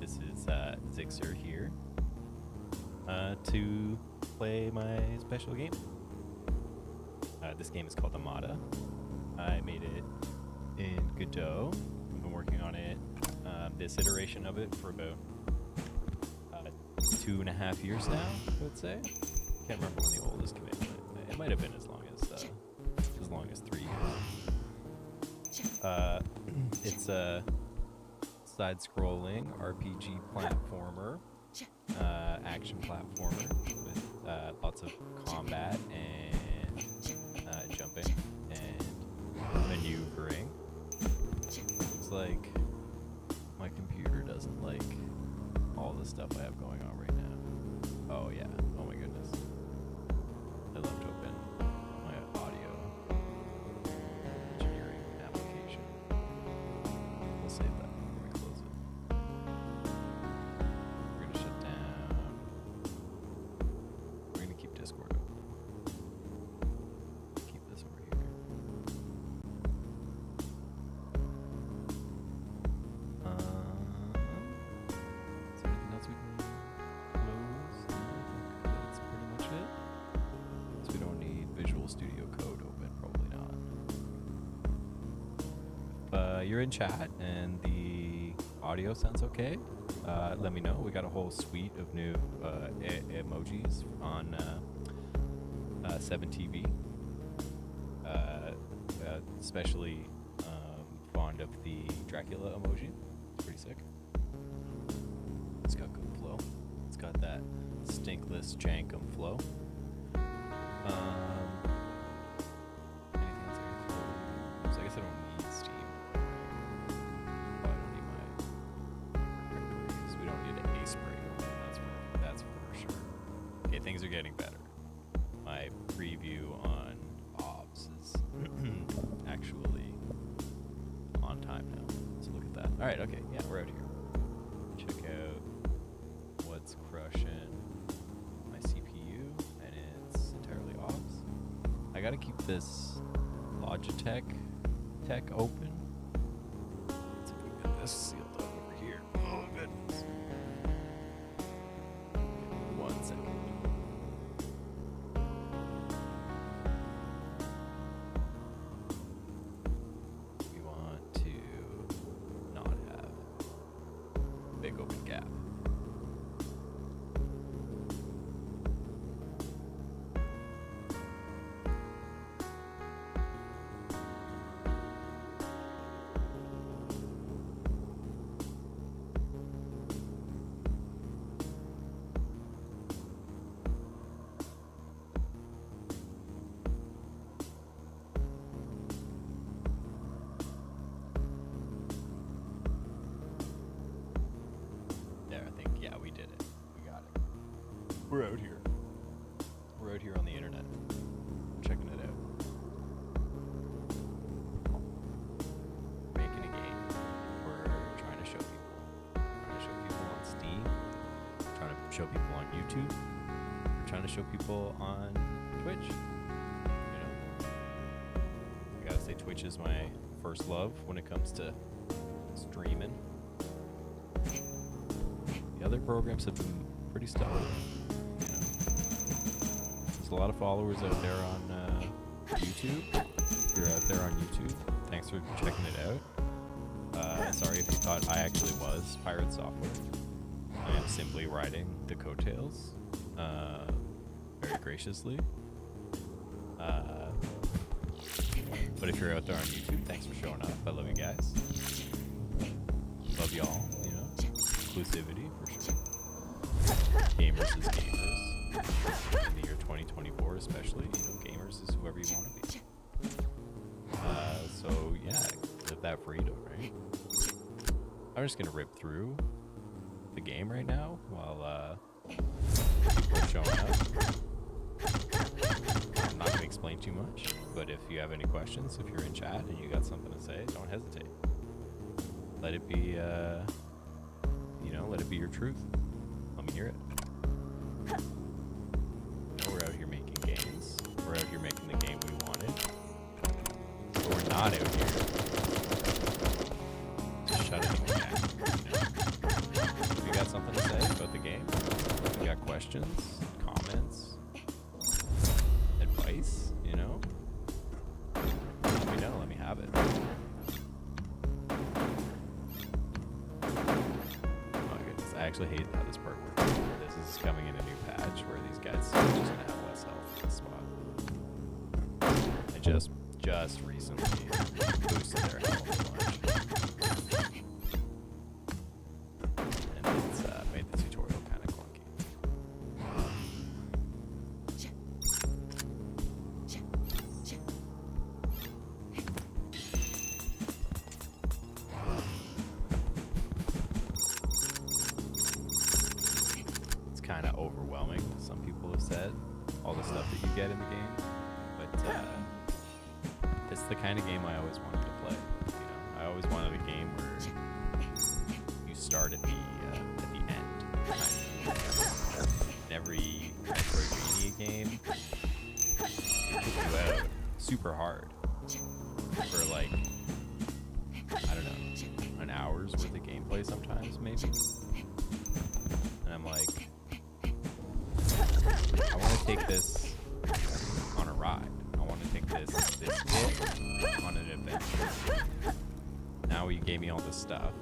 This is Zixer here to play my special game. This game is called Amada. I made it in Godot. I've been working on it, this iteration of it, for about 2.5 years now, I would say. Can't remember when the oldest commit, but it might have been as long as 3 years. It's a side-scrolling RPG platformer, action platformer with lots of combat and jumping and maneuvering. Looks like my computer doesn't like all the stuff I have going on right now. Oh yeah, oh my goodness. I left open my audio engineering application. We'll save that before we close it. We're gonna shut down. We're gonna keep Discord open. Keep this over here. Is there anything else we can close? No, I think that's pretty much it. So we don't need Visual Studio Code open, probably not. If you're in chat and the audio sounds okay, let me know. We got a whole suite of new emojis on 7TV. Especially fond of the Dracula emoji. It's pretty sick. It's got good flow. It's got that stinkless jankum flow. Anything else I can close? I guess I don't need Steam. Probably don't need my directories. We don't need an A spray open. That's for sure. Okay, things are getting better. My preview on OBS is actually on time now. So look at that. All right, okay, yeah, we're out here. Check out what's crushing my CPU, and it's entirely OBS. I gotta keep this Logitech tech open. Let's see if we can get this sealed up over here. Oh goodness. 1 second. We want to not have a big open gap. There, I think, yeah, we did it. We got it. We're out here. We're out here on the internet. Checking it out. Making a game. We're trying to show people. Trying to show people on Steam. Trying to show people on YouTube. Trying to show people on Twitch. You know? I gotta say, Twitch is my first love when it comes to streaming. The other programs have been pretty stellar. You know? There's a lot of followers out there on YouTube. If you're out there on YouTube, thanks for checking it out. Sorry if you thought I actually was Pirate Software. I am simply riding the coattails very graciously. But if you're out there on YouTube, thanks for showing up. I love you guys. Love y'all, you know. Inclusivity, for sure. Gamers is gamers. In the year 2024 especially, you know, gamers is whoever you want to be. So yeah, live that freedom, right? I'm just gonna rip through the game right now while people are showing up. I'm not gonna explain too much, but if you have any questions, if you're in chat and you got something to say, don't hesitate. Let it be let it be your truth. Let me hear it. We're out here making games. We're out here making the game we wanted. But we're not out here shutting it down. You know? actually hate how this part works. This is coming in a new patch where these guys are just gonna have less health in this spot. I just recently boosted their health a bunch. And it's made the tutorial kind of clunky. It's kind of overwhelming, some people have said, all the stuff that you get in the game. But it's the kind of game I always wanted to play. You know, I always wanted a game where you start at the end. In every Metroidvania game, it took you out super hard for like, I don't know, an hour's worth of gameplay sometimes, maybe. And I'm like, I want to take this on a ride. I want to take this hit on an adventure. Now you gave me all this stuff.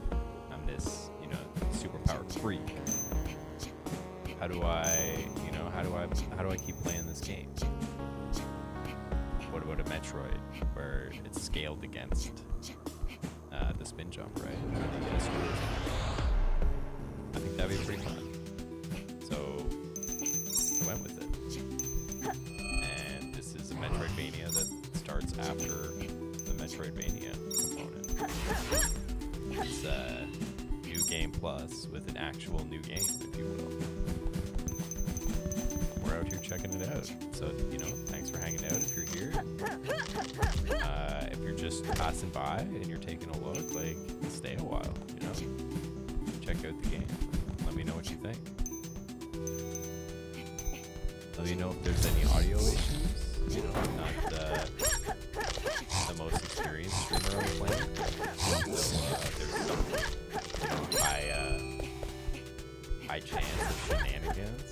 I'm this, you know, superpower freak. How do I keep playing this game? What about a Metroid where it's scaled against the spin jump, right? I think that'd be pretty fun. So I went with it. And this is a Metroidvania that starts after the Metroidvania component. It's a new game plus with an actual new game, if you will. We're out here checking it out. So, you know, thanks for hanging out if you're here. If you're just passing by and you're taking a look, like, stay a while, you know? Check out the game. Let me know what you think. Let me know if there's any audio issues. You know, I'm not the most experienced streamer on the planet. So there's some high chance of shenanigans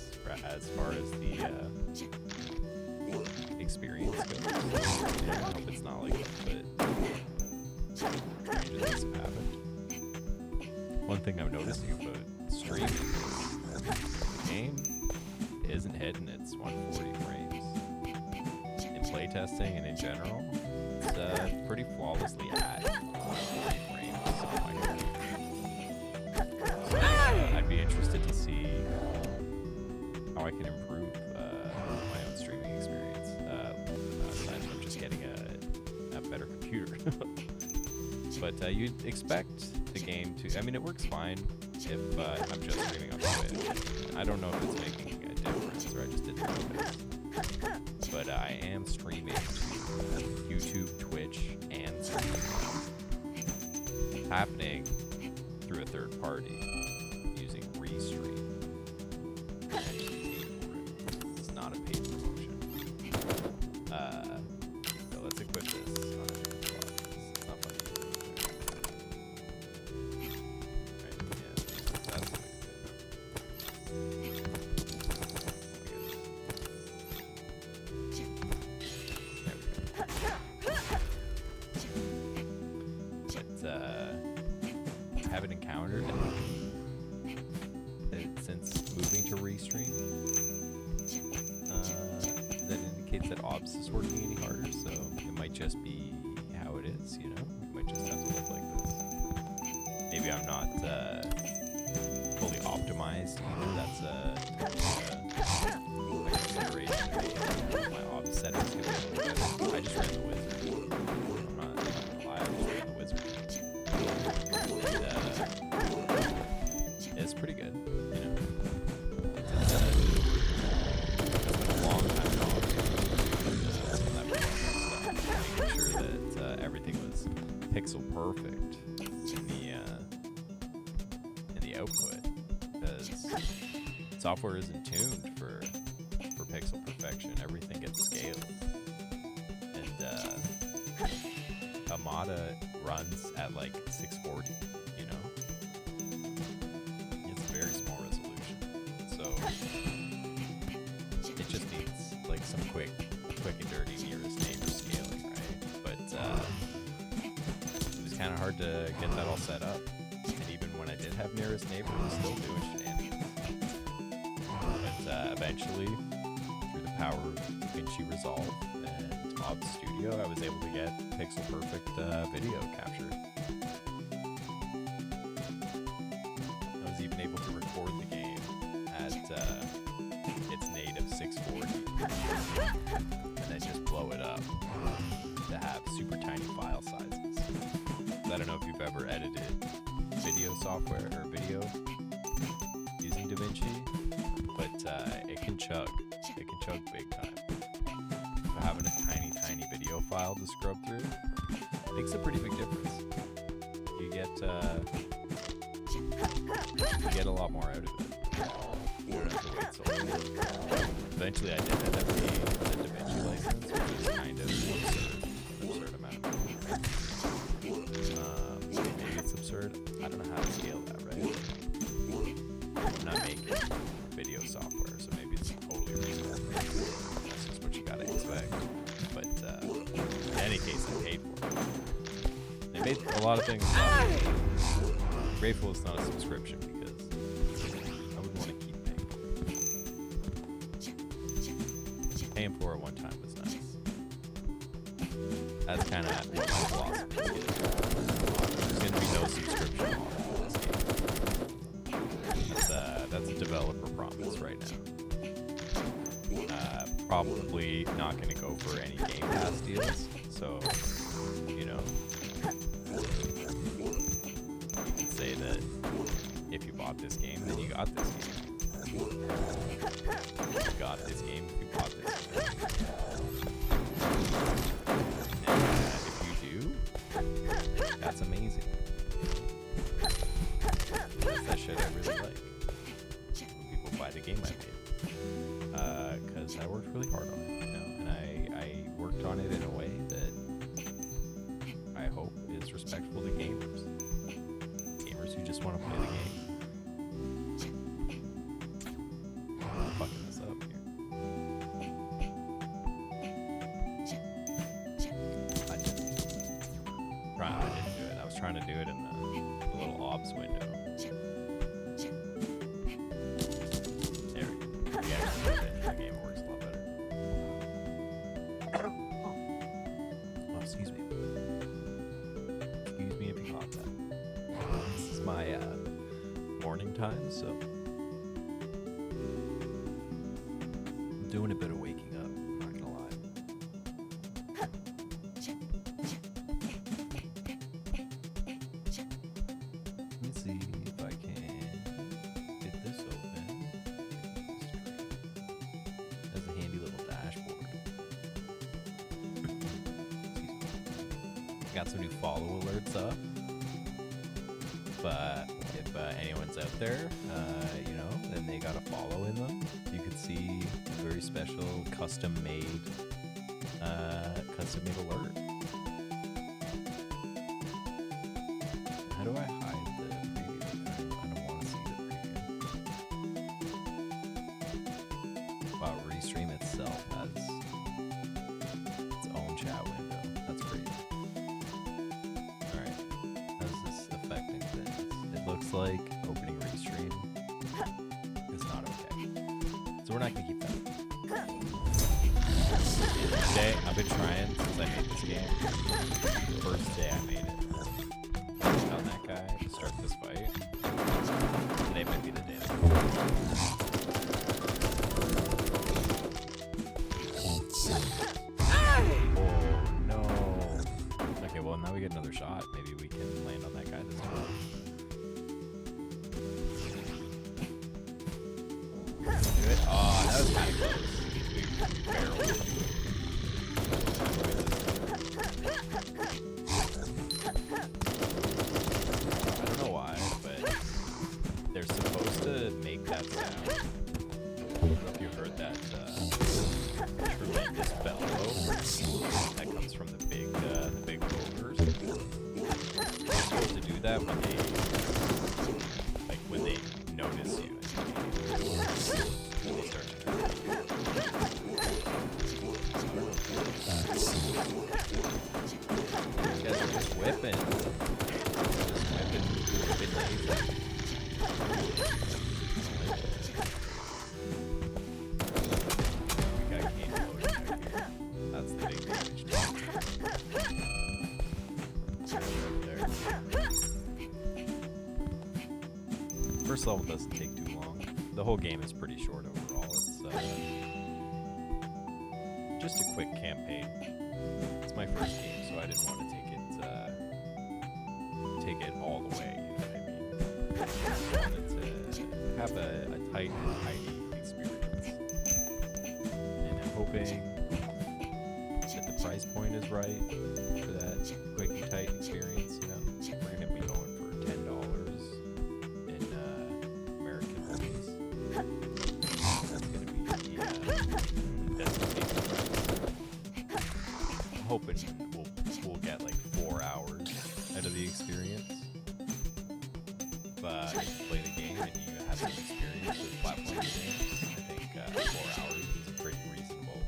as far as the experience goes. Yeah, I hope it's not like that, but stranger things have happened. One thing I'm noticing about streaming is the game isn't hitting its 140 frames. In playtesting and in general, it's pretty flawlessly at 140 frames on my computer. So I'd be interested to see how I can improve my own streaming experience aside from just getting a better computer. But you'd expect the game to, I mean, it works fine if I'm just streaming on Twitch. I don't know if it's making a difference or I just didn't notice. But I am streaming YouTube, Twitch, and Steam. It's happening through a third party using Restream. It's not a paid promotion. So let's equip this on a different spot. It's not funny. Right, yeah, that's what haven't encountered since moving to Restream that indicates that OBS is working any harder, so it might just be how it is, you know? It might just have to look like this. Maybe I'm not fully optimized either. That's a consideration. My OBS settings could be a little better. I just ran the wizard. I'm not gonna lie, I just ran the wizard. And it's pretty good, you know. It's been a long time gone. Making sure that everything was pixel perfect in the output, because software isn't tuned for pixel perfection. Everything gets scaled, and Amada runs at like 640, you know? It's a very small resolution. So it just needs like some quick and dirty nearest neighbor scaling, right? But it was kind of hard to get that all set up. And even when I did have nearest neighbor, it was still doing shenanigans. eventually, through the power of DaVinci Resolve and Todd Studio, I was able to get pixel perfect video capture. I was even able to record the game at its native 640 and then just blow it up to have super tiny file sizes. I don't know if you've ever edited video software or video using DaVinci, but it can chug. It can chug big time. So having a tiny video file to scrub through makes a pretty big difference. You get a lot more out of it. You don't have to wait so long. Eventually I did end up paying for the DaVinci license, which is kind of absurd amount of money. Maybe it's absurd. I don't know how to scale that, right? I'm not making video software, so maybe it's totally reasonable. That's just what you gotta expect. But in any case, I paid for it. They made a lot of things. Grateful it's not a subscription because I would want to keep paying for it. Paying for it one time was nice. That's kind of what my philosophy is. There's going to be no subscription model for this game. That's a developer promise right now. Probably not going to go for any Game Pass deals. So, you know, you can say that if you bought this game, then you got this game. You got this game if you bought this game. If you do, that's amazing. That's that shit I really like. When people buy the game I made. Because I worked really hard on it, you know, and I worked on it in a way that I hope is respectful to gamers. Gamers who just want to play the game. I'm fucking this up here. I didn't do it. I was trying to do it in the little ops window. There we go. Yeah, the game works a lot better. Oh, excuse me. Excuse me if you caught that. This is my morning time, so I'm doing a bit of waking up, I'm not gonna lie. Let me see if I can get this open. That's a handy little dashboard. Got some new follow alerts up. But if anyone's out there, you know, then they got a follow in them. You can see a very special custom-made alert. How do I hide the preview? I don't want to see the preview. Wow, Restream itself has its own chat window. That's crazy. Alright, how's this affecting things? It looks like opening Restream is not okay. So we're not going to keep that. Today, I've been trying since I made this game. The first day I made it. On that guy to start this fight. Today might be the day. Oh no. Okay, well now we get another shot. Maybe we can land on that guy this time. Do it. Oh, that was kind of close. We barely. I don't know why, but they're supposed to make that sound. I don't know if you heard that tremendous bellow that comes from the big ogres. They're supposed to do that when they notice you. When they start to you guys are just whipping. first level doesn't take too long. The whole game is pretty short overall. It's just a quick campaign. It's my first game, so I didn't want to take it all the way. You know what I mean? I wanted to have a tight and tidy experience, and I'm hoping that the price point is right for that quick and tight experience. You know, we're gonna be going for $10 in American movies. That's gonna be that's the price. I'm hoping we'll get like 4 hours out of the experience. But if you play the game and you have some experience with platform games, I think 4 hours is a pretty reasonable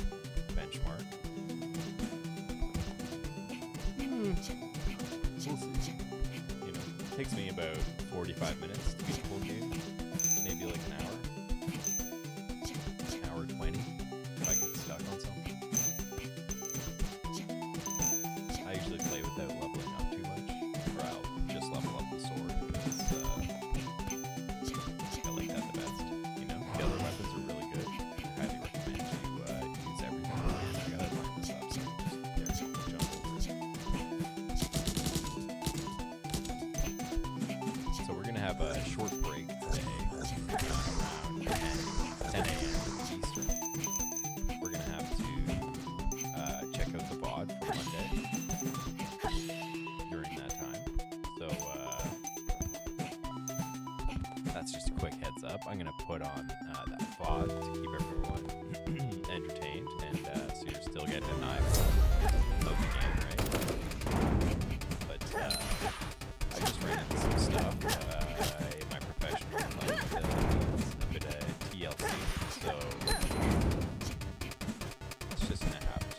benchmark. We'll see. You know, it takes me about 45 minutes to beat the full game. Maybe like an hour. An hour 20 if I get stuck on something. I usually play without leveling up too much, or I'll just level up the sword because I like that the best. You know, the other weapons are really good. I highly recommend you use everything. I gotta line this up so I can just jump over it. So we're gonna have a short break today around 10 a.m. Eastern. We're gonna have to check out the VOD for Monday during that time. So that's just a quick heads up. I'm gonna put on that VOD to keep everyone entertained, and so you're still getting an eye of the game, right? But I just ran into some stuff in my professional life that needs a bit of TLC. So it's just gonna have to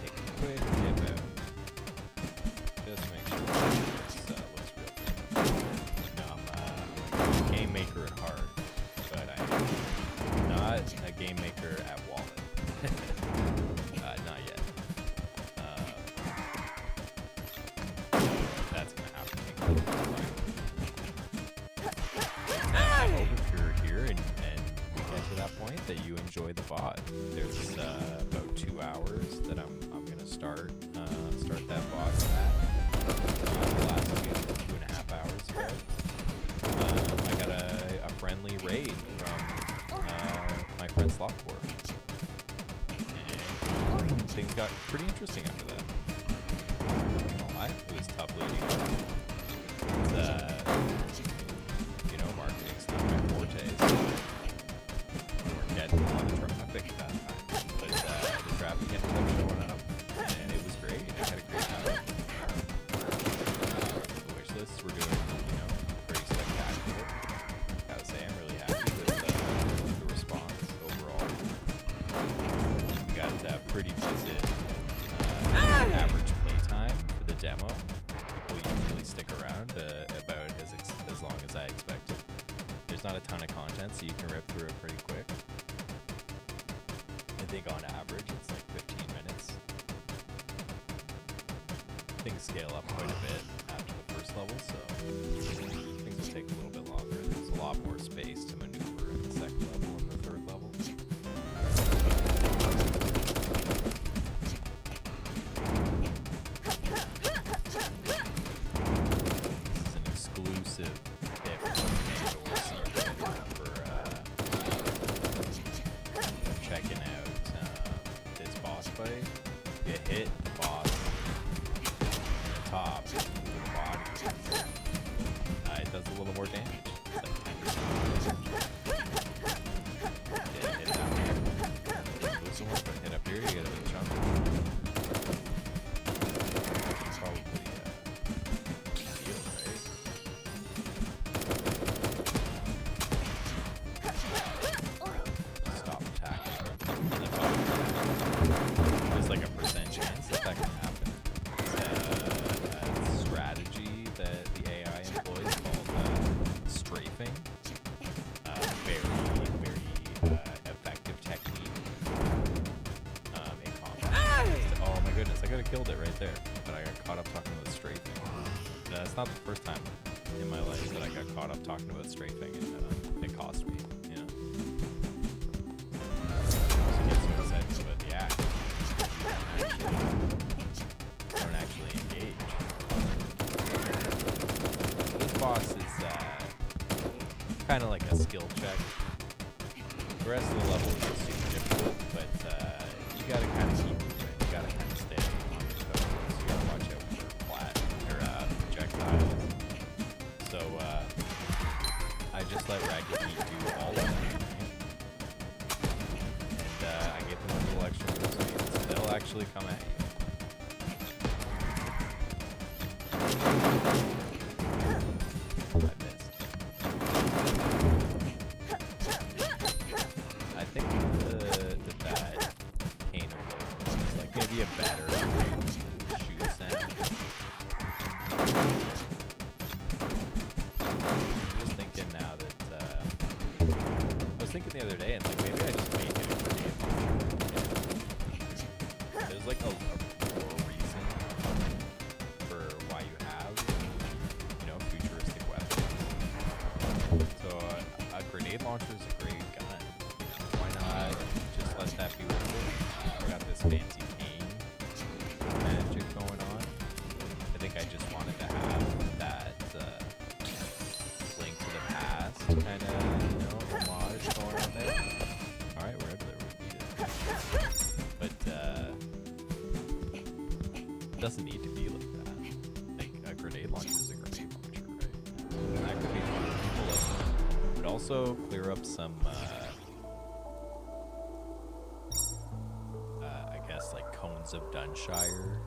take a quick dip out. Just make sure this looks real good. You know, I'm a game maker at heart, but I'm not a game maker at wallet. Not yet. That's gonna happen. I hope if you're here and we get to that point that you enjoy the VOD. There's about 2 hours that I'm gonna start that VOD at. Last week 2.5 hours ago. I got a friendly raid from my friend Slothcore. And things got pretty interesting after that. Not gonna lie, it was tough leading up. You know, marketing's not my forte, so we weren't getting a lot of traffic at that time. But the traffic ended up showing up, and it was great. I had a great time. The wish lists were doing, you know, pretty spectacular. Gotta say, I'm really happy with the response overall. We got pretty decent average playtime for the demo. People usually stick around about as long as I expected. There's not a ton of content, so you can rip through it pretty quick. I think on average it's like 15 minutes. Things scale up quite a bit after the first level, so things will take a little bit longer. There's a lot more space to maneuver in the second level and the third level. This is an exclusive pick from Pandora for checking out this boss fight. You hit the boss in the top with the body. It does a little more damage. Yeah, hit that one. This one, but hit up here, you get a little chunk. Probably heal, right? Stop attacking. There's like a percent chance that can happen. It's a strategy that the AI employs called strafing. Very effective technique in combat. Oh my goodness, I could have killed it right there, but I got caught up talking about strafing. The it's not the first time in my life that I got caught up talking about strafing, and it cost me. You know. So get so excited about the act, don't actually engage. This boss is kind of like a skill check. The rest of the level is super difficult, but you gotta kind of keep moving. You gotta kind of stay on your toes. You gotta watch out for projectiles. So I just let Ragged Meat do all of that. And I get them a little extra move speed, so they'll actually come at you. I missed. I think that Cane of Low is like maybe a better shoot sound. I'm just thinking now that I was thinking the other day, and like maybe I just made it a grenade launcher. There's like a real reason for why you have, futuristic weapons. So a grenade launcher is a great gun. Why not just let that be with it? We got this fancy cane magic going on. I think I just wanted to have that Link to the Past kind of, homage going on there. Alright, we're able to repeat it. But it doesn't need to be like that. Like, a grenade launcher is a grenade launcher, right? And that could be fun. People like that. Would also clear up some, I guess, like Cones of Dunshire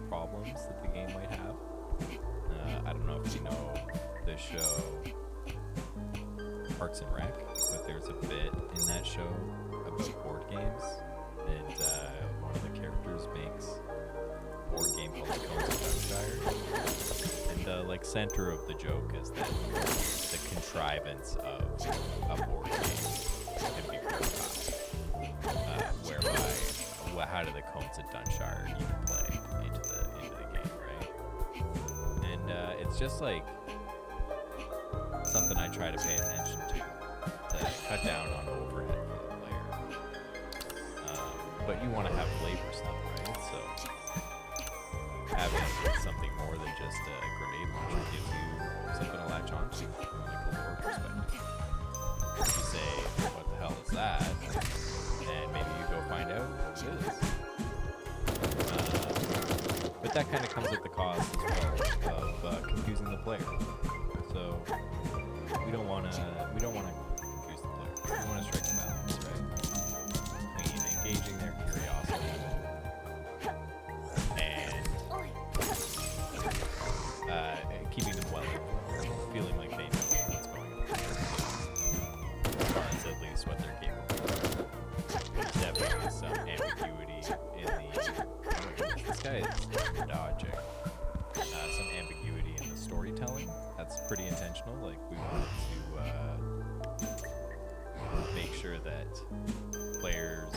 problems that the game might have. I don't know if you know the show Parks and Rec, but there's a bit in that show about board games, and one of the characters makes a board game called the Cones of Dunshire, and the center of the joke is that the contrivance of a board game can be really high, whereby how do the Cones of Dunshire even play into the game, right? And it's just like something I try to pay attention to cut down on overhead for the player. But you want to have flavor stuff, right? So having something more than just a grenade launcher gives you something to latch onto from like a lore perspective. You say, what the hell is that? And maybe you go find out what it is. But that kind of comes at the cost as well of confusing the player. So we don't want to confuse the player. We want to strike a balance, right? Between engaging their curiosity and keeping them well informed, feeling like they know what's going on, as far as at least what they're capable of. There's definitely some ambiguity in this guy is dodging. Some ambiguity in the storytelling. That's pretty intentional. Like, we wanted to make sure that players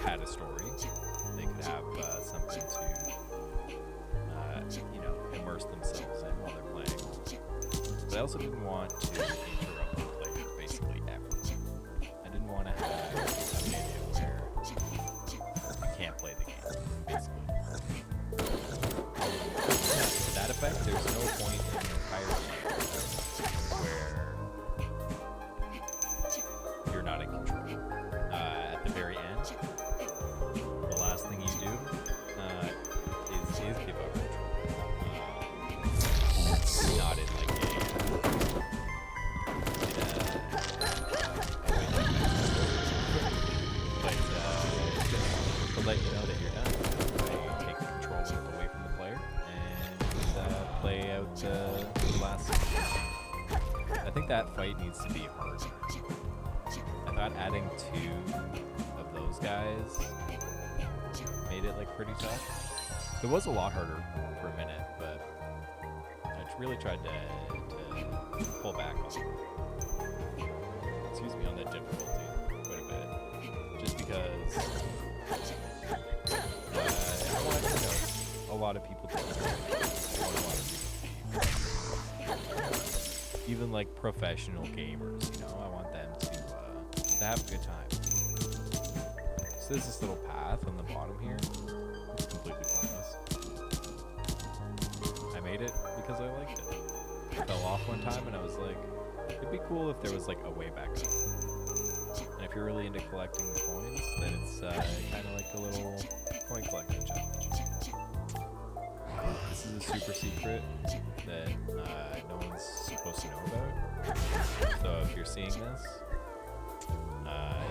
had a story. They could have something to, immerse themselves in while they're playing. But I also didn't want to interrupt the player basically ever. I didn't want to have a menu where you can't play the game, basically. To that effect, there's no point in the entire game where you're not in control. At the very end, the last thing you do is give up control. Not in like but just to let you know that you're done. You take control away from the player and play out the last. I think that fight needs to be harder. I thought adding 2 of those guys made it pretty tough. It was a lot harder for a minute, but I really tried to pull back on the difficulty quite a bit, just because I wanted to know a lot of people do it. I want a lot of people even like professional gamers, you know, I want them to have a good time. So there's this little path on the bottom here. It's completely pointless. I made it because I liked it. I fell off one time and I was like, it'd be cool if there was like a way back up. And if you're really into collecting the coins, then it's kind of like a little coin collecting challenge. This is a super secret that no one's supposed to know about. So if you're seeing this,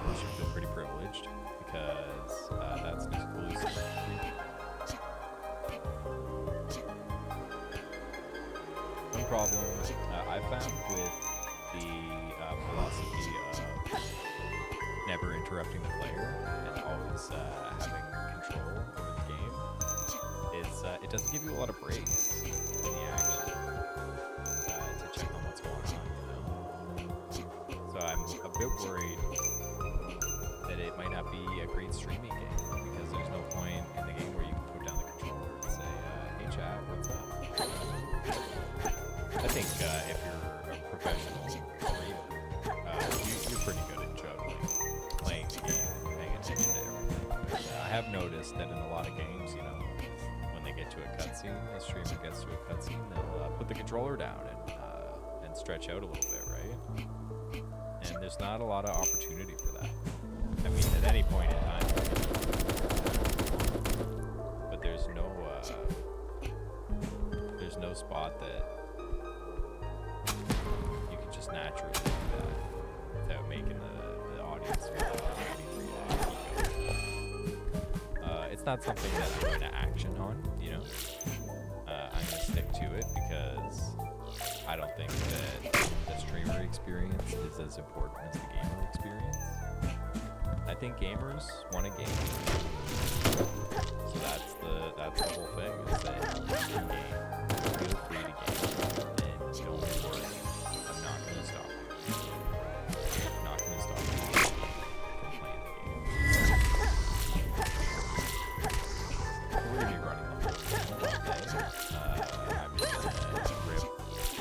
you should feel pretty privileged because that's an exclusive. One problem I found with the philosophy of never interrupting the player and always having control over the game is it doesn't give you a lot of breaks in the action to check on what's going on, you know? So I'm a bit worried that it might not be a great streaming game because there's no point in the game where you can put down the controller and say, hey chat, what's up? I think if you're a professional streamer, you're pretty good at juggling, playing the game, and paying attention to everything. I have noticed that in a lot of games, you know, when they get to a cutscene, the streamer gets to a cutscene, they'll put the controller down and stretch out a little bit, right? And there's not a lot of opportunity for that. I mean, at any point in time, but there's no spot that you can just naturally do that without making the audience feel like they're waiting for you to keep going. It's not something that I'm going to action on, you know. I'm going to stick to it because I don't think that the streamer experience is as important as the gamer experience. I think gamers want a game. So that's the whole thing, is that you can game. Feel free to game. And don't worry, I'm not going to stop you. I'm not going to stop you from playing the game. We're going to be running the whole thing all day. I'm just going to rip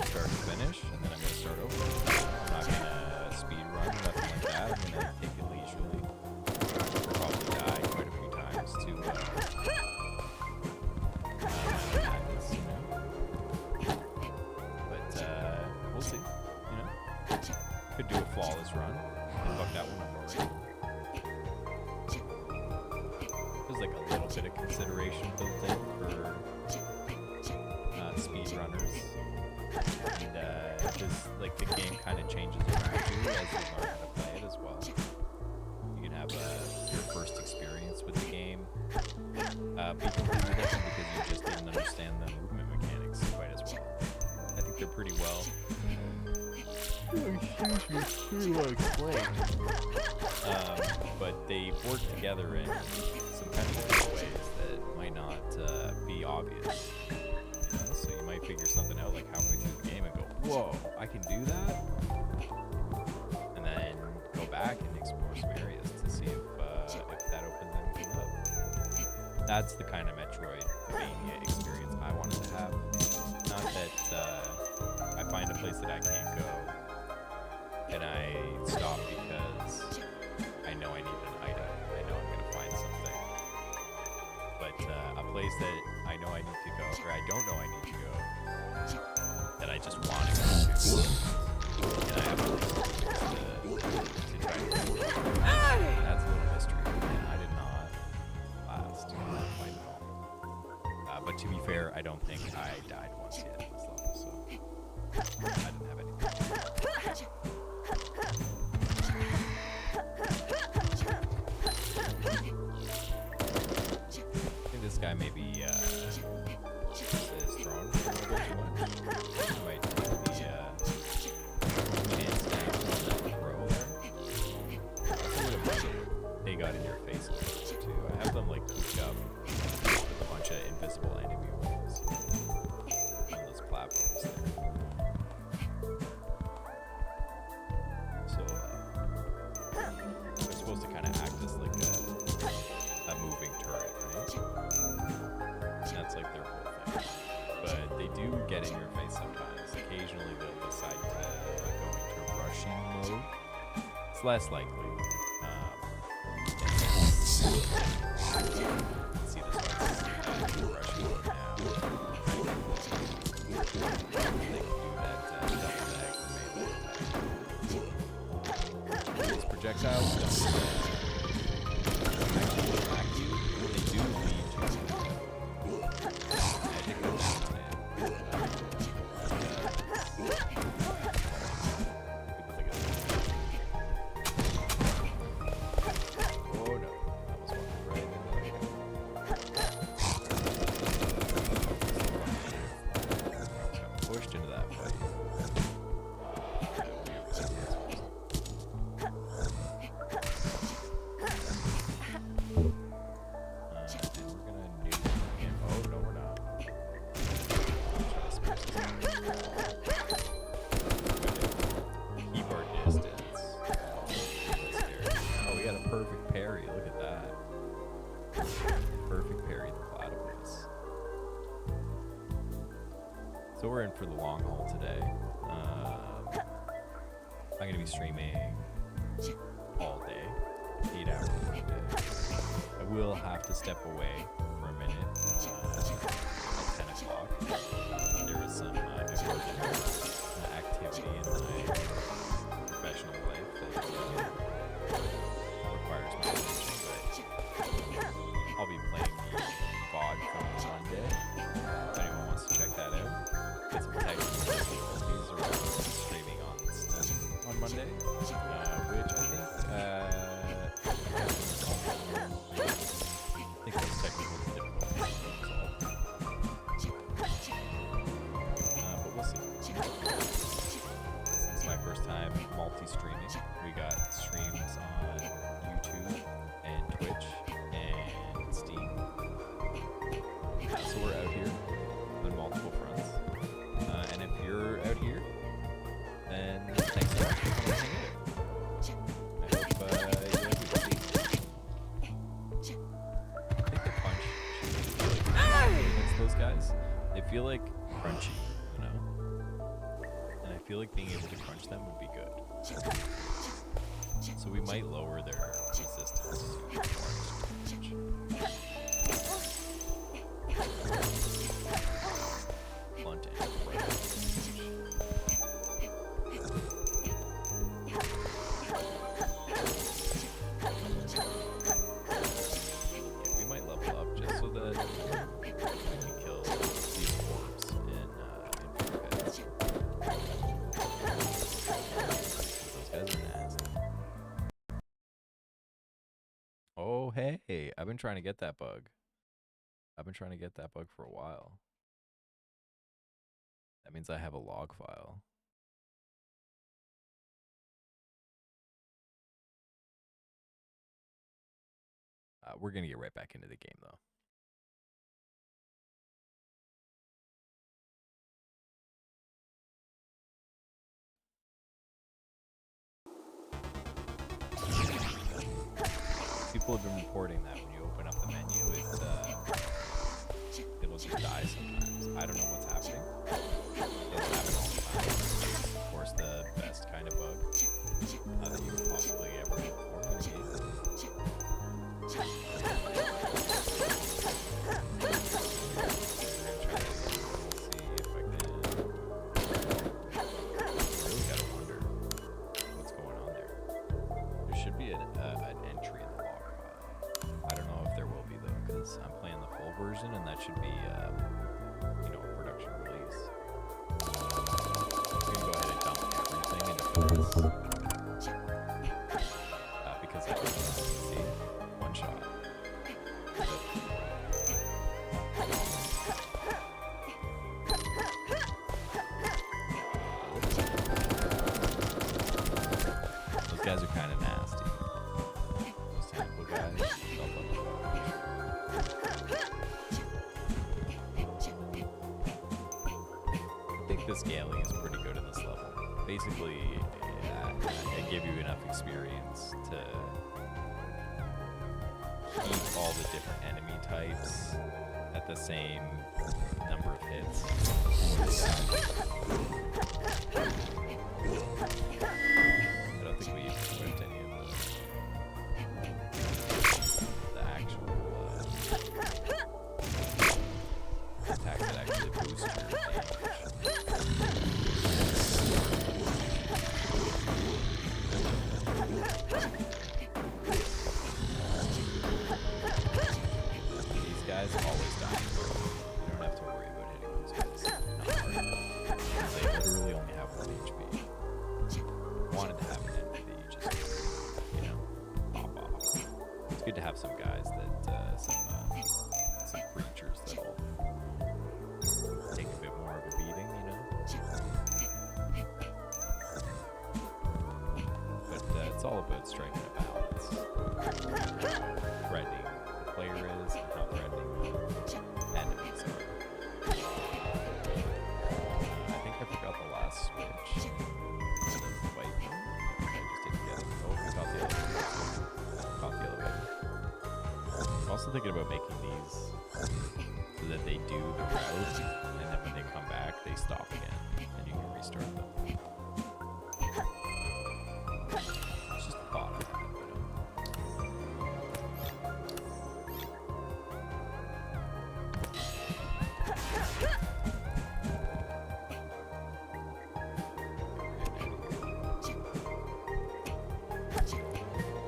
start to finish, and then I'm going to start over. I'm not going to speed run, nothing like that. I'm going to take it leisurely. Probably die quite a few times to madness, you know. But we'll see, you know. Could do a flawless run and fuck that one up already. There's like a little bit of consideration built in for speed runners, and just like the game kind of changes around you as you learn how to play it as well. You can have your first experience with the game be completely different because you just didn't understand the movement mechanics quite as well. I think they're pretty well. Pretty well explained. But they work together in some kind of different ways that might not be obvious. You know? So you might figure something out like halfway through the game and go, "Whoa, I can do that!" And then go back and explore some areas to see if that opens anything up. That's the kind of Metroidvania experience I wanted to have. Not that I find a place that I can't go and I stop because I know I need an item. I know I'm going to find something. But a place that I know I need to go, or I don't know I need to go, that I just want to go to. And I have to try to do it. That's a little mystery. And I did not last quite at all. But to be fair, I don't think I died once yet in this level, so I didn't have anything. I think this guy maybe is thrown a little bit too much. He might take the hands down on that row there. They got in your face a little bit too. I have them like cooped up with a bunch of invisible enemy walls on those platforms there. It's less likely. See this one rushing now. They can do that double bag for melee. These projectiles don't actually attract you. They do lead to magical content. Oh no, that was one right in the got pushed into that fight. Perfect parry, look at that. Perfect parry the platypus. So we're in for the long haul today. I'm going to be streaming all day, 8 hours a day. I will have to step away for a minute at 10 o'clock. There is some emergent activity in my professional life that requires my attention, but I'll be playing the VOD from Monday. If anyone wants to check that out, get some technical difficulties or streaming on Monday, which I think those technical difficulties will resolve. But we'll see. This is my first time multi-streaming. We got streams on YouTube and Twitch and Steam. So we're out here on multiple fronts. And if you're out here, then thanks so much for coming hang out. I hope you have a good week. I think the punch should be really good against those guys. They feel like crunchy, you know? And I feel like being able to crunch them would be good. So we might lower their resistance to blunt and right. Yeah, we might level up just so that we can kill these orbs in pits. Those guys are nasty. Oh, hey, I've been trying to get that bug. I've been trying to get that bug for a while. That means I have a log file. We're going to get right back into the game, though. People have been reporting that when you open up the menu, it'll just die sometimes. I don't know what's happening. It'll happen all the time. Of course, the best kind of bug that you could possibly ever hope for in a game. Really gotta wonder what's going on there. There should be an entry in the log file. I don't know if there will be though, because I'm playing the full version, and that should be, you know, a production release. We can go ahead and dump everything into this. Because I can see one shot. Those guys are kind of nasty. Those tentacle guys. I think the scaling is pretty good in this level. Basically, it gave you enough experience to keep all the different enemy types at the same number of hits. I don't think we equipped any it's all about striking a balance. How threatening the player is, and how threatening the enemies are. I think I forgot the last switch. In the fight mode. I just didn't get it. Oh, I got the elevator. Got the elevator. I'm also thinking about making these so that they do the route, and then when they come back, they stop again, and you can restart them. It's just a thought I had,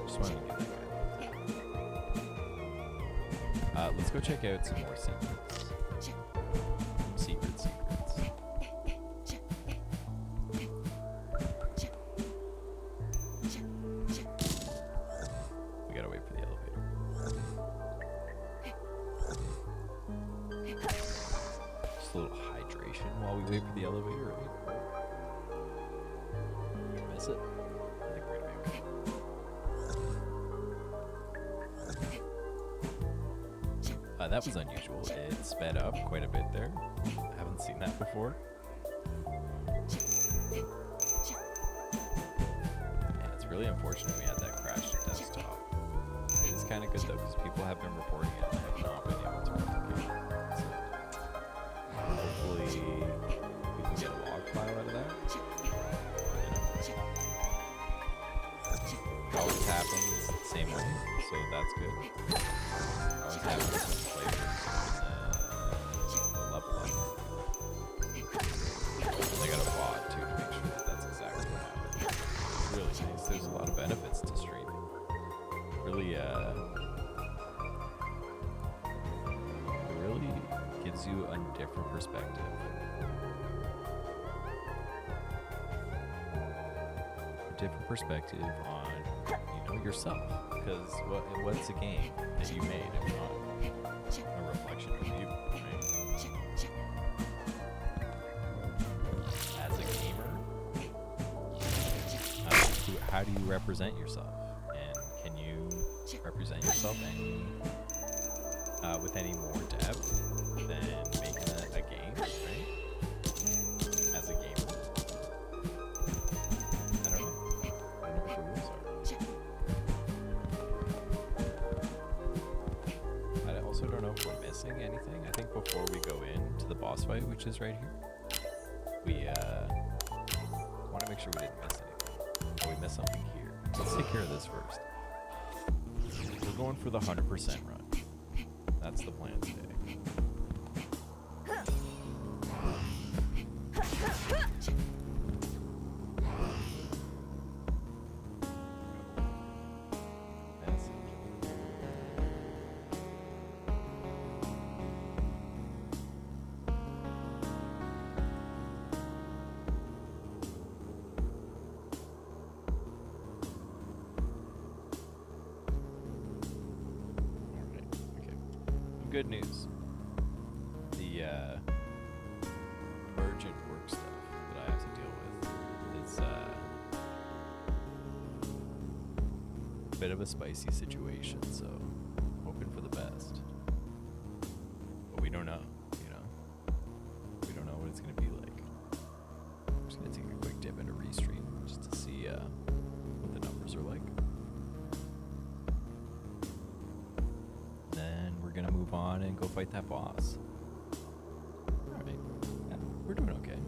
just wanted to get that guy. Let's go check out some more secrets. Secrets. We gotta wait for the elevator. Just a little hydration while we wait for the elevator, right? You miss it? I think we're gonna be okay. That was unusual. It sped up quite a bit there. I haven't seen that before. Yeah, it's really unfortunate we had that crashed desktop. It is kind of good though, because people have been reporting it and I have not been able to replicate it. So hopefully we can get a log file out of that. It always happens the same way, so that's good. It always happens when players the level up. And I got a bot too to make sure that that's exactly what happened. It's really nice. There's a lot of benefits to streaming. It really gives you a different perspective. A different perspective on, yourself. Because what's a game that you made if not a reflection of you, right? As a gamer, how do you represent yourself? And can you represent yourself with any more depth than making a game, right? As a gamer? I don't know what the rules are. I also don't know if we're missing anything. I think before we go into the boss fight, which is right here, we want to make sure we didn't miss anything. Oh, we missed something here. Let's take care of this first. We're going for the 100% run. That's the plan today. Good news. The urgent work stuff that I have to deal with is a bit of a spicy situation, so hoping for the best. But we don't know, We don't know what it's going to be like. I'm just going to take a quick dip into Restream just to see what the numbers are like. Gonna move on and go fight that boss. Alright. Yeah, we're doing okay.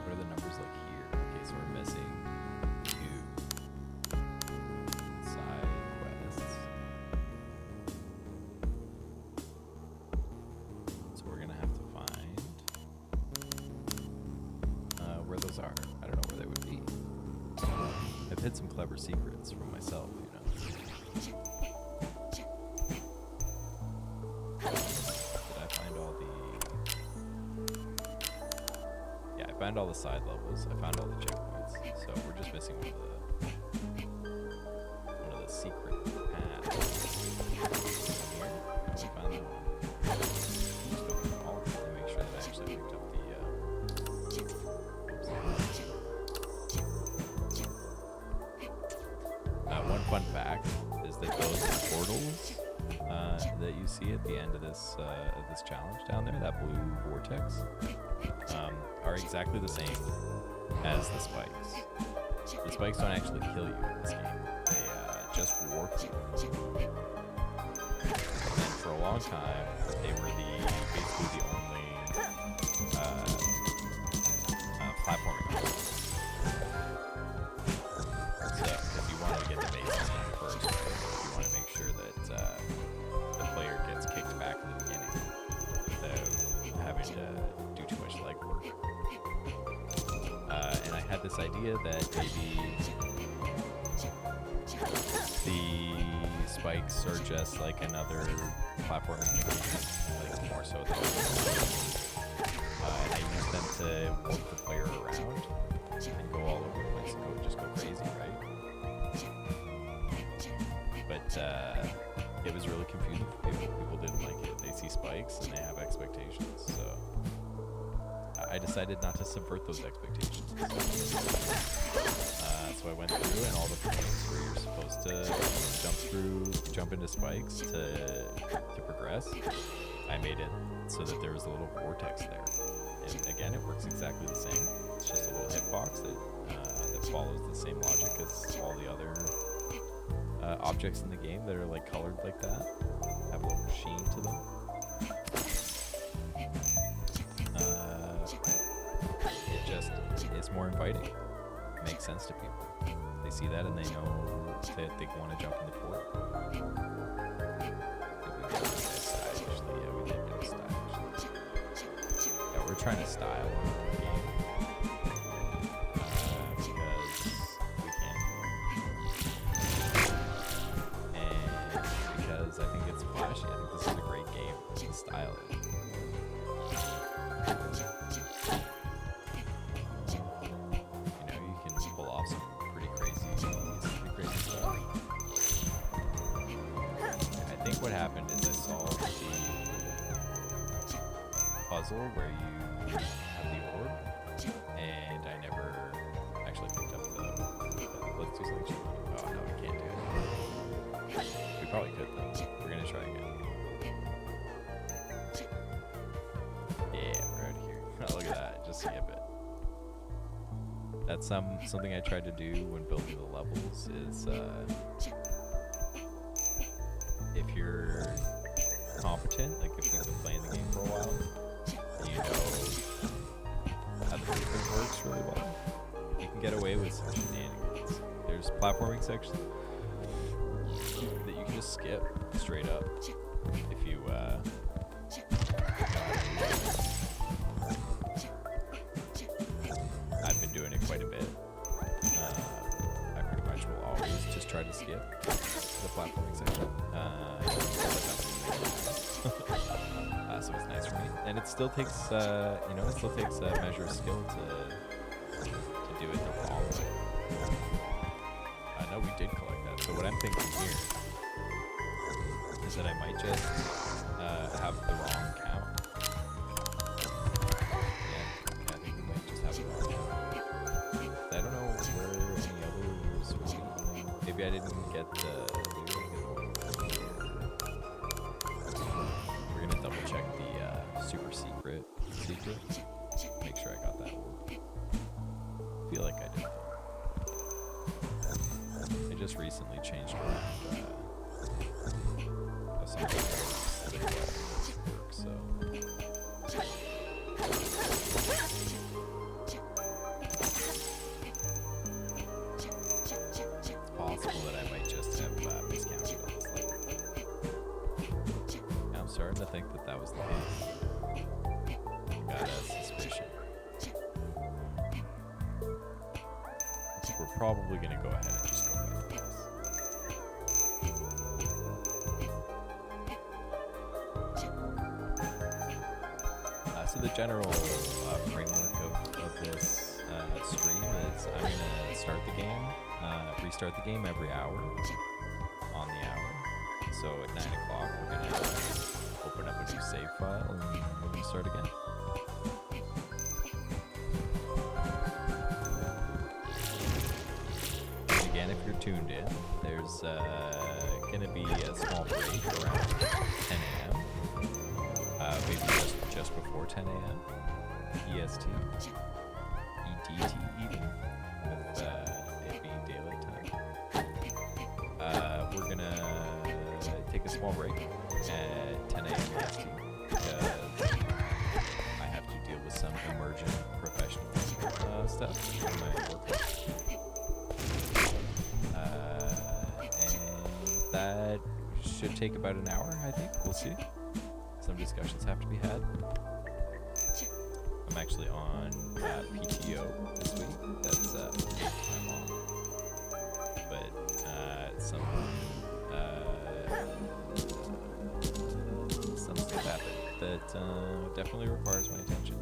What are the numbers like here? Okay, so we're missing 2 side quests. So we're gonna have to find where those are. I don't know where they would be. I've hid some clever secrets from myself, Did I find all the... Yeah, I found all the side levels. I found all the checkpoints. So we're just missing one of the secret paths. Here. We found that one. that you see at the end of this challenge down there, that blue vortex, are exactly the same as the spikes. The spikes don't actually kill you in this game. They just warp you. And for a long time, they were basically the only platforming game. So, if you wanted to get the basics down first, right? You want to make sure that the player gets kicked back in the beginning without having to do too much legwork. And I had this idea that maybe the spikes are just like another platforming game, like more so than and I use them to warp the player around and go all over the place and just go crazy, right? But it was really confusing for people. People didn't like it. They see spikes and they have expectations, so I decided not to subvert those expectations. So I went through, and all the points where you're supposed to jump into spikes to progress, I made it so that there was a little vortex there. And again, it works exactly the same. It's just a little hitbox that follows the same logic as all the other objects in the game that are like colored like that, have a little sheen to them. It's more inviting. It makes sense to people. They see that and they know that they want to jump in the port. I think we did it stylishly. Yeah, we did it stylishly. Yeah, we're trying to style the game because we can, and because I think it's flashy. I think this is a great game to style it. What happened is I solved the puzzle where you have the orb, and I never actually picked up the let's do something cheap. Oh no, we can't do it. We probably could though. We're gonna try again. Yeah, we're out of here. Oh, look at that, just skip it. That's something I tried to do when building the levels is if you're competent, like if you've been playing the game for a while, you know how the movement works really well, you can get away with some shenanigans. There's platforming sections that you can just skip straight up if you I've been doing it quite a bit. I pretty much will always just try to skip the platforming section. So it's nice for me, and it still takes a measure of skill to do it the wrong way. No, we did collect that. So what I'm thinking here is that I might just have the wrong count. Yeah, I think we might just have the wrong count. I don't know where any others would be. Maybe I didn't get the. Double check the super secret. Make sure I got that orb. Feel like I did. I just recently changed around some of the work, so. It's possible that I might just have miscounted on this later. I'm starting to think that was the case. Got a suspicion. I think we're probably going to go ahead and just go back to this. So the general framework of this stream is I'm going to start the game, restart the game every hour on the hour. So at 9 o'clock we're going to open up a new save file and we're going to start again. And again, if you're tuned in, there's going to be a small break around 10 small break at 10 a.m. EST because I have to deal with some emergent professional stuff in my work. And that should take about an hour, I think. We'll see. Some discussions have to be had. I'm actually on PTO this week. That's time off. But some stuff happened that definitely requires my attention.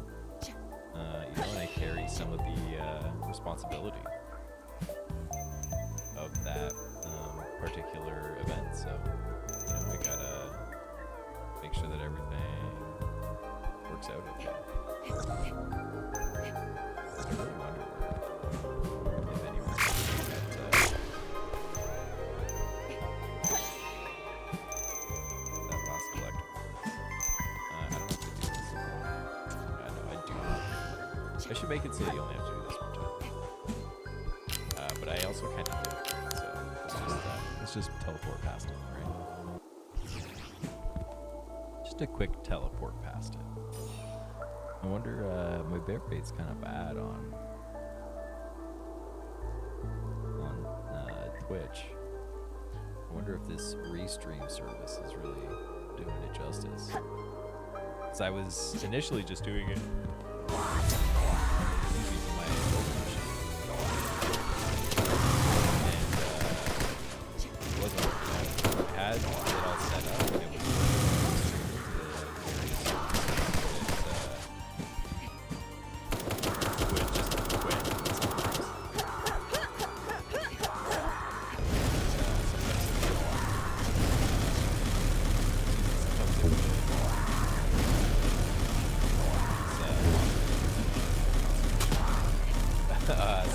And I carry some of the responsibility of that particular event. So, I gotta make sure that everything works out okay. I really wonder if anyone that last collectible. I don't have to do this. No, I do not. I should make it so you only have to do this one time. But I also kind of do. So let's just teleport past it, right? Just a quick teleport past it. I wonder, my bear rate's kind of bad on Twitch. I wonder if this restream service is really doing it justice. Because I was initially just doing it using my mobile machine. And it wasn't working out. I had it all set up and it was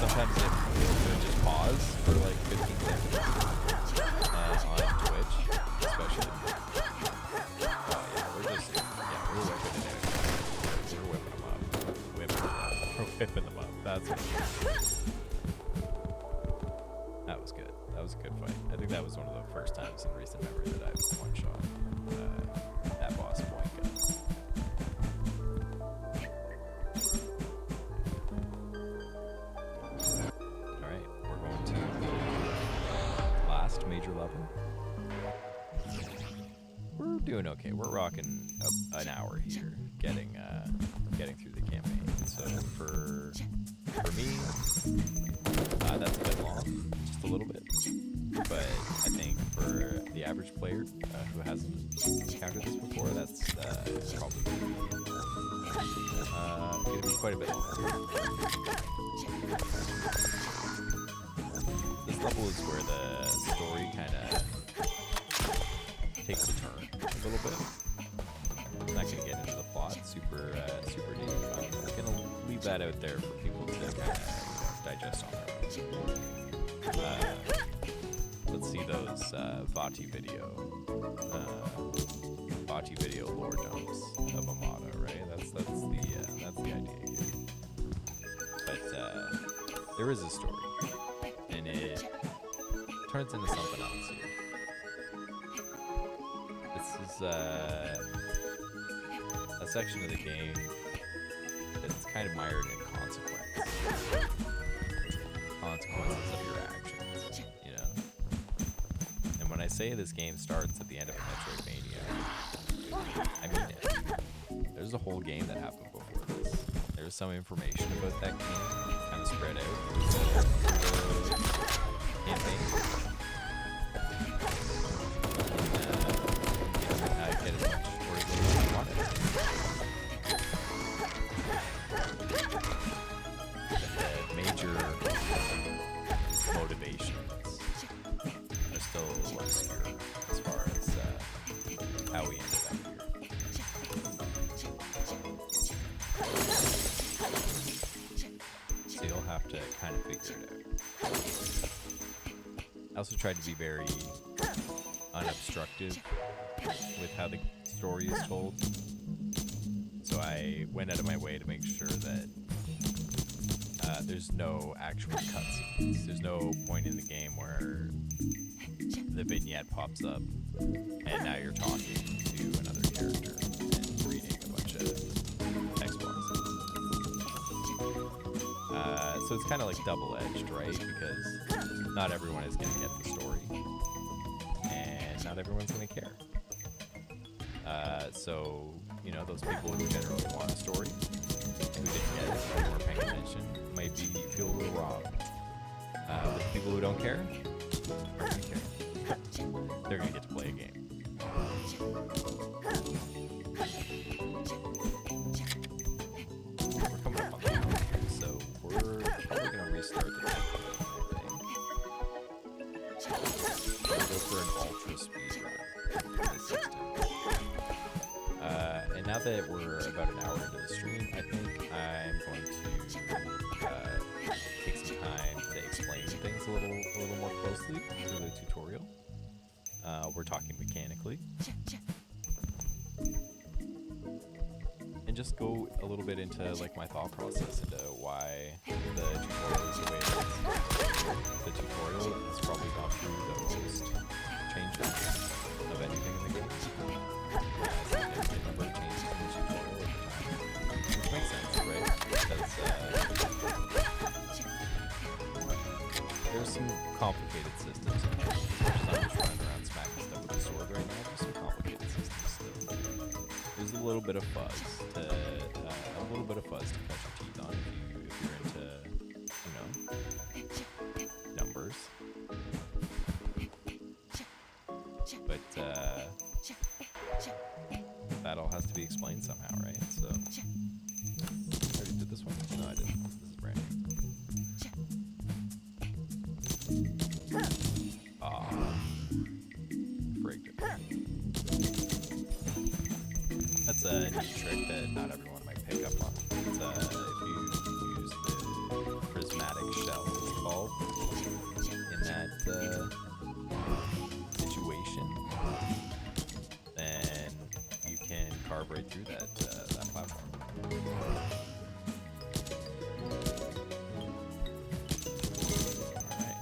sometimes it would just pause for like 15 seconds on Twitch, especially. We're whipping it out. We're whipping them up. We're whipping them up. That's what that was good. That was a good fight. I think that was one of the first times in recent memory that I've one-shot that boss point gun. Major level. We're doing okay. We're rocking an hour here, getting through the campaign. So for me, that's a bit long, just a little bit. But I think for the average player who hasn't encountered this before, that's probably gonna be quite a bit longer. This level is where the story kind of takes a turn a little bit. I'm not going to get into the plot super deep. I'm going to leave that out there for people to kind of digest on their own. Let's see those Vati video lore dumps of Amada, right? That's the idea here. But there is a story. And it turns into something else here. This is a section of the game that's kind of mired in consequences of your actions, And when I say this game starts at the end of a Metroidvania, I mean it. There's a whole game that happened before this. There's some information about that game kind of spread out through the campaign. Get as much story as I wanted. The major motivations are still obscure as far as how we ended up here. So you'll have to kind of figure it out. I also tried to be very unobstructive with how the story is told. So I went out of my way to make sure that there's no actual cutscenes. There's no point in the game where the vignette pops up, and now you're talking to another character and reading a bunch of text boxes. So it's kind of like double-edged, right? Because not everyone is going to get the story, and not everyone's going to care. So, you know, those people who generally want a story, who didn't get it, who weren't paying attention, might feel a little robbed. But the people who don't care, are going to care. They're going to get to play a game. We're coming up on the hour here, so we're probably going to restart the game, I think. We'll go for an ultra speed run for this system. And now that we're about an hour into the stream, I think I'm going to take some time to explain things a little more closely through the tutorial. We're talking mechanically. And just go a little bit into like my thought process into why the tutorial is the way it is. The tutorial has probably gone through the most changes of anything in the game. There's a number of changes in the tutorial at the time. Which makes sense, right? Because there's some complicated systems in there. As much as I'm just running around smacking stuff with a sword right now, there's some complicated systems still. There's a little bit of fuzz to cut your teeth on if you're into, you know, numbers. But that all has to be explained somehow, right? So I already did this one? No, I didn't. This is brand new. Frigged it. That's a neat trick that not everyone might pick up on. It's if you use the prismatic shell, it's called, in that situation, then you can carve right through that platform. Alright.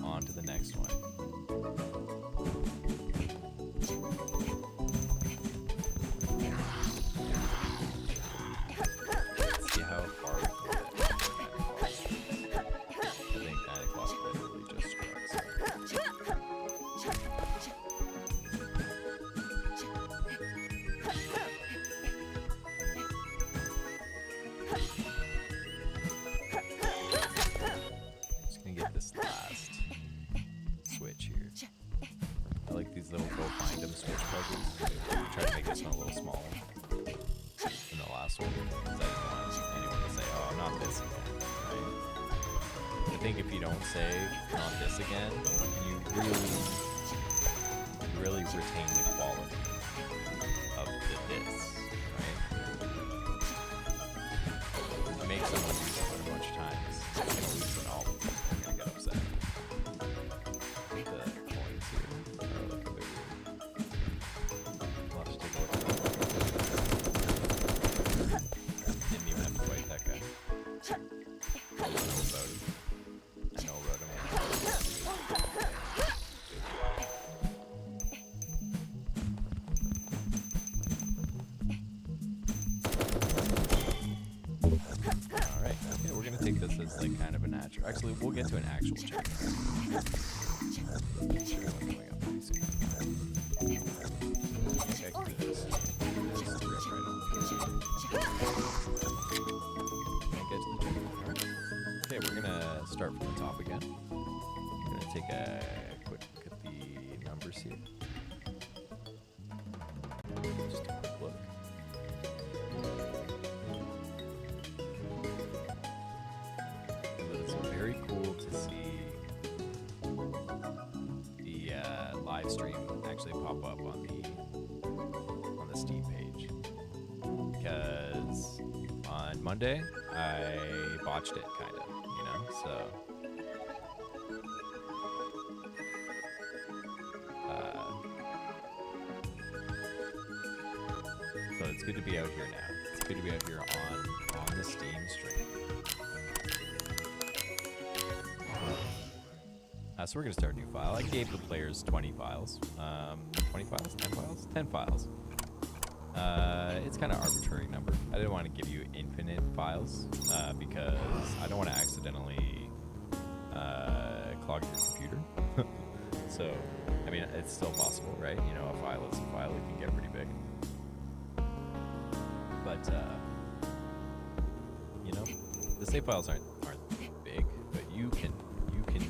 On to the next one. See how far we can get. I think 9 o'clock literally just struck. Just gonna get this last switch here. I like these little go find them switch puzzles. We tried to make this one a little smaller than the last one, because I didn't want anyone to say, oh, not this again, right? I think if you don't say, not this again, you really retain the quality of the this, right? You make someone use it a bunch of times, you're going to lose the novel, they're going to get upset. The coins here are like a bit weird. I'll have to take a look at that. Didn't even have to fight that guy. I know about him. Alright, okay, we're gonna take this as like kind of a natural. Actually, we'll get to an actual check. Coming up pretty soon. Okay, I can do this. Rip right on. Can't get to the check. Alright. Okay, we're gonna start from the top again. We're gonna take a quick look at the numbers here. Just a quick look. It's very cool to see the live stream actually pop up on the Steam page, because on Monday I botched it, kind of, you know, so it's good to be out here now. It's good to be out here on the Steam stream. So we're going to start a new file. I gave the players 20 files. 20 files? 10 files? 10 files. It's kind of arbitrary number. I didn't want to give you infinite files because I don't want to accidentally clog your computer. So, I mean, it's still possible, right? You know, a file is a file. It can get pretty big. But, you know, the save files aren't big, but you can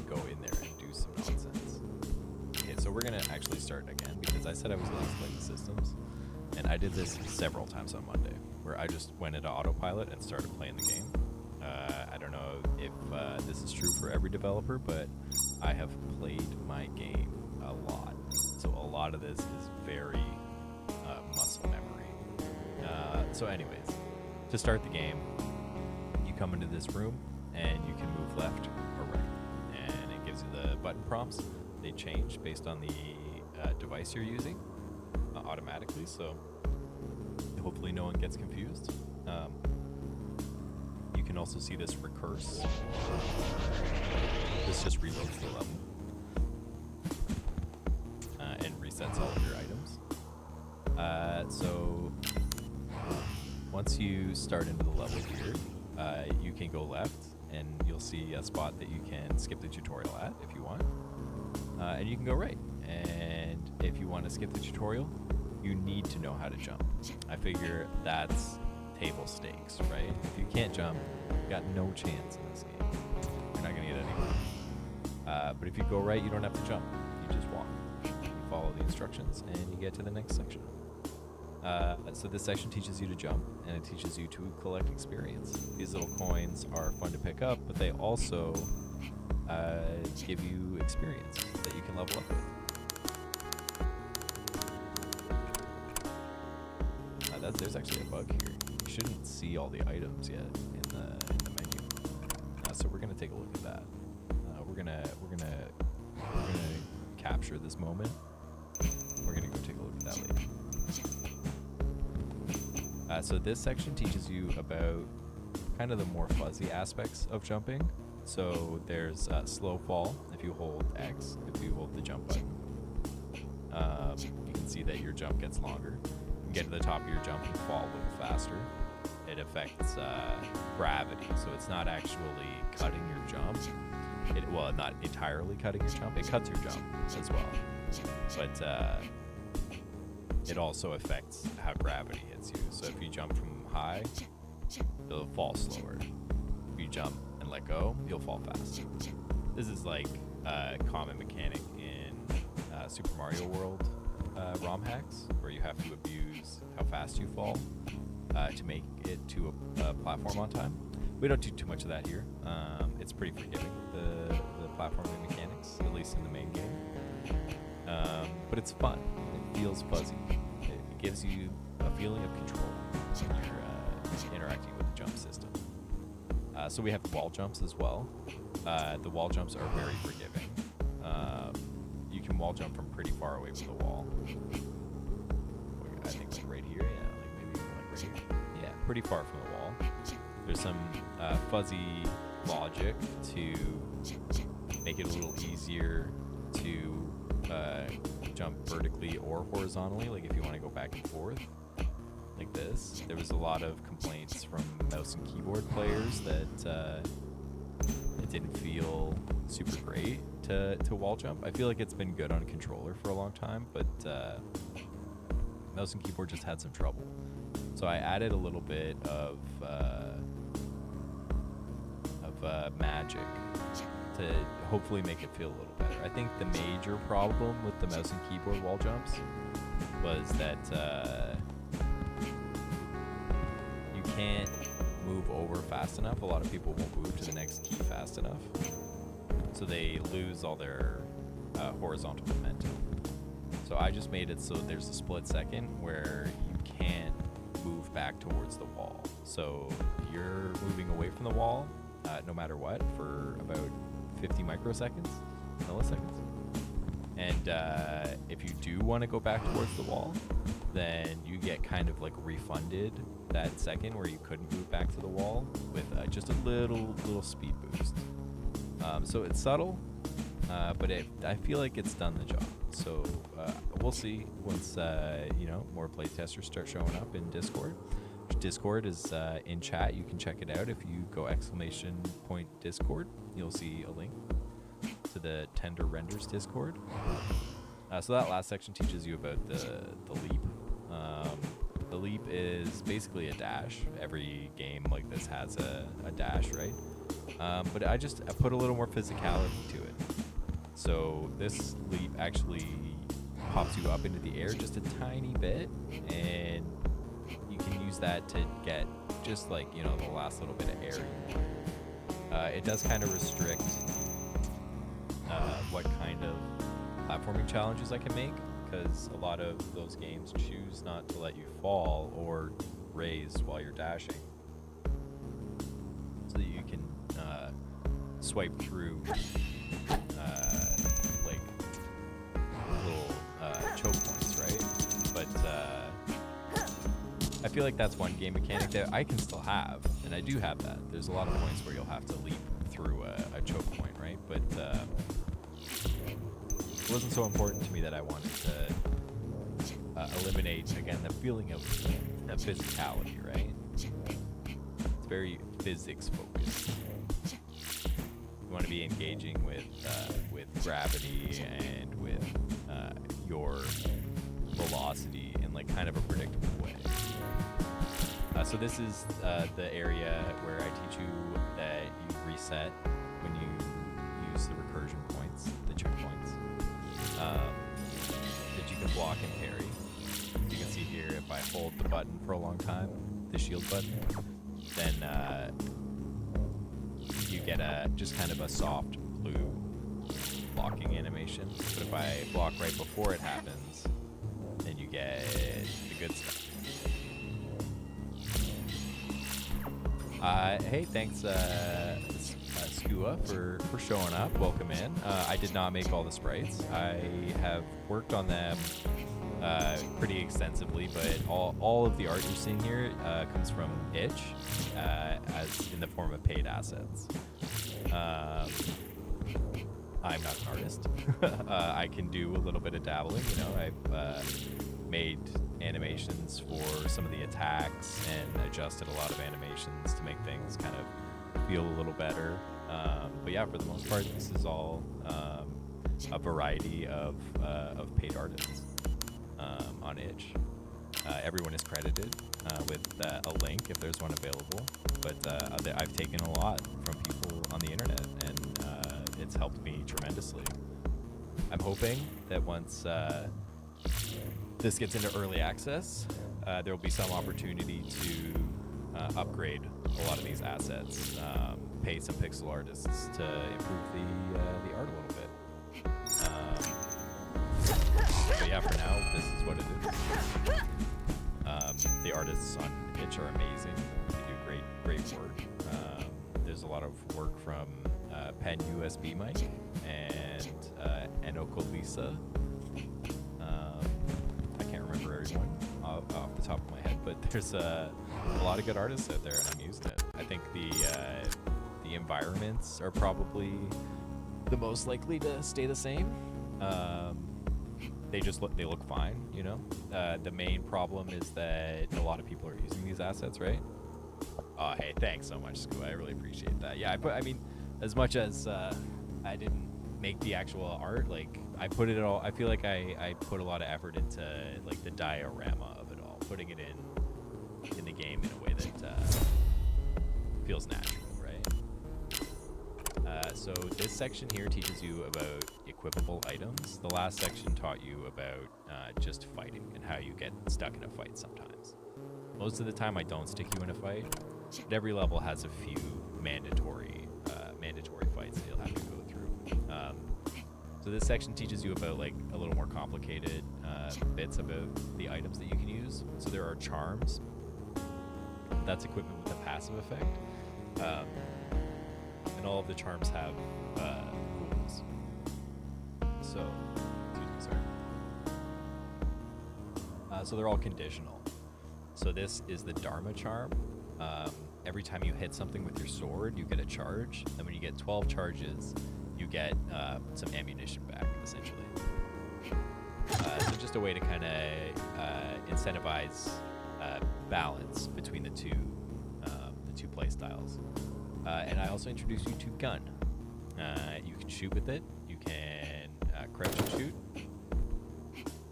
go in there and do some nonsense. Okay, so we're gonna actually start again because I said I was gonna explain the systems, and I did this several times on Monday, where I just went into autopilot and started playing the game. I don't know if this is true for every developer, but I have played my game a lot, so a lot of this is very muscle memory. So anyways, to start the game, you come into this room and you can move left or right, and it gives you the button prompts. They change based on the device you're using automatically, so hopefully no one gets confused. You can also see this recurse. This just reloads the level and resets all of your items. So once you start into the level here, you can go left and you'll see a spot that you can skip the tutorial at if you want. And you can go right. And if you want to skip the tutorial, you need to know how to jump. I figure that's table stakes, right? If you can't jump, you got no chance in this game. You're not going to get anywhere. But if you go right, you don't have to jump. You just walk. You follow the instructions and you get to the next section. So this section teaches you to jump, and it teaches you to collect experience. These little coins are fun to pick up, but they also give you experience that you can level up with. There's actually a bug here. You shouldn't see all the items yet in the menu. So we're gonna take a look at that. We're gonna capture this moment. We're gonna go take a look at that later. So this section teaches you about kind of the more fuzzy aspects of jumping. So there's slow fall if you hold X, if you hold the jump button. You can see that your jump gets longer. You get to the top of your jump and fall a little faster. It affects gravity, so it's not actually cutting your jump. Well, not entirely cutting your jump. It cuts your jump as well. But it also affects how gravity hits you. So if you jump from high, you'll fall slower. If you jump and let go, you'll fall faster. This is like a common mechanic in Super Mario World ROM hacks, where you have to abuse how fast you fall to make it to a platform on time. We don't do too much of that here. It's pretty forgiving, the platforming mechanics, at least in the main game. But it's fun. It feels fuzzy. It gives you a feeling of control when you're interacting with the jump system. So we have wall jumps as well. The wall jumps are very forgiving. You can wall jump from pretty far away from the wall. I think like right here, yeah, like maybe like right here. Yeah, pretty far from the wall. There's some fuzzy logic to make it a little easier to jump vertically or horizontally, like if you want to go back and forth like this. There was a lot of complaints from mouse and keyboard players that it didn't feel super great to wall jump. I feel like it's been good on controller for a long time, but mouse and keyboard just had some trouble. So I added a little bit of magic to hopefully make it feel a little better. I think the major problem with the mouse and keyboard wall jumps was that you can't move over fast enough. A lot of people won't move to the next key fast enough, so they lose all their horizontal momentum. So I just made it so there's a split second where you can't move back towards the wall. So you're moving away from the wall no matter what for about 50 milliseconds. And if you do want to go back towards the wall, then you get kind of like refunded that second where you couldn't move back to the wall with just a little speed boost. So it's subtle, but I feel like it's done the job. So we'll see once more playtesters start showing up in Discord. Discord is in chat. You can check it out. If you go !Discord, you'll see a link to the Tender Renders Discord. So that last section teaches you about the leap. The leap is basically a dash. Every game like this has a dash, right? But I put a little more physicality to it. So this leap actually pops you up into the air just a tiny bit, and you can use that to get just like, the last little bit of air you want. It does kind of restrict what kind of platforming challenges I can make, because a lot of those games choose not to let you fall or raise while you're dashing, so that you can swipe through like little choke points, right? But I feel like that's one game mechanic that I can still have, and I do have that. There's a lot of points where you'll have to leap through a choke point, right? But it wasn't so important to me that I wanted to eliminate, again, the feeling of physicality, right? It's very physics focused. You want to be engaging with gravity and with your velocity in like kind of a predictable way. So this is the area where I teach you that you reset when you use the recursion points, the checkpoints, that you can block and parry. You can see here, if I hold the button for a long time, the shield button, then you get just kind of a soft blue blocking animation. But if I block right before it happens, then you get the good stuff. Hey, thanks, Skua, for showing up. Welcome in. I did not make all the sprites. I have worked on them pretty extensively, but all of the art you're seeing here comes from Itch, as in the form of paid assets. I'm not an artist. I can do a little bit of dabbling. I've made animations for some of the attacks and adjusted a lot of animations to make things kind of feel a little better. But yeah, for the most part, this is all a variety of paid artists on Itch. Everyone is credited with a link if there's one available, but I've taken a lot from people on the internet, and it's helped me tremendously. I'm hoping that once this gets into early access, there will be some opportunity to upgrade a lot of these assets, pay some pixel artists to improve the art a little bit. But yeah, for now, this is what it is. The artists on Itch are amazing. They do great work. There's a lot of work from Pen USB Mike and Enoko Lisa. I can't remember everyone off the top of my head, but there's a lot of good artists out there, and I'm using it. I think the environments are probably the most likely to stay the same. They look fine, The main problem is that a lot of people are using these assets, right? Oh, hey, thanks so much, Scoo. I really appreciate that. Yeah, as much as I didn't make the actual art, like I put it all. I feel like I put a lot of effort into like the diorama of it all, putting it in the game in a way that feels natural, right? So this section here teaches you about equipable items. The last section taught you about just fighting and how you get stuck in a fight sometimes. Most of the time I don't stick you in a fight, but every level has a few mandatory fights that you'll have to go through. So this section teaches you about like a little more complicated bits about the items that you can use. So there are charms. That's equipment with a passive effect. And all of the charms have rules. So, so they're all conditional. So this is the Dharma charm. Every time you hit something with your sword, you get a charge. And when you get 12 charges, you get some ammunition back, essentially. So just a way to kind of incentivize balance between the two play styles. And I also introduced you to gun. You can shoot with it. You can crouch and shoot.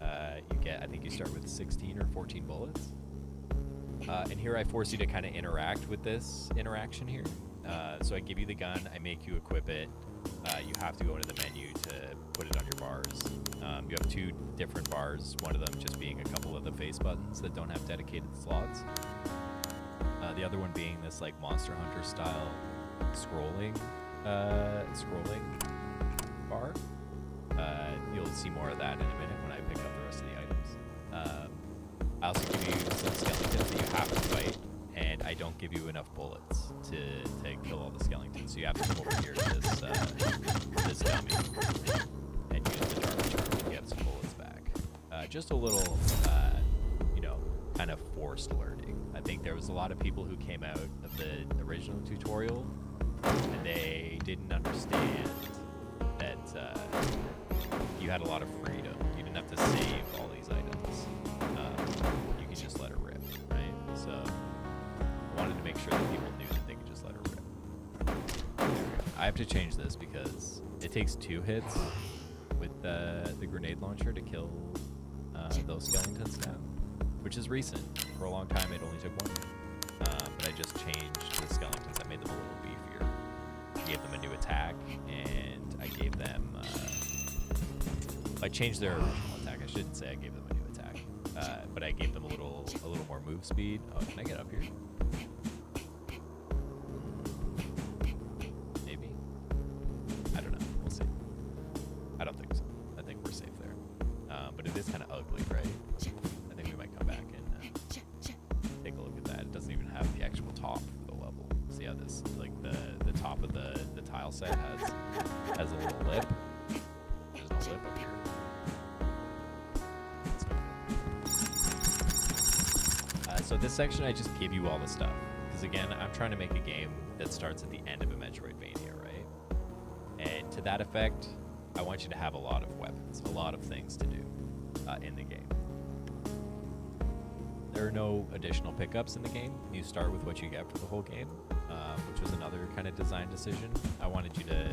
I think you start with 16 or 14 bullets. And here I force you to kind of interact with this interaction here. So I give you the gun, I make you equip it. You have to go into the menu to put it on your bars. You have 2 different bars, one of them just being a couple of the face buttons that don't have dedicated slots. The other one being this like Monster Hunter style scrolling bar. You'll see more of that in a minute when I pick up the rest of the items. I also give you some skeletons that you have to fight, and I don't give you enough bullets to kill all the skeletons, so you have to come over here to this dummy and use the Jarvis Charm to get some bullets back. Just a little, kind of forced learning. I think there was a lot of people who came out of the original tutorial and they didn't understand that you had a lot of freedom. You didn't have to save all these items. You can just let it rip, right? So I wanted to make sure that people knew that they could just let it rip. I have to change this because it takes 2 hits with the grenade launcher to kill those skeletons now, which is recent. For a long time, it only took 1 hit. But I just changed the skeletons. I made them a little beefier. I gave them a new attack, and I gave them... I changed their original attack. I shouldn't say I gave them a new attack. But I gave them a little more move speed. Oh, can I get up here? Maybe? I don't know. We'll see. I don't think so. I think we're safe there. But it is kind of ugly, right? I think we might come back and take a look at that. It doesn't even have the actual top for the level. See how this, like the top of the tile set has a little lip. There's no lip up here. So this section, I just give you all the stuff. Because again, I'm trying to make a game that starts at the end of a Metroidvania, right? And to that effect, I want you to have a lot of weapons, a lot of things to do in the game. There are no additional pickups in the game. You start with what you get for the whole game, which was another kind of design decision. I wanted you to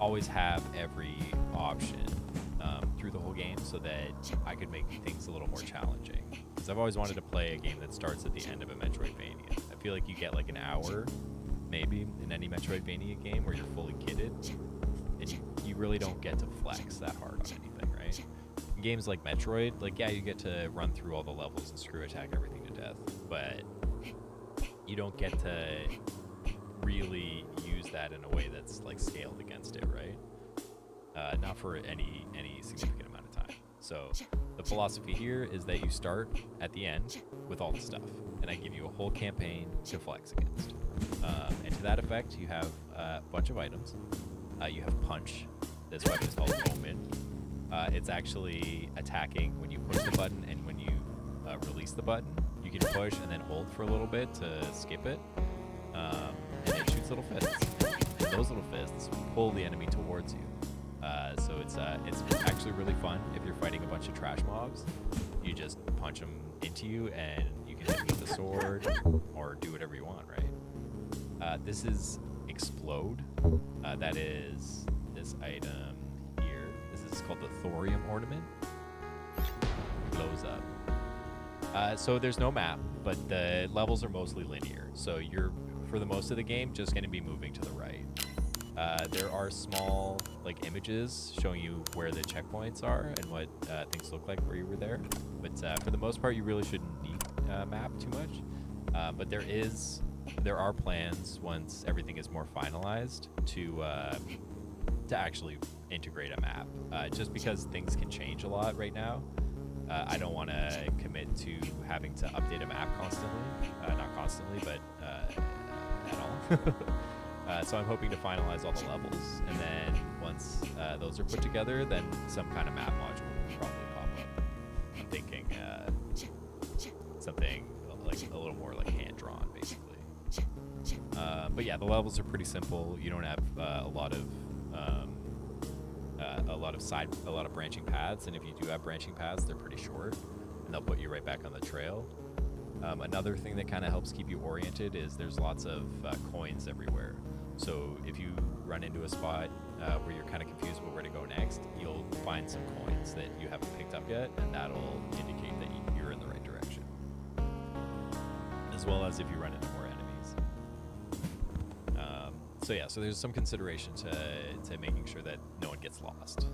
always have every option through the whole game so that I could make things a little more challenging. Because I've always wanted to play a game that starts at the end of a Metroidvania. I feel like you get like an hour, maybe, in any Metroidvania game where you're fully kitted, and you really don't get to flex that hard on anything, right? In games like Metroid, like, yeah, you get to run through all the levels and screw attack everything to death, but you don't get to really use that in a way that's like scaled against it, right? Not for any significant amount of time. So the philosophy here is that you start at the end with all the stuff, and I give you a whole campaign to flex against. And to that effect, you have a bunch of items. You have Punch. This weapon is called Omen. It's actually attacking when you push the button and when you release the button. You can push and then hold for a little bit to skip it, and it shoots little fists. And those little fists pull the enemy towards you. So it's actually really fun if you're fighting a bunch of trash mobs. You just punch them into you, and you can hit them with a sword or do whatever you want, right? This is Explode. That is this item here. This is called the Thorium Ornament. It glows up. So there's no map, but the levels are mostly linear. So you're, for the most of the game, just going to be moving to the right. There are small like images showing you where the checkpoints are and what things look like where you were there. But for the most part, you really shouldn't need a map too much. But there are plans once everything is more finalized to actually integrate a map. Just because things can change a lot right now, I don't want to commit to having to update a map constantly. Not constantly, but at all. So I'm hoping to finalize all the levels, and then once those are put together, then some kind of map module will probably pop up. I'm thinking something like a little more like hand-drawn, basically. But yeah, the levels are pretty simple. You don't have a lot of a lot of branching paths, and if you do have branching paths, they're pretty short, and they'll put you right back on the trail. Another thing that kind of helps keep you oriented is there's lots of coins everywhere. So if you run into a spot where you're kind of confused about where to go next, you'll find some coins that you haven't picked up yet, and that'll indicate that you're in the right direction. As well as if you run into more enemies. So there's some consideration to making sure that no one gets lost.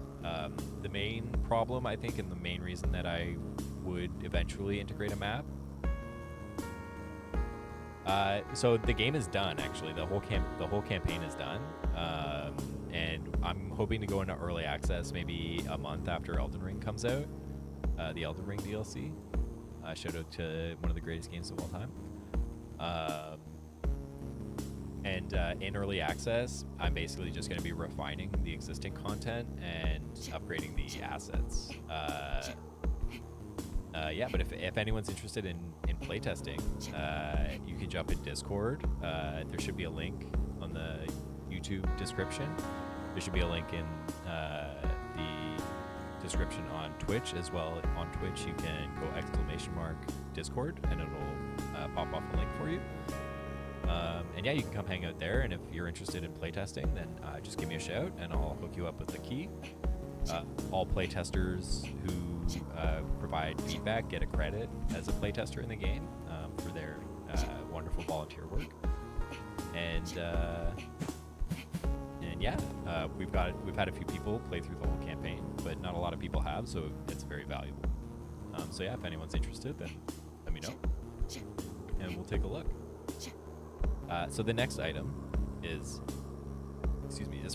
The main problem, I think, and the main reason that I would eventually integrate a map. So the game is done, actually. The whole campaign is done, and I'm hoping to go into early access maybe a month after Elden Ring comes out. The Elden Ring DLC. Shout out to one of the greatest games of all time. And in early access, I'm basically just going to be refining the existing content and upgrading the assets. But if anyone's interested in playtesting, you can jump in Discord. There should be a link on the YouTube description. There should be a link in the description on Twitch as well. On Twitch, you can go !Discord, and it'll pop off a link for you. You can come hang out there, and if you're interested in playtesting, then just give me a shout, and I'll hook you up with the key. All playtesters who provide feedback get a credit as a playtester in the game for their wonderful volunteer work. We've had a few people play through the whole campaign, but not a lot of people have, so it's very valuable. If anyone's interested, then let me know, and we'll take a look. So the next item is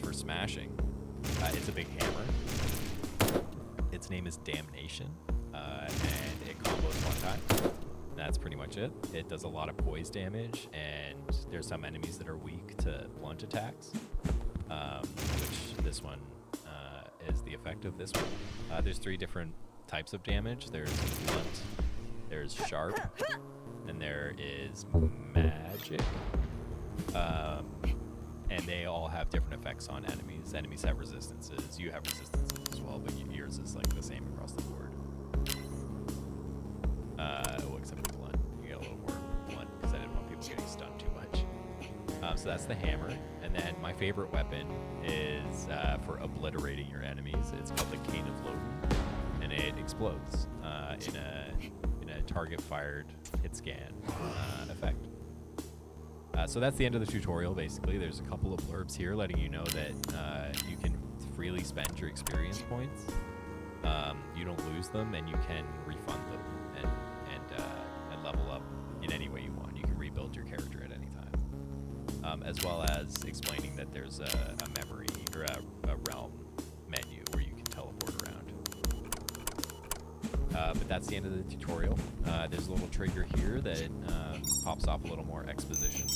for smashing. It's a big hammer. Its name is Damnation, and it combos one time. That's pretty much it. It does a lot of poise damage, and there's some enemies that are weak to blunt attacks, which this one is the effect of this one. There's 3 different types of damage. There's blunt, there's sharp, and there is magic. And they all have different effects on enemies. Enemies have resistances. You have resistances as well, but yours is like the same across the board. Except for blunt. You get a little more blunt because I didn't want people getting stunned too much. So that's the hammer. And then my favorite weapon is for obliterating your enemies. It's called the Cane of Loden, and it explodes in a target-fired hit scan effect. So that's the end of the tutorial, basically. There's a couple of blurbs here letting you know that you can freely spend your experience points. You don't lose them, and you can refund them and level up in any way you want. You can rebuild your character at any time. As well as explaining that there's a memory or a realm menu where you can teleport around. But that's the end of the tutorial. There's a little trigger here that pops off a little more exposition.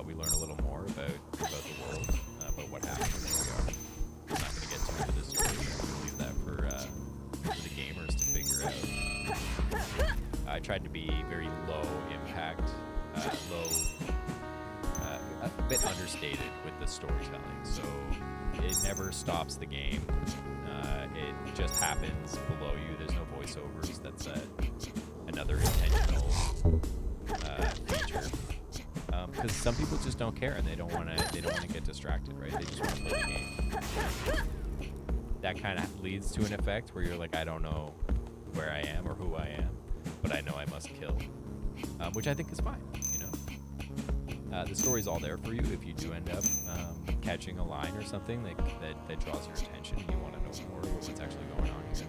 We learn a little more about the world, about what happened and where we are. I'm not going to get too into the story. I'll leave that for the gamers to figure out. I tried to be very low impact, a bit understated with the storytelling. So it never stops the game. It just happens below you. There's no voiceovers. That's another intentional feature. Because some people just don't care, and they don't want to get distracted, right? They just want to play the game. That kind of leads to an effect where you're like, I don't know where I am or who I am, but I know I must kill, which I think is fine. The story's all there for you if you do end up catching a line or something that draws your attention and you want to know more about what's actually going on here.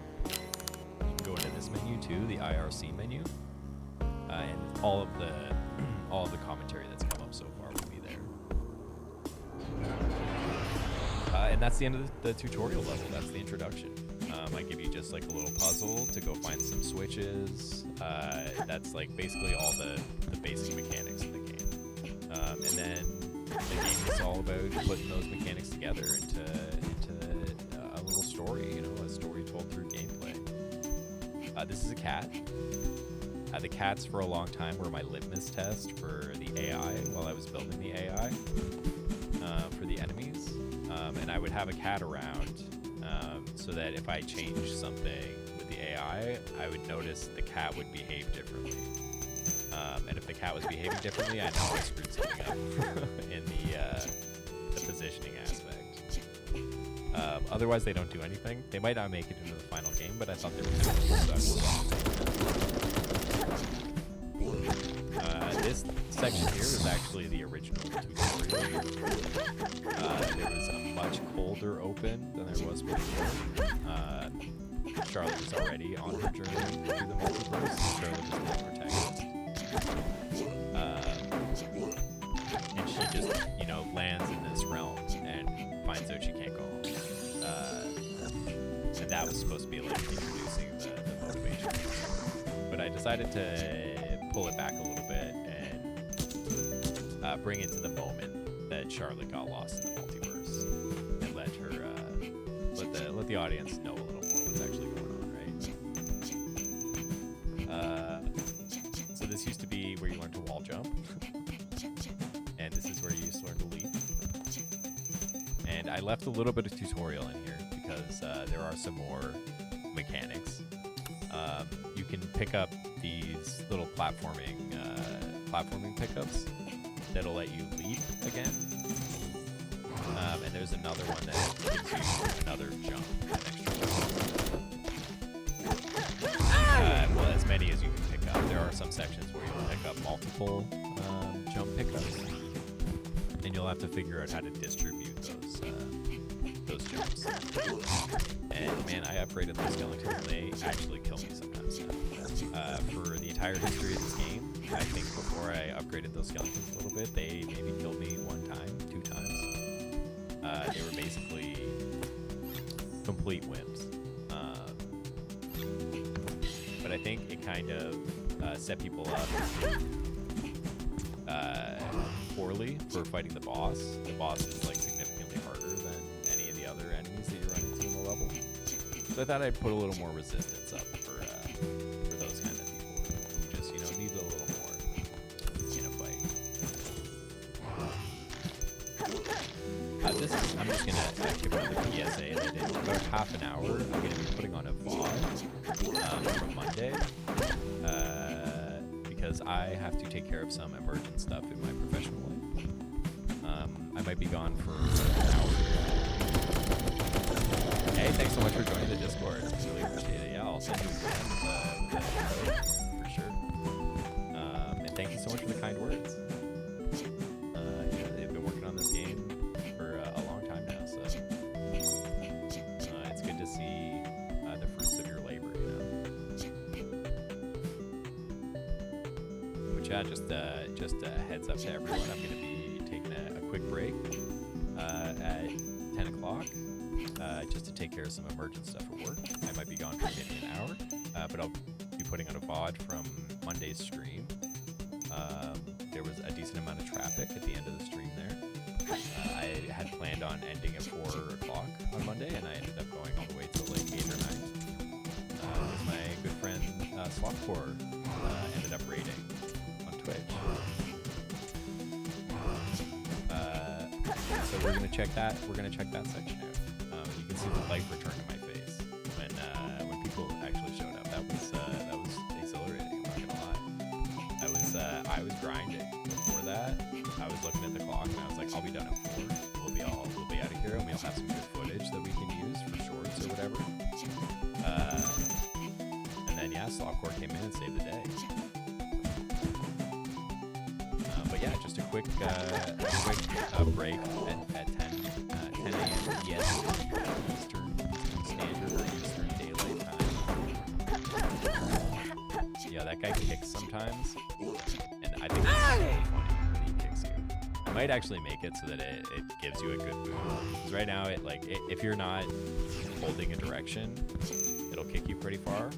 You can go into this menu too, the IRC menu, and all of the commentary that's come up so far will be there. And that's the end of the tutorial level. That's the introduction. I give you just like a little puzzle to go find some switches. That's like basically all the basic mechanics of the game. And then the game is all about putting those mechanics together into a little story, a story told through gameplay. This is a cat. The cats for a long time were my litmus test for the AI while I was building the AI for the enemies. and I would have a cat around so that if I changed something with the AI, I would notice the cat would behave differently. And if the cat was behaving differently, I know I screwed something up in the positioning aspect. Otherwise, they don't do anything. They might not make it into the final game, but I thought they were kind of cool. This section here is actually the original tutorial. There was a much colder open than there was before. Charlotte was already on her journey through the multiverse, so Charlotte is not protected. And she just, lands in this realm and finds out she can't go home. And that was supposed to be like introducing the motivation. But I decided to pull it back a little bit and bring it to the moment that Charlotte got lost in the multiverse and let her let the audience know a little more what's actually going on, right? So this used to be where you learn to wall jump, and this is where you used to learn to leap. And I left a little bit of tutorial in here because there are some more mechanics. You can pick up these little platforming pickups that'll let you leap again. And there's another one that gives you another jump, an extra jump. Well, as many as you can pick up. There are some sections where you'll pick up multiple jump pickups, and you'll have to figure out how to distribute those jumps. And man, I upgraded those skeletons. They actually kill me sometimes now. For the entire history of this game, I think before I upgraded those skeletons a little bit, they maybe killed me 1 time, 2 times. They were basically complete wimps. But I think it kind of set people up poorly for fighting the boss. The boss is like significantly harder than any of the other enemies that you run into in the level. So I thought I'd put a little more resistance up for those kind of people who just need a little more in a fight. I'm just gonna give another PSA that in about half an hour I'm gonna be putting on a VOD from Monday because I have to take care of some emergent stuff in my professional life. I might be gone for an hour. Hey, thanks so much for joining the Discord. Really appreciate it. Yeah, I'll send you a for sure. And thank you so much for the kind words. They've been working on this game for a long time now, so it's good to see the fruits of your labor, Which, just a heads up to everyone, I'm going to be taking a quick break at 10 o'clock. Just to take care of some emergent stuff at work. I might be gone for maybe an hour, but I'll be putting on a VOD from Monday's stream. There was a decent amount of traffic at the end of the stream there. I had planned on ending at 4 o'clock on Monday, and I ended up going all the way till like 8 or 9. As my good friend Slothcore ended up raiding on Twitch. So we're gonna check that. We're gonna check that section out. You can see the light return to my face when people actually showed up. That was exhilarating. I'm not gonna lie. I was grinding before that. I was looking at the clock and I was like, I'll be done at 4. We'll be out of here and we'll have some good footage that we can use for shorts or whatever. And then Slothcore came in and saved the day. But yeah, just a quick break at 10 a.m. Eastern Standard or Eastern Daylight Time. Yeah, that guy kicks sometimes, and I think it's really funny when he kicks you. I might actually make it so that it gives you a good move. Because right now, if you're not holding a direction, it'll kick you pretty far.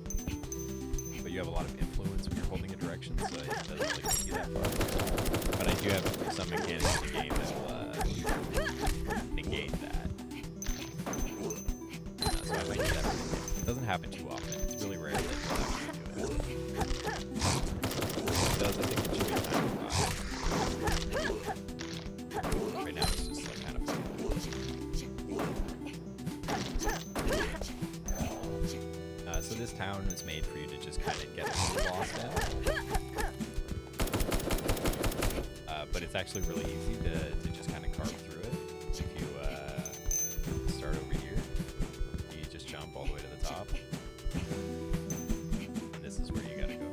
But you have a lot of influence when you're holding a direction, so it doesn't really kick you that far. But I do have some mechanics in the game that will negate that. So I might do that. It doesn't happen too often. It's really rare that you'll actually do it. It does, I think it should be kind of right now it's just like kind of fun. this town is made for you to just kind of get lost in. But it's actually really easy to just kind of carve through it. If you start over here, you just jump all the way to the top. And this is where you gotta go.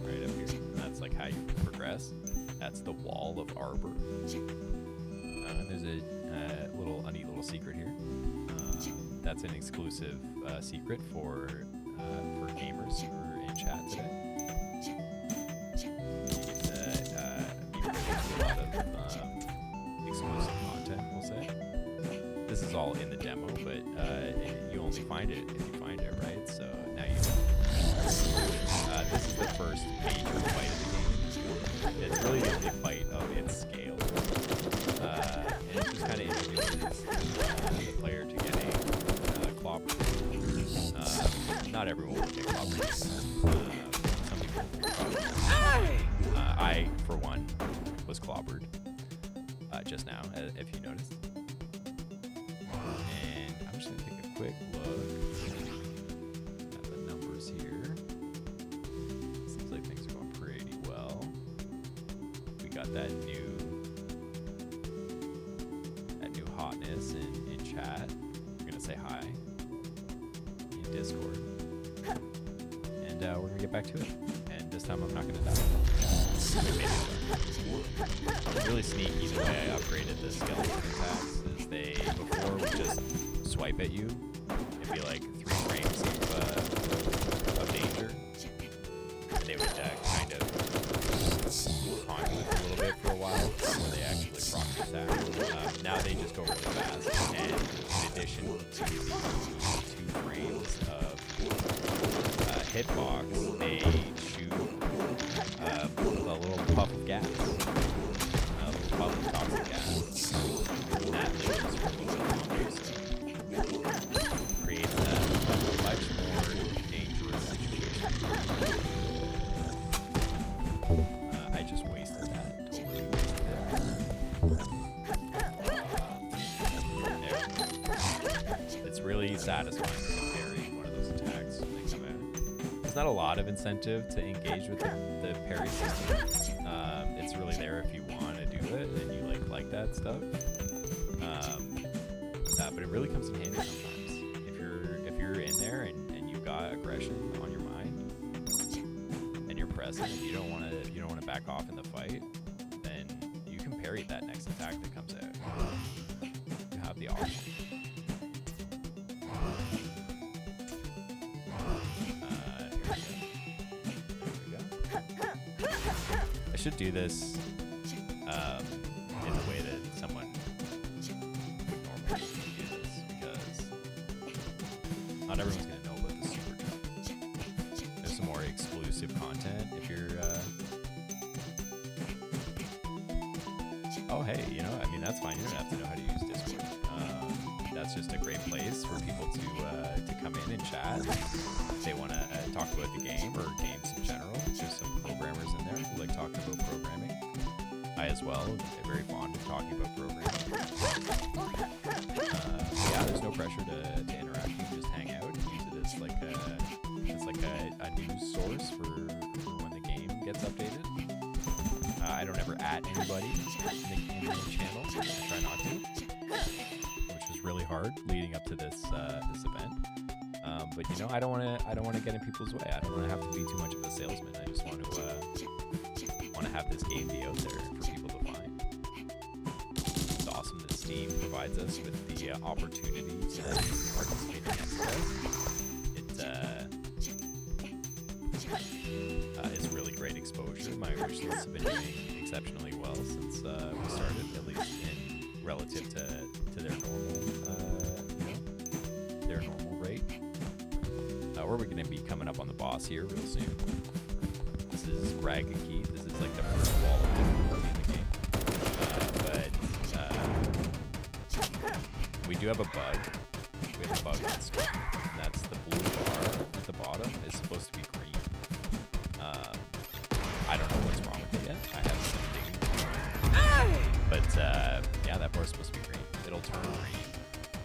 Right up here. And that's like how you progress. That's the Wall of Arbor. There's a neat little secret here. That's an exclusive secret for gamers who are in chat today. A lot of exclusive content, we'll say. This is all in the demo, but you only find it if you find it, right? So now you know. This is the first major fight of the game. It's really the only fight of its scale. And it just kind of introduces the player to getting clobber. Not everyone will get clobber. Some people will I, for one, was clobbered just now, if you noticed. And I'm just going to take a quick look at the numbers here. Seems like things are going pretty well. We got that new hotness in chat. We're going to say hi in Discord. And we're going to get back to it. And this time I'm not going to die. It's really sneaky the way I upgraded the skeleton attacks. Is they before would just swipe at you. It'd be like 3 frames of danger. And they would kind of haunt you a little bit for a while before they actually proc your attack. Now they just go really fast. And in addition to the 2 frames of hitbox, they shoot a little puff of gas. A little puff of toxic gas. And that lives for a little bit longer, so creates a much more dangerous situation. I just wasted that. Totally wasted it. It's really satisfying to parry one of those attacks when they come out. There's not a lot of incentive to engage with the parry system. It's really there if you want to do it and you like that stuff. But it really comes in handy sometimes. If you're in there and you've got aggression on your mind and you're present and you don't want to back off in the fight, then you can parry that next attack that comes out. You have the option. I should do this in the way that someone would normally do this, because not everyone's going to know about the super jump. There's some more exclusive content if you're oh hey, I mean, that's fine. You don't have to know how to use Discord. That's just a great place for people to come in and chat if they want to talk about the game or games in general. There's some programmers in there who like talking about programming. I as well am very fond of talking about programming. Yeah, there's no pressure to interact. You can just hang out and use it as like a news source for when the game gets updated. I don't ever at anybody in the channel. I try not to, which was really hard leading up to this event. But I don't want to get in people's way. I don't want to have to be too much of a salesman. I just want to have this game be out there for people to find. It's awesome that Steam provides us with the opportunity to participate in Expo. It's really great exposure. My originals have been doing exceptionally well since we started, at least in relative to their normal rate. We're going to be coming up on the boss here real soon. This is Ragaki. This is like the first wall of difficulty in the game. We do have a bug. We have a bug that's and that's the blue bar at the bottom is supposed to be green. I don't know what's wrong with it yet. I haven't been digging. But yeah, that bar is supposed to be green. It'll turn green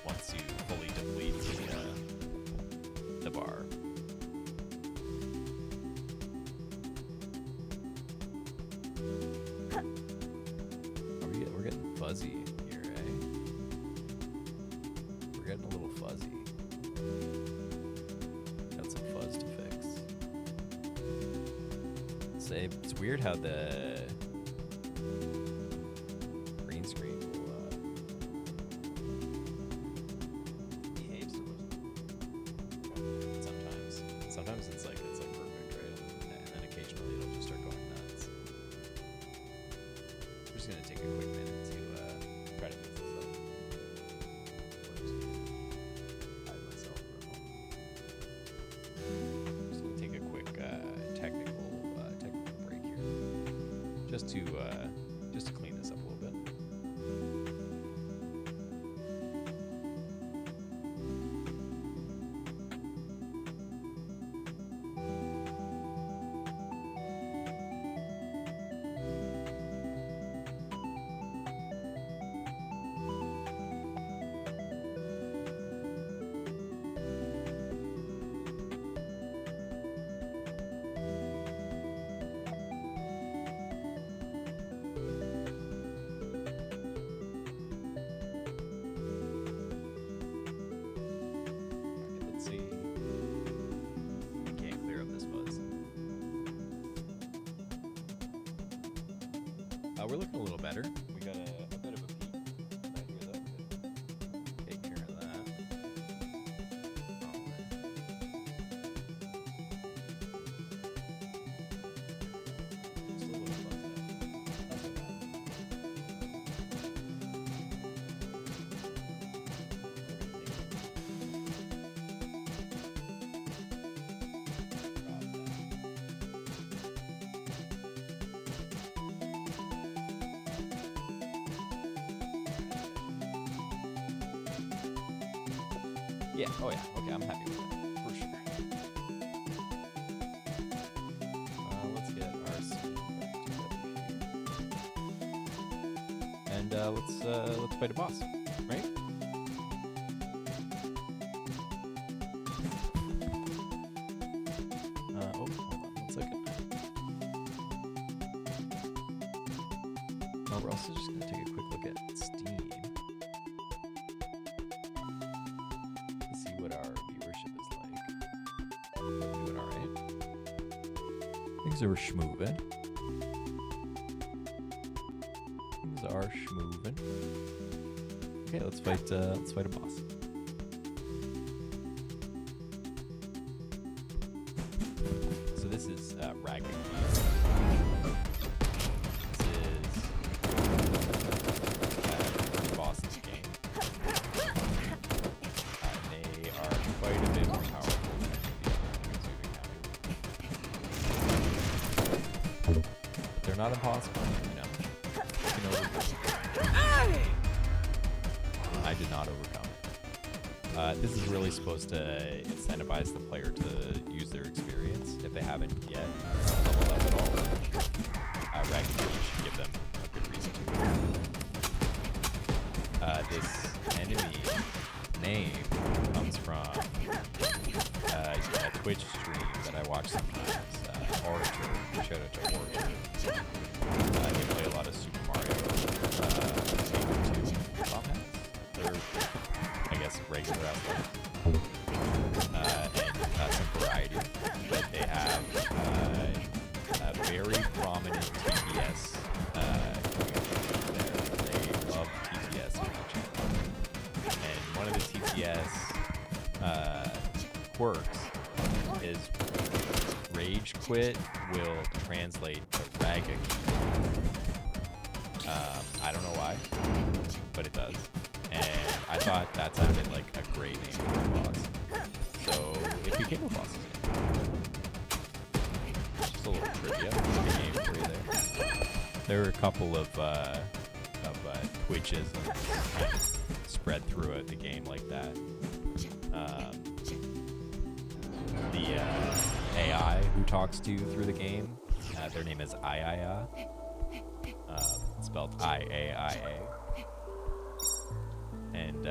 once you fully deplete the bar. fuzzy. Got some fuzz to fix. It's weird how the green screen will behave so much. Sometimes it's like perfect, right? And then occasionally it'll just start going nuts. I'm just gonna take a quick minute to try to fix this up. Or just hide myself for a moment. I'm just gonna take a quick technical break here, just to clean this up a little bit. Let's see. Can't clear up this fuzz. We're looking a little better. We got a bit of a peak. I hear that. Take care of that. Just a little fuzz there. Not so bad. Yeah, oh yeah, okay, I'm happy with that, for sure. Let's get our scene back together here. And let's fight a boss, right? Oh, hold on 1 second. Oh, we're also just gonna take a quick look at Steam. What our viewership is like. Doing alright. Things are schmoovin'. Okay, let's fight a boss. So this is Ragged. This is boss in the game. They are quite a bit more powerful than the they're not impossible, you know. You can overcome it. I did not overcome it. This is really supposed to incentivize the player to use their experience if they haven't yet leveled up at all. Ragged should give them a good reason to. This enemy name comes from a Twitch stream that I watch sometimes. Orator, shout out to Orator. They play a lot of Super Mario Maker 2 comments. They're, I guess, regular athletics. And some variety. But they have a very prominent TPS community there. They love TPS on the channel. And one of the TPS quirks is Rage Quit will translate to Ragged. I don't know why, but it does. And I thought that sounded like a great name for a boss. So it became a boss. Just a little trivia for the game for you there. There were a couple of twitches kind of spread throughout the game like that. The AI who talks to you through the game, their name is Iaya, spelled I-A-I-A, and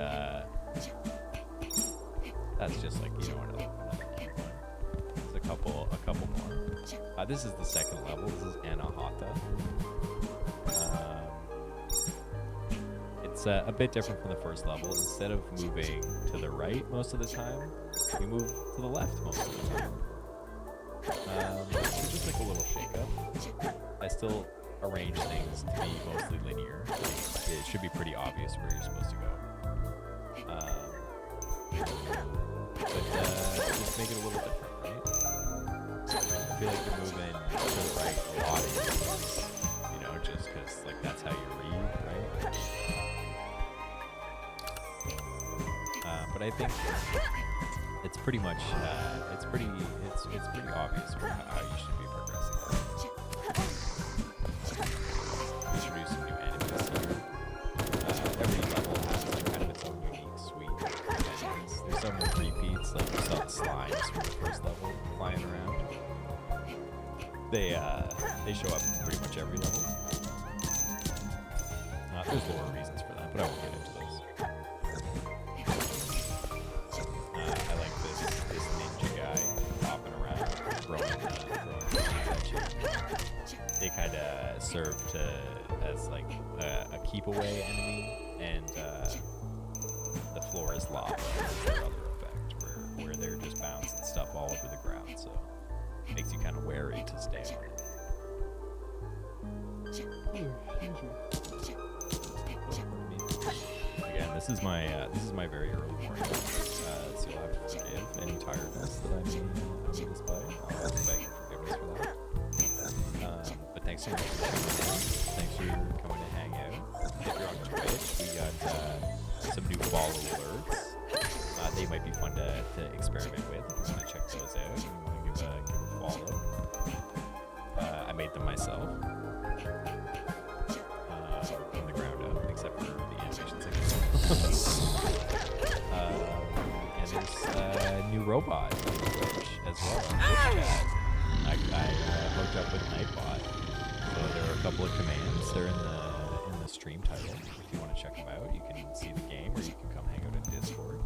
that's just like, you know, another cute one. There's a couple more. This is the second level. This is Anahata. it's a bit different from the first level. Instead of moving to the right most of the time, we move to the left most of the time. It's just like a little shake-up. I still arrange things to be mostly linear. It should be pretty obvious where you're supposed to go. But just make it a little different, right? I feel like you're moving to the right a lot of times, you know, just because like that's how you read, right? But I think it's pretty much it's pretty obvious how you should be progressing. Introduce some new enemies here. Every level has kind of its own unique suite of enemies. There's some repeats, like you saw the slimes from the first level flying around. They show up in pretty much every level. There's lower reasons for that, but I won't get into those. I like this ninja guy hopping around, throwing at you. They kind of serve as like a keep away enemy, and the floor is lava. That's their other effect, where they're just bouncing stuff all over the ground, so it makes you kind of wary to stay on it. Again, this is my very early morning, so you'll have to forgive any tiredness that I may display. I'll beg your forgiveness for that. But thanks so much for tuning in. Thanks for coming to hang out. If you're on Twitch, we got some new follow alerts. They might be fun to experiment with if you want to check those out and you want to give a follow. I made them myself. From the ground up, except for the animation section. And there's a new robot on Twitch as well on Twitch chat. I hooked up with Nightbot. So there are a couple of commands. They're in the stream title. If you want to check them out, you can see the game or you can come hang out in Discord.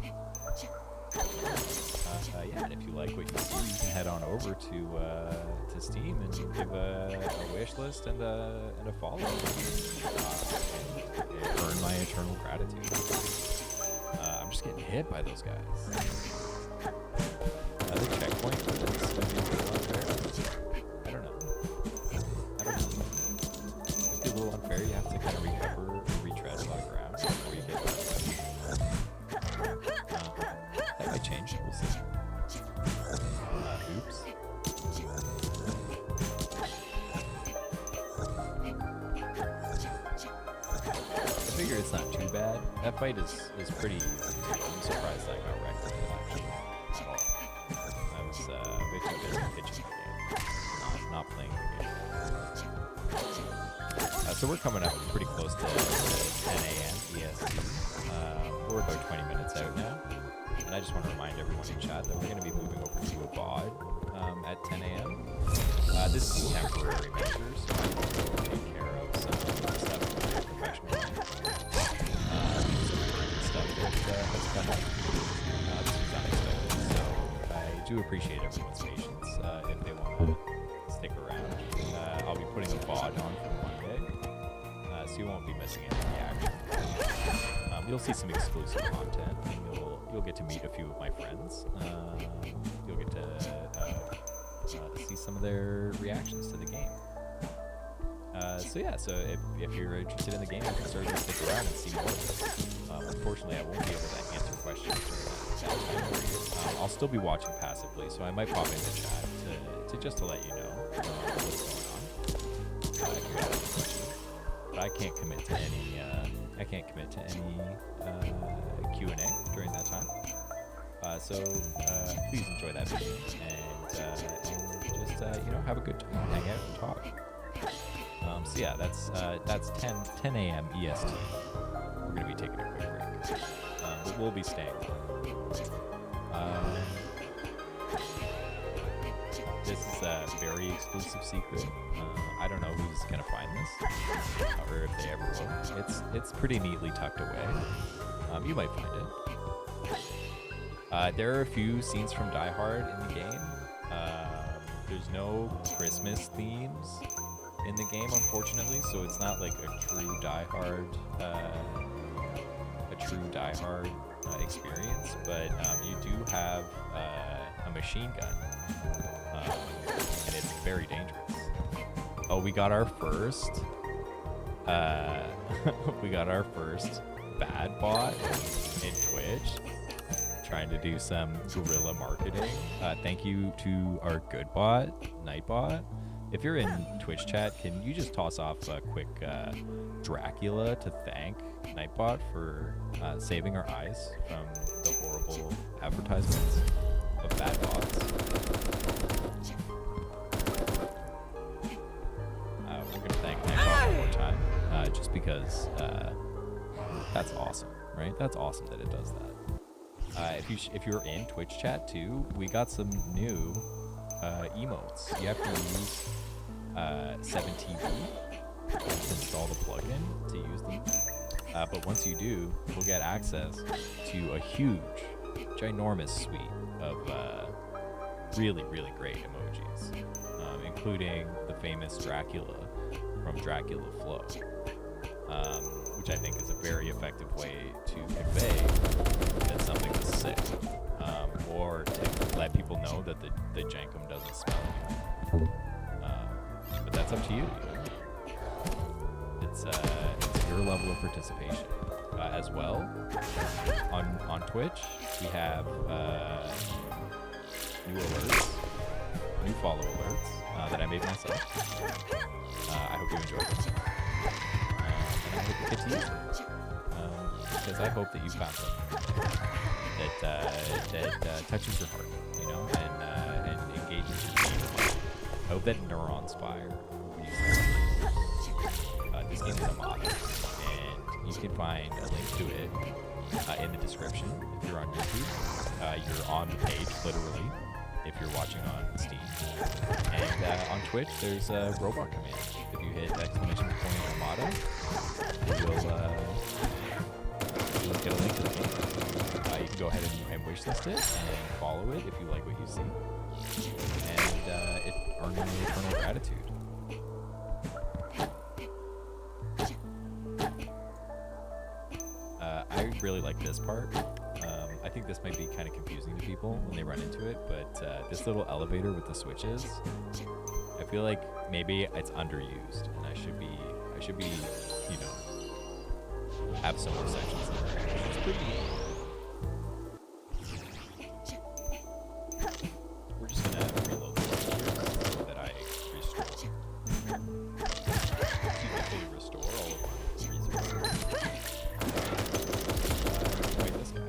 Yeah, and if you like what you see, you can head on over to Steam and give a wish list and a follow. Earn my eternal gratitude. I'm just getting hit by those guys. The checkpoint for this might be a little unfair. I don't know. It'd be a little unfair. You have to kind of recover and retread a lot of ground before you get that might change. We'll see. Oops. I figure it's not too bad. That fight is pretty easy. I'm surprised I got wrecked with it actually at all. I was way too busy pitching the game, not playing the game. So we're coming up pretty close to 10 a.m. EST. We're about 20 minutes out now. And I just want to remind everyone in chat that we're going to be moving over to a VOD at 10 a.m. This is temporary measures, so I'm going to take care of some stuff professionally. Some stuff that's come up. This was unexpected, so I do appreciate everyone's patience. If they want to stick around, I'll be putting a VOD on for Monday, so you won't be missing any reaction. You'll see some exclusive content, and you'll get to meet a few of my friends. You'll get to see some of their reactions to the game. So yeah, so if you're interested in the game, you can certainly stick around and see more. Unfortunately, I won't be able to answer questions during that time period. I'll still be watching passively, so I might pop into chat to let you know what's going on. If you have any questions. But I can't commit to any Q&A during that time. So please enjoy that video and just have a good time, hang out and talk. So yeah, that's 10 a.m. EST. We're gonna be taking a quick break, but we'll be staying. This is a very exclusive secret. I don't know who's gonna find this, or if they ever will. It's pretty neatly tucked away. You might find it. There are a few scenes from Die Hard in the game. There's no Christmas themes in the game, unfortunately, so it's not like a true Die Hard a true diehard experience, but you do have a machine gun, and it's very dangerous. Oh, we got our first bad bot in Twitch, trying to do some guerrilla marketing. Thank you to our good bot, Nightbot. If you're in Twitch chat, can you just toss off a quick Dracula to thank Nightbot for saving our eyes from the horrible advertisements of bad bots? We're gonna thank Nightbot one more time, just because that's awesome, right? That's awesome that it does that. If you're in Twitch chat too, we got some new emotes. You have to use 7TV to install the plugin to use them. But once you do, we'll get access to a huge, ginormous suite of really, really great emojis, including the famous Dracula from Dracula Flow, which I think is a very effective way to convey that something was sick, or to let people know that the jankum doesn't smell anymore. But that's up to you. It's your level of participation. As well, on Twitch, we have new alerts, new follow alerts that I made myself. I hope you enjoy them. And I hope you get to use them. Because I hope that you found something that touches your heart, you know, and engages your team. I hope that Neuronspire uses this game is a mod, and you can find a link to it in the description if you're on YouTube. You're on the page, literally, if you're watching on Steam. And on Twitch, there's a robot command. If you hit exclamation point Armada, you'll get a link to the game. You can go ahead and wishlist it and follow it if you like what you see. And it earns you eternal gratitude. I really like this part. I think this might be kind of confusing to people when they run into it, but this little elevator with the switches, I feel like maybe it's underused, and I should be, you know, have some more sections in there. It's pretty neat. We're just gonna reload this here so that I restore. Fully restore all of our resources. This guy.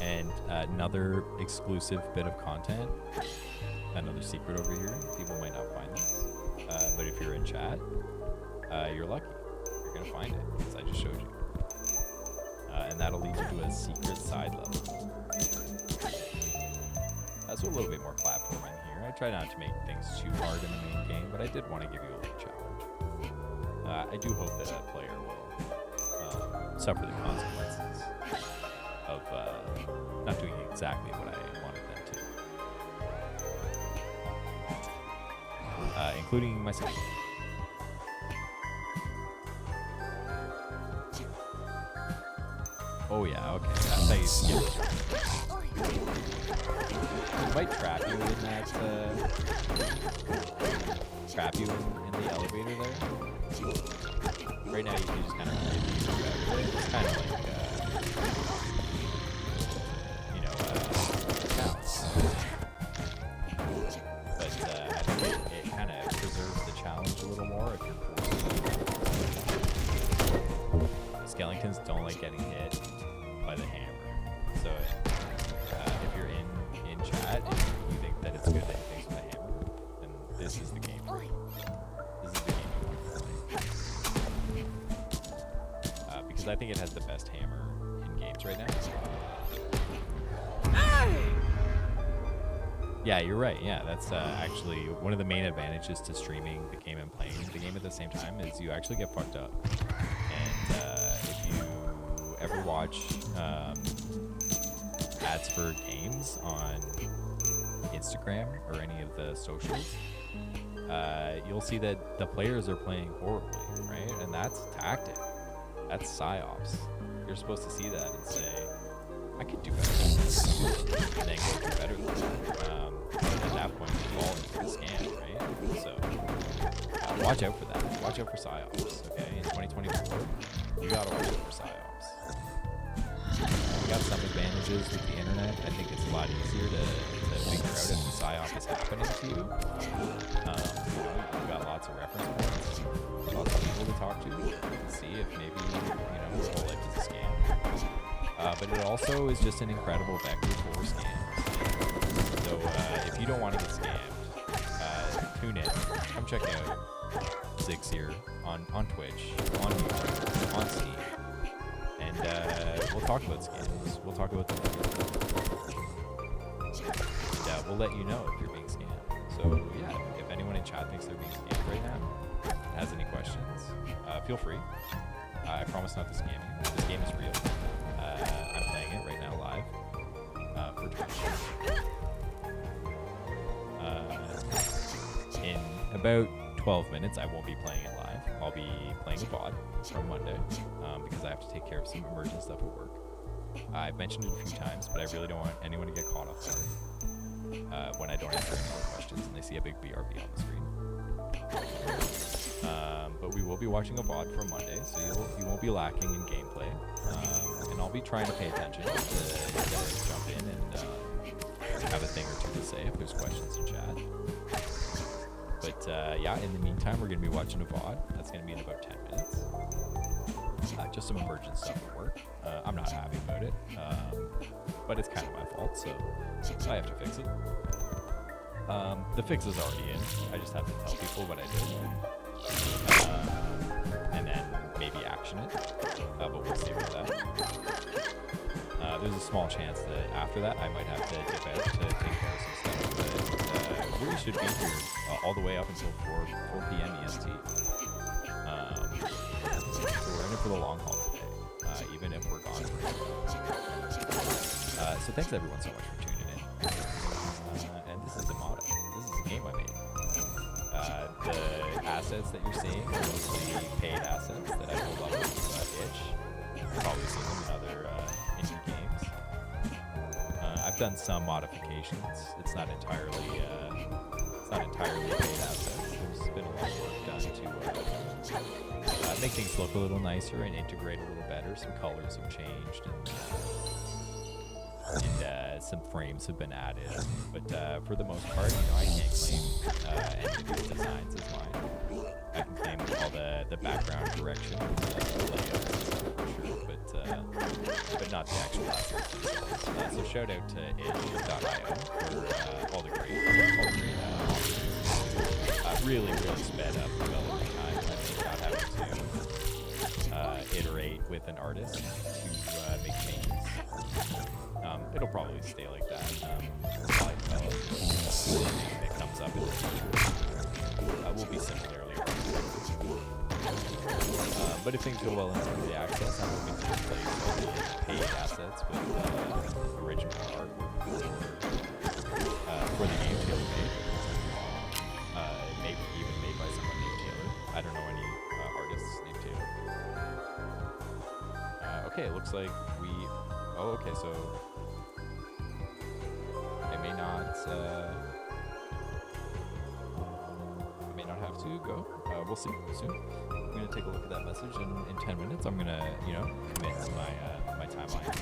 And another exclusive bit of content, another secret over here. People might not find this, but if you're in chat, you're lucky. You're gonna find it, because I just showed you. And that'll lead you to a secret side level. So a little bit more platforming here. I try not to make things too hard in the main game, but I did want to give you a little challenge. I do hope that a player will suffer the consequences of not doing exactly what I wanted them to. Including myself. Oh yeah, okay. That's how you skip it. It might trap you in that, trap you in the elevator there. Right now you can just kind of it's kind of like, you know, counts. But I think it kind of preserves the challenge a little more if you're forced. Skeletons don't like getting hit by the hammer. So if you're in chat and you think that it's good that you things with a hammer, then this is the game for you. This is the game you want to play. Because I think it has the best hammer in games right now. Yeah, you're right. Yeah, that's actually one of the main advantages to streaming the game and playing the game at the same time is you actually get fucked up. And if you ever watch ads for games on Instagram or any of the socials, you'll see that the players are playing horribly, right? And that's tactic. That's psyops. You're supposed to see that and say, I could do better than this, and then go do better than that. At that point, you fall into the scam, right? So, watch out for that. Watch out for psyops, okay? In 2024, you gotta watch out for psyops. We got some advantages with the internet. I think it's a lot easier to figure out if the psyop is happening to you. You've got lots of reference points, lots of people to talk to, see if maybe, your whole life is a scam. But it also is just an incredible vector for scams. So if you don't want to get scammed, tune in. Come check out Ziggs here on Twitch, on YouTube, on Steam. And we'll talk about scams. We'll talk about them. And we'll let you know if you're being scammed. So yeah, if anyone in chat thinks they're being scammed right now, has any questions, feel free. I promise not to scam you. This game is real. I'm playing it right now live for Twitch. In about 12 minutes, I won't be playing it live. I'll be playing a VOD from Monday because I have to take care of some emergent stuff at work. I've mentioned it a few times, but I really don't want anyone to get caught off guard when I don't answer any more questions and they see a big BRB on the screen. But we will be watching a VOD from Monday, so you won't be lacking in gameplay. And I'll be trying to pay attention to jump in and have a thing or two to say if there's questions in chat. But yeah, in the meantime, we're going to be watching a VOD. That's going to be in about 10 minutes. Just some emergent stuff at work. I'm not happy about it, but it's kind of my fault, so I have to fix it. The fix is already in. I just have to tell people what I did. And then maybe action it, but we'll see about that. There's a small chance that after that I might have to dip out to take care of some stuff, but really should be here all the way up until 4 p.m. EST. So we're in it for the long haul today, even if we're gone. So thanks everyone so much for tuning in. And this is Amada. This is a game I made. The assets that you're seeing are mostly paid assets that I pulled up with Itch. You've probably seen them in other indie games. I've done some modifications. It's not entirely paid assets. There's been a lot of work done to make things look a little nicer and integrate a little better. Some colors have changed and some frames have been added. But for the most part, I can't claim any of the designs as mine. I can claim all the background direction, layouts, for sure, but not the actual assets. So shout out to itch.io for all the great really sped up development time. I think not having to iterate with an artist to make changes. It'll probably stay like that. Probably develop anything that comes up in the future will be similarly artistic. But if things go well in terms of the access, I'm hoping to replace all the paid assets with original artwork for the game Taylor made. Maybe even made by someone named Taylor. I don't know any artists named Taylor. Okay, it looks like we... Oh, okay, so... I may not have to go. We'll see soon. I'm going to take a look at that message in 10 minutes. I'm going to, commit to my timeline.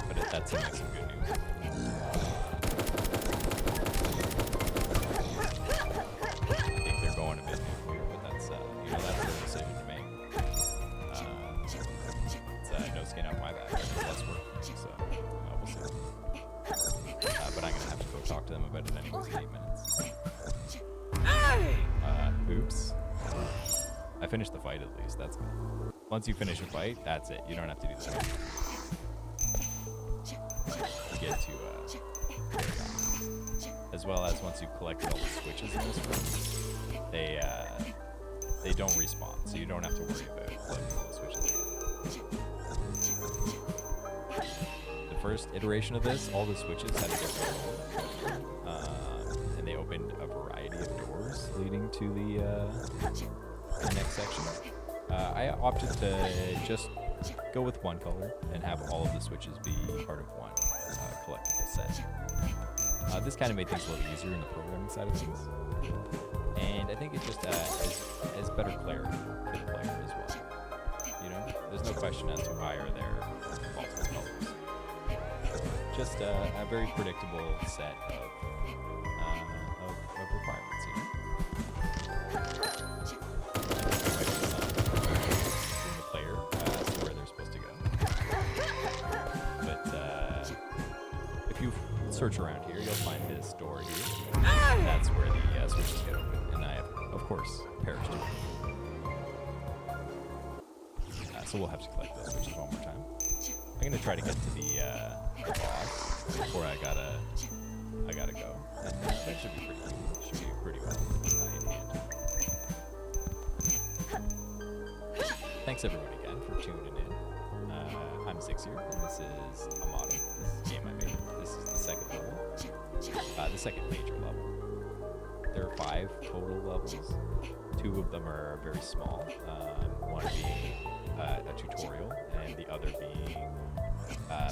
But that seems like some good news. I think they're going a bit nuclear, but that's their decision to make. It's no skin off my back. It's less work for me, so we'll see. But I'm going to have to go talk to them about it anyways in 8 minutes. Oops. I finished the fight at least, that's good. Once you finish a fight, that's it. You don't have to do the fight. You get to as well as once you've collected all the switches in this room, they don't respawn, so you don't have to worry about collecting all the switches again. The first iteration of this, all the switches had a different role, and they opened a variety of doors leading to the next section. I opted to just go with one color and have all of the switches be part of one collectible set. This kind of made things a little easier in the programming side of things. And I think it just has better clarity for the player as well. You know, there's no question as to why are there multiple colors. Just a very predictable set of requirements, you know? The player as to where they're supposed to go. But if you search around here, you'll find this door here. That's where the switches get open. And I have, of course, perished. So we'll have to collect those switches one more time. I'm gonna try to get to the boss before I gotta go. And that should be pretty easy. Should be pretty well in hand. Thanks everybody again for tuning in. I'm Zixir, and this is Amada. This is a game I made. This is the second level. The second major level. There are 5 total levels. 2 of them are very small. One being a tutorial, and the other being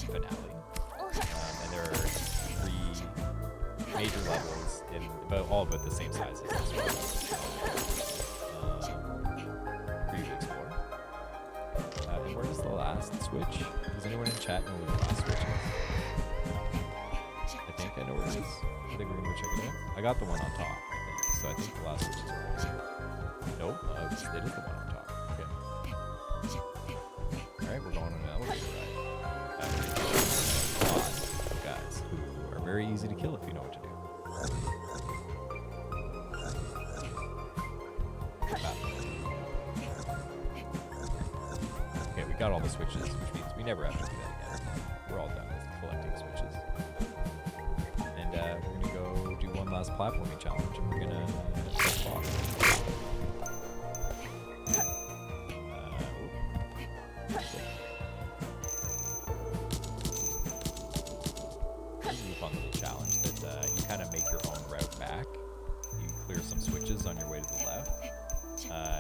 finale. And there are 3 major levels in all about the same size as this one. For you to explore. And where is the last switch? Does anyone in chat know where the last switch is? I think I know where it is. I think we're gonna go check it out. I got the one on top, I think. So I think the last switch is over here. Nope, it is the one on top. Okay. Alright, we're going on an elevator ride. Guys who are very easy to kill if you know what to do. Okay, we got all the switches, which means we never have to do that again. We're all done with collecting switches. And we're gonna go do one last platforming challenge, and we're gonna play boss. This is a fun little challenge that you kind of make your own route back. You clear some switches on your way to the left,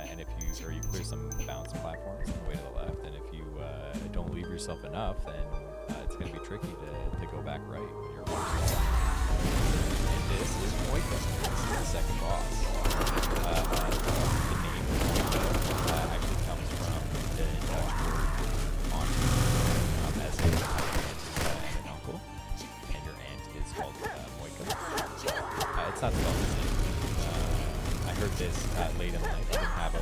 and if you clear some bounce platforms on the way to the left, and if you don't leave yourself enough, then it's going to be tricky to go back right when you're watching. And this is Moika. This is the second boss. The name Moika actually comes from the Dutch word aunt, as in an uncle, and your aunt is called Moika. It's not spelled the same. I heard this late in life. I didn't have a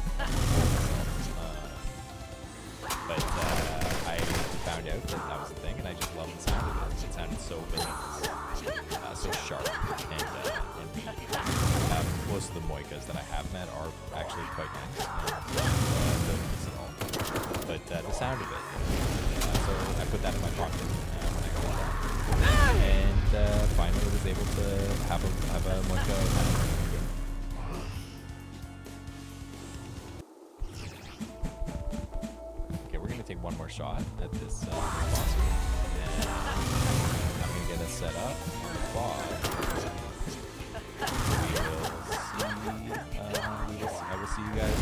but I found out that that was the thing, and I just loved the sound of it. It sounded so villainous, so sharp, and mean. Most of the Moikas that I have met are actually quite nice, villainous and all. But the sound of it, so I put that in my pocket when I got that, and finally was able to have a Moika kind of. Take one more shot at this boss, and I'm gonna get us set up on the boss. I will see you guys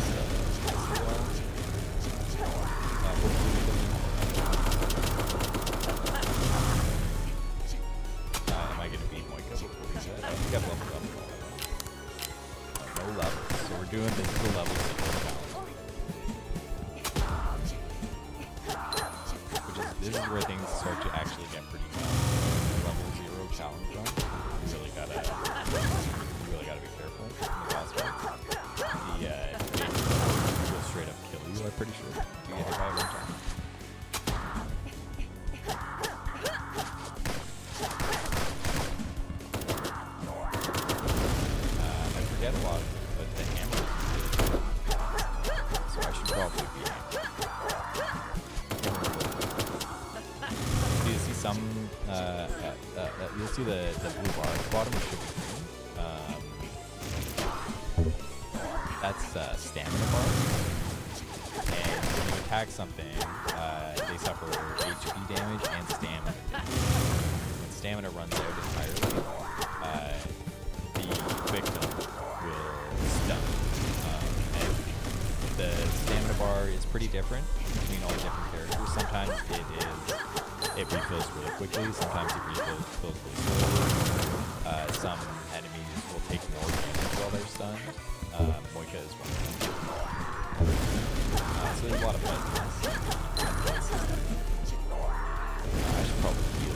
am I gonna beat Moika before we set? I think I've leveled up. No levels, so we're doing the levels. This is where things start to actually get pretty tough. Level 0 challenge run. You really gotta be careful in the boss fight. The will straight up kill you, I'm pretty sure. You get hit by it one time. I forget a lot, but the hammer is really good. So I should probably be some you'll see the blue bar at the bottom, which should be green. That's stamina bar, and when you attack something, they suffer HP damage and stamina damage. When stamina runs out entirely, the victim will stun, and pretty different between all the different characters. Sometimes it refills really quickly. Sometimes it refills really slowly. Some enemies will take more damage while they're stunned. Moika is one of them. So there's a lot of buttons. I should probably heal.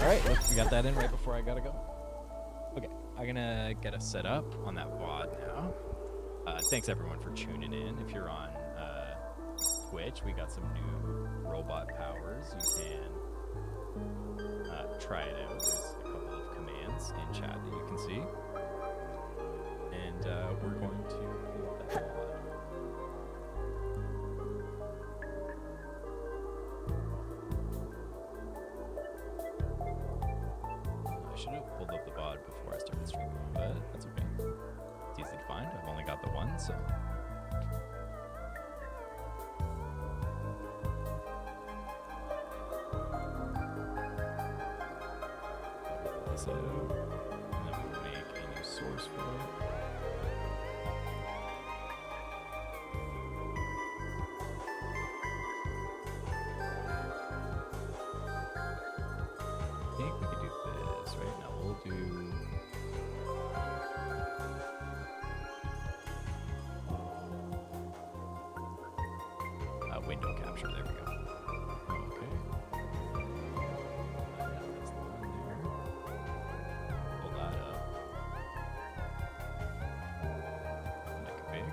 Alright, we got that in right before I gotta go. Okay, I'm gonna get us set up on that VOD now. Thanks everyone for tuning in. If you're on Twitch, we got some new robot powers. You can try it out. There's a couple of commands in chat that you can see. And we're going to pull up that VOD. I should have pulled up the VOD before I started streaming, but that's okay. It's easy to find. I've only got the one, so. Pull this out, and then we'll make a new source for it. I think we could do this right now. We'll do window capture. There we go. Okay. That's the one there. Pull that up. Make it big.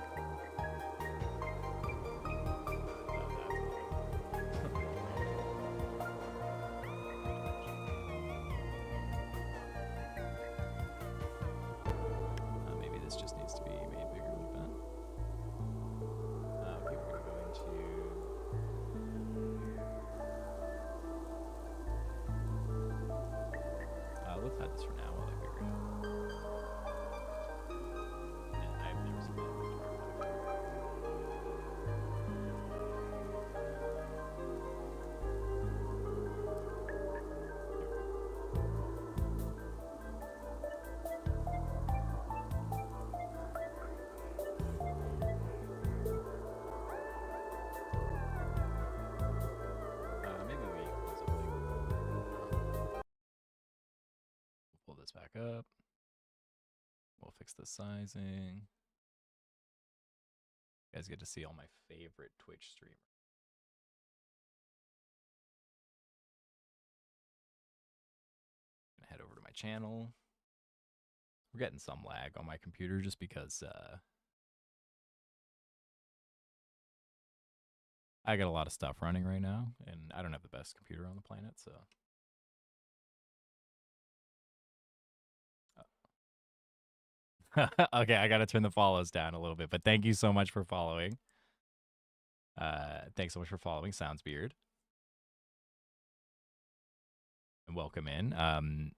Maybe this just needs to be made bigger like that. Okay, we're gonna go into let's hide this for now while I figure it out. Yeah, I've never seen that before. Maybe we close up like pull this back up. We'll fix the sizing. You guys get to see all my favorite Twitch streamers. Gonna head over to my channel. We're getting some lag on my computer just because I got a lot of stuff running right now, and I don't have the best computer on the planet, so. Okay, I gotta turn the follows down a little bit, but thank you so much for following. Thanks so much for following, Soundsbeard. And welcome in.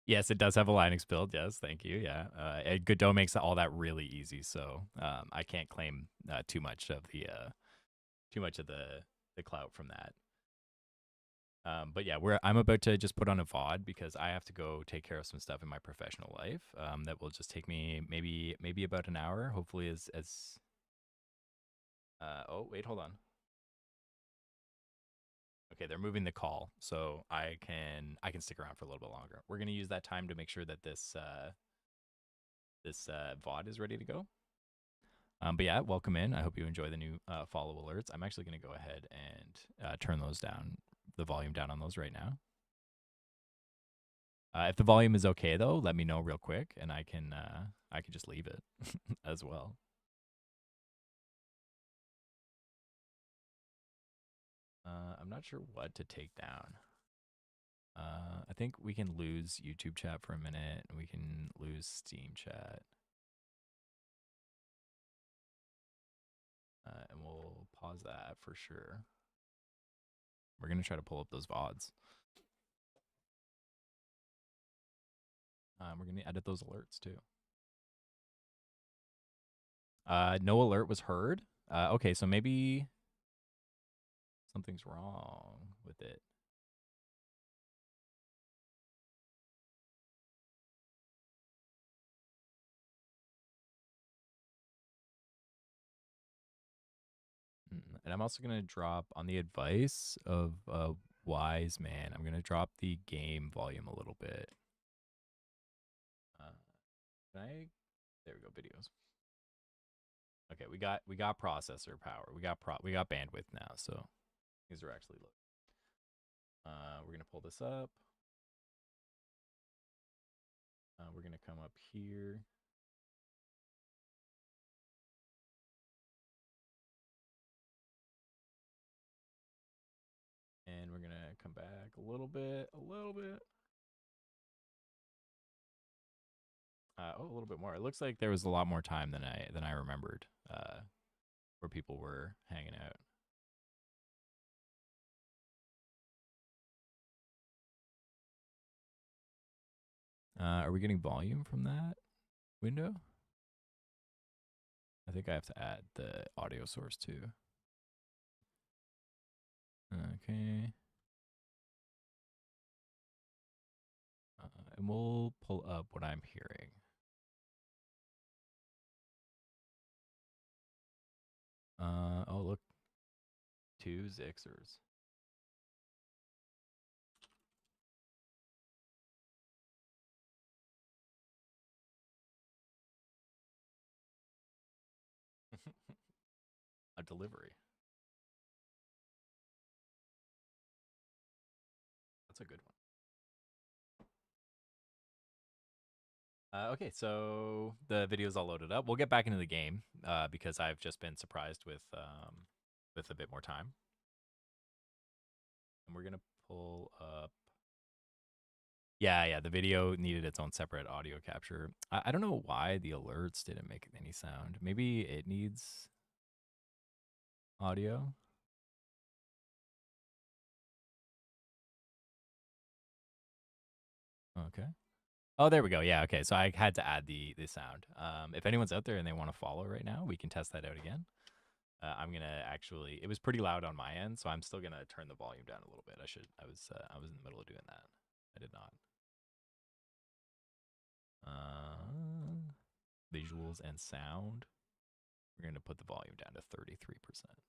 Yes, it does have a Linux build. Yes, thank you. Yeah, Godot makes all that really easy, so I can't claim too much of the clout from that. But yeah, I'm about to just put on a VOD because I have to go take care of some stuff in my professional life. That will just take me maybe about an hour. Hopefully, oh wait, hold on. Okay, they're moving the call, so I can stick around for a little bit longer. We're gonna use that time to make sure that this VOD is ready to go. But yeah, welcome in. I hope you enjoy the new follow alerts. I'm actually gonna go ahead and turn those down, the volume down on those right now. If the volume is okay though, let me know real quick, and I can just leave it as well. I'm not sure what to take down. I think we can lose YouTube chat for a minute. We can lose Steam chat. And we'll pause that for sure. We're going to try to pull up those VODs. We're going to edit those alerts too. No alert was heard. Okay, so maybe Something's wrong with it. And I'm also going to drop, on the advice of a wise man, I'm going to drop the game volume a little bit. Can I? There we go, videos. Okay, we got processor power. We got bandwidth now, so these are actually low. We're gonna pull this up. We're gonna come up here. And we're gonna come back a little bit. A little bit more. It looks like there was a lot more time than I remembered, where people were hanging out. Are we getting volume from that window? I think I have to add the audio source too. Okay. And we'll pull up what I'm hearing. Oh, look. 2 Xers. A delivery. That's a good one. Okay, so the video's all loaded up. We'll get back into the game because I've just been surprised with a bit more time. And we're gonna pull up. Yeah, the video needed its own separate audio capture. I don't know why the alerts didn't make any sound. Maybe it needs audio. Okay. Oh, there we go. Yeah, okay. So I had to add the sound. If anyone's out there and they want to follow right now, we can test that out again. I'm gonna actually. It was pretty loud on my end, so I'm still gonna turn the volume down a little bit. I was in the middle of doing that. I did not. Visuals and sound. We're gonna put the volume down to 33%.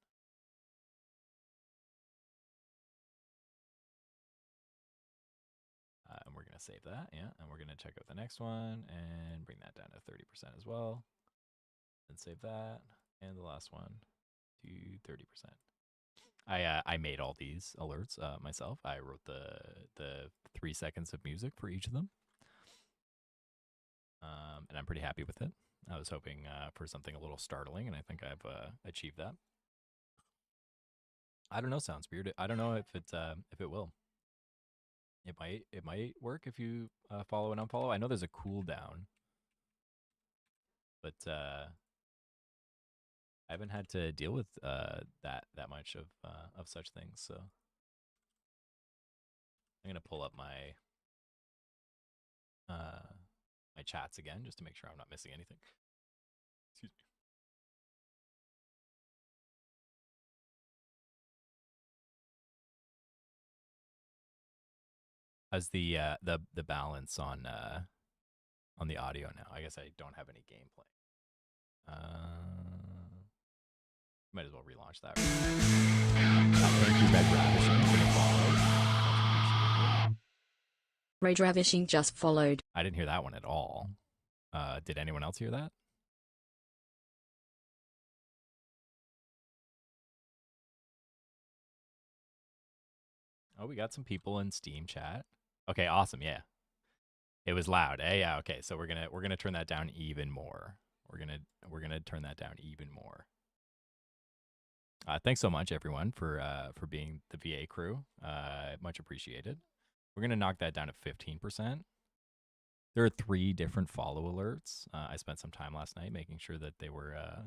And we're gonna save that. Yeah, and we're gonna check out the next one and bring that down to 30% as well. And save that, and the last one to 30%. I made all these alerts myself. I wrote the 3 seconds of music for each of them, and I'm pretty happy with it. I was hoping for something a little startling, and I think I've achieved that. I don't know, Soundspear. I don't know if it will. It might work if you follow and unfollow. I know there's a cooldown, but I haven't had to deal with that much of such things. So I'm gonna pull up my my chats again just to make sure I'm not missing anything. Excuse me. How's the balance on the audio now? I guess I don't have any gameplay. Might as well relaunch that. Rage Ravishing just followed. I didn't hear that one at all. Did anyone else hear that? Oh, we got some people in Steam chat. Okay, awesome. Yeah, it was loud. Yeah. Okay, so we're gonna turn that down even more. We're gonna turn that down even more. Thanks so much, everyone, for being the VA crew. Much appreciated. We're gonna knock that down to 15%. There are 3 different follow alerts. I spent some time last night making sure that they were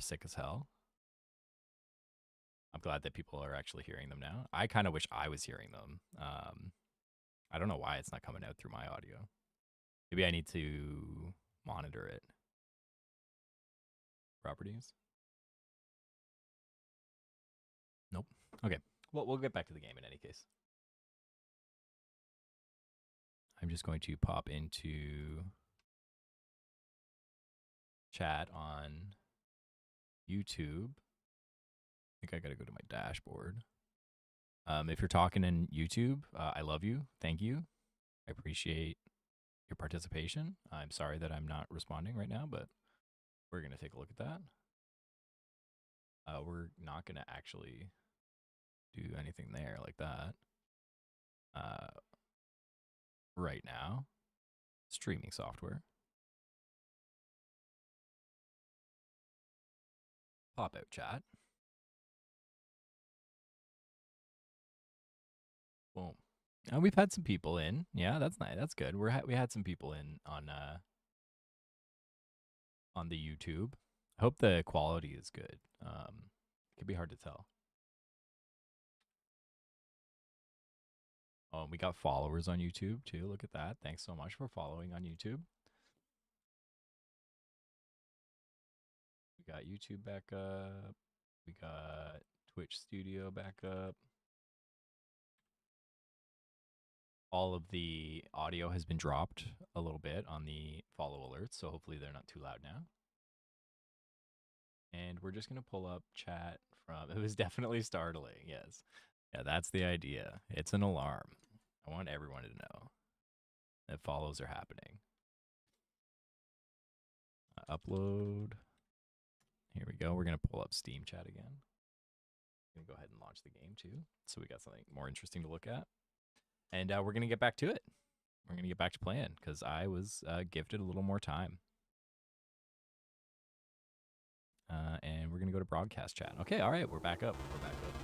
sick as hell. I'm glad that people are actually hearing them now. I kind of wish I was hearing them. I don't know why it's not coming out through my audio. Maybe I need to monitor it. Properties. Nope. Okay. Well, we'll get back to the game in any case. I'm just going to pop into chat on YouTube. I think I gotta go to my dashboard. If you're talking in YouTube, I love you. Thank you. I appreciate your participation. I'm sorry that I'm not responding right now, but we're gonna take a look at that. We're not gonna actually do anything there like that. Right now, streaming software. Pop out chat. Boom. And we've had some people in. Yeah, that's nice. That's good. We had some people in on the YouTube. I hope the quality is good. It could be hard to tell. Oh, and we got followers on YouTube too. Look at that. Thanks so much for following on YouTube. We got YouTube back up. We got Twitch Studio back up. All of the audio has been dropped a little bit on the follow alerts, so hopefully they're not too loud now. And we're just going to pull up chat from... It was definitely startling, yes. Yeah, that's the idea. It's an alarm. I want everyone to know that follows are happening. Upload. Here we go. We're going to pull up Steam chat again. I'm going to go ahead and launch the game too, so we got something more interesting to look at. And we're going to get back to it. We're going to get back to playing because I was gifted a little more time. And we're going to go to broadcast chat. Okay, all right, we're back up. We're back up.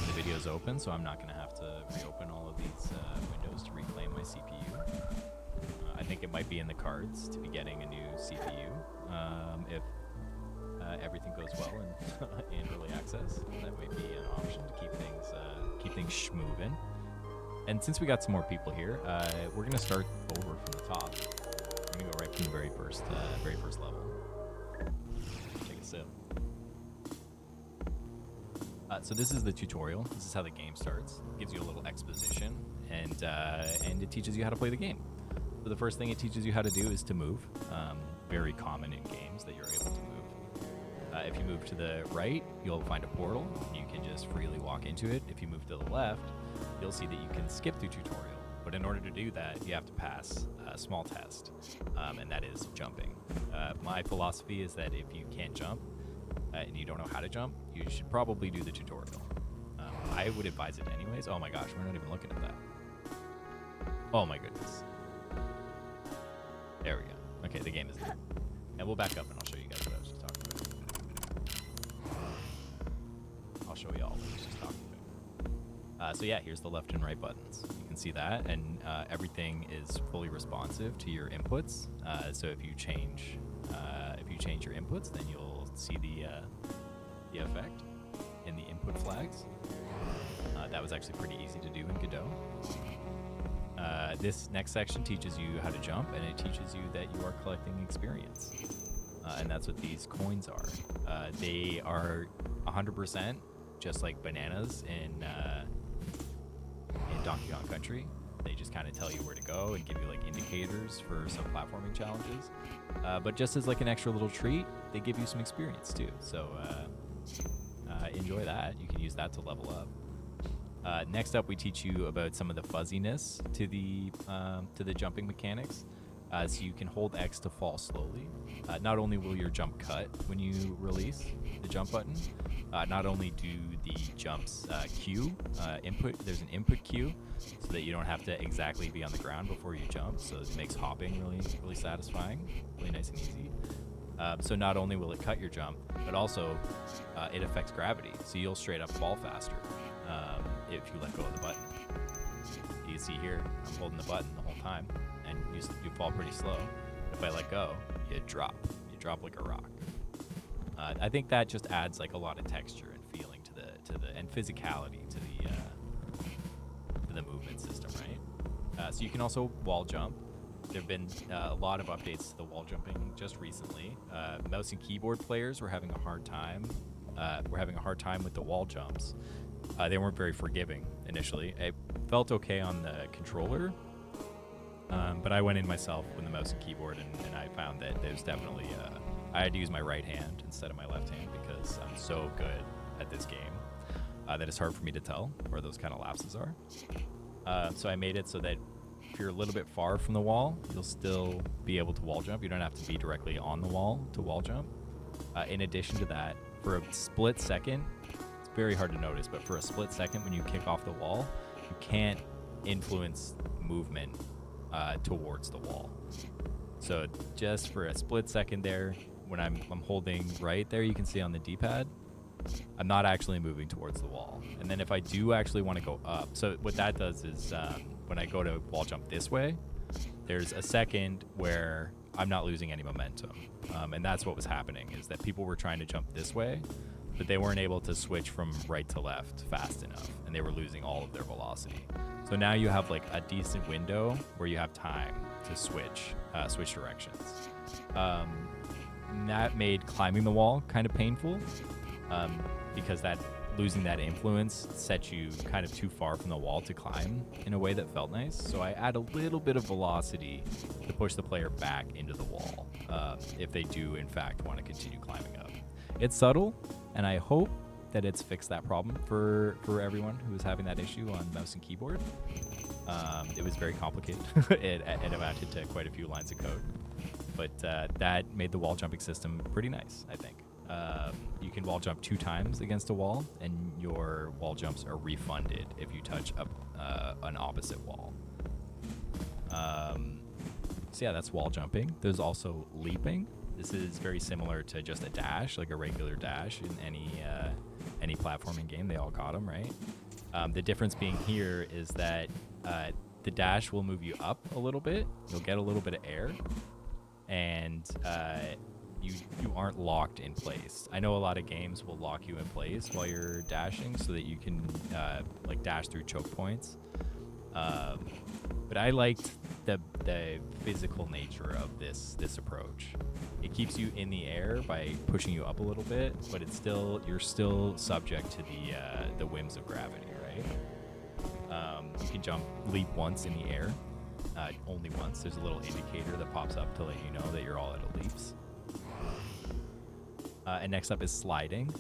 The video's open, so I'm not going to have to reopen all of these windows to reclaim my CPU. I think it might be in the cards to be getting a new CPU if everything goes well in early access. That might be an option to keep things schmoving. And since we got some more people here, we're going to start over from the top. We're going to go right from the very first level. Take a sip. So this is the tutorial. This is how the game starts. It gives you a little exposition, and it teaches you how to play the game. So the first thing it teaches you how to do is to move. Very common in games that you're able to move. If you move to the right, you'll find a portal. You can just freely walk into it. If you move to the left, you'll see that you can skip the tutorial. But in order to do that, you have to pass a small test, and that is jumping. My philosophy is that if you can't jump and you don't know how to jump, you should probably do the tutorial. I would advise it anyways. Oh my gosh, we're not even looking at that. Oh my goodness. There we go. Okay, the game is done. And we'll back up and I'll show you guys what I was just talking about. I'll show you all what I was just talking about. So yeah, here's the left and right buttons. You can see that, and everything is fully responsive to your inputs. So if you change your inputs, then you'll see the effect in the input flags. That was actually pretty easy to do in Godot. This next section teaches you how to jump, and it teaches you that you are collecting experience. And that's what these coins are. They are 100% just like bananas in Donkey Kong Country. They just kind of tell you where to go and give you like indicators for some platforming challenges. But just as like an extra little treat, they give you some experience too. So enjoy that. You can use that to level up. Next up, we teach you about some of the fuzziness to the jumping mechanics. So you can hold X to fall slowly. Not only will your jump cut when you release the jump button, not only do the jumps queue input. There's an input queue so that you don't have to exactly be on the ground before you jump. So it makes hopping really satisfying, really nice and easy. So not only will it cut your jump, but also it affects gravity. So you'll straight up fall faster if you let go of the button. You can see here, I'm holding the button the whole time, and you fall pretty slow. If I let go, you drop. You drop like a rock. I think that just adds like a lot of texture and feeling to the and physicality to the movement system, right? So you can also wall jump. There have been a lot of updates to the wall jumping just recently. Mouse and keyboard players were having a hard time. We're having a hard time with the wall jumps They weren't very forgiving initially. It felt okay on the controller, but I went in myself with the mouse and keyboard, and I found that there's definitely I had to use my right hand instead of my left hand because I'm so good at this game that it's hard for me to tell where those kind of lapses are. So I made it so that if you're a little bit far from the wall, you'll still be able to wall jump. You don't have to be directly on the wall to wall jump. In addition to that, for a split second, it's very hard to notice, but for a split second when you kick off the wall, you can't influence movement towards the wall. So just for a split second there, when I'm holding right there, you can see on the D-pad, I'm not actually moving towards the wall. And then if I do actually want to go up, so what that does is when I go to wall jump this way, there's a second where I'm not losing any momentum. And that's what was happening, is that people were trying to jump this way, but they weren't able to switch from right to left fast enough, and they were losing all of their velocity. So now you have like a decent window where you have time to switch directions. That made climbing the wall kind of painful, because that losing that influence set you kind of too far from the wall to climb in a way that felt nice. So I add a little bit of velocity to push the player back into the wall if they do in fact want to continue climbing up. It's subtle, and I hope that it's fixed that problem for everyone who is having that issue on mouse and keyboard. It was very complicated. it amounted to quite a few lines of code, but that made the wall jumping system pretty nice, I think. You can wall jump 2 times against a wall, and your wall jumps are refunded if you touch an opposite wall. So yeah, that's wall jumping. There's also leaping. This is very similar to just a dash, like a regular dash in any platforming game. They all got them, right? The difference being here is that the dash will move you up a little bit. You'll get a little bit of air, and you aren't locked in place. I know a lot of games will lock you in place while you're dashing so that you can like dash through choke points. But I liked the physical nature of this approach. It keeps you in the air by pushing you up a little bit, but you're still subject to the whims of gravity, right? You can leap once in the air, only once. There's a little indicator that pops up to let you know that you're all out of leaps. And next up is sliding.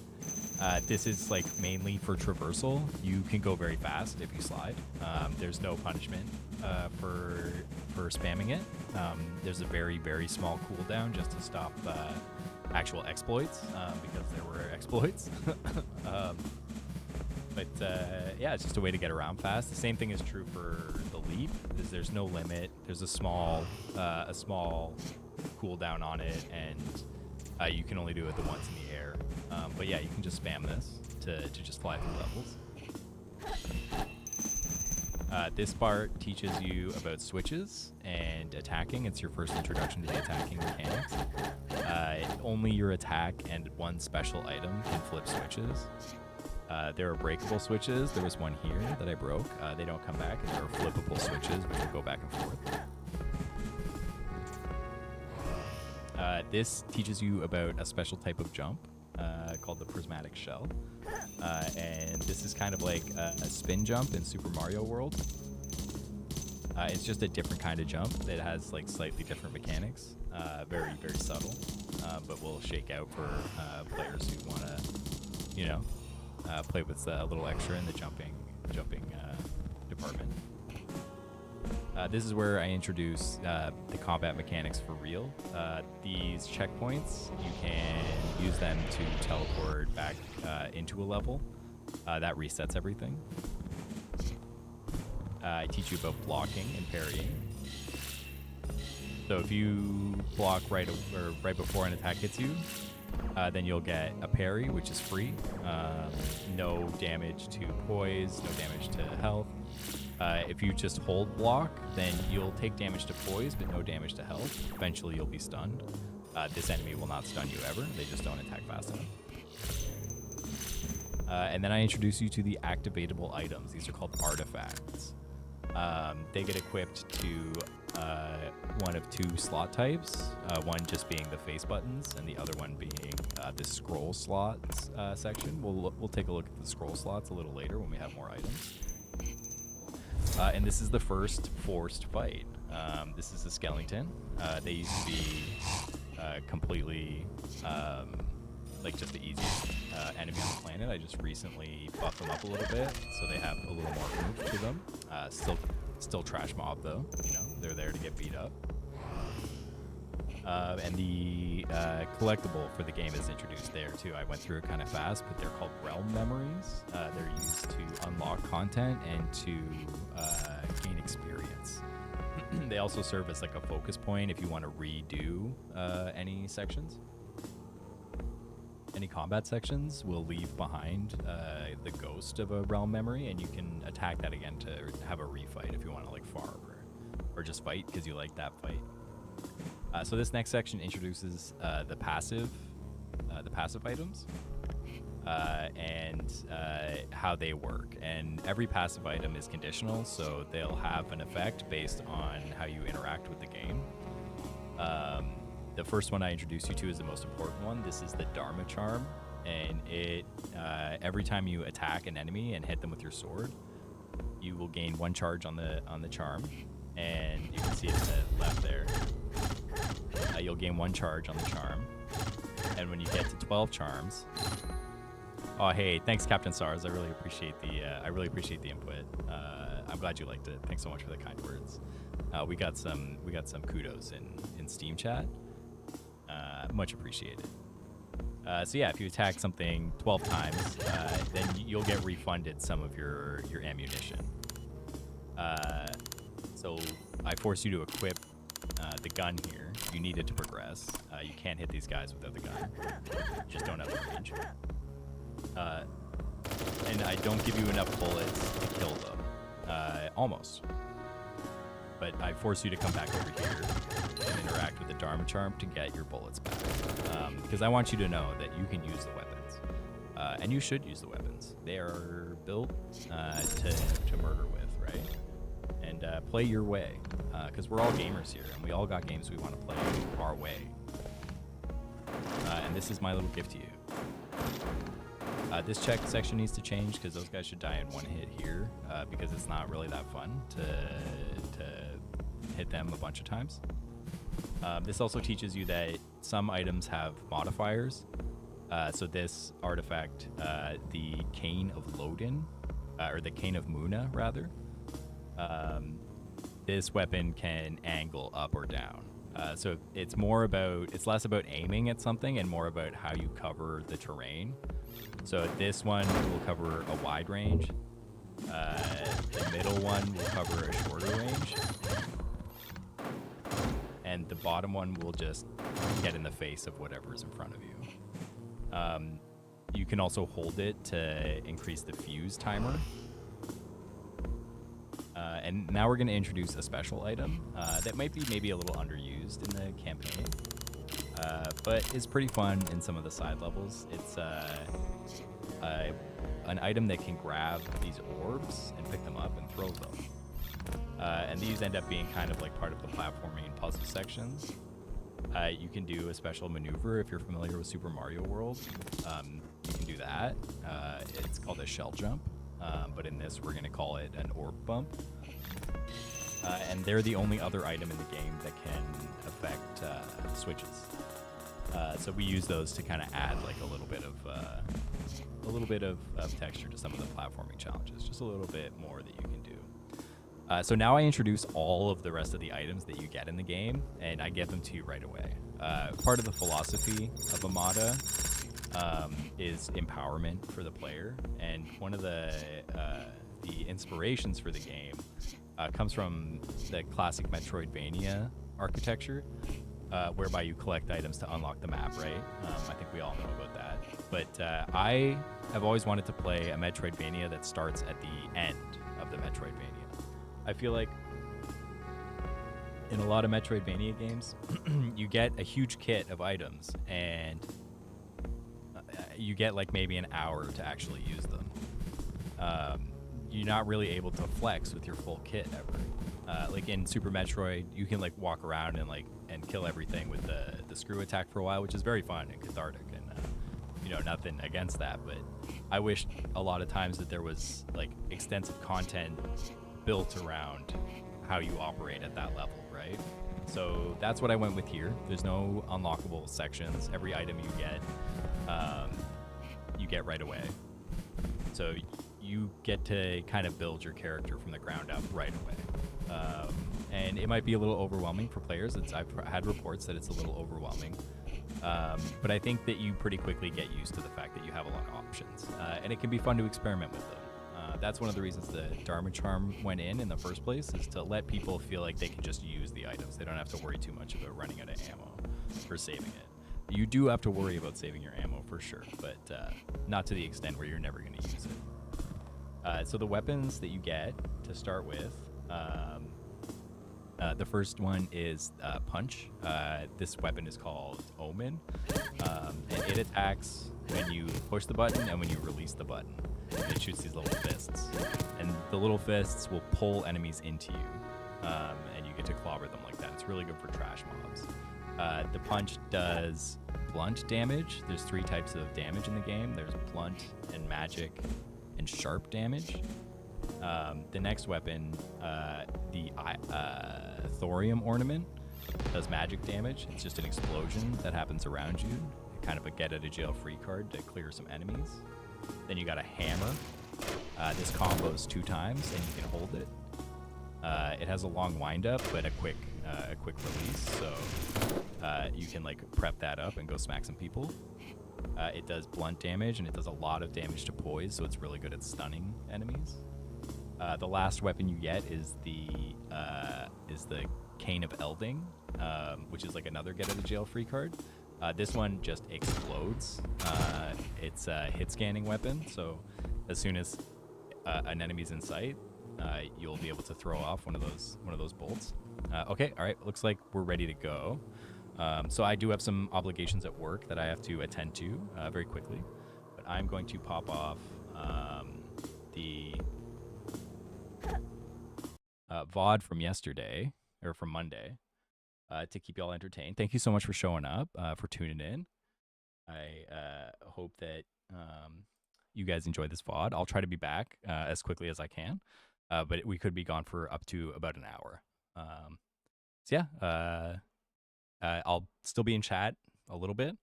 This is like mainly for traversal. You can go very fast if you slide. There's no punishment for spamming it. There's a very, very small cooldown just to stop actual exploits, because there were exploits. But yeah, it's just a way to get around fast. The same thing is true for the leap. There's no limit. There's a small cooldown on it, and you can only do it the once in the air. But yeah, you can just spam this to just fly through levels. This part teaches you about switches and attacking. It's your first introduction to the attacking mechanics. Only your attack and one special item can flip switches. There are breakable switches. There was one here that I broke. They don't come back. And there are flippable switches which will go back and forth. This teaches you about a special type of jump called the prismatic shell. And this is kind of like a spin jump in Super Mario World. It's just a different kind of jump that has like slightly different mechanics. Very, very subtle, but will shake out for players who want to, play with a little extra in the jumping department. This is where I introduce the combat mechanics for real. These checkpoints, you can use them to teleport back into a level. That resets everything. I teach you about blocking and parrying. So if you block right before an attack hits you, then you'll get a parry, which is free. No damage to poise, no damage to health. If you just hold block, then you'll take damage to poise, but no damage to health. Eventually you'll be stunned. This enemy will not stun you ever. They just don't attack fast enough. And then I introduce you to the activatable items. These are called artifacts. They get equipped to one of 2 slot types, one just being the face buttons and the other one being the scroll slots section. We'll take a look at the scroll slots a little later when we have more items. And this is the first forced fight. This is a skeleton. They used to be completely like just the easiest enemy on the planet. I just recently buffed them up a little bit, so they have a little more oomph to them. Still trash mob though. You know, they're there to get beat up. And the collectible for the game is introduced there too. I went through it kind of fast, but they're called realm memories. They're used to unlock content and to gain experience. They also serve as like a focus point if you want to redo any sections. Any combat sections will leave behind the ghost of a realm memory, and you can attack that again to have a refight if you want to like farm or just fight because you like that fight. So this next section introduces the passive items and how they work. And every passive item is conditional, so they'll have an effect based on how you interact with the game. The first one I introduced you to is the most important one. This is the Dharma Charm, and it every time you attack an enemy and hit them with your sword, you will gain 1 charge on the charm, and you can see it to the left there. You'll gain 1 charge on the charm, and when you get to 12 charms, oh hey, thanks Captain Sars. I really appreciate the input. I'm glad you liked it. Thanks so much for the kind words. We got some kudos in Steam chat. Much appreciated. So yeah, if you attack something 12 times, then you'll get refunded some of your ammunition. So I force you to equip the gun here. You need it to progress. You can't hit these guys without the gun. You just don't have the range. And I don't give you enough bullets to kill them. Almost. But I force you to come back over here and interact with the Dharma Charm to get your bullets back. Because I want you to know that you can use the weapons. And you should use the weapons. They are built to murder with, right? And play your way. Because we're all gamers here, and we all got games we want to play our way. And this is my little gift to you. This check section needs to change because those guys should die in 1 hit here because it's not really that fun to hit them a bunch of times. This also teaches you that some items have modifiers. So this artifact, the Cane of Lodin, or the Cane of Muna rather, this weapon can angle up or down. So it's less about aiming at something and more about how you cover the terrain. So this one will cover a wide range. The middle one will cover a shorter range. And the bottom one will just get in the face of whatever is in front of you. You can also hold it to increase the fuse timer. And now we're going to introduce a special item that might be maybe a little underused in the campaign, but is pretty fun in some of the side levels. It's an item that can grab these orbs and pick them up and throw them. And these end up being kind of like part of the platforming and puzzle sections. You can do a special maneuver if you're familiar with Super Mario World. You can do that. It's called a shell jump, but in this we're going to call it an orb bump. And they're the only other item in the game that can affect switches. So we use those to kind of add like a little bit of texture to some of the platforming challenges, just a little bit more that you can do. So now I introduce all of the rest of the items that you get in the game, and I give them to you right away. Part of the philosophy of Amada is empowerment for the player, and one of the inspirations for the game comes from the classic Metroidvania architecture, whereby you collect items to unlock the map, right? I think we all know about that. But I have always wanted to play a Metroidvania that starts at the end of the Metroidvania. I feel like in a lot of Metroidvania games, you get a huge kit of items, and you get like maybe an hour to actually use them. You're not really able to flex with your full kit ever. Like in Super Metroid, you can like walk around and kill everything with the screw attack for a while, which is very fun and cathartic, and you know, nothing against that. But I wish a lot of times that there was like extensive content built around how you operate at that level, right? So that's what I went with here. There's no unlockable sections. Every item you get right away. So you get to kind of build your character from the ground up right away. And it might be a little overwhelming for players. I've had reports that it's a little overwhelming. But I think that you pretty quickly get used to the fact that you have a lot of options. And it can be fun to experiment with them. That's one of the reasons the Dharma Charm went in the first place, is to let people feel like they can just use the items. They don't have to worry too much about running out of ammo or saving it. You do have to worry about saving your ammo for sure, but not to the extent where you're never going to use it. So the weapons that you get to start with, the first one is Punch. This weapon is called Omen, and it attacks when you push the button and when you release the button. And it shoots these little fists, and the little fists will pull enemies into you, and you get to clobber them like that. It's really good for trash mobs. The Punch does blunt damage. There's 3 types of damage in the game. There's blunt and magic and sharp damage. The next weapon, the Thorium Ornament, does magic damage. It's just an explosion that happens around you. Kind of a get-out-of-jail-free card to clear some enemies. Then you got a Hammer. This combos 2 times, and you can hold it. It has a long wind-up, but a quick release, so you can like prep that up and go smack some people. It does blunt damage, and it does a lot of damage to poise, so it's really good at stunning enemies. The last weapon you get is the Cane of Elding, which is like another get-out-of-jail-free card. This one just explodes. It's a hit scanning weapon, so as soon as an enemy's in sight, you'll be able to throw off one of those bolts. Okay, all right. Looks like we're ready to go. So I do have some obligations at work that I have to attend to very quickly, but I'm going to pop off the VOD from yesterday or from Monday. To keep y'all entertained. Thank you so much for showing up, for tuning in. I hope that you guys enjoy this VOD. I'll try to be back as quickly as I can, but we could be gone for up to about an hour. So yeah, I'll still be in chat a little bit.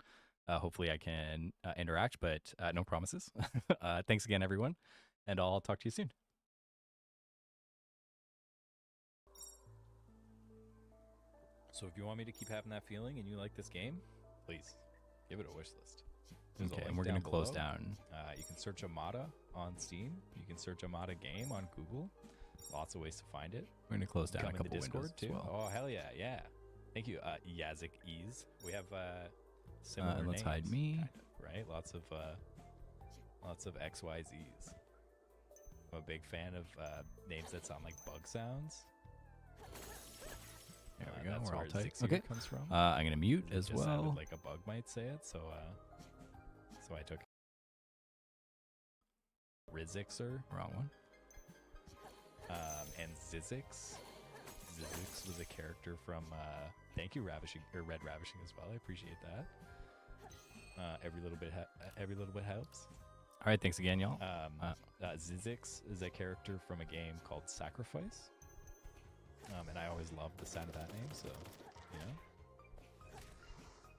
Hopefully I can interact, but no promises. Thanks again, everyone, and I'll talk to you soon. So if you want me to keep having that feeling and you like this game, please give it a wish list. Okay, and we're going to close down. You can search Amada on Steam. You can search Amada Game on Google. Lots of ways to find it. We're going to close down a couple Discord too. Well. Oh, hell yeah, yeah. Thank you, Yazik Ease. We have similar names. Let's hide me. Kind of, right? Lots of XYZs. I'm a big fan of names that sound like bug sounds. There we go. We're all tight. Okay. Comes from. I'm gonna mute as well. Sounded like a bug might say it, so I took Rizixer, wrong one. And Zizix. Zizix was a character from. Thank you, Ravishing or Red Ravishing as well. I appreciate that. Every little bit helps. All right, thanks again, y'all. Zizix is a character from a game called Sacrifice. And I always loved the sound of that name, so you know,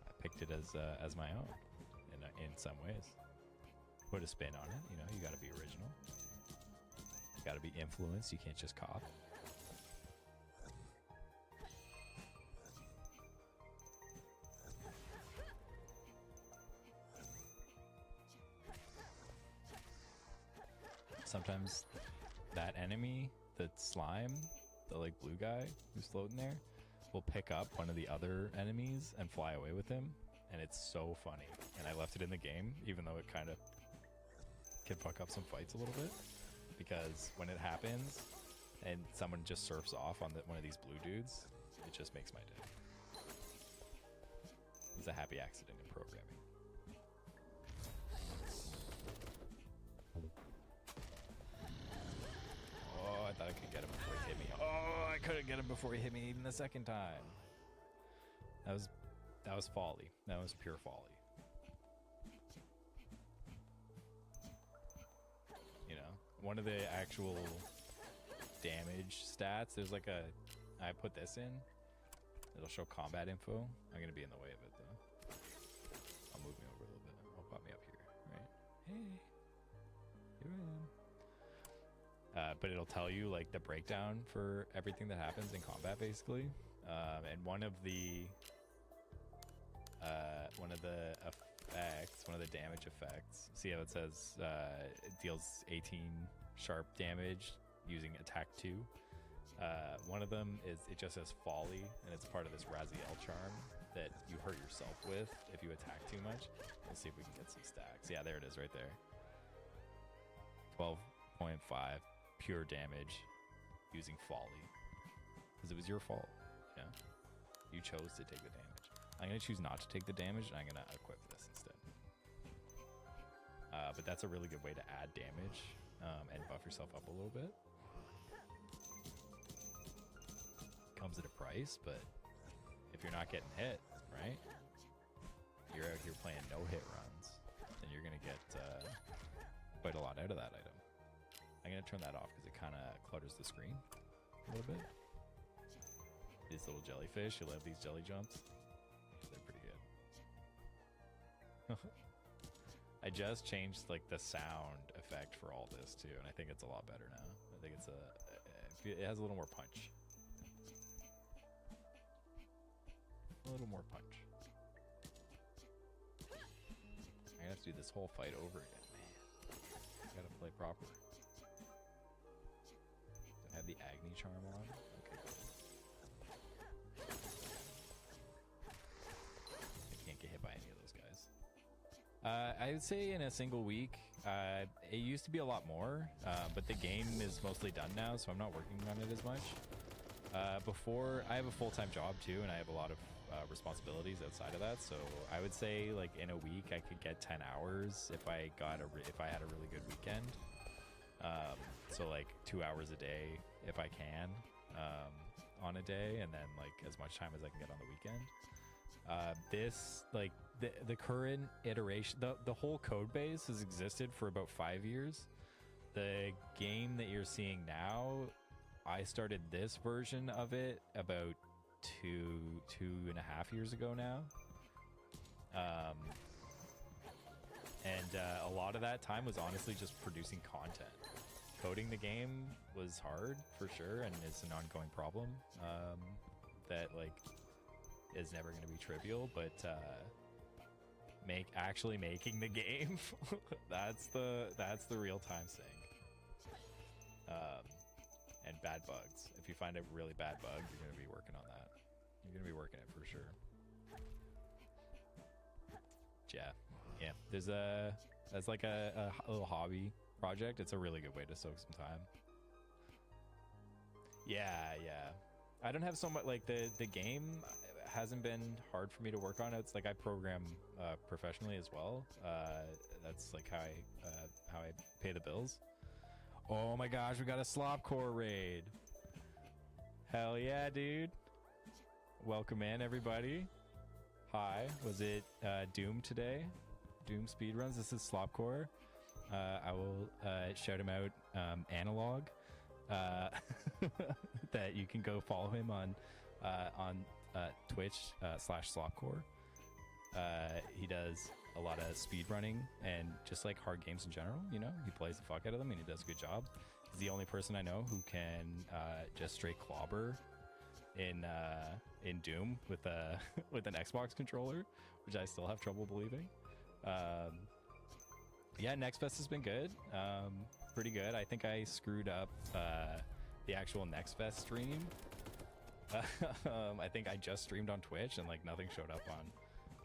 I picked it as my own in some ways. Put a spin on it, you know. You got to be original. You got to be influenced. You can't just cop. Sometimes that enemy, the slime, the like blue guy who's floating there, will pick up one of the other enemies and fly away with him, and it's so funny. And I left it in the game, even though it kind of can fuck up some fights a little bit, because when it happens and someone just surfs off on one of these blue dudes, it just makes my day. It's a happy accident in programming. Oh, I thought I could get him before he hit me. Oh, I couldn't get him before he hit me even the second time. That was folly. That was pure folly. You know, one of the actual damage stats, there's like a, I put this in, it'll show combat info. I'm gonna be in the way of it though. I'll move me over a little bit. I'll pop me up here, right? Hey, here I am. But it'll tell you like the breakdown for everything that happens in combat basically. And one of the effects, one of the damage effects, see how it says it deals 18 sharp damage using attack 2. One of them is, it just says folly, and it's part of this Raziel charm that you hurt yourself with if you attack too much. Let's see if we can get some stacks. Yeah, there it is right there. 12.5 pure damage using folly, because it was your fault. Yeah, you chose to take the damage. I'm gonna choose not to take the damage, and I'm gonna equip this instead. But that's a really good way to add damage and buff yourself up a little bit. Comes at a price, but if you're not getting hit, right? You're out here playing no hit runs, then you're gonna get quite a lot out of that item. I'm gonna turn that off because it kind of clutters the screen a little bit. These little jellyfish, you love these jelly jumps. They're pretty good. I just changed like the sound effect for all this too, and I think it's a lot better now. I think it's it has a little more punch. A little more punch. I have to do this whole fight over again, man. I gotta play proper. Do I have the Agni charm on? Okay, cool. I can't get hit by any of those guys. I would say in a single week, it used to be a lot more, but the game is mostly done now, so I'm not working on it as much. Before, I have a full-time job too, and I have a lot of responsibilities outside of that, so I would say like in a week I could get 10 hours if I got if I had a really good weekend. So like 2 hours a day if I can on a day, and then like as much time as I can get on the weekend. This like the current iteration, the whole code base has existed for about 5 years. The game that you're seeing now, I started this version of it about two and a half years ago now. And a lot of that time was honestly just producing content. Coding the game was hard for sure, and it's an ongoing problem that like is never going to be trivial, but actually making the game, that's the real time sink. And bad bugs. If you find a really bad bug, you're going to be working on that. You're going to be working it for sure. Yeah. That's like a little hobby project. It's a really good way to soak some time. Yeah. I don't have so much, like the game hasn't been hard for me to work on. It's like I program professionally as well. That's like how I pay the bills. Oh my gosh, we got a Slopcore raid. Hell yeah, dude. Welcome in, everybody. Hi, was it Doom today? Doom speedruns. This is Slopcore. I will shout him out, Analog. That you can go follow him on Twitch /Slopcore. He does a lot of speed running and just like hard games in general. You know, he plays the fuck out of them and he does a good job. He's the only person I know who can just straight clobber in Doom with with an Xbox controller, which I still have trouble believing. Yeah, Next Fest has been good. Pretty good. I think I screwed up the actual Next Fest stream. I think I just streamed on Twitch and like nothing showed up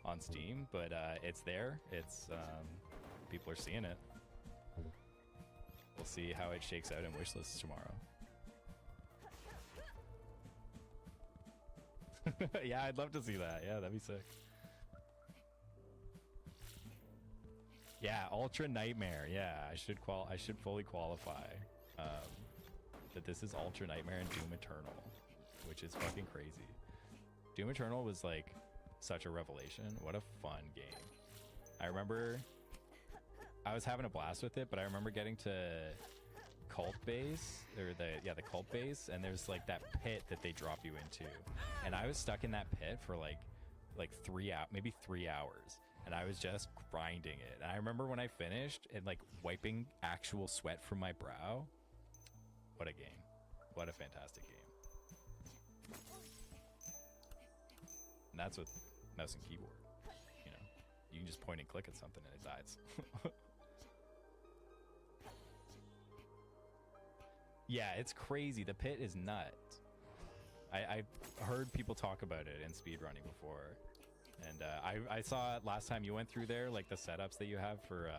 on Steam, but it's there. It's people are seeing it. We'll see how it shakes out in wishlists tomorrow. Yeah, I'd love to see that. Yeah, that'd be sick. Yeah, Ultra Nightmare. Yeah, I should fully qualify. that this is Ultra Nightmare and Doom Eternal, which is fucking crazy. Doom Eternal was like such a revelation. What a fun game. I remember I was having a blast with it, but I remember getting to cult base, or the cult base, and there's like that pit that they drop you into, and I was stuck in that pit for like 3 hours, and I was just grinding it. And I remember when I finished and like wiping actual sweat from my brow. What a game. What a fantastic game. And that's with mouse and keyboard, you know. You can just point and click at something and it dies. Yeah, it's crazy. The pit is nuts. I've heard people talk about it in speedrunning before. And I saw it last time you went through there, like the setups that you have for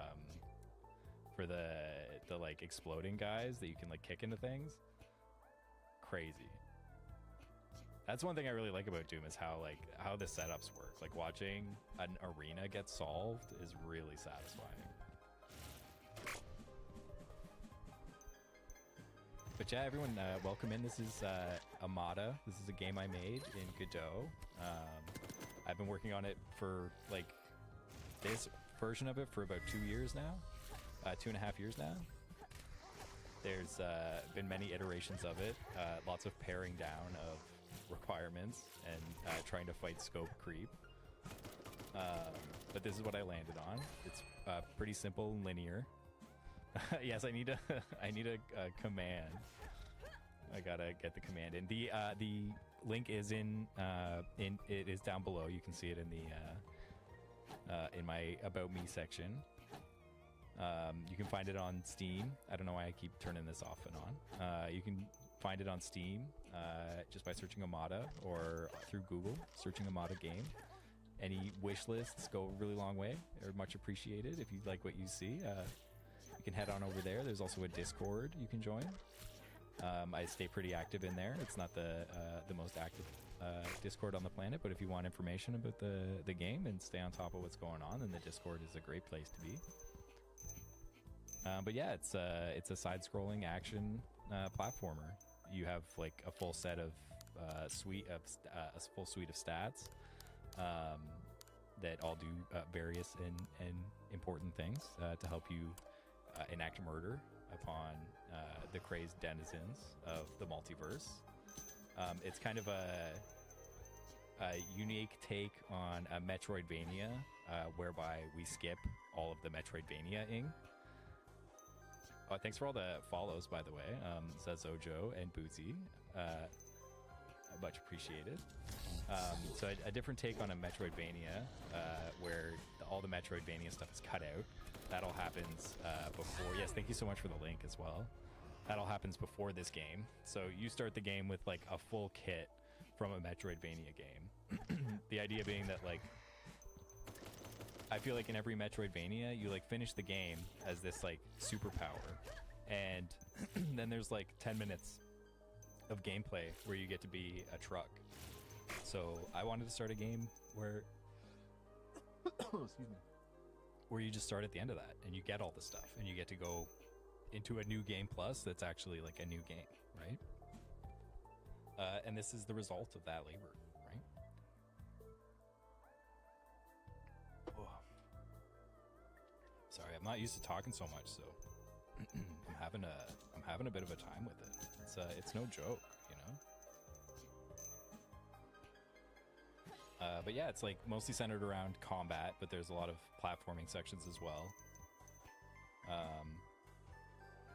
the like exploding guys that you can like kick into things. Crazy. That's one thing I really like about Doom, is how the setups work. Like watching an arena get solved is really satisfying. But yeah, everyone, welcome in. This is Amada. This is a game I made in Godot. I've been working on it for like this version of it for about 2 years now, 2.5 years now. There's been many iterations of it, lots of paring down of requirements and trying to fight scope creep. But this is what I landed on. It's pretty simple and linear. Yes, I need a command. I gotta get the command in. The link is it is down below. You can see it in the in my About Me section. You can find it on Steam. I don't know why I keep turning this off and on. You can find it on Steam just by searching Amada, or through Google searching Amada game. Any wish lists go a really long way. They're much appreciated. If you like what you see, you can head on over there. There's also a Discord you can join. I stay pretty active in there. It's not the most active Discord on the planet, but if you want information about the game and stay on top of what's going on, then the Discord is a great place to be. But yeah, it's a side-scrolling action platformer. You have like a full set of a full suite of stats that all do various and important things to help you enact murder upon the crazed denizens of the multiverse. It's kind of a unique take on a Metroidvania, whereby we skip all of the Metroidvania-ing. Thanks for all the follows, by the way, says Ojo and Bootsy. Much appreciated. So a different take on a Metroidvania, where all the Metroidvania stuff is cut out. That all happens before. Yes, thank you so much for the link as well. That all happens before this game. So you start the game with like a full kit from a Metroidvania game. The idea being that like, I feel like in every Metroidvania, you like finish the game as this like superpower, and then there's like 10 minutes of gameplay where you get to be a truck. So I wanted to start a game where excuse me, where you just start at the end of that and you get all the stuff and you get to go into a new game plus that's actually like a new game, right? And this is the result of that labor, right? Oh. Sorry, I'm not used to talking so much, so I'm having a bit of a time with it. It's no joke, you know. But yeah, it's like mostly centered around combat, but there's a lot of platforming sections as well.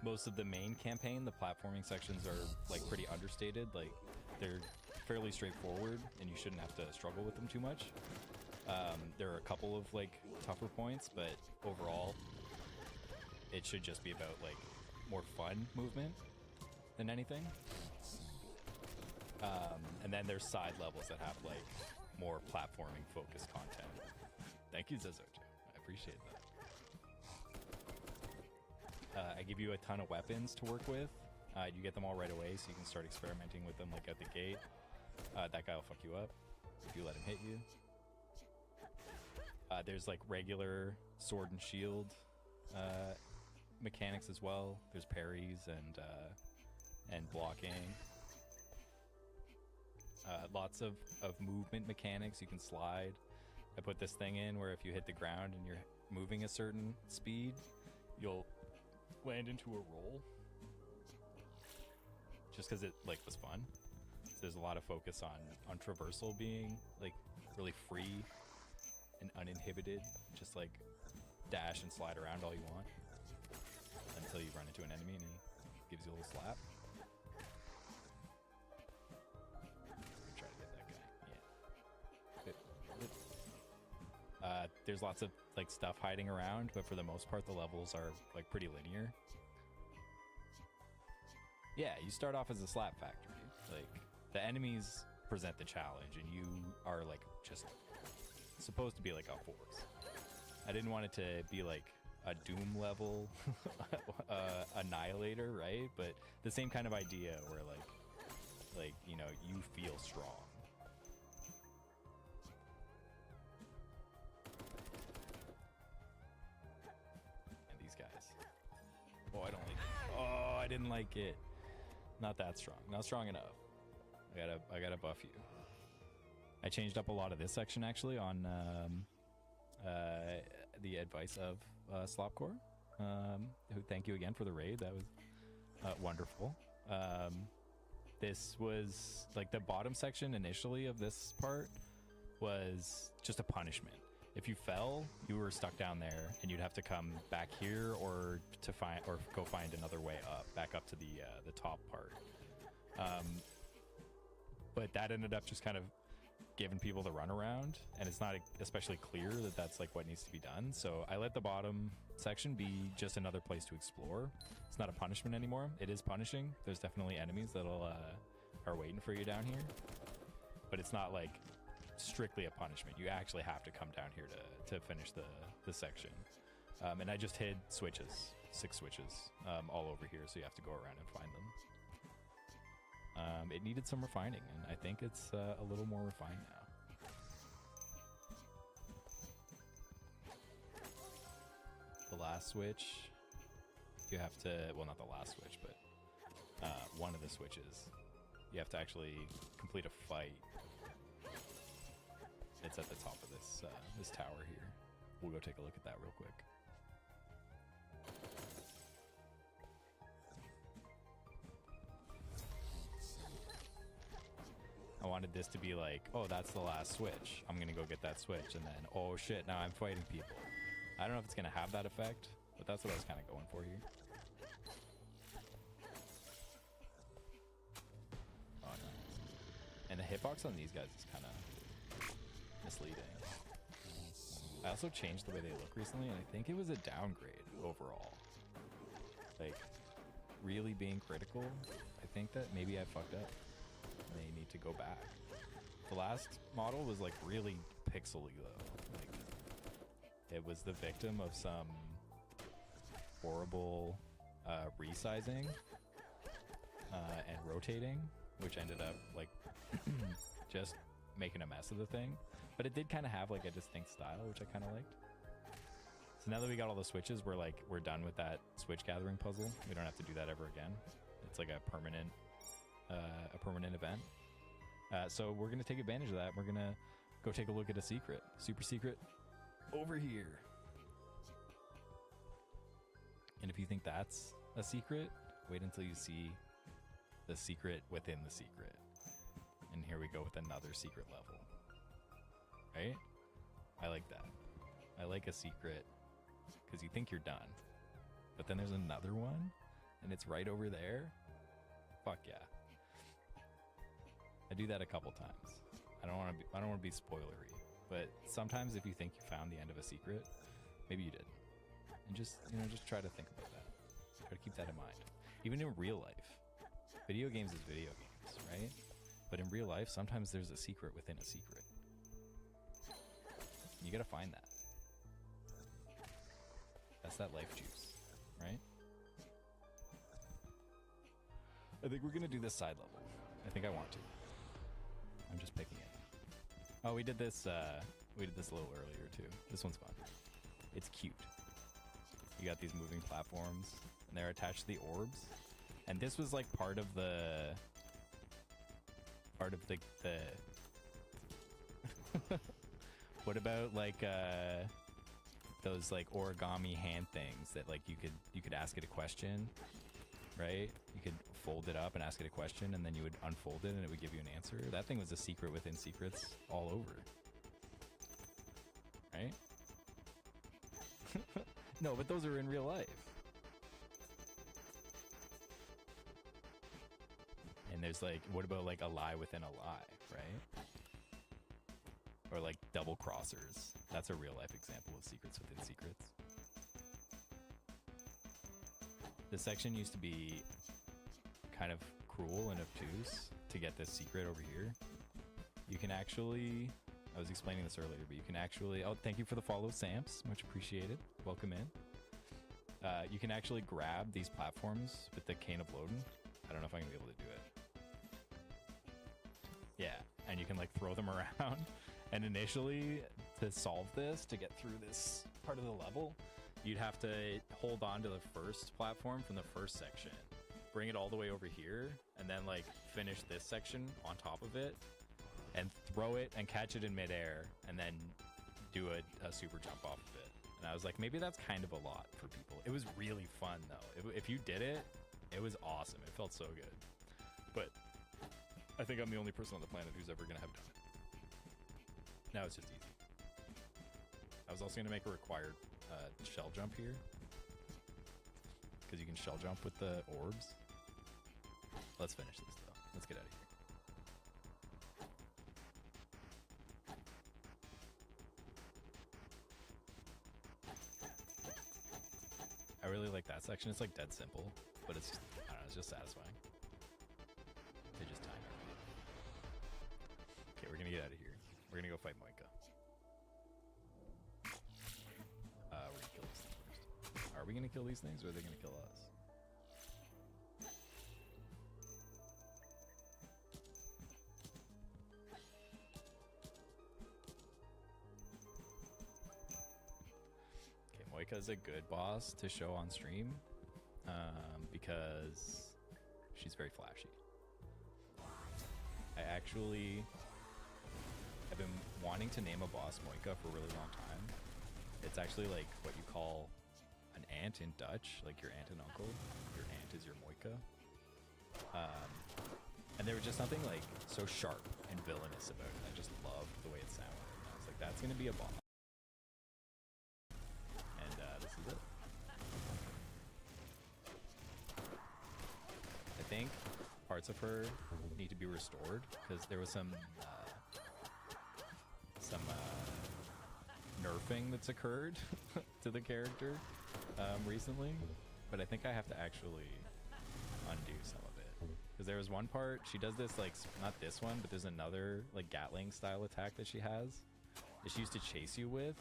Most of the main campaign, the platforming sections are like pretty understated. Like they're fairly straightforward, and you shouldn't have to struggle with them too much. There are a couple of like tougher points, but overall, it should just be about like more fun movement than anything. And then there's side levels that have like more platforming focused content. Thank you, Zezojo. I appreciate that. I give you a ton of weapons to work with. You get them all right away, so you can start experimenting with them like at the gate. That guy will fuck you up if you let him hit you. There's like regular sword and shield mechanics as well. There's parries and and blocking. Lots of movement mechanics. You can slide. I put this thing in where if you hit the ground and you're moving a certain speed, you'll land into a roll. Just because it like was fun. So there's a lot of focus on traversal being like really free and uninhibited. Just like dash and slide around all you want until you run into an enemy and he gives you a little slap. Try to get that guy. Yeah. There's lots of like stuff hiding around, but for the most part the levels are like pretty linear. Yeah, you start off as a slap factory. Like the enemies present the challenge and you are like just supposed to be like a force. I didn't want it to be like a Doom level annihilator, right? But the same kind of idea where like you know, you feel strong. And these guys. Oh, I don't like it. Oh, I didn't like it. Not that strong. Not strong enough. I gotta buff you. I changed up a lot of this section actually on the advice of Slopcore. Who thank you again for the raid. That was wonderful. This was like the bottom section initially of this part was just a punishment. If you fell, you were stuck down there and you'd have to come back here or to find or go find another way up, back up to the top part. But that ended up just kind of giving people the runaround, and it's not especially clear that that's like what needs to be done. So I let the bottom section be just another place to explore. It's not a punishment anymore. It is punishing. There's definitely enemies that'll are waiting for you down here, but it's not like strictly a punishment. You actually have to come down here to finish the section. And I just hid switches, 6 switches all over here, so you have to go around and find them. It needed some refining, and I think it's a little more refined now. The last switch, you have to, well, not the last switch, but one of the switches, you have to actually complete a fight. It's at the top of this this tower here. We'll go take a look at that real quick. I wanted this to be like, oh, that's the last switch. I'm gonna go get that switch, and then, oh shit, now I'm fighting people. I don't know if it's gonna have that effect, but that's what I was kind of going for here. Oh, nice. And the hitbox on these guys is kind of misleading. I also changed the way they look recently, and I think it was a downgrade overall. Like, really being critical, I think that maybe I fucked up. They need to go back. The last model was like really pixely though. Like, it was the victim of some horrible resizing and rotating, which ended up like just making a mess of the thing. But it did kind of have like a distinct style, which I kind of liked. So now that we got all the switches, we're done with that switch gathering puzzle. We don't have to do that ever again. It's like a permanent event. So we're gonna take advantage of that. We're gonna go take a look at a secret, super secret over here. And if you think that's a secret, wait until you see the secret within the secret. And here we go with another secret level. Right? I like that. I like a secret because you think you're done, but then there's another one and it's right over there. Fuck yeah. I do that a couple times. I don't want to be spoilery, but sometimes if you think you found the end of a secret, maybe you did. And just try to think about that. Try to keep that in mind. Even in real life. Video games is video games, right? But in real life, sometimes there's a secret within a secret. You gotta find that. That's that life juice, right? I think we're gonna do this side level. I think I want to. I'm just picking it. Oh, we did this a little earlier too. This one's fun. It's cute. You got these moving platforms, and they're attached to the orbs. And this was like part of the what about like those like origami hand things that like you could ask it a question, right? You could fold it up and ask it a question, and then you would unfold it and it would give you an answer. That thing was a secret within secrets all over, right? No, but those are in real life. And there's like, what about like a lie within a lie, right? Or like double crossers. That's a real life example of secrets within secrets. This section used to be kind of cruel and obtuse to get this secret over here. You can actually, I was explaining this earlier, but you can actually, oh, thank you for the follow, Samps. Much appreciated. Welcome in. You can actually grab these platforms with the Cane of Loden. I don't know if I'm gonna be able to do it. Yeah, and you can like throw them around. And initially, to solve this, to get through this part of the level, you'd have to hold on to the first platform from the first section, bring it all the way over here, and then like finish this section on top of it, and throw it and catch it in midair, and then do a super jump off of it. And I was like, maybe that's kind of a lot for people. It was really fun though. If you did it, it was awesome. It felt so good. But I think I'm the only person on the planet who's ever gonna have done it. Now it's just easy. I was also gonna make a required shell jump here, because you can shell jump with the orbs. Let's finish this though. Let's get out of here. I really like that section. It's like dead simple, but it's, I don't know, it's just satisfying. They just time it. Okay, we're gonna get out of here. We're gonna go fight Moika. We're gonna kill these things first. Are we gonna kill these things, or are they gonna kill us? Okay, Moika is a good boss to show on stream, because she's very flashy. I've been wanting to name a boss Moika for a really long time. It's actually like what you call an aunt in Dutch, like your aunt and uncle. Your aunt is your Moika. And there was just something like so sharp and villainous about it. I just loved the way it sounded. And I was like, that's gonna be a boss. And this is it. I think parts of her need to be restored because there was some nerfing that's occurred to the character recently, but I think I have to actually undo some of it, because there was one part she does this, like, not this one, but there's another like Gatling style attack that she has that she used to chase you with,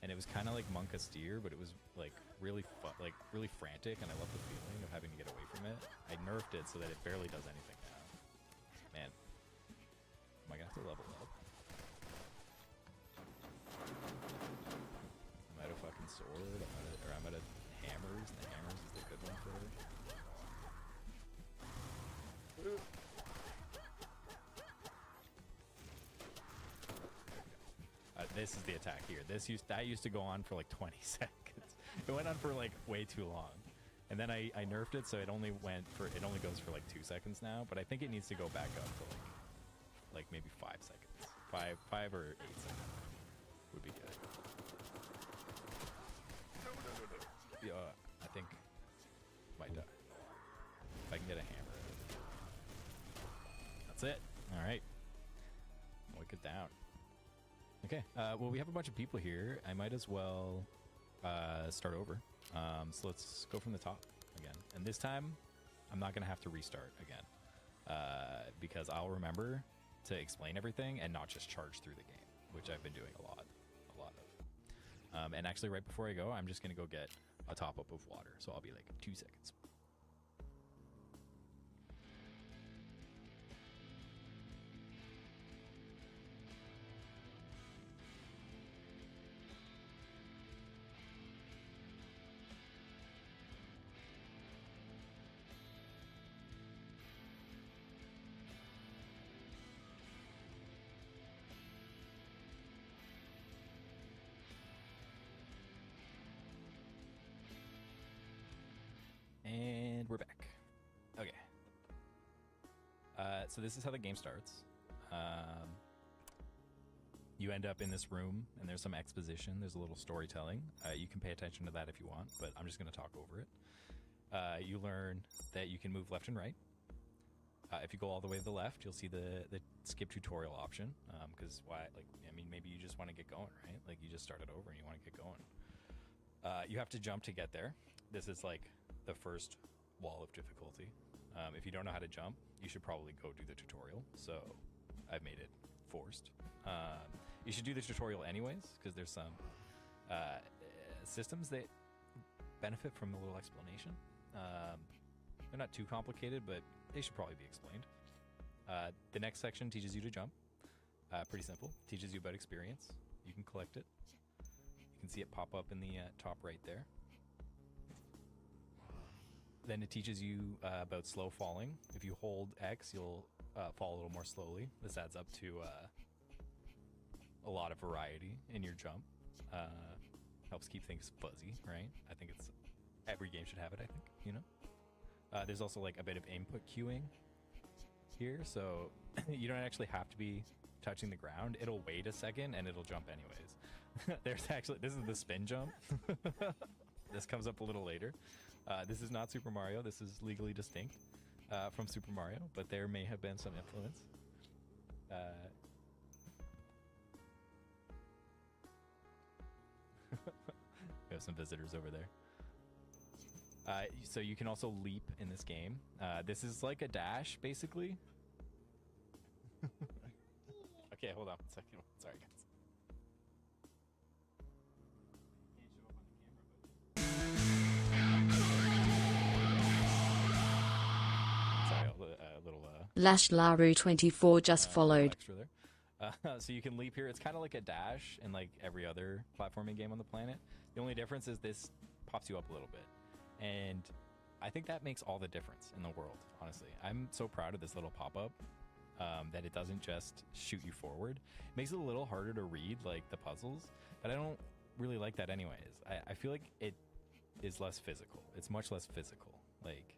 and it was kind of like Monka Steer, but it was like really really frantic, and I love the feeling of having to get away from it. I nerfed it so that it barely does anything now. Man, am I gonna have to level up? I'm out of fucking sword, I'm out of hammers. The hammers is the good one for her. This is the attack here. That used to go on for like 20 seconds. It went on for like way too long. And then I nerfed it so it only goes for like 2 seconds now, but I think it needs to go back up to like maybe 5 seconds. 5 or 8 seconds would be good. Yeah, I think might die. If I can get a hammer. That's it. All right. Wick it down. Okay. Well, we have a bunch of people here. I might as well start over. So let's go from the top again. And this time, I'm not gonna have to restart again, because I'll remember to explain everything and not just charge through the game, which I've been doing a lot of. And actually, right before I go, I'm just gonna go get a top up of water. So I'll be like 2 seconds. So this is how the game starts. You end up in this room, and there's some exposition. There's a little storytelling. You can pay attention to that if you want, but I'm just going to talk over it. You learn that you can move left and right. If you go all the way to the left, you'll see the skip tutorial option. Because maybe you just want to get going, right? Like you just started over and you want to get going. You have to jump to get there. This is like the first wall of difficulty. If you don't know how to jump, you should probably go do the tutorial. So I've made it forced. You should do the tutorial anyways, because there's some systems that benefit from a little explanation. They're not too complicated, but they should probably be explained. The next section teaches you to jump. Pretty simple. Teaches you about experience. You can collect it. You can see it pop up in the top right there. Then it teaches you about slow falling. If you hold X, you'll fall a little more slowly. This adds up to a lot of variety in your jump. Helps keep things fuzzy, right? I think every game should have it, I think, you know? There's also like a bit of input queuing here, so you don't actually have to be touching the ground. It'll wait a second and it'll jump anyways. This is the spin jump. This comes up a little later. This is not Super Mario. This is legally distinct from Super Mario, but there may have been some influence. We have some visitors over there. So you can also leap in this game. This is like a dash, basically. Okay, hold on a second. Sorry, guys. Lash Laru 24 just followed. So you can leap here. It's kind of like a dash in like every other platforming game on the planet. The only difference is this pops you up a little bit. And I think that makes all the difference in the world, honestly. I'm so proud of this little pop-up that it doesn't just shoot you forward. It makes it a little harder to read like the puzzles, but I don't really like that anyways. I feel like it is less physical. It's much less physical. Like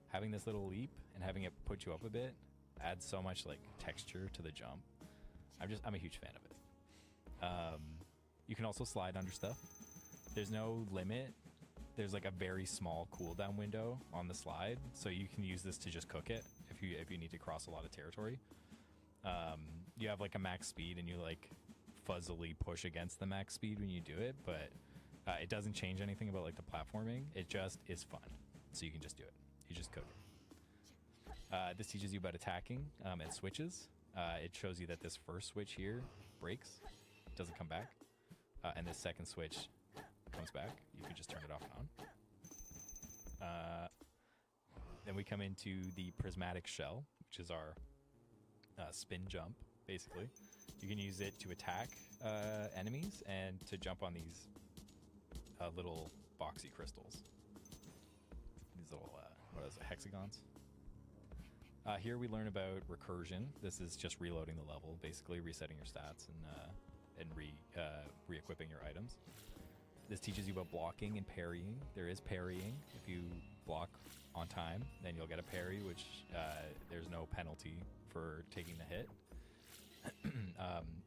having this little leap and having it put you up a bit adds so much like texture to the jump. I'm a huge fan of it. You can also slide under stuff. There's no limit. There's like a very small cooldown window on the slide, so you can use this to just cook it if you need to cross a lot of territory. You have like a max speed and you like fuzzily push against the max speed when you do it, but it doesn't change anything about like the platforming. It just is fun, so you can just do it. You just cook it. This teaches you about attacking and switches. It shows you that this first switch here breaks, doesn't come back, and this second switch comes back. You can just turn it off and on. Then we come into the prismatic shell, which is our spin jump, basically. You can use it to attack enemies and to jump on these little boxy crystals. These little, hexagons. Here we learn about recursion. This is just reloading the level, basically resetting your stats and re-equipping your items. This teaches you about blocking and parrying. There is parrying. If you block on time, then you'll get a parry, which there's no penalty for taking the hit.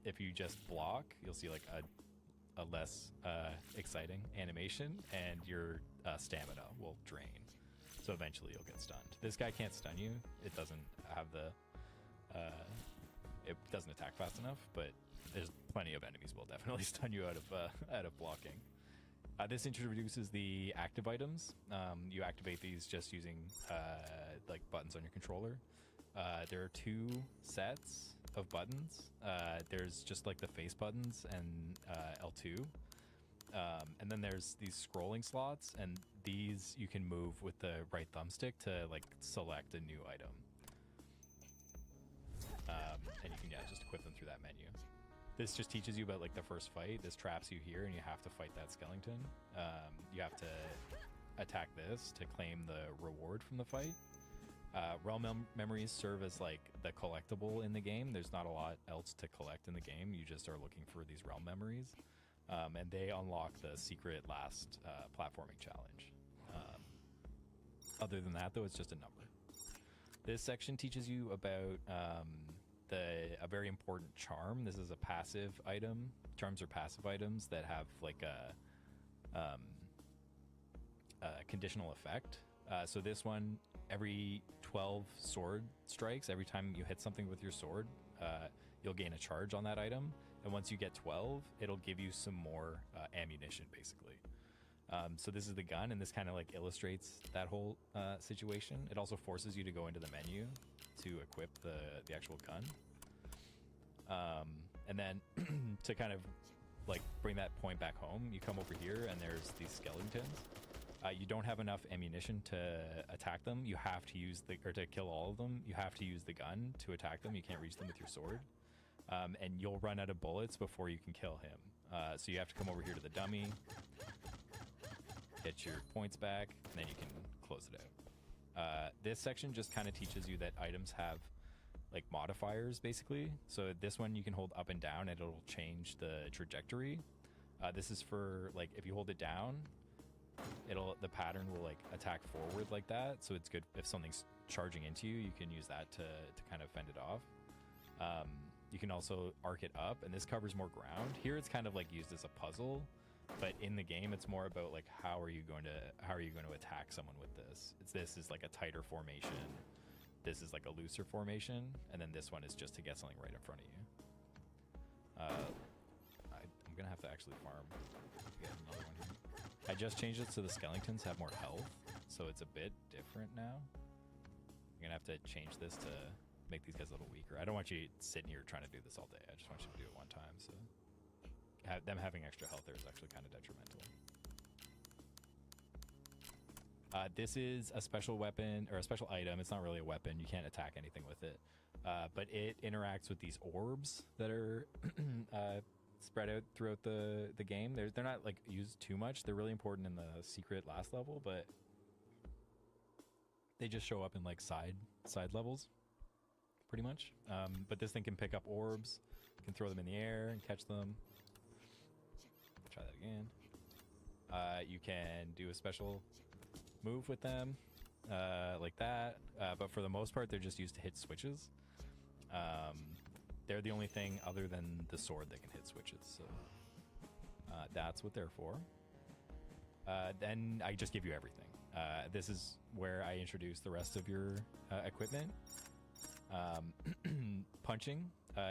If you just block, you'll see like a less exciting animation, and your stamina will drain. So eventually you'll get stunned. This guy can't stun you. It doesn't have it doesn't attack fast enough, but there's plenty of enemies will definitely stun you out of blocking. This introduces the active items. You activate these just using like buttons on your controller. There are two sets of buttons. There's just like the face buttons and L2. And then there's these scrolling slots, and these you can move with the right thumbstick to like select a new item. And you can just equip them through that menu. This just teaches you about like the first fight. This traps you here and you have to fight that skeleton. You have to attack this to claim the reward from the fight. Realm memories serve as like the collectible in the game. There's not a lot else to collect in the game. You just are looking for these realm memories. And they unlock the secret last platforming challenge. Other than that, though, it's just a number. This section teaches you about a very important charm. This is a passive item. Charms are passive items that have like a conditional effect. So this one, every 12 sword strikes, every time you hit something with your sword, you'll gain a charge on that item. And once you get 12, it'll give you some more ammunition, basically. So this is the gun, and this kind of like illustrates that whole situation. It also forces you to go into the menu to equip the actual gun. And then to kind of like bring that point back home, you come over here and there's these skeletons. You don't have enough ammunition to attack them. You have to use to kill all of them. You have to use the gun to attack them. You can't reach them with your sword. And you'll run out of bullets before you can kill him. So you have to come over here to the dummy, get your points back, and then you can close it out. This section just kind of teaches you that items have like modifiers, basically. So this one you can hold up and down and it'll change the trajectory. This is for like if you hold it down, the pattern will like attack forward like that. So it's good if something's charging into you, you can use that to kind of fend it off. You can also arc it up, and this covers more ground. Here it's kind of like used as a puzzle, but in the game it's more about like how are you going to attack someone with this. This is like a tighter formation, this is like a looser formation, and then this one is just to get something right in front of you. I'm gonna have to actually farm to get another one here. I just changed it so the skeletons have more health, so it's a bit different now. I'm gonna have to change this to make these guys a little weaker. I don't want you sitting here trying to do this all day. I just want you to do it one time. So them having extra health there is actually kind of detrimental. This is a special weapon or a special item. It's not really a weapon. You can't attack anything with it. But it interacts with these orbs that are spread out throughout the game. They're not like used too much. They're really important in the secret last level, but they just show up in like side levels pretty much. But this thing can pick up orbs, can throw them in the air and catch them. Try that again. You can do a special move with them like that, but for the most part they're just used to hit switches. They're the only thing other than the sword that can hit switches, so that's what they're for. Then I just give you everything. This is where I introduce the rest of your equipment. Punching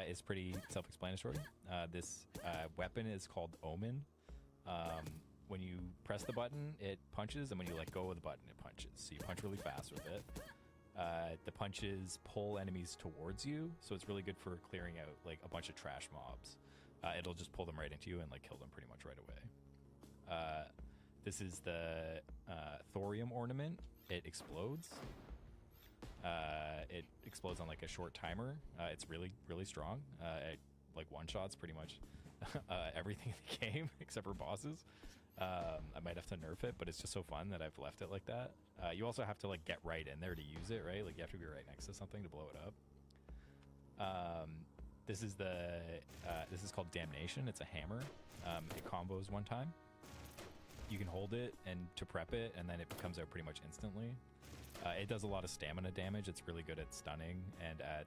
is pretty self-explanatory. This weapon is called Omen. When you press the button, it punches, and when you let go of the button, it punches. So you punch really fast with it. The punches pull enemies towards you, so it's really good for clearing out like a bunch of trash mobs. It'll just pull them right into you and like kill them pretty much right away. This is the thorium ornament. It explodes. It explodes on like a short timer. It's really, really strong. It like one-shots pretty much everything in the game except for bosses. I might have to nerf it, but it's just so fun that I've left it like that. You also have to like get right in there to use it, right? Like you have to be right next to something to blow it up. This is called Damnation. It's a hammer. It combos one time. You can hold it and to prep it, and then it comes out pretty much instantly. It does a lot of stamina damage. It's really good at stunning, and at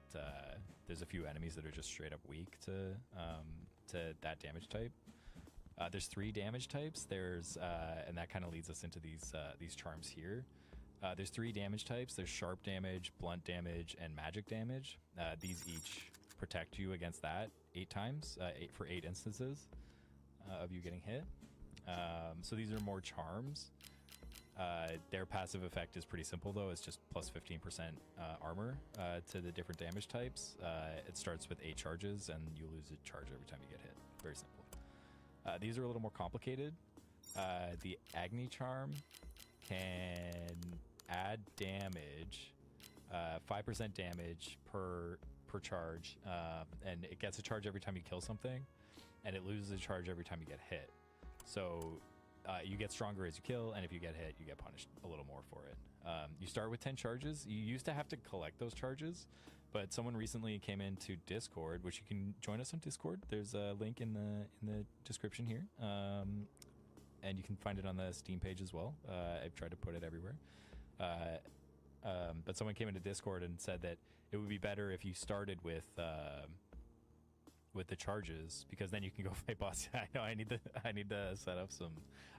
there's a few enemies that are just straight up weak to that damage type. There's 3 damage types. There's and that kind of leads us into these charms here. There's 3 damage types. There's sharp damage, blunt damage, and magic damage. These each protect you against that 8 times, 8 instances of you getting hit. So these are more charms. Their passive effect is pretty simple though. It's just plus 15% armor to the different damage types. It starts with 8 charges, and you lose a charge every time you get hit. Very simple. These are a little more complicated. The Agni charm can add damage, 5% damage per charge, and it gets a charge every time you kill something, and it loses a charge every time you get hit. So you get stronger as you kill, and if you get hit, you get punished a little more for it. You start with 10 charges. You used to have to collect those charges, but someone recently came into Discord, which you can join us on Discord. There's a link in the description here, and you can find it on the Steam page as well. I've tried to put it everywhere. but someone came into Discord and said that it would be better if you started with the charges, because then you can go fight boss. I know I need to set up some.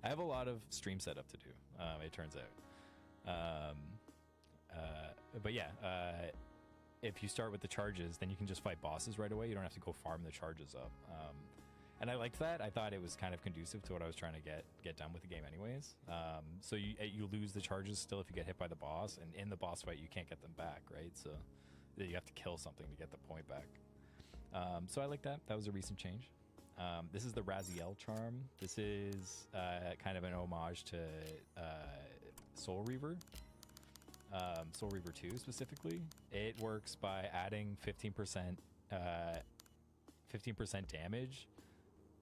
I have a lot of stream setup to do. It turns out. But yeah, if you start with the charges, then you can just fight bosses right away. You don't have to go farm the charges up. And I liked that. I thought it was kind of conducive to what I was trying to get done with the game anyways. So you lose the charges still if you get hit by the boss, and in the boss fight you can't get them back, right? So you have to kill something to get the point back. So I like that. That was a recent change. This is the Raziel charm. This is kind of an homage to Soul Reaver. Soul Reaver 2 specifically. It works by adding 15% damage,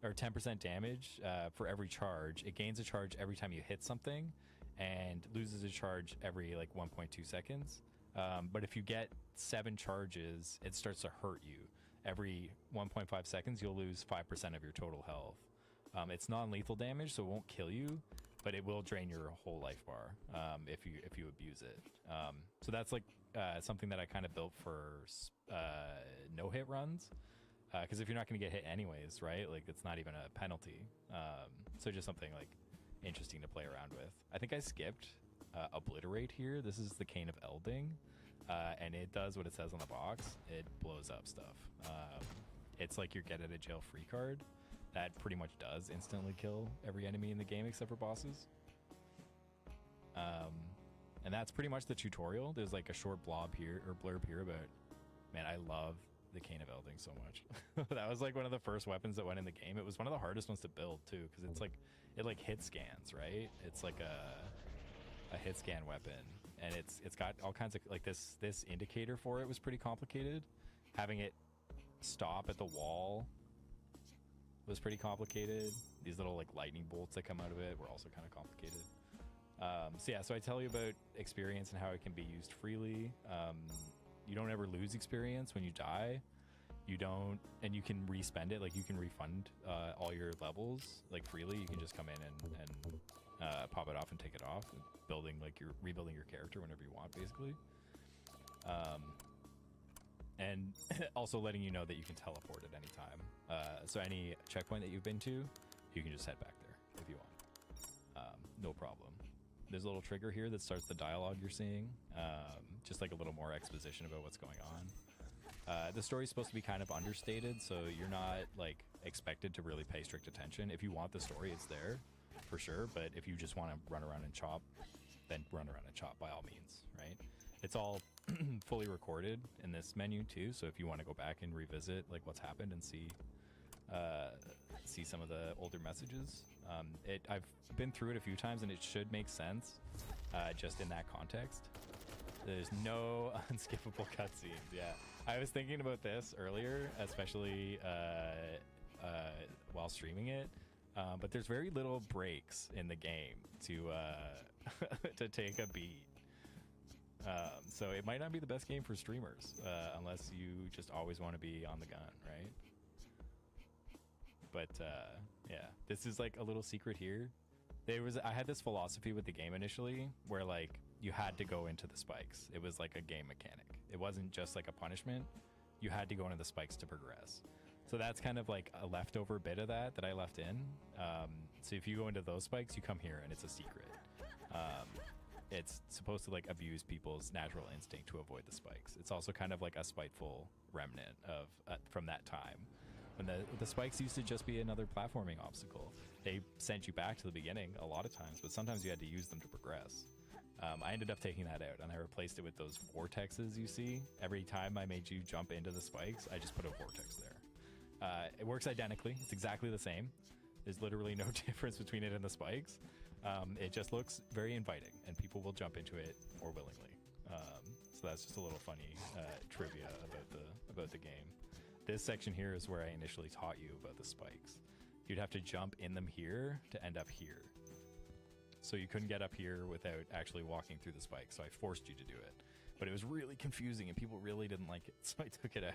or 10% damage for every charge. It gains a charge every time you hit something, and loses a charge every like 1.2 seconds. But if you get 7 charges, it starts to hurt you. Every 1.5 seconds, you'll lose 5% of your total health. It's non-lethal damage, so it won't kill you, but it will drain your whole life bar if you abuse it. So that's like something that I kind of built for no-hit runs, because if you're not going to get hit anyways, right? Like, it's not even a penalty. So just something like interesting to play around with. I think I skipped Obliterate here. This is the Cane of Elding, and it does what it says on the box. It blows up stuff. It's like your get out of jail free card. That pretty much does instantly kill every enemy in the game except for bosses. And that's pretty much the tutorial. There's like a short blurb here about, man, I love the Cane of Elding so much. That was like one of the first weapons that went in the game. It was one of the hardest ones to build too, because it's like, it like hit scans, right? It's like a hit scan weapon, and it's got all kinds of like this indicator for it was pretty complicated. Having it stop at the wall was pretty complicated. These little like lightning bolts that come out of it were also kind of complicated. So yeah, so I tell you about experience and how it can be used freely. You don't ever lose experience when you die. You don't, and you can respend it. Like, you can refund all your levels like freely. You can just come in and pop it off and take it off, and rebuilding your character whenever you want, basically. And also letting you know that you can teleport at any time. So any checkpoint that you've been to, you can just head back there if you want. No problem. There's a little trigger here that starts the dialogue you're seeing. Just like a little more exposition about what's going on. The story's supposed to be kind of understated, so you're not like expected to really pay strict attention. If you want the story, it's there for sure. But if you just want to run around and chop, then run around and chop by all means, right? It's all fully recorded in this menu too, so if you want to go back and revisit like what's happened and see some of the older messages, I've been through it a few times and it should make sense just in that context. There's no unskippable cutscenes. Yeah, I was thinking about this earlier, especially while streaming it, but there's very little breaks in the game to to take a beat. So it might not be the best game for streamers unless you just always want to be on the gun, right? But yeah, this is like a little secret here. I had this philosophy with the game initially where like you had to go into the spikes. It was like a game mechanic. It wasn't just like a punishment. You had to go into the spikes to progress. So that's kind of like a leftover bit of that I left in. So if you go into those spikes, you come here and it's a secret. It's supposed to like abuse people's natural instinct to avoid the spikes. It's also kind of like a spiteful remnant of from that time when the spikes used to just be another platforming obstacle. They sent you back to the beginning a lot of times, but sometimes you had to use them to progress. I ended up taking that out and I replaced it with those vortexes you see. Every time I made you jump into the spikes, I just put a vortex there. It works identically. It's exactly the same. There's literally no difference between it and the spikes. It just looks very inviting and people will jump into it more willingly. So that's just a little funny trivia about the game. This section here is where I initially taught you about the spikes. You'd have to jump in them here to end up here. So you couldn't get up here without actually walking through the spikes. So I forced you to do it. But it was really confusing and people really didn't like it. So I took it out.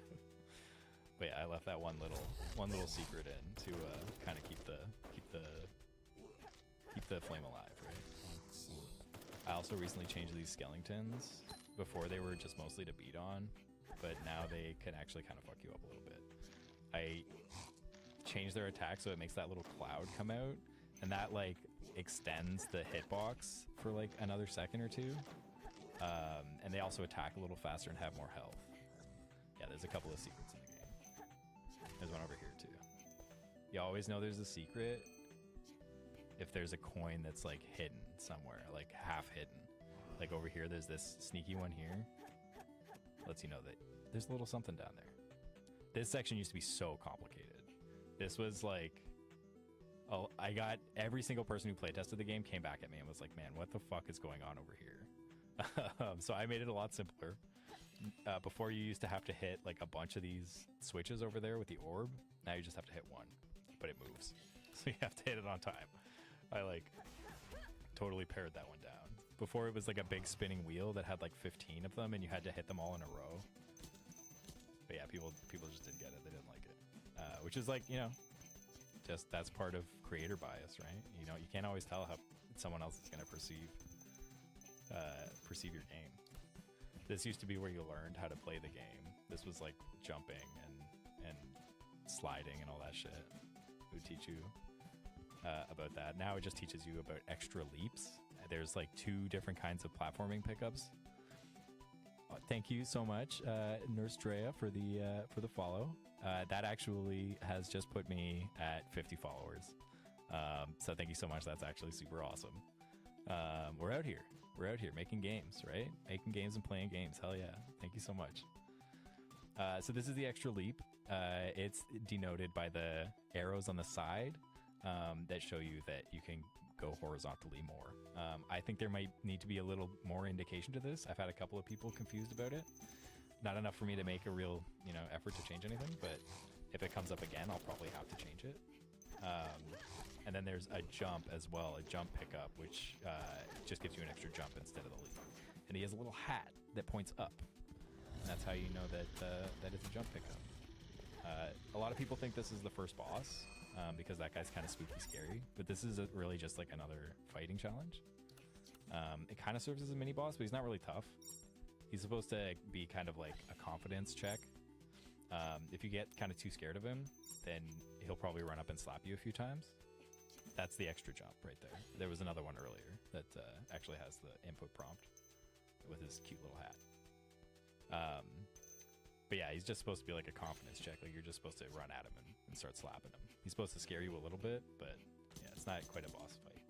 But yeah, I left that one little secret in to kind of keep the flame alive, right? I also recently changed these skeletons. Before they were just mostly to beat on, but now they can actually kind of fuck you up a little bit. I changed their attack so it makes that little cloud come out, and that like extends the hitbox for like another second or two. And they also attack a little faster and have more health. Yeah, there's a couple of secrets in the game. There's one over here too. You always know there's a secret if there's a coin that's like hidden somewhere, like half hidden. Like over here, there's this sneaky one here. Lets you know that there's a little something down there. This section used to be so complicated. This was like, oh, I got every single person who play tested the game came back at me and was like, man, what the fuck is going on over here? So I made it a lot simpler. Before you used to have to hit like a bunch of these switches over there with the orb. Now you just have to hit one, but it moves. So you have to hit it on time. I like totally pared that one down. Before it was like a big spinning wheel that had like 15 of them and you had to hit them all in a row. But yeah, people just didn't get it. They didn't like it. Which is like, you know, just that's part of creator bias, right? You know, you can't always tell how someone else is going to perceive your game. This used to be where you learned how to play the game. This was like jumping and sliding and all that shit. It would teach you about that. Now it just teaches you about extra leaps. There's like 2 different kinds of platforming pickups. Thank you so much, Nurse Drea, for the follow. That actually has just put me at 50 followers. So thank you so much. That's actually super awesome. We're out here making games, right? Making games and playing games. Hell yeah. Thank you so much. So this is the extra leap. It's denoted by the arrows on the side that show you that you can go horizontally more. I think there might need to be a little more indication to this. I've had a couple of people confused about it. Not enough for me to make a real, you know, effort to change anything, but if it comes up again, I'll probably have to change it. And then there's a jump as well, a jump pickup, which just gives you an extra jump instead of the leap. And he has a little hat that points up. And that's how you know that that is a jump pickup. A lot of people think this is the first boss because that guy's kind of spooky scary, but this is really just like another fighting challenge. It kind of serves as a mini boss, but he's not really tough. He's supposed to be kind of like a confidence check. If you get kind of too scared of him, then he'll probably run up and slap you a few times. That's the extra jump right there. There was another one earlier that actually has the input prompt with his cute little hat. But yeah, he's just supposed to be like a confidence check. Like you're just supposed to run at him and start slapping him. He's supposed to scare you a little bit, but yeah, it's not quite a boss fight.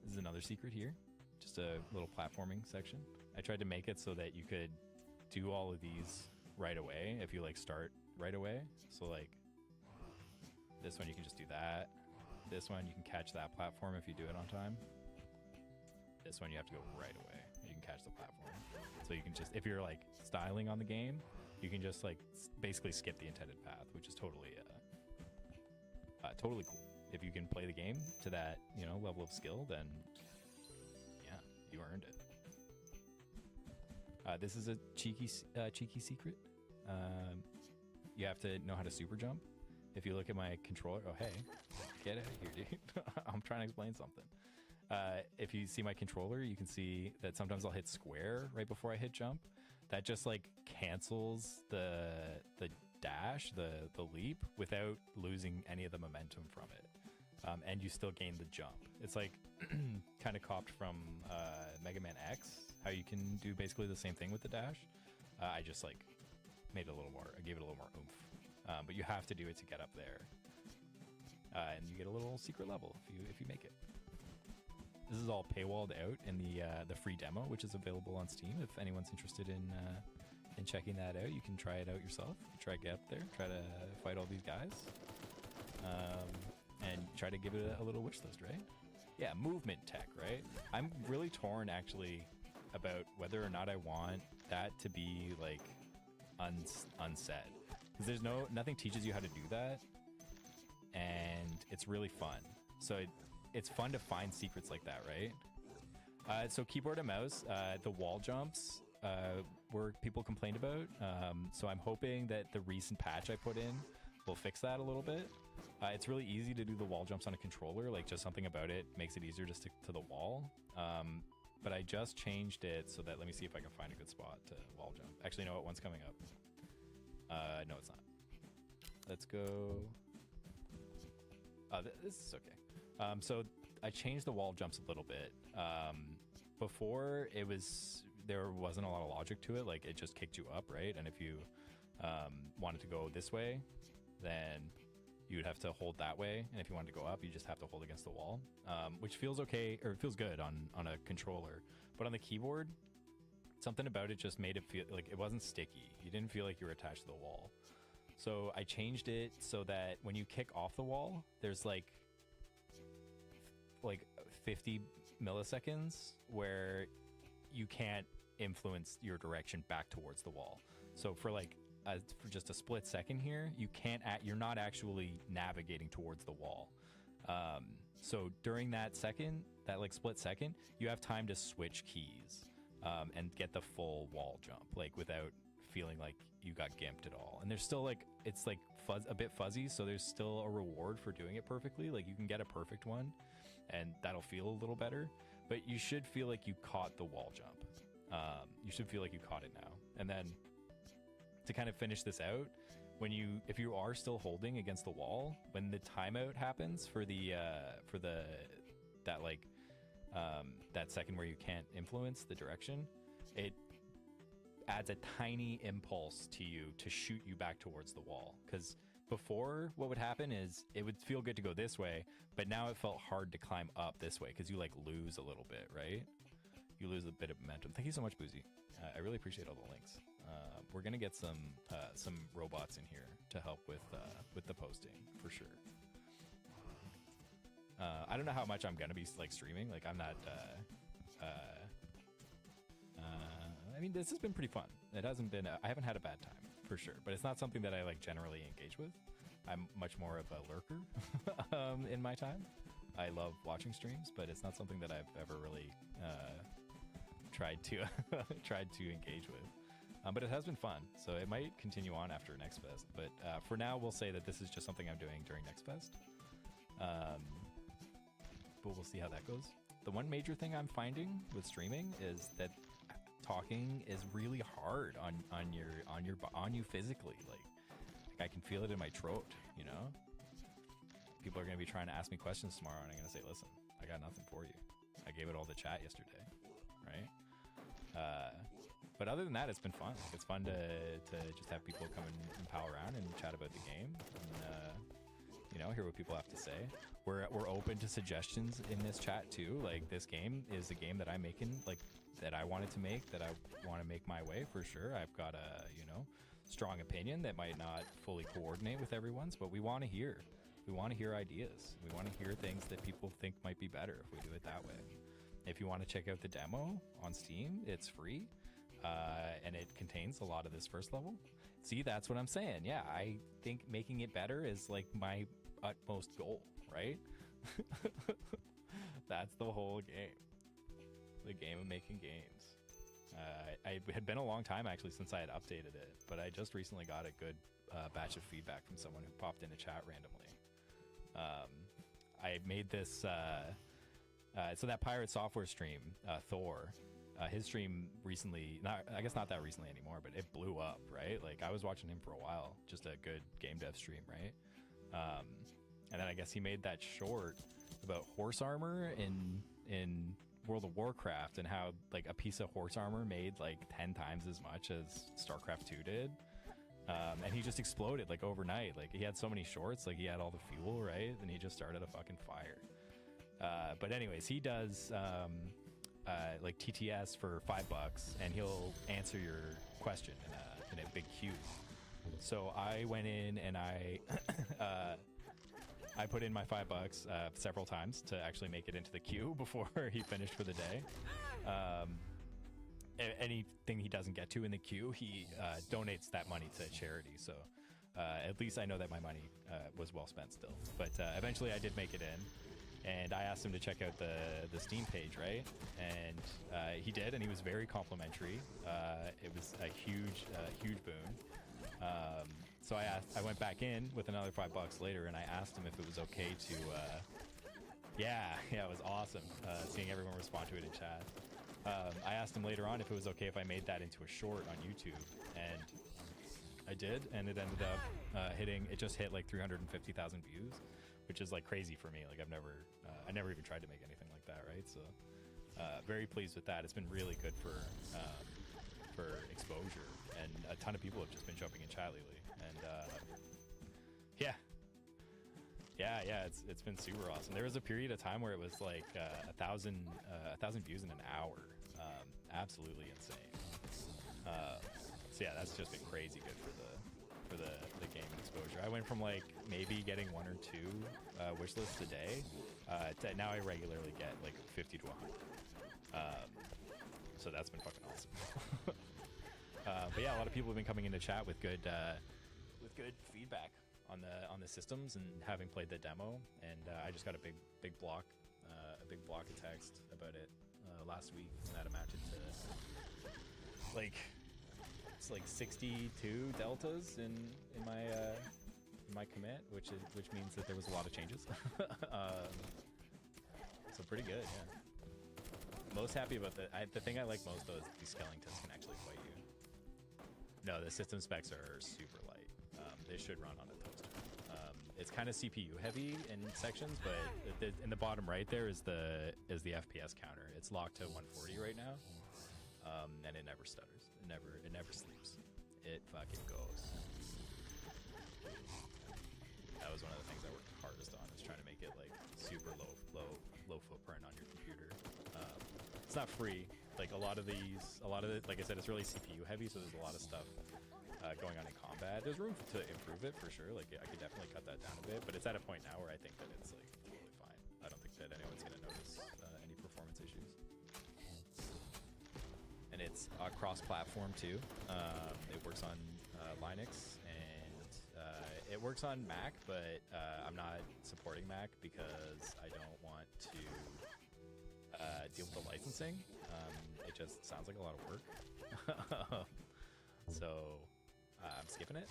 This is another secret here. Just a little platforming section. I tried to make it so that you could do all of these right away if you like start right away. So like this one you can just do that. This one you can catch that platform if you do it on time. This one you have to go right away. You can catch the platform. So you can just, if you're like styling on the game, you can just like basically skip the intended path, which is totally totally cool. If you can play the game to that, you know, level of skill, then yeah, you earned it. This is a cheeky secret. You have to know how to super jump. If you look at my controller, oh hey, get out of here, dude. I'm trying to explain something. If you see my controller, you can see that sometimes I'll hit square right before I hit jump. That just like cancels the dash, the leap, without losing any of the momentum from it. And you still gain the jump. It's like kind of copied from Mega Man X, how you can do basically the same thing with the dash. I just like made it a little more, I gave it a little more oomph. But you have to do it to get up there. And you get a little secret level if you make it. This is all paywalled out in the free demo, which is available on Steam. If anyone's interested in checking that out, you can try it out yourself. Try to get up there, try to fight all these guys, and try to give it a little wish list, right? Yeah, movement tech, right? I'm really torn actually about whether or not I want that to be like unsaid, because there's nothing teaches you how to do that, and it's really fun. So it's fun to find secrets like that, right? So keyboard and mouse, the wall jumps were people complained about. So I'm hoping that the recent patch I put in will fix that a little bit. It's really easy to do the wall jumps on a controller. Like, just something about it makes it easier to stick to the wall. But I just changed it so that, let me see if I can find a good spot to wall jump. Actually, no, one's coming up. No, it's not. Let's go. This is okay. So I changed the wall jumps a little bit. Before there wasn't a lot of logic to it. Like, it just kicked you up, right? And if you wanted to go this way, then you would have to hold that way. And if you wanted to go up, you just have to hold against the wall, which feels okay, or it feels good on a controller. But on the keyboard, something about it just made it feel like it wasn't sticky. You didn't feel like you were attached to the wall. So I changed it so that when you kick off the wall, there's like 50 milliseconds where you can't influence your direction back towards the wall. So for just a split second here, you're not actually navigating towards the wall. So during that split second, you have time to switch keys and get the full wall jump, like without feeling like you got gimped at all. And there's still it's a bit fuzzy, so there's still a reward for doing it perfectly. Like, you can get a perfect one and that'll feel a little better, but you should feel like you caught the wall jump. You should feel like you caught it now. And then to kind of finish this out, if you are still holding against the wall, when the timeout happens for that second where you can't influence the direction, it adds a tiny impulse to you to shoot you back towards the wall. Because before, what would happen is it would feel good to go this way, but now it felt hard to climb up this way because you lose a little bit, right? You lose a bit of momentum. Thank you so much, Boozy. I really appreciate all the links. We're gonna get some robots in here to help with the posting for sure. I don't know how much I'm gonna be streaming. Like, I'm not. I mean, this has been pretty fun. It hasn't been. I haven't had a bad time for sure, but it's not something that I generally engage with. I'm much more of a lurker in my time. I love watching streams, but it's not something that I've ever really tried to engage with. But it has been fun, so it might continue on after Next Fest. But for now, we'll say that this is just something I'm doing during Next Fest. But we'll see how that goes. The one major thing I'm finding with streaming is that talking is really hard on you physically. Like I can feel it in my throat, you know? People are going to be trying to ask me questions tomorrow, and I'm going to say, listen, I got nothing for you. I gave it all to chat yesterday, right? But other than that, it's been fun. It's fun to just have people come and pal around and chat about the game, and hear what people have to say. We're open to suggestions in this chat too. Like, this game is a game that I'm making, that I wanted to make, that I want to make my way for sure. I've got a strong opinion that might not fully coordinate with everyone's, but we want to hear. We want to hear ideas. We want to hear things that people think might be better if we do it that way. If you want to check out the demo on Steam, it's free, and it contains a lot of this first level. See, that's what I'm saying. Yeah, I think making it better is my utmost goal, right? That's the whole game. The game of making games. I had been a long time actually since I had updated it, but I just recently got a good batch of feedback from someone who popped into chat randomly. I made this so that Pirate Software stream, Thor, his stream recently, I guess not that recently anymore, but it blew up, right? Like, I was watching him for a while, just a good game dev stream, right? And then I guess he made that short about horse armor in World of Warcraft, and how a piece of horse armor made 10 times as much as StarCraft 2 did. And he just exploded overnight. He had so many shorts, he had all the fuel, right? And he just started a fucking fire. But anyways, he does TTS for $5, and he'll answer your question in a big queue. So I went in and I put in my $5 several times to actually make it into the queue before he finished for the day. Anything he doesn't get to in the queue, he donates that money to charity. So at least I know that my money was well spent still. But eventually I did make it in, and I asked him to check out the Steam page, right? And he did, and he was very complimentary. It was a huge boon. So I went back in with another $5 later, and I asked him if it was okay to. Yeah, it was awesome seeing everyone respond to it in chat. I asked him later on if it was okay if I made that into a short on YouTube, and I did, and it ended up it just hit like 350,000 views, which is like crazy for me. Like I never even tried to make anything like that, right? So very pleased with that. It's been really good for exposure, and a ton of people have just been jumping in chat lately, and yeah, it's been super awesome. There was a period of time where it was like 1,000 views in an hour. Absolutely insane. So yeah, that's just been crazy good for the gaming exposure. I went from like maybe getting 1 or 2 wish lists a day to now I regularly get like 50 to 100. So that's been fucking awesome. But yeah, a lot of people have been coming into chat with good feedback on the systems and having played the demo, and I just got a big block of text about it last week, and that amounted to like it's like 62 deltas in my commit, which means that there was a lot of changes. So pretty good, yeah. Most happy about the thing I like most though is these skeletons can actually fight you. No, the system specs are super light. They should run on a toaster. It's kind of CPU heavy in sections, but in the bottom right there is the FPS counter. It's locked to 140 right now, and it never stutters. It never sleeps. It fucking goes. That was one of the things I worked hardest on, is trying to make it like super low footprint on your computer. It's not free. Like a lot of it, like I said, it's really CPU heavy, so there's a lot of stuff going on in combat. There's room to improve it for sure. Like I could definitely cut that down a bit, but it's at a point now where I think that it's like totally fine. I don't think that anyone's gonna notice any performance issues. And it's cross-platform too. It works on Linux, and it works on Mac, but I'm not supporting Mac because I don't want to deal with the licensing. It just sounds like a lot of work. So I'm skipping it.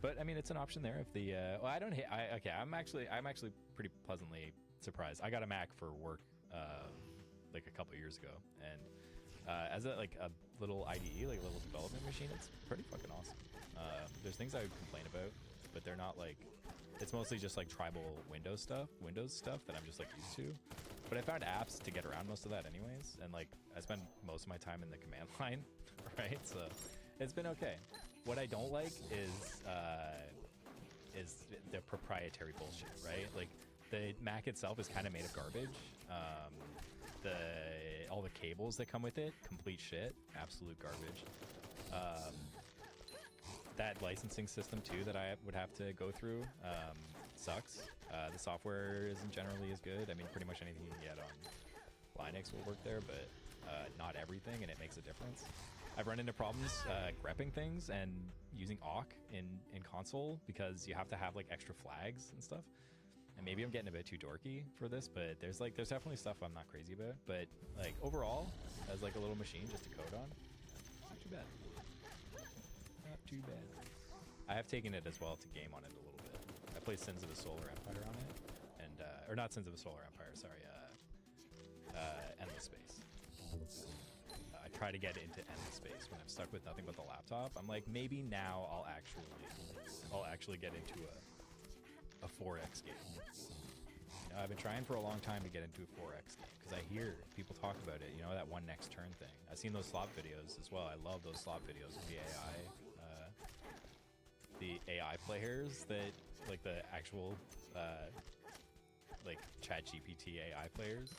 But I mean, it's an option there. If the well, I don't hate. Okay, I'm actually pretty pleasantly surprised. I got a Mac for work like a couple years ago, and as a little IDE, like a little development machine, it's pretty fucking awesome. There's things I would complain about, but they're not like, it's mostly just like tribal Windows stuff that I'm just like used to. But I found apps to get around most of that anyways, and like I spend most of my time in the command line, right? So it's been okay. What I don't like is the proprietary bullshit, right? Like the Mac itself is kind of made of garbage. All the cables that come with it, complete shit, absolute garbage. That licensing system too that I would have to go through sucks. The software isn't generally as good. I mean, pretty much anything you can get on Linux will work there, but not everything, and it makes a difference. I've run into problems grepping things and using awk in console because you have to have like extra flags and stuff. And maybe I'm getting a bit too dorky for this, but there's definitely stuff I'm not crazy about. But like overall, as like a little machine just to code on, not too bad. Not too bad. I have taken it as well to game on it a little bit. I played Sins of the Solar Empire on it, and or not Sins of the Solar Empire, sorry, Endless Space. I try to get into Endless Space when I'm stuck with nothing but the laptop. I'm like, maybe now I'll actually get into a 4X game. You know, I've been trying for a long time to get into a 4X game because I hear people talk about it, you know, that one next turn thing. I've seen those slot videos as well. I love those slot videos of the AI players that, like the actual, like ChatGPT AI players.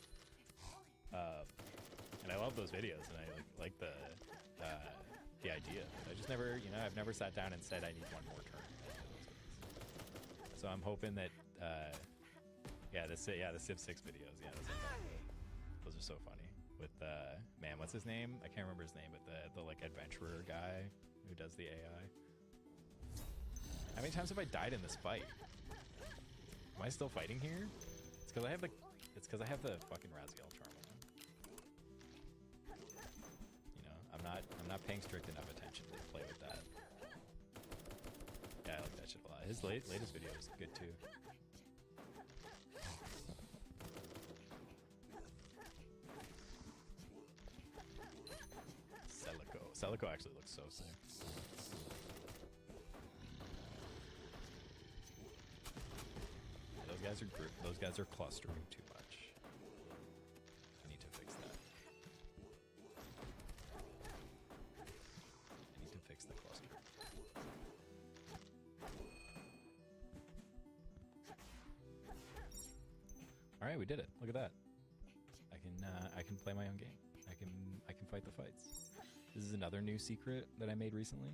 And I love those videos, and I like the idea. I just never, you know, I've never sat down and said I need one more turn. So I'm hoping that, the Civ 6 videos, those are so funny. With man, what's his name? I can't remember his name, but the like adventurer guy who does the AI. How many times have I died in this fight? Am I still fighting here? It's because I have the fucking Raziel charm on. You know, I'm not paying strict enough attention to play with that. Yeah, I like that shit a lot. His latest video is good too. Celico actually looks so sick. Yeah, those guys are clustering too much. I need to fix that. I need to fix the cluster. All right, we did it. Look at that. I can play my own game. I can fight the fights. This is another new secret that I made recently.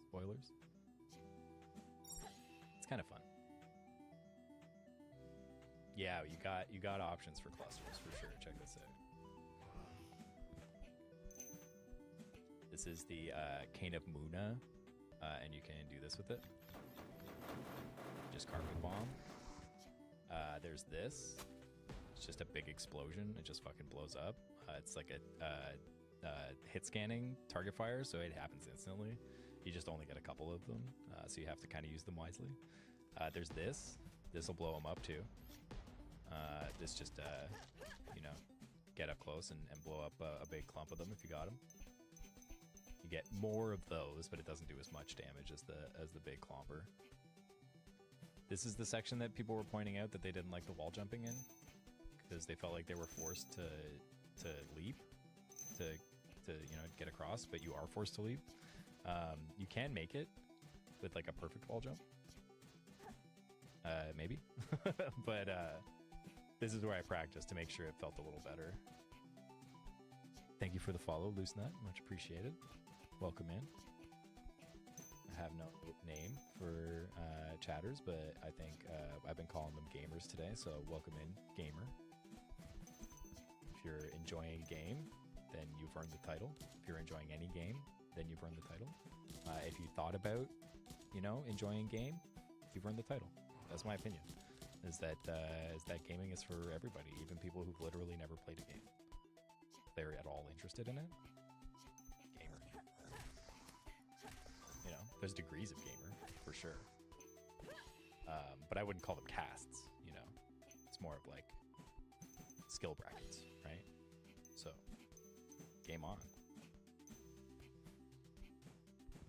Spoilers. It's kind of fun. Yeah, you got options for clusters for sure. Check this out. This is the Cane of Muna, and you can do this with it. Just carpet bomb. There's this. It's just a big explosion. It just fucking blows up. It's like a hit scanning target fire, so it happens instantly. You just only get a couple of them, so you have to kind of use them wisely. There's this. This will blow them up too. This just, you know, get up close and blow up a big clump of them if you got them. You get more of those, but it doesn't do as much damage as the big clomper. This is the section that people were pointing out that they didn't like the wall jumping in, because they felt like they were forced to leap to you know, get across, but you are forced to leap. You can make it with like a perfect wall jump. Maybe. But this is where I practiced to make sure it felt a little better. Thank you for the follow, Loose Nut. Much appreciated. Welcome in. I have no name for chatters, but I think I've been calling them gamers today, so welcome in, gamer. If you're enjoying a game, then you've earned the title. If you're enjoying any game, then you've earned the title. If you thought about, you know, enjoying game, you've earned the title. That's my opinion. Is that gaming is for everybody, even people who've literally never played a game. If they're at all interested in it, gamer. You know, there's degrees of gamer for sure, but I wouldn't call them castes. You know, it's more of like skill brackets, right? So, game on.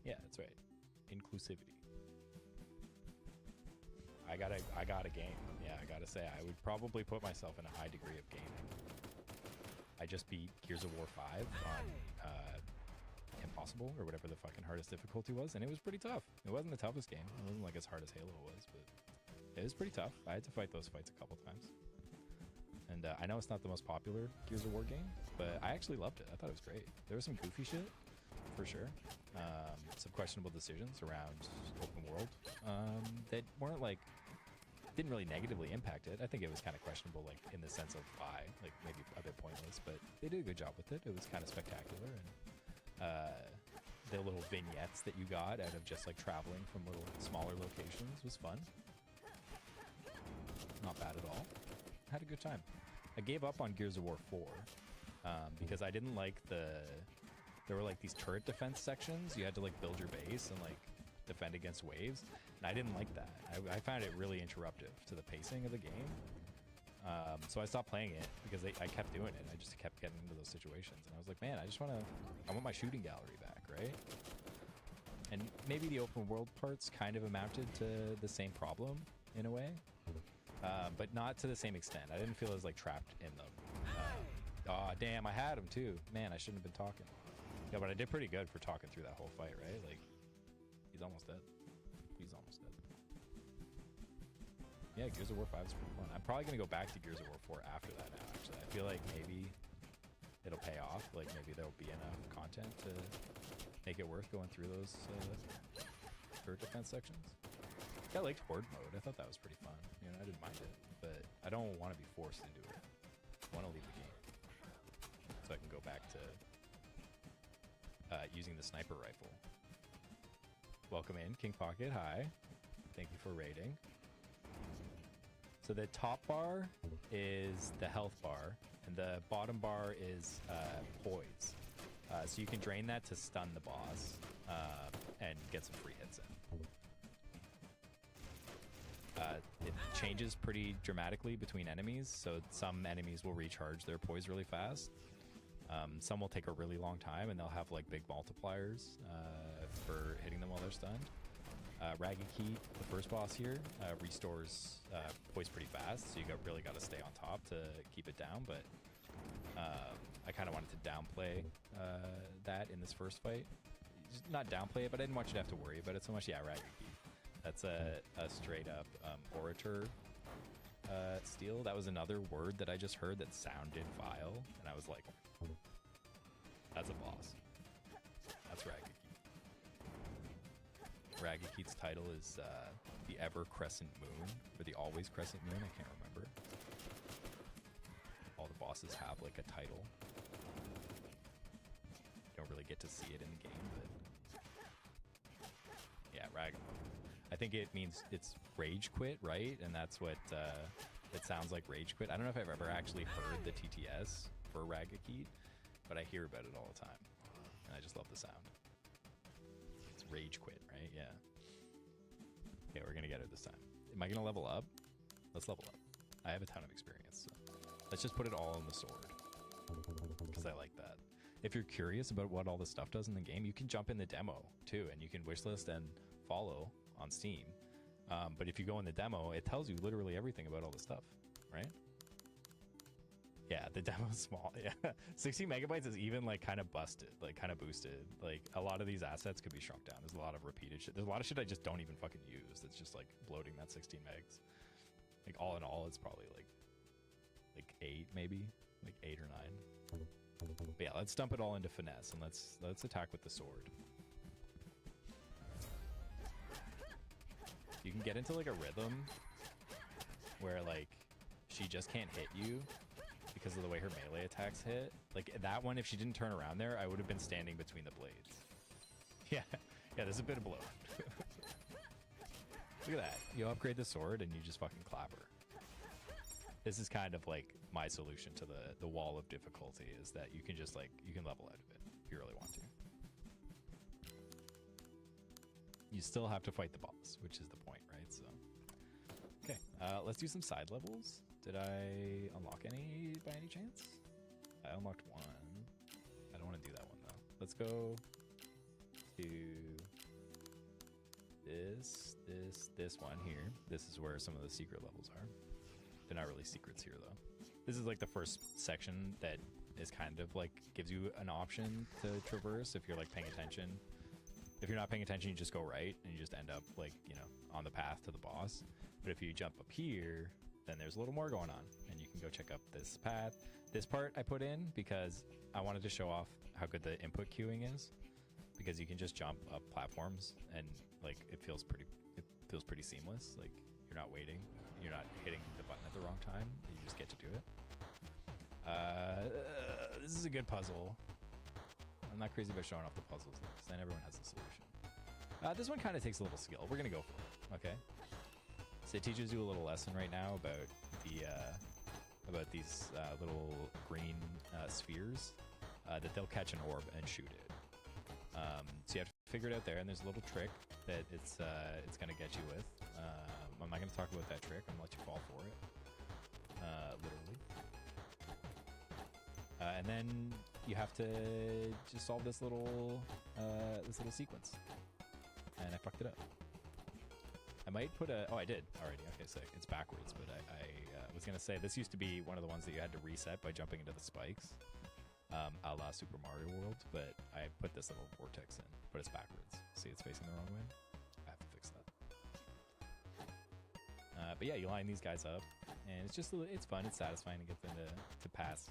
Yeah, that's right. Inclusivity. I got a game. Yeah, I gotta say, I would probably put myself in a high degree of gaming. I just beat Gears of War 5 on Impossible, or whatever the fucking hardest difficulty was, and it was pretty tough. It wasn't the toughest game. It wasn't like as hard as Halo was, but it was pretty tough. I had to fight those fights a couple times. And I know it's not the most popular Gears of War game, but I actually loved it. I thought it was great. There was some goofy shit, for sure. Some questionable decisions around open world that weren't like, didn't really negatively impact it. I think it was kind of questionable, like in the sense of why, like maybe a bit pointless, but they did a good job with it. It was kind of spectacular, and the little vignettes that you got out of just like traveling from little smaller locations was fun. Not bad at all. Had a good time. I gave up on Gears of War 4 because I didn't like there were like these turret defense sections. You had to like build your base and like defend against waves, and I didn't like that. I found it really interruptive to the pacing of the game. So I stopped playing it because I kept doing it. I just kept getting into those situations, and I was like, man, I want my shooting gallery back, right? And maybe the open world parts kind of amounted to the same problem in a way, but not to the same extent. I didn't feel as like trapped in them. Oh damn, I had him too. Man, I shouldn't have been talking. Yeah, but I did pretty good for talking through that whole fight, right? Like, he's almost dead. He's almost dead. Yeah, Gears of War 5 is pretty fun. I'm probably going to go back to Gears of War 4 after that now, actually. I feel like maybe it'll pay off. Like, maybe there'll be enough content to make it worth going through those turret defense sections. I liked Horde mode. I thought that was pretty fun. You know, I didn't mind it. But I don't want to be forced into it. I want to leave the game. So I can go back to using the sniper rifle. Welcome in, King Pocket. Hi. Thank you for raiding. So the top bar is the health bar, and the bottom bar is poise. So you can drain that to stun the boss and get some free hits in. changes pretty dramatically between enemies. So some enemies will recharge their poise really fast. Some will take a really long time, and they'll have like big multipliers for hitting them while they're stunned. Ragged the first boss here, restores poise pretty fast, so you really got to stay on top to keep it down. But I kind of wanted to downplay that in this first fight. Just not downplay it, but I didn't want you to have to worry about it so much. Yeah, Ragged. That's a straight up orator steal. That was another word that I just heard that sounded vile, and I was like, that's a boss. That's Ragged. Ragged's title is the Ever Crescent Moon, or the Always Crescent Moon, I can't remember. All the bosses have like a title. Don't really get to see it in the game, but yeah, Ragged. I think it means it's rage quit, right? And that's what it sounds like, rage quit. I don't know if I've ever actually heard the TTS for Ragged, but I hear about it all the time, and I just love the sound. It's rage quit, right? Yeah. Okay, we're gonna get it this time. Am I gonna level up? Let's level up. I have a ton of experience, so let's just put it all on the sword, because I like that. If you're curious about what all this stuff does in the game, you can jump in the demo too, and you can wishlist and follow on Steam. But if you go in the demo, it tells you literally everything about all the stuff, right? Yeah, the demo's small. Yeah, 16 megabytes is even like kind of busted, like kind of boosted. Like a lot of these assets could be shrunk down. There's a lot of repeated shit. There's a lot of shit I just don't even fucking use. It's just like bloating that 16 megs. Like all in all, it's probably like 8 maybe, like 8 or 9. But yeah, let's dump it all into finesse, and let's attack with the sword. You can get into like a rhythm where like she just can't hit you because of the way her melee attacks hit. Like that one, if she didn't turn around there, I would have been standing between the blades. Yeah, there's a bit of blow. Look at that. You upgrade the sword and you just fucking clap her. This is kind of like my solution to the wall of difficulty, is that you can just like, you can level out of it if you really want to. You still have to fight the boss, which is the point, right? So, okay, let's do some side levels. Did I unlock any by any chance? I unlocked one. I don't want to do that one though. Let's go to this one here. This is where some of the secret levels are. They're not really secrets here though. This is like the first section that is kind of like gives you an option to traverse if you're like paying attention. If you're not paying attention, you just go right and you just end up like, you know, on the path to the boss. But if you jump up here, then there's a little more going on, and you can go check up this path. This part I put in because I wanted to show off how good the input queuing is, because you can just jump up platforms and like it feels pretty seamless. Like you're not waiting, you're not hitting the button at the wrong time. You just get to do it. This is a good puzzle. I'm not crazy about showing off the puzzles because then everyone has a solution. This one kind of takes a little skill. We're gonna go for it. Okay. So it teaches you a little lesson right now about these little green spheres that they'll catch an orb and shoot it. So you have to figure it out there, and there's a little trick that it's gonna get you with. I'm not gonna talk about that trick. I'm gonna let you fall for it. Literally. And then you have to just solve this little sequence. And I fucked it up. I might put a... Oh, I did already. Okay, sick. It's backwards, but I was going to say, this used to be one of the ones that you had to reset by jumping into the spikes, a la Super Mario World, but I put this little vortex in, but it's backwards. See, it's facing the wrong way? I have to fix that. But yeah, you line these guys up, and it's just, it's fun, it's satisfying to get them to pass.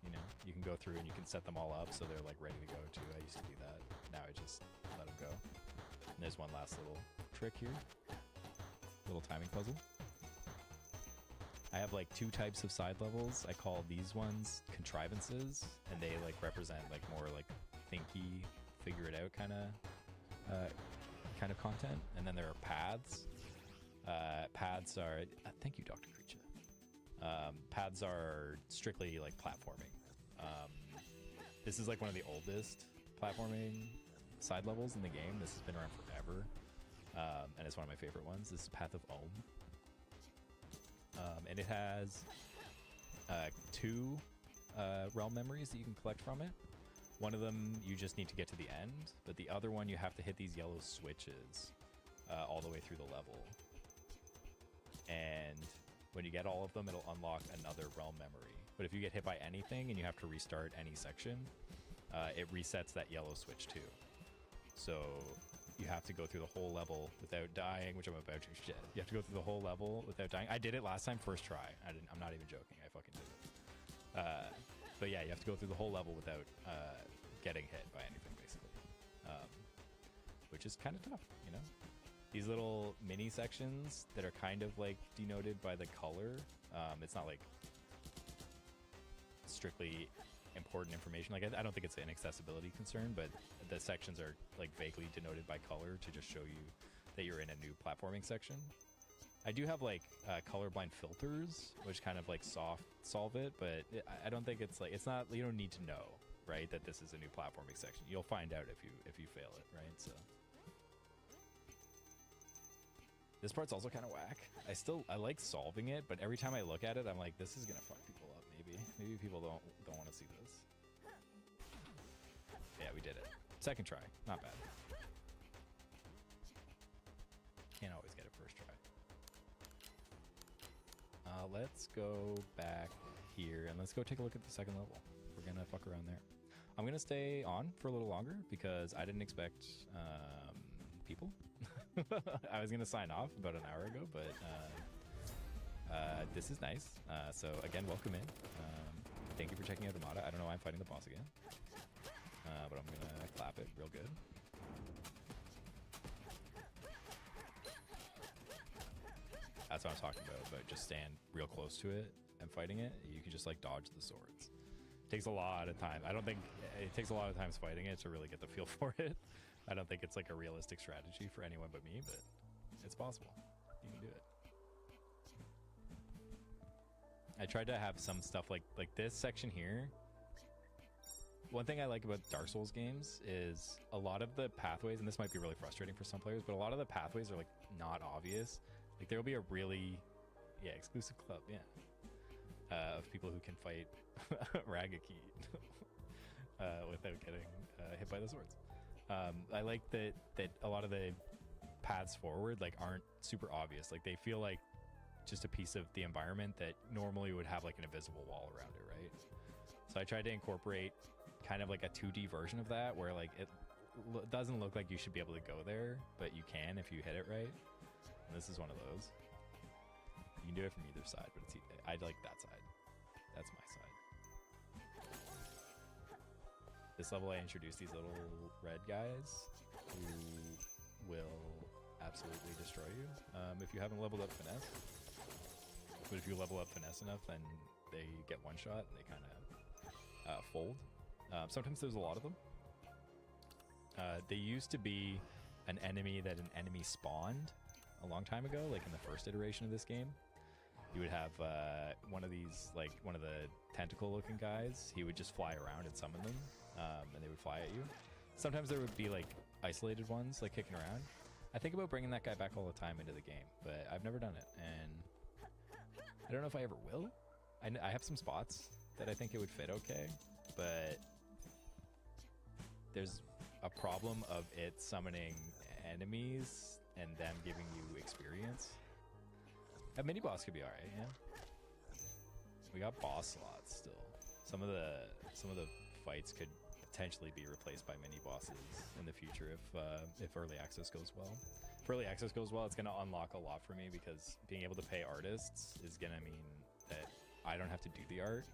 You know, you can go through and you can set them all up so they're like ready to go too. I used to do that. Now I just let them go. And there's one last little trick here. Little timing puzzle. I have like 2 types of side levels. I call these ones contrivances, and they like represent like more like thinky, figure it out kind of content. And then there are paths. Paths are thank you, Dr. Creature. Paths are strictly like platforming. This is like one of the oldest platforming side levels in the game. This has been around forever, and it's one of my favorite ones. This is Path of Om. and it has 2 realm memories that you can collect from it. One of them you just need to get to the end, but the other one you have to hit these yellow switches all the way through the level. And when you get all of them, it'll unlock another realm memory. But if you get hit by anything and you have to restart any section, it resets that yellow switch too. So you have to go through the whole level without dying, which I'm about to. Shit. You have to go through the whole level without dying. I did it last time, first try. I'm not even joking. I fucking did it. But yeah, you have to go through the whole level without getting hit by anything, basically. Which is kind of tough, you know? These little mini sections that are kind of like denoted by the color. It's not like strictly important information. Like I don't think it's an accessibility concern, but the sections are like vaguely denoted by color to just show you that you're in a new platforming section. I do have like colorblind filters, which kind of like solve it, but I don't think it's like, it's not, you don't need to know, right, that this is a new platforming section. You'll find out if you fail it, right? So this part's also kind of whack. I like solving it, but every time I look at it, I'm like, this is gonna fuck people up. Maybe people don't want to see this. Yeah, we did it. Second try, not bad. Can't always get it first try. Let's go back here and let's go take a look at the second level. We're gonna fuck around there. I'm gonna stay on for a little longer because I didn't expect people. I was gonna sign off about an hour ago, but this is nice. So again, welcome in. Thank you for checking out the mod. I don't know why I'm fighting the boss again, but I'm gonna clap it real good. That's what I'm talking about just stand real close to it and fighting it. You can just like dodge the swords. It takes a lot of time. I don't think it takes a lot of times fighting it to really get the feel for it. I don't think it's like a realistic strategy for anyone but me, but it's possible. You can do it. I tried to have some stuff like this section here. One thing I like about Dark Souls games is a lot of the pathways, and this might be really frustrating for some players, but a lot of the pathways are like not obvious. Like there'll be a really, exclusive club, of people who can fight Ragaki without getting hit by the swords. I like that a lot of the paths forward like aren't super obvious. Like they feel like just a piece of the environment that normally would have like an invisible wall around it, right? So I tried to incorporate kind of like a 2D version of that where like it doesn't look like you should be able to go there, but you can if you hit it right. And this is one of those. You can do it from either side, but I like that side. That's my side. This level I introduced these little red guys who will absolutely destroy you if you haven't leveled up Finesse. But if you level up Finesse enough, then they get one shot and they kind of fold. Sometimes there's a lot of them. They used to be an enemy that an enemy spawned a long time ago, like in the first iteration of this game. You would have one of these, like one of the tentacle looking guys. He would just fly around and summon them, and they would fly at you. Sometimes there would be like isolated ones like kicking around. I think about bringing that guy back all the time into the game, but I've never done it, and I don't know if I ever will. I have some spots that I think it would fit okay, but there's a problem of it summoning enemies and them giving you experience. A mini boss could be alright, yeah. We got boss slots still. Some of the fights could potentially be replaced by mini bosses in the future if early access goes well. If early access goes well, it's going to unlock a lot for me because being able to pay artists is going to mean that I don't have to do the art.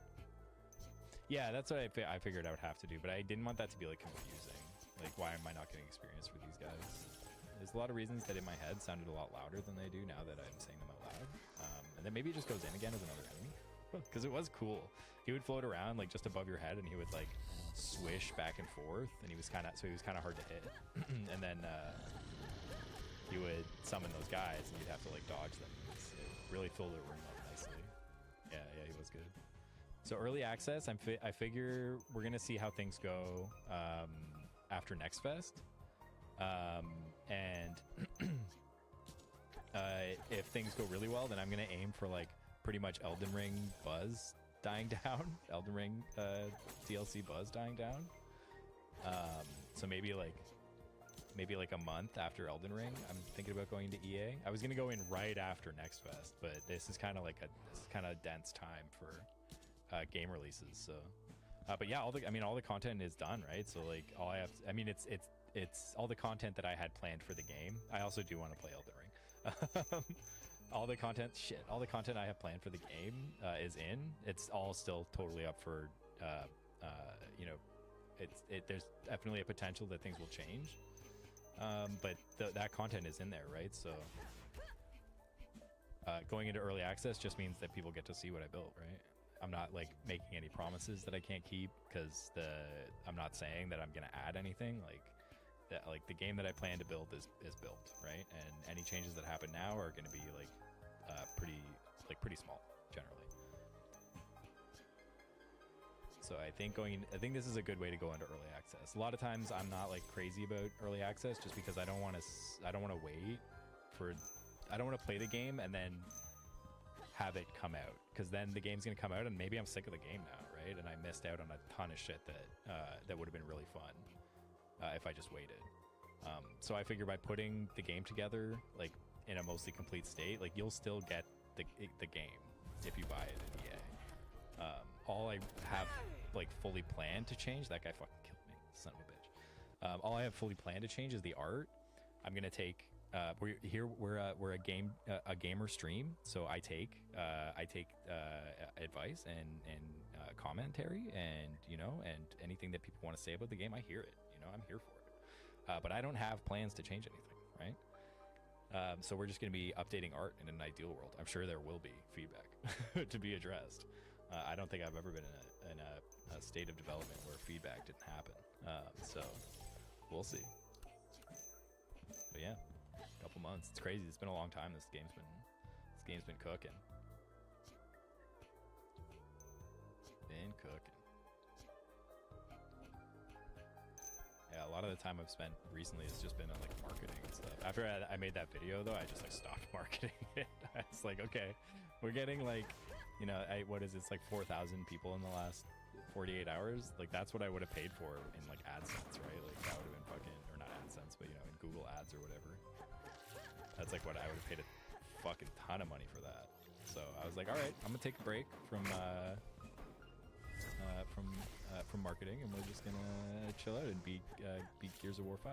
Yeah, that's what I figured I would have to do, but I didn't want that to be like confusing. Like, why am I not getting experience for these guys? There's a lot of reasons that in my head sounded a lot louder than they do now that I'm saying them out loud. And then maybe it just goes in again as another enemy. Because it was cool. He would float around like just above your head and he would like swish back and forth, and he was kind of hard to hit. And then he would summon those guys and you'd have to like dodge them. It really filled the room up nicely. Yeah, he was good. So early access, I figure we're gonna see how things go after Next Fest. And if things go really well, then I'm gonna aim for like pretty much Elden Ring buzz dying down, Elden Ring DLC buzz dying down. So maybe like a month after Elden Ring, I'm thinking about going to EA. I was gonna go in right after Next Fest, but this is kind of a dense time for game releases. So, but yeah, all the content is done, right? So like all I have, it's all the content that I had planned for the game. I also do want to play Elden Ring. all the content I have planned for the game is in. It's all still totally up for, there's definitely a potential that things will change. But that content is in there, right? So going into early access just means that people get to see what I built, right? I'm not like making any promises that I can't keep, because I'm not saying that I'm gonna add anything. Like the game that I plan to build is built, right? And any changes that happen now are gonna be pretty small generally. So I think this is a good way to go into early access. A lot of times I'm not like crazy about early access just because I don't want to wait for, I don't want to play the game and then have it come out, because then the game's gonna come out and maybe I'm sick of the game now, right? And I missed out on a ton of shit that would have been really fun if I just waited. So I figure by putting the game together like in a mostly complete state, like you'll still get the game if you buy it in EA. All I have like fully planned to change, that guy fucking killed me, son of a bitch. All I have fully planned to change is the art. I'm gonna take we're a gamer stream, so I take advice and commentary, and and anything that people want to say about the game, I hear it. I'm here for it. But I don't have plans to change anything, right? So we're just gonna be updating art in an ideal world. I'm sure there will be feedback to be addressed. I don't think I've ever been in a state of development where feedback didn't happen. So we'll see. But yeah, a couple months. It's crazy. It's been a long time. This game's been cooking. Yeah, a lot of the time I've spent recently has just been on like marketing and stuff. After I made that video though, I just like stopped marketing it. I was like, okay, we're getting like, what is it? It's like 4,000 people in the last 48 hours. Like that's what I would have paid for in like AdSense, right? Like that would have been fucking, or not AdSense, but in Google Ads or whatever. That's like what I would have paid a fucking ton of money for that. So I was like, all right, I'm gonna take a break from marketing, and we're just gonna chill out and beat Gears of War 5.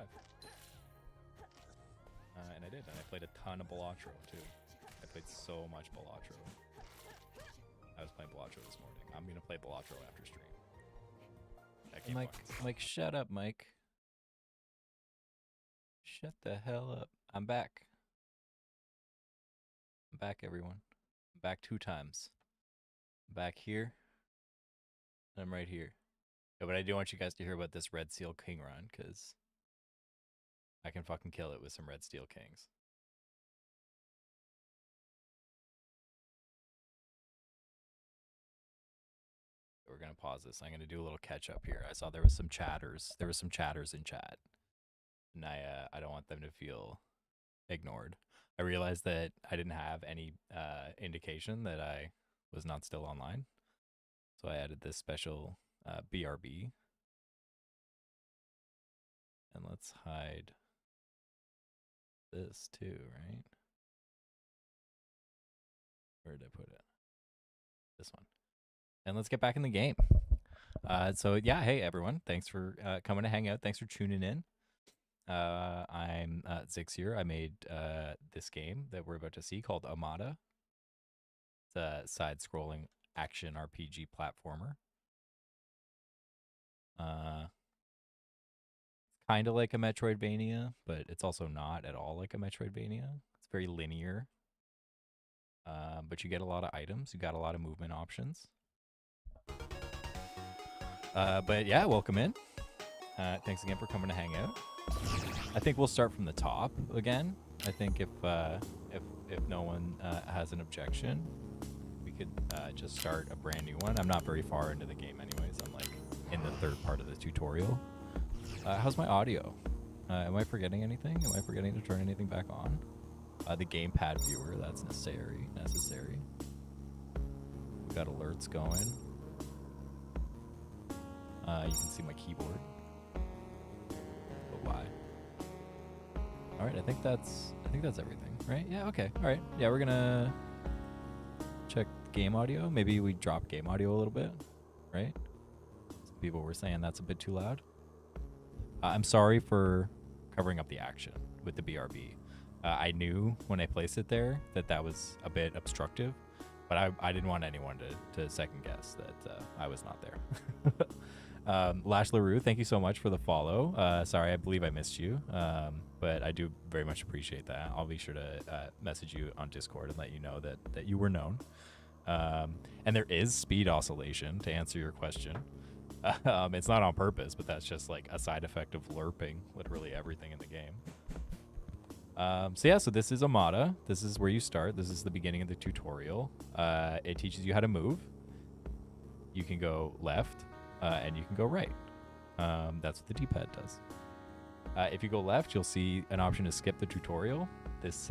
And I did, and I played a ton of Balatro too. I played so much Balatro. I was playing Balatro this morning. I'm gonna play Balatro after stream. That game Mike, shut up, Mike. Shut the hell up. I'm back. I'm back, everyone. I'm back 2 times. I'm back here. And I'm right here. Yeah, but I do want you guys to hear about this Red Steel King run, because I can fucking kill it with some Red Steel Kings. We're gonna pause this. I'm gonna do a little catch up here. I saw there was some chatters. There was some chatters in chat, and I don't want them to feel ignored. I realized that I didn't have any indication that I was not still online, so I added this special BRB. And let's hide this too, right? Where did I put it? This one. And let's get back in the game. So yeah, hey everyone, thanks for coming to hang out. Thanks for tuning in. I'm Zixier. I made this game that we're about to see called Amada. It's a side-scrolling action RPG platformer. It's kind of like a Metroidvania, but it's also not at all like a Metroidvania. It's very linear. But you get a lot of items. You got a lot of movement options. But yeah, welcome in. Thanks again for coming to hang out. I think we'll start from the top again. I think if no one has an objection, we could just start a brand new one. I'm not very far into the game anyways. I'm like in the 3rd part of the tutorial. How's my audio? Am I forgetting anything? Am I forgetting to turn anything back on? The gamepad viewer, that's necessary. got alerts going. You can see my keyboard. But why? All right, I think that's everything, right? Yeah, okay. All right. Yeah, we're gonna check game audio. Maybe we drop game audio a little bit, right? Some people were saying that's a bit too loud. I'm sorry for covering up the action with the BRB. I knew when I placed it there that was a bit obstructive, but I didn't want anyone to second guess that I was not there. Lash LaRue, thank you so much for the follow. Sorry, I believe I missed you, but I do very much appreciate that. I'll be sure to message you on Discord and let you know that you were known. And there is speed oscillation, to answer your question. It's not on purpose, but that's just like a side effect of lerping literally everything in the game. So this is Amada. This is where you start. This is the beginning of the tutorial. It teaches you how to move. You can go left, and you can go right. That's what the D-pad does. If you go left, you'll see an option to skip the tutorial. This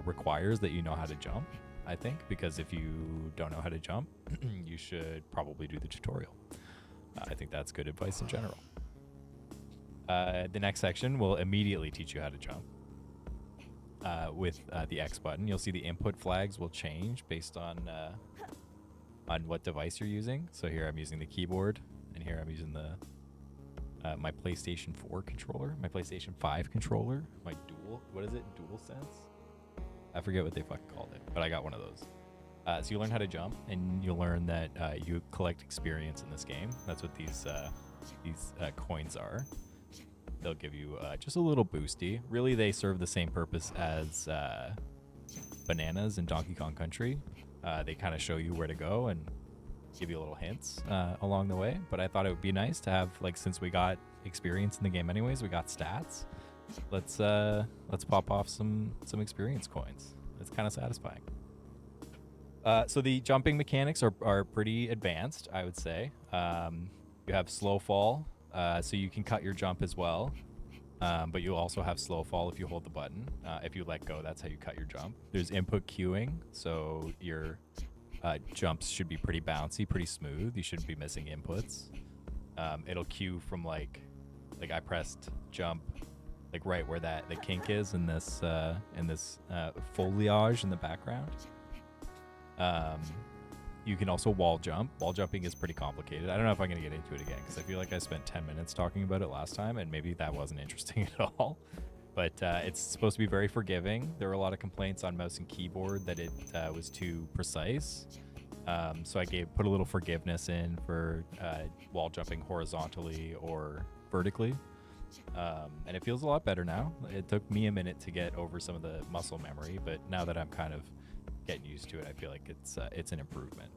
requires that you know how to jump, I think, because if you don't know how to jump, you should probably do the tutorial. I think that's good advice in general. The next section will immediately teach you how to jump. With the X button, you'll see the input flags will change based on what device you're using. So here I'm using the keyboard, and here I'm using the my PlayStation 4 controller, my PlayStation 5 controller, my DualSense. I forget what they fucking called it, but I got one of those. So you learn how to jump, and you'll learn that you collect experience in this game. That's what these coins are. They'll give you just a little boosty. Really, they serve the same purpose as bananas in Donkey Kong Country. They kind of show you where to go and give you little hints along the way. But I thought it would be nice to have, like, since we got experience in the game anyways, we got stats. Let's pop off some experience coins. It's kind of satisfying. So the jumping mechanics are pretty advanced, I would say. You have slow fall. So you can cut your jump as well, but you'll also have slow fall if you hold the button. If you let go, that's how you cut your jump. There's input queuing, so your jumps should be pretty bouncy, pretty smooth. You shouldn't be missing inputs. It'll queue from like I pressed jump like right where the kink is in this foliage in the background. You can also wall jump. Wall jumping is pretty complicated. I don't know if I'm going to get into it again because I feel like I spent 10 minutes talking about it last time, and maybe that wasn't interesting at all. But it's supposed to be very forgiving. There were a lot of complaints on mouse and keyboard that it was too precise. So I put a little forgiveness in for wall jumping horizontally or vertically. And it feels a lot better now. It took me a minute to get over some of the muscle memory, but now that I'm kind of getting used to it, I feel like it's an improvement.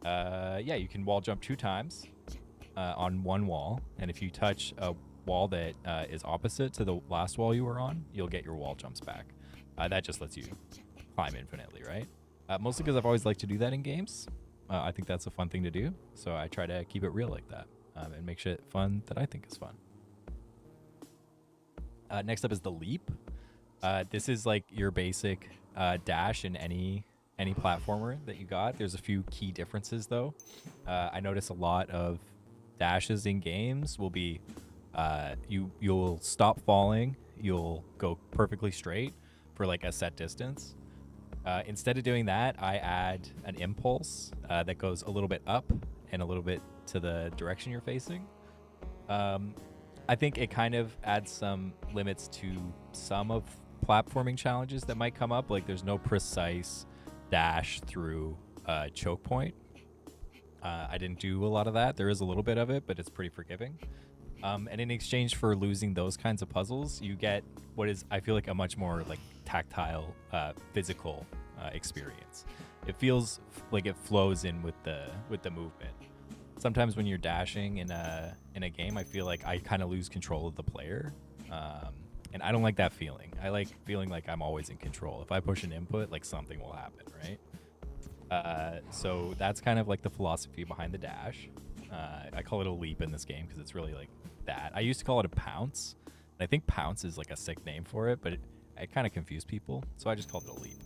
You can wall jump 2 times on one wall, and if you touch a wall that is opposite to the last wall you were on, you'll get your wall jumps back. That just lets you climb infinitely, right? Mostly because I've always liked to do that in games. I think that's a fun thing to do, so I try to keep it real like that and make shit fun that I think is fun. Next up is the leap. This is like your basic dash in any platformer that you got. There's a few key differences though. I notice a lot of dashes in games will be you'll stop falling, you'll go perfectly straight for like a set distance. Instead of doing that, I add an impulse that goes a little bit up and a little bit to the direction you're facing. I think it kind of adds some limits to some of platforming challenges that might come up. Like there's no precise dash through a choke point. I didn't do a lot of that. There is a little bit of it, but it's pretty forgiving. And in exchange for losing those kinds of puzzles, you get what is, I feel like, a much more like tactile, physical experience. It feels like it flows in with the movement. Sometimes when you're dashing in a game, I feel like I kind of lose control of the player. And I don't like that feeling. I like feeling like I'm always in control. If I push an input, like something will happen, right? So that's kind of like the philosophy behind the dash. I call it a leap in this game because it's really like that. I used to call it a pounce. And I think pounce is like a sick name for it, but it kind of confused people. So I just called it a leap.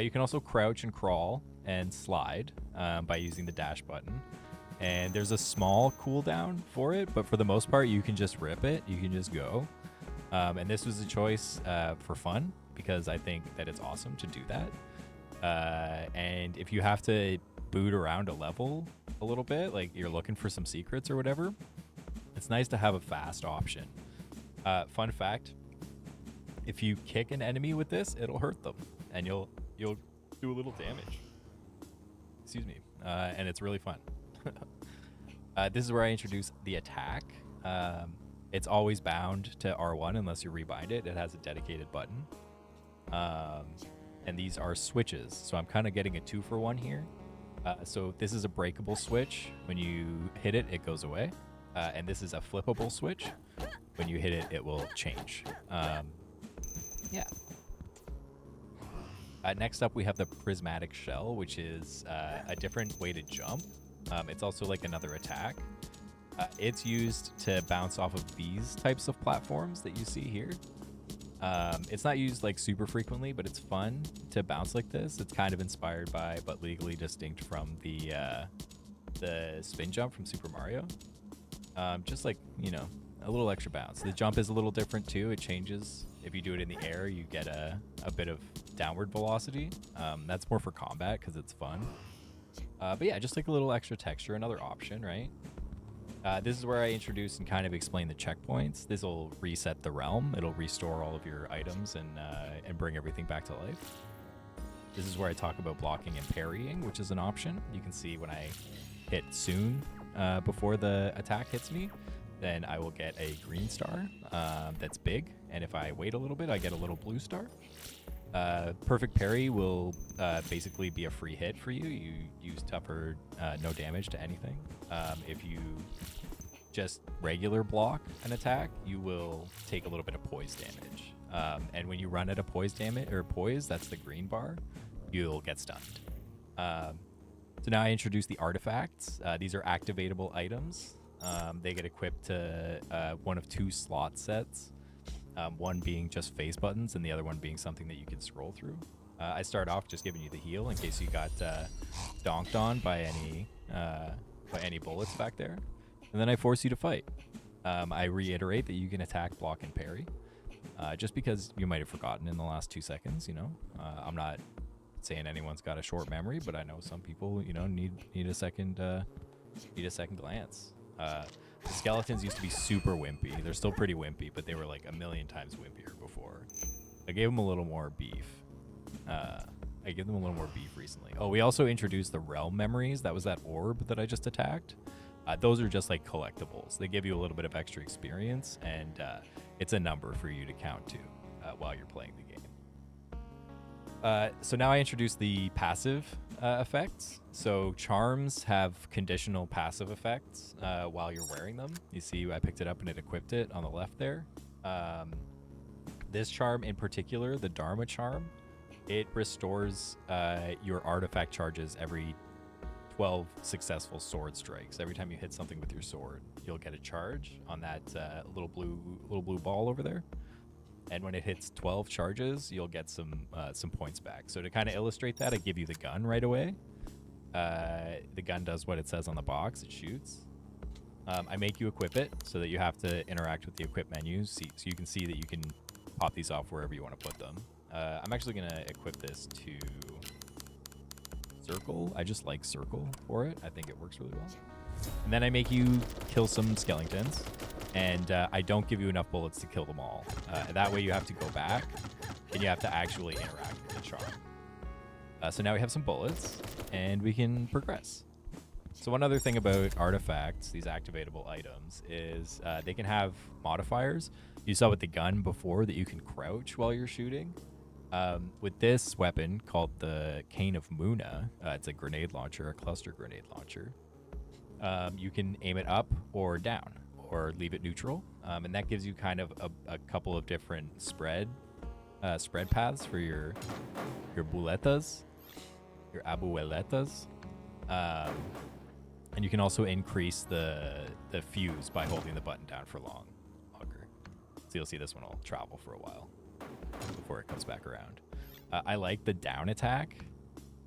You can also crouch and crawl and slide by using the dash button. And there's a small cooldown for it, but for the most part, you can just rip it. You can just go. And this was a choice for fun because I think that it's awesome to do that. And if you have to boot around a level a little bit, like you're looking for some secrets or whatever, it's nice to have a fast option. Fun fact, if you kick an enemy with this, it'll hurt them and you'll do a little damage. Excuse me. And it's really fun. This is where I introduce the attack. It's always bound to R1 unless you rebind it. It has a dedicated button. And these are switches. So I'm kind of getting a 2-for-1 here. So this is a breakable switch. When you hit it, it goes away. And this is a flippable switch. When you hit it, it will change. Yeah. Next up, we have the prismatic shell, which is a different way to jump. It's also like another attack. It's used to bounce off of these types of platforms that you see here. It's not used like super frequently, but it's fun to bounce like this. It's kind of inspired by, but legally distinct from the spin jump from Super Mario. Just like, you know, a little extra bounce. The jump is a little different too. It changes. If you do it in the air, you get a bit of downward velocity. That's more for combat because it's fun. But yeah, just like a little extra texture, another option, right? This is where I introduce and kind of explain the checkpoints. This will reset the realm. It'll restore all of your items and bring everything back to life. This is where I talk about blocking and parrying, which is an option. You can see when I hit soon before the attack hits me, then I will get a green star that's big. And if I wait a little bit, I get a little blue star. Perfect parry will basically be a free hit for you. You use tougher, no damage to anything. If you just regular block an attack, you will take a little bit of poise damage. And when you run at a poise damage or poise, that's the green bar, you'll get stunned. So now I introduce the artifacts. These are activatable items. They get equipped to one of 2 slot sets. One being just face buttons and the other one being something that you can scroll through. I start off just giving you the heal in case you got donked on by any bullets back there. And then I force you to fight. I reiterate that you can attack, block, and parry. Just because you might have forgotten in the last 2 seconds, you know. I'm not saying anyone's got a short memory, but I know some people, you know, need a second glance. The skeletons used to be super wimpy. They're still pretty wimpy, but they were like a million times wimpier before. I gave them a little more beef. I gave them a little more beef recently. Oh, we also introduced the realm memories. That was that orb that I just attacked. Those are just like collectibles. They give you a little bit of extra experience, and it's a number for you to count to while you're playing the game. So now I introduce the passive effects. So charms have conditional passive effects while you're wearing them. You see I picked it up and it equipped it on the left there. This charm in particular, the Dharma charm, it restores your artifact charges every 12 successful sword strikes. Every time you hit something with your sword, you'll get a charge on that little blue ball over there. And when it hits 12 charges, you'll get some points back. So to kind of illustrate that, I give you the gun right away. The gun does what it says on the box. It shoots. I make you equip it so that you have to interact with the equip menus, so you can see that you can pop these off wherever you want to put them. I'm actually going to equip this to circle. I just like circle for it. I think it works really well. And then I make you kill some skeletons. And I don't give you enough bullets to kill them all. That way you have to go back and you have to actually interact with the charm. So now we have some bullets and we can progress. So one other thing about artifacts, these activatable items, is they can have modifiers. You saw with the gun before that you can crouch while you're shooting. With this weapon called the Cane of Muna, it's a grenade launcher, a cluster grenade launcher. You can aim it up or down, or leave it neutral, and that gives you kind of a couple of different spread paths for your buletas, your abueletas, and you can also increase the fuse by holding the button down for longer. So you'll see this one will travel for a while before it comes back around. I like the down attack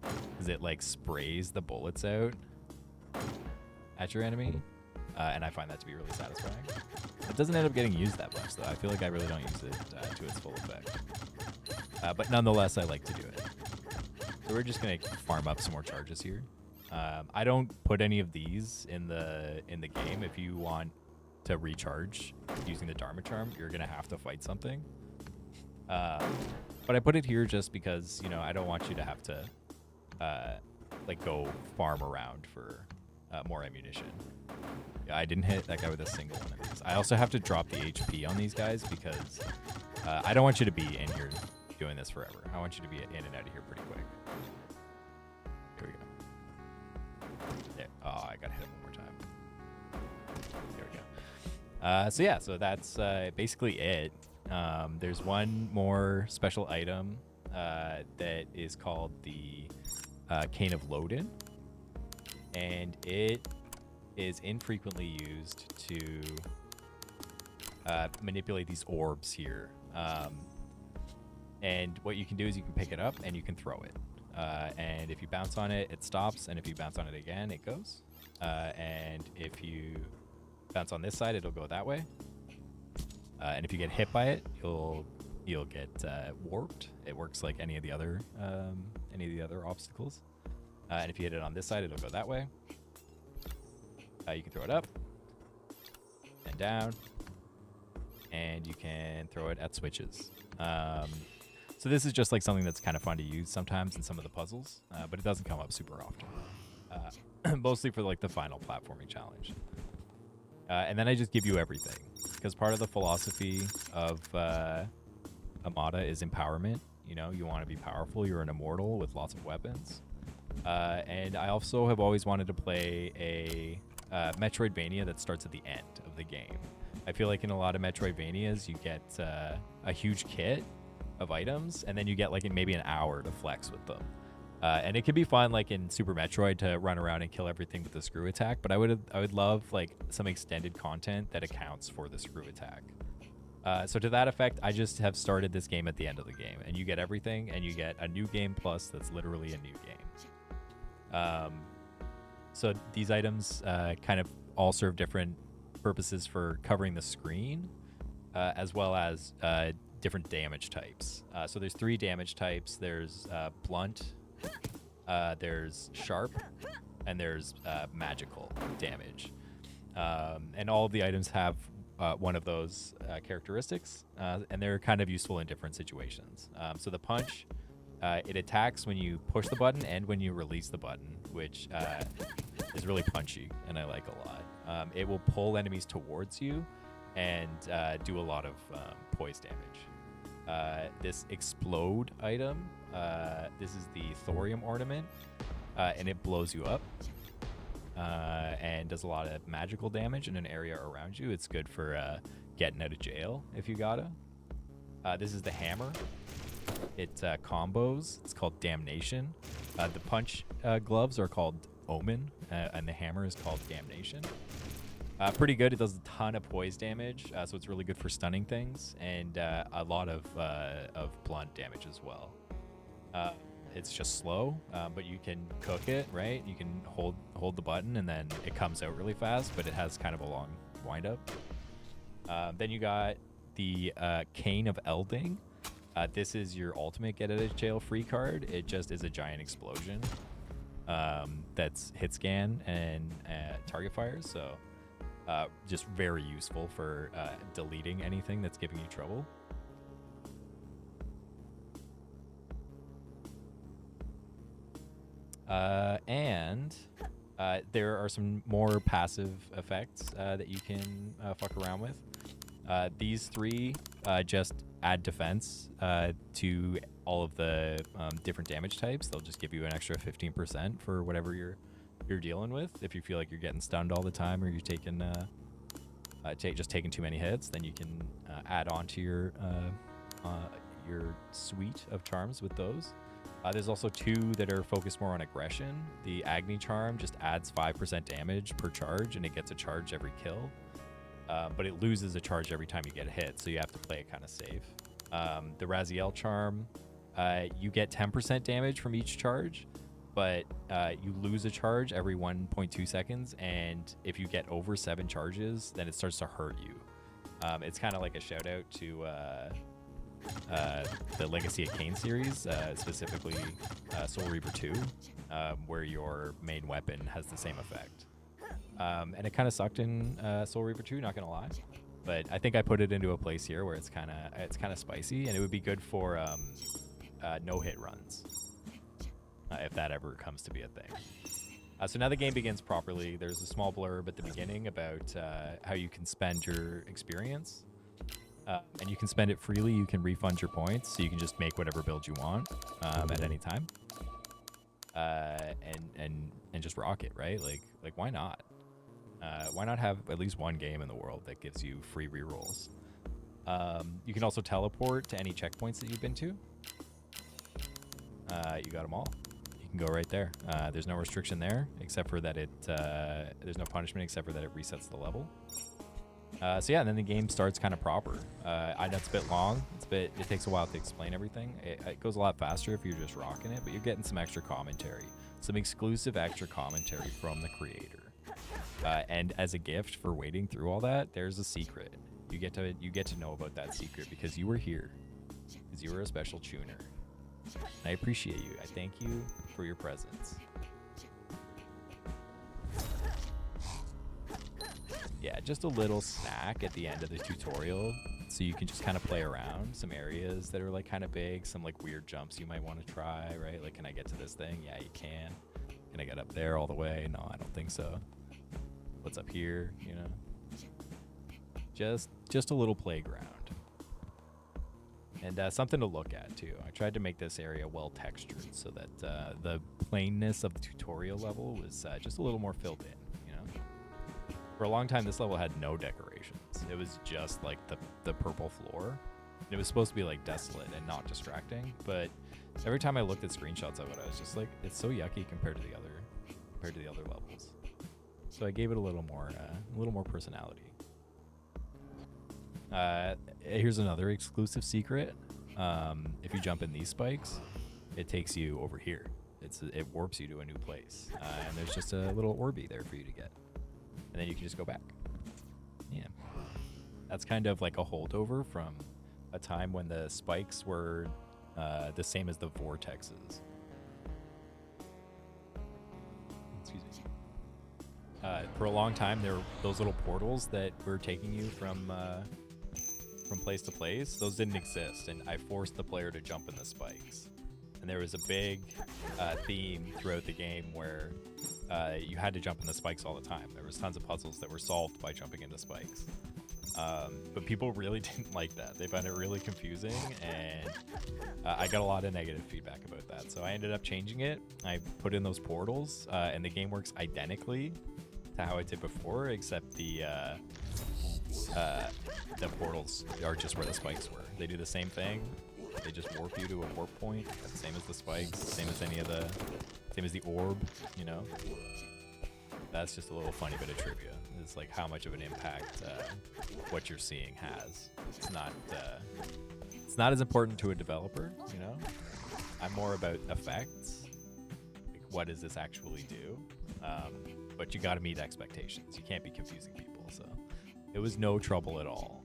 because it like sprays the bullets out at your enemy, and I find that to be really satisfying. It doesn't end up getting used that much, though. I feel like I really don't use it to its full effect. But nonetheless, I like to do it. So we're just gonna farm up some more charges here. I don't put any of these in the game. If you want to recharge using the Dharma Charm, you're gonna have to fight something. But I put it here just because, you know, I don't want you to have to like go farm around for more ammunition. Yeah, I didn't hit that guy with a single one of these. I also have to drop the HP on these guys because I don't want you to be in here doing this forever. I want you to be in and out of here pretty quick. Here we go. There. Oh, I gotta hit him one more time. There we go. So yeah, so that's basically it. There's one more special item that is called the Cane of Lodin, and it is infrequently used to manipulate these orbs here. And what you can do is you can pick it up and you can throw it. And if you bounce on it, it stops, and if you bounce on it again, it goes. And if you bounce on this side, it'll go that way. And if you get hit by it, you'll get warped. It works like any of the other obstacles. And if you hit it on this side, it'll go that way. You can throw it up and down, and you can throw it at switches. So this is just like something that's kind of fun to use sometimes in some of the puzzles, but it doesn't come up super often. Mostly for like the final platforming challenge. And then I just give you everything, because part of the philosophy of Amada is empowerment. You know, you want to be powerful. You're an immortal with lots of weapons. And I also have always wanted to play a Metroidvania that starts at the end of the game. I feel like in a lot of Metroidvanias, you get a huge kit of items, and then you get like maybe an hour to flex with them. And it can be fun, like in Super Metroid, to run around and kill everything with the screw attack. But I would love like some extended content that accounts for the screw attack. So to that effect, I just have started this game at the end of the game, and you get everything, and you get a new game plus that's literally a new game. So these items kind of all serve different purposes for covering the screen, as well as different damage types. So there's 3 damage types. There's blunt, there's sharp, and there's magical damage. And all of the items have one of those characteristics, and they're kind of useful in different situations. So the punch, it attacks when you push the button and when you release the button, which is really punchy, and I like a lot. It will pull enemies towards you and do a lot of poise damage. This explode item, this is the thorium ornament, and it blows you up and does a lot of magical damage in an area around you. It's good for getting out of jail if you gotta. This is the hammer. It combos. It's called Damnation. The punch gloves are called Omen, and the hammer is called Damnation. Pretty good. It does a ton of poise damage, so it's really good for stunning things, and a lot of blunt damage as well. It's just slow, but you can cook it, right? You can hold the button, and then it comes out really fast, but it has kind of a long wind-up. Then you got the Cane of Elding. This is your ultimate get-out-of-jail-free card. It just is a giant explosion that's hit scan and target fires, so just very useful for deleting anything that's giving you trouble. And there are some more passive effects that you can fuck around with. These 3 just add defense to all of the different damage types. They'll just give you an extra 15% for whatever you're dealing with. If you feel like you're getting stunned all the time, or you're taking just taking too many hits, then you can add on to your suite of charms with those. There's also 2 that are focused more on aggression. The Agni Charm just adds 5% damage per charge, and it gets a charge every kill. But it loses a charge every time you get a hit, so you have to play it kind of safe. The Raziel Charm, you get 10% damage from each charge, but you lose a charge every 1.2 seconds, and if you get over 7 charges, then it starts to hurt you. It's kind of like a shout out to the Legacy of Kain series, specifically Soul Reaver 2, where your main weapon has the same effect. And it kind of sucked in Soul Reaver 2, not gonna lie. But I think I put it into a place here where it's kind of spicy, and it would be good for no-hit runs, if that ever comes to be a thing. So now the game begins properly. There's a small blurb at the beginning about how you can spend your experience. And you can spend it freely. You can refund your points, so you can just make whatever build you want at any time. And just rock it, right? Like why not? Why not have at least one game in the world that gives you free rerolls? You can also teleport to any checkpoints that you've been to. You got them all. You can go right there. There's no restriction there, except for that there's no punishment except for that it resets the level. So yeah, and then the game starts kind of proper. I know it's a bit long. It takes a while to explain everything. It goes a lot faster if you're just rocking it, but you're getting some extra commentary, some exclusive extra commentary from the creator. And as a gift for waiting through all that, there's a secret. You get to know about that secret because you were here, because you were a special tuner. And I appreciate you. I thank you for your presence. Yeah, just a little snack at the end of the tutorial, so you can just kind of play around some areas that are like kind of big, some like weird jumps you might want to try, right? Like, can I get to this thing? Yeah, you can. Can I get up there all the way? No, I don't think so. What's up here? You know, just a little playground, and something to look at too. I tried to make this area well textured so that the plainness of the tutorial level was just a little more filled in. For a long time, this level had no decorations. It was just like the purple floor. And it was supposed to be like desolate and not distracting, but every time I looked at screenshots of it, I was just like, it's so yucky compared to the other levels. So I gave it a little more personality. Here's another exclusive secret. If you jump in these spikes, it takes you over here. It warps you to a new place, and there's just a little Orby there for you to get. And then you can just go back. Yeah. That's kind of like a holdover from a time when the spikes were the same as the vortexes. Excuse me. For a long time, there were those little portals that were taking you from place to place. Those didn't exist, and I forced the player to jump in the spikes. And there was a big theme throughout the game where you had to jump in the spikes all the time. There was tons of puzzles that were solved by jumping into spikes. But people really didn't like that. They found it really confusing, and I got a lot of negative feedback about that. So I ended up changing it. I put in those portals, and the game works identically to how it did before, except the portals are just where the spikes were. They do the same thing. They just warp you to a warp point, same as the spikes, same as the orb, you know? That's just a little funny bit of trivia. It's like how much of an impact what you're seeing has. It's not as important to a developer, you know? I'm more about effects. Like, what does this actually do? But you gotta meet expectations. You can't be confusing people, so it was no trouble at all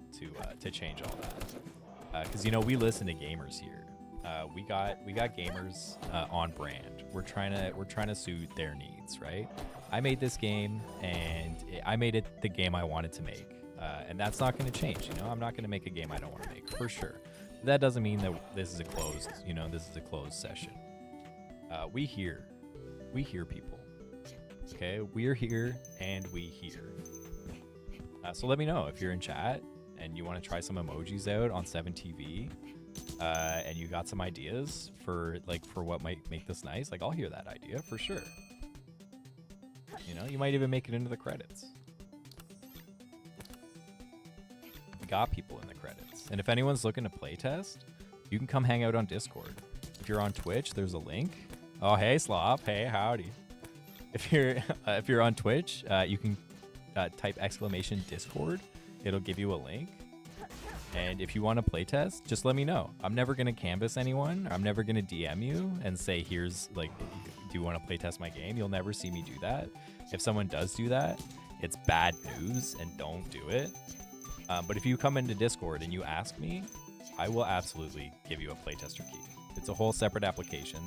to change all that. Because we listen to gamers here. We got gamers on brand. We're trying to suit their needs, right? I made this game, and I made it the game I wanted to make, and that's not going to change. I'm not going to make a game I don't want to make, for sure. That doesn't mean that this is a closed session. We hear people. Okay, we're here and we hear. So let me know if you're in chat and you want to try some emojis out on 7TV, and you got some ideas for what might make this nice. Like, I'll hear that idea for sure. You might even make it into the credits. We got people in the credits. And if anyone's looking to playtest, you can come hang out on Discord. If you're on Twitch, there's a link. Oh, hey, Slop. Hey, howdy. If you're on Twitch, you can type !Discord. It'll give you a link. And if you want to playtest, just let me know. I'm never going to canvas anyone. I'm never going to DM you and say, here's, do you want to playtest my game. You'll never see me do that. If someone does do that, it's bad news and don't do it. But if you come into Discord and you ask me, I will absolutely give you a playtester key. It's a whole separate application.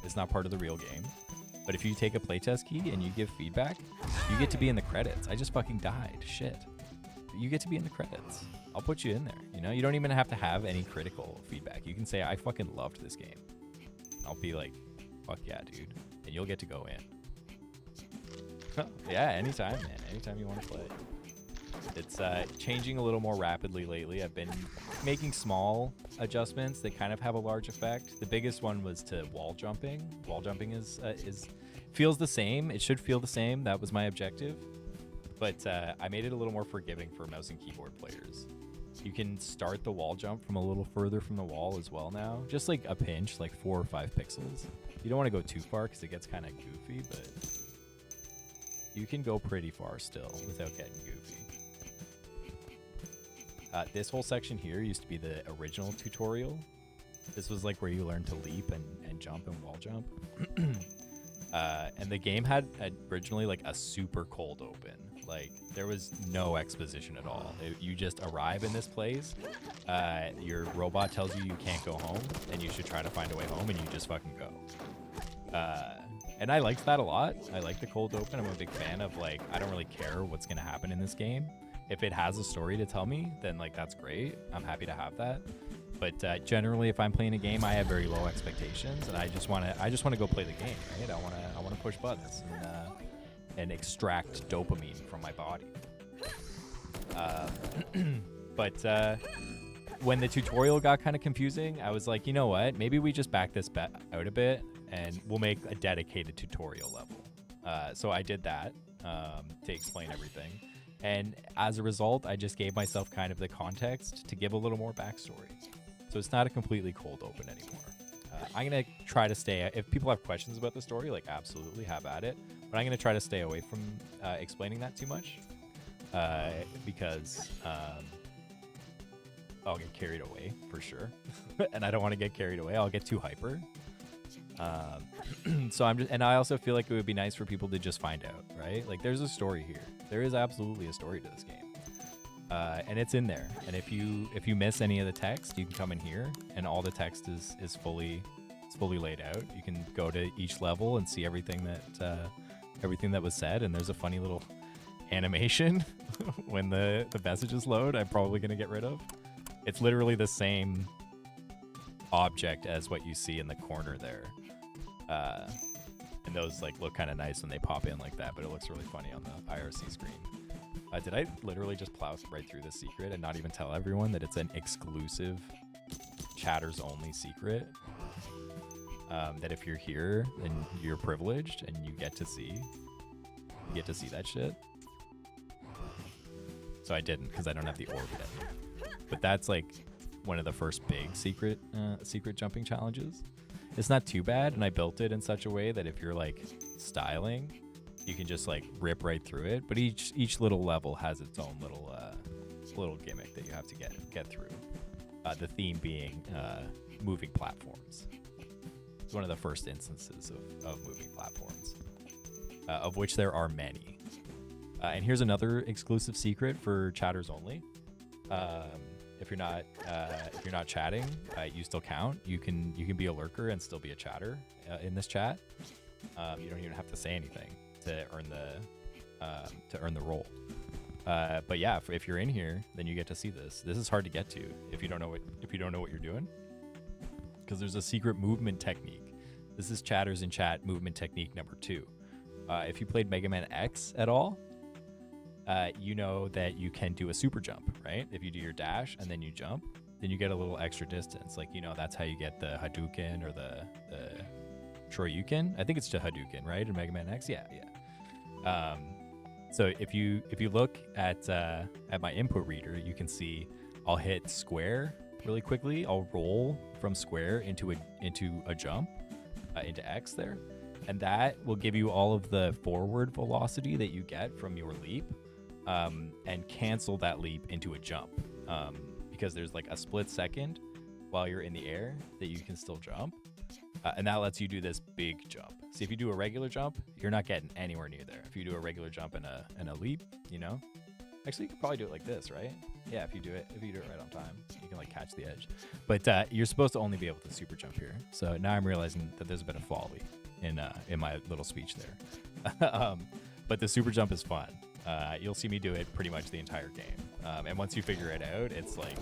It's not part of the real game. But if you take a playtest key and you give feedback, you get to be in the credits. I just fucking died. Shit. You get to be in the credits. I'll put you in there. You know, you don't even have to have any critical feedback. You can say, I fucking loved this game. I'll be like, fuck yeah, dude. And you'll get to go in. Yeah, anytime, man. Anytime you want to play. It's changing a little more rapidly lately. I've been making small adjustments that kind of have a large effect. The biggest one was to wall jumping. Wall jumping is feels the same. It should feel the same. That was my objective. But I made it a little more forgiving for mouse and keyboard players. You can start the wall jump from a little further from the wall as well now. Just like a pinch, like 4 or 5 pixels. You don't want to go too far because it gets kind of goofy, but you can go pretty far still without getting goofy. This whole section here used to be the original tutorial. This was like where you learn to leap and jump and wall jump. And the game had originally like a super cold open. Like there was no exposition at all. You just arrive in this place. Your robot tells you can't go home and you should try to find a way home, and you just fucking go. And I liked that a lot. I like the cold open. I'm a big fan of like, I don't really care what's going to happen in this game. If it has a story to tell me, then like that's great. I'm happy to have that. But generally, if I'm playing a game, I have very low expectations, and I just want to go play the game. Right? I want to push buttons and extract dopamine from my body. But when the tutorial got kind of confusing, I was like, you know what? Maybe we just back this out a bit, and we'll make a dedicated tutorial level. So I did that to explain everything. And as a result, I just gave myself kind of the context to give a little more backstory. So it's not a completely cold open anymore. I'm going to try to stay, if people have questions about the story, like absolutely have at it. But I'm going to try to stay away from explaining that too much because I'll get carried away for sure. And I don't want to get carried away. I'll get too hyper. So and I also feel like it would be nice for people to just find out, right? Like there's a story here. There is absolutely a story to this game. And it's in there. And if you miss any of the text, you can come in here and all the text is fully laid out. You can go to each level and see everything that was said, and there's a funny little animation when the messages load. I'm probably going to get rid of. It's literally the same object as what you see in the corner there. And those like look kind of nice when they pop in like that, but it looks really funny on the IRC screen. Did I literally just plow right through the secret and not even tell everyone that it's an exclusive chatters only secret? That if you're here, then you're privileged and you get to see that shit. So I didn't because I don't have the orb yet. But that's like one of the first big secret jumping challenges. It's not too bad, and I built it in such a way that if you're like styling, you can just like rip right through it. But each little level has its own little gimmick that you have to get through. The theme being moving platforms. It's one of the first instances of moving platforms, of which there are many. And here's another exclusive secret for chatters only. If you're not chatting, you still count. You can be a lurker and still be a chatter in this chat. You don't even have to say anything to earn the role. But yeah, if you're in here, then you get to see this. This is hard to get to if you don't know what you're doing, because there's a secret movement technique. This is chatters in chat movement technique number 2. If you played Mega Man X at all, you know that you can do a super jump, right? If you do your dash and then you jump, then you get a little extra distance. Like, that's how you get the Hadouken or the Shoryuken. I think it's just Hadouken, right? In Mega Man X? Yeah. So if you look at my input reader, you can see I'll hit square really quickly. I'll roll from square into a jump, into X there. And that will give you all of the forward velocity that you get from your leap. And cancel that leap into a jump, because there's like a split second while you're in the air that you can still jump. And that lets you do this big jump. See, if you do a regular jump, you're not getting anywhere near there. If you do a regular jump and a leap, you know, actually you could probably do it like this, right? Yeah, if you do it right on time, you can like catch the edge. But you're supposed to only be able to super jump here. So now I'm realizing that there's a bit of folly in my little speech there. But the super jump is fun. You'll see me do it pretty much the entire game. And once you figure it out, it's like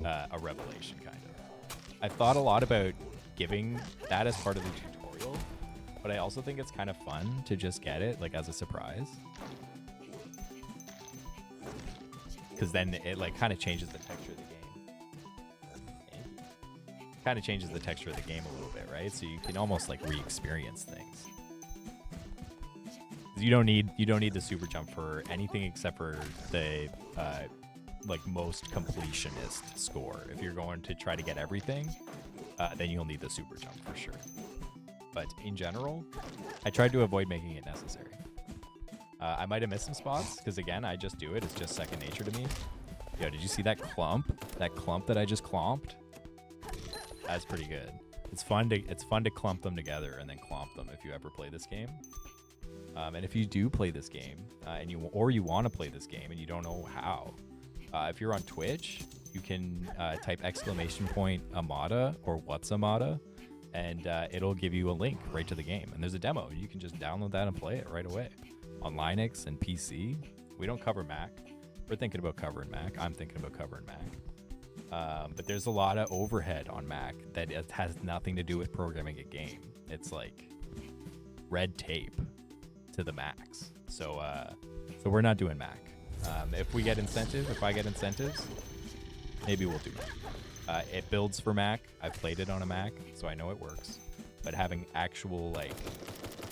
a revelation kind of. I've thought a lot about giving that as part of the tutorial, but I also think it's kind of fun to just get it like as a surprise, because then it like kind of changes the texture of the game. Kind of changes the texture of the game a little bit, right? So you can almost like re-experience things. You don't need the super jump for anything except for the like most completionist score. If you're going to try to get everything, then you'll need the super jump for sure. But in general, I tried to avoid making it necessary. I might have missed some spots because again, I just do it. It's just second nature to me. Yo, did you see that clump? That clump that I just clomped? That's pretty good. It's fun to clump them together and then clomp them if you ever play this game. And if you do play this game, and you want to play this game and you don't know how, if you're on Twitch, you can type !Amada or what's Amada, and it'll give you a link right to the game. And there's a demo. You can just download that and play it right away on Linux and PC. We don't cover Mac. We're thinking about covering Mac. I'm thinking about covering Mac. But there's a lot of overhead on Mac that has nothing to do with programming a game. It's like red tape to the max. So we're not doing Mac. If I get incentives, maybe we'll do that. It builds for Mac. I've played it on a Mac, so I know it works. But having actual like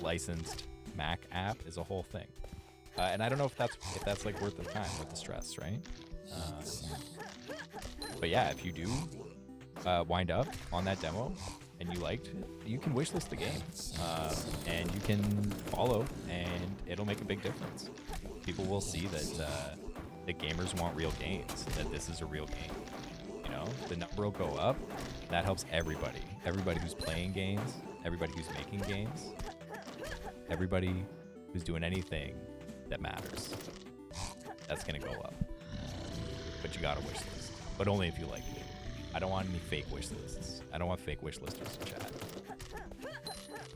licensed Mac app is a whole thing. And I don't know if that's like worth the time, worth the stress, right? But yeah, if you do wind up on that demo and you liked it, you can wishlist the game, and you can follow, and it'll make a big difference. People will see that the gamers want real games, that this is a real game. You know, the number will go up. That helps everybody. Everybody who's playing games, everybody who's making games, everybody who's doing anything that matters. That's gonna go up. But you gotta wishlist. But only if you like it. I don't want any fake wish lists. I don't want fake wish listers in chat.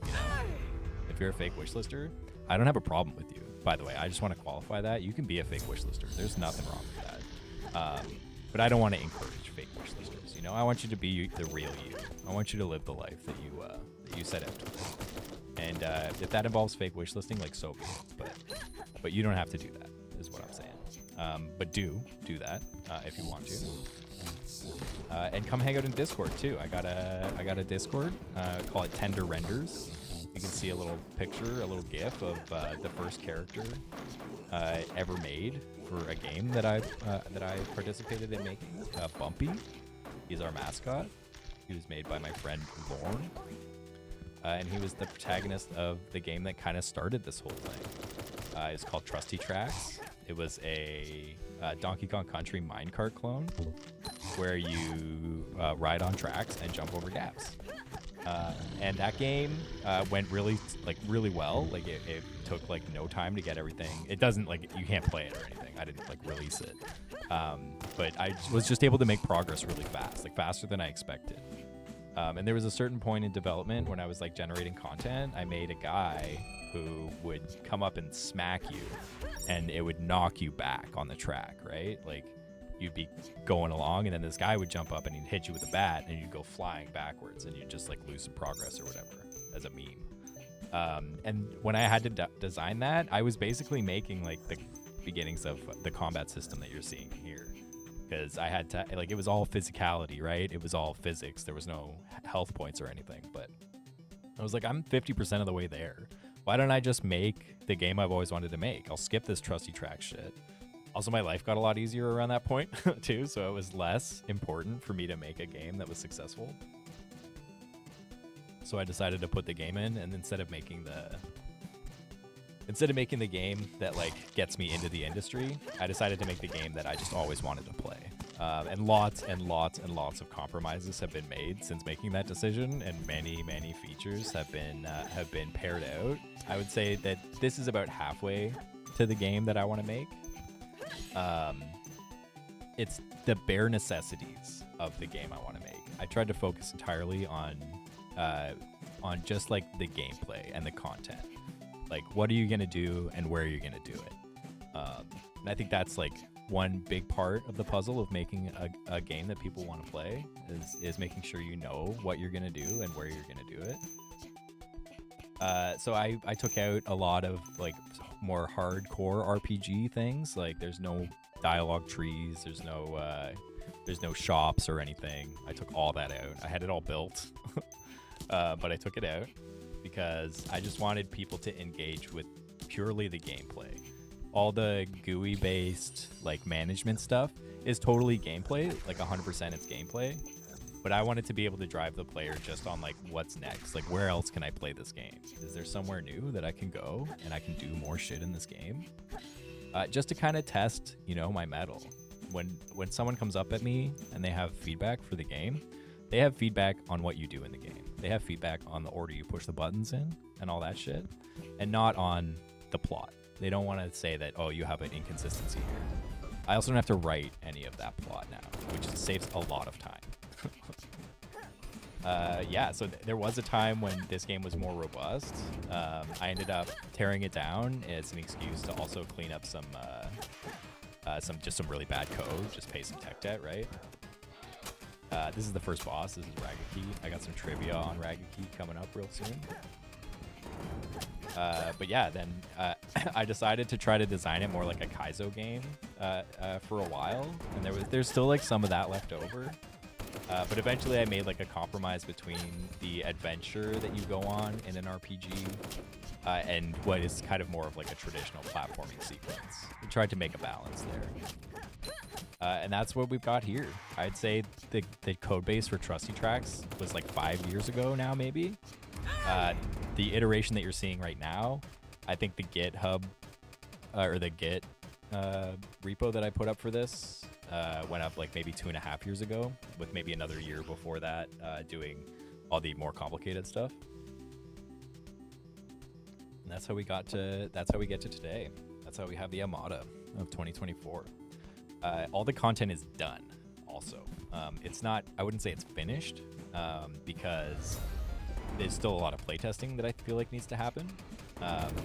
You know, if you're a fake wish lister, I don't have a problem with you. By the way, I just want to qualify that. You can be a fake wish lister. There's nothing wrong with that. But I don't want to encourage fake wish listers. You know, I want you to be the real you. I want you to live the life that you set out to live. And if that involves fake wish listing, like so be it. But you don't have to do that, is what I'm saying. But do that if you want to. And come hang out in Discord too. I got a Discord. Call it Tender Renders. You can see a little picture, a little GIF of the first character ever made for a game that I participated in making. Bumpy. He's our mascot. He was made by my friend Lorne. And he was the protagonist of the game that kind of started this whole thing. It's called Trusty Tracks. It was a Donkey Kong Country minecart clone where you ride on tracks and jump over gaps. And that game went really well. Like it took like no time to get everything. It doesn't like you can't play it or anything. I didn't like release it. But I was just able to make progress really fast, like faster than I expected. And there was a certain point in development when I was like generating content. I made a guy who would come up and smack you, and it would knock you back on the track, right? Like you'd be going along, and then this guy would jump up and he'd hit you with a bat, and you'd go flying backwards, and you'd just like lose some progress or whatever as a meme. And when I had to design that, I was basically making like the beginnings of the combat system that you're seeing here. Because I had to, like, it was all physicality, right? It was all physics. There was no health points or anything. But I was like, I'm 50% of the way there. Why don't I just make the game I've always wanted to make? I'll skip this trusty track shit. Also, my life got a lot easier around that point, too. So it was less important for me to make a game that was successful. So I decided to put the game in, and instead of making the game that like gets me into the industry, I decided to make the game that I just always wanted to play. And lots and lots and lots of compromises have been made since making that decision, and many features have been pared out. I would say that this is about halfway to the game that I want to make. It's the bare necessities of the game I want to make. I tried to focus entirely on just like the gameplay and the content. Like, what are you gonna do and where are you gonna do it? And I think that's like one big part of the puzzle of making a game that people want to play is making sure you know what you're gonna do and where you're gonna do it. So I took out a lot of like more hardcore RPG things. Like, there's no dialogue trees, there's no shops or anything. I took all that out. I had it all built, but I took it out because I just wanted people to engage with purely the gameplay. All the GUI based like management stuff is totally gameplay, like 100% it's gameplay. But I wanted to be able to drive the player just on like what's next, like where else can I play this game? Is there somewhere new that I can go and I can do more shit in this game? Just to kind of test, you know, my mettle. When someone comes up at me and they have feedback for the game, they have feedback on what you do in the game. They have feedback on the order you push the buttons in and all that shit, and not on the plot. They don't want to say that, oh, you have an inconsistency here. I also don't have to write any of that plot now, which saves a lot of time. Yeah, so there was a time when this game was more robust. I ended up tearing it down as an excuse to also clean up some really bad code, just pay some tech debt, right? This is the first boss. This is Ragaki. I got some trivia on Ragaki coming up real soon. But yeah, then I decided to try to design it more like a Kaizo game for a while, and there's still like some of that left over. But eventually I made like a compromise between the adventure that you go on in an RPG and what is kind of more of like a traditional platforming sequence. We tried to make a balance there. And that's what we've got here. I'd say the code base for Trusty Tracks was like 5 years ago now, maybe. The iteration that you're seeing right now, I think the GitHub or the Git repo that I put up for this went up like maybe 2.5 years ago, with maybe another year before that doing all the more complicated stuff. And that's how we get to today. That's how we have the Armada of 2024. All the content is done also. It's not, I wouldn't say it's finished because there's still a lot of playtesting that I feel like needs to happen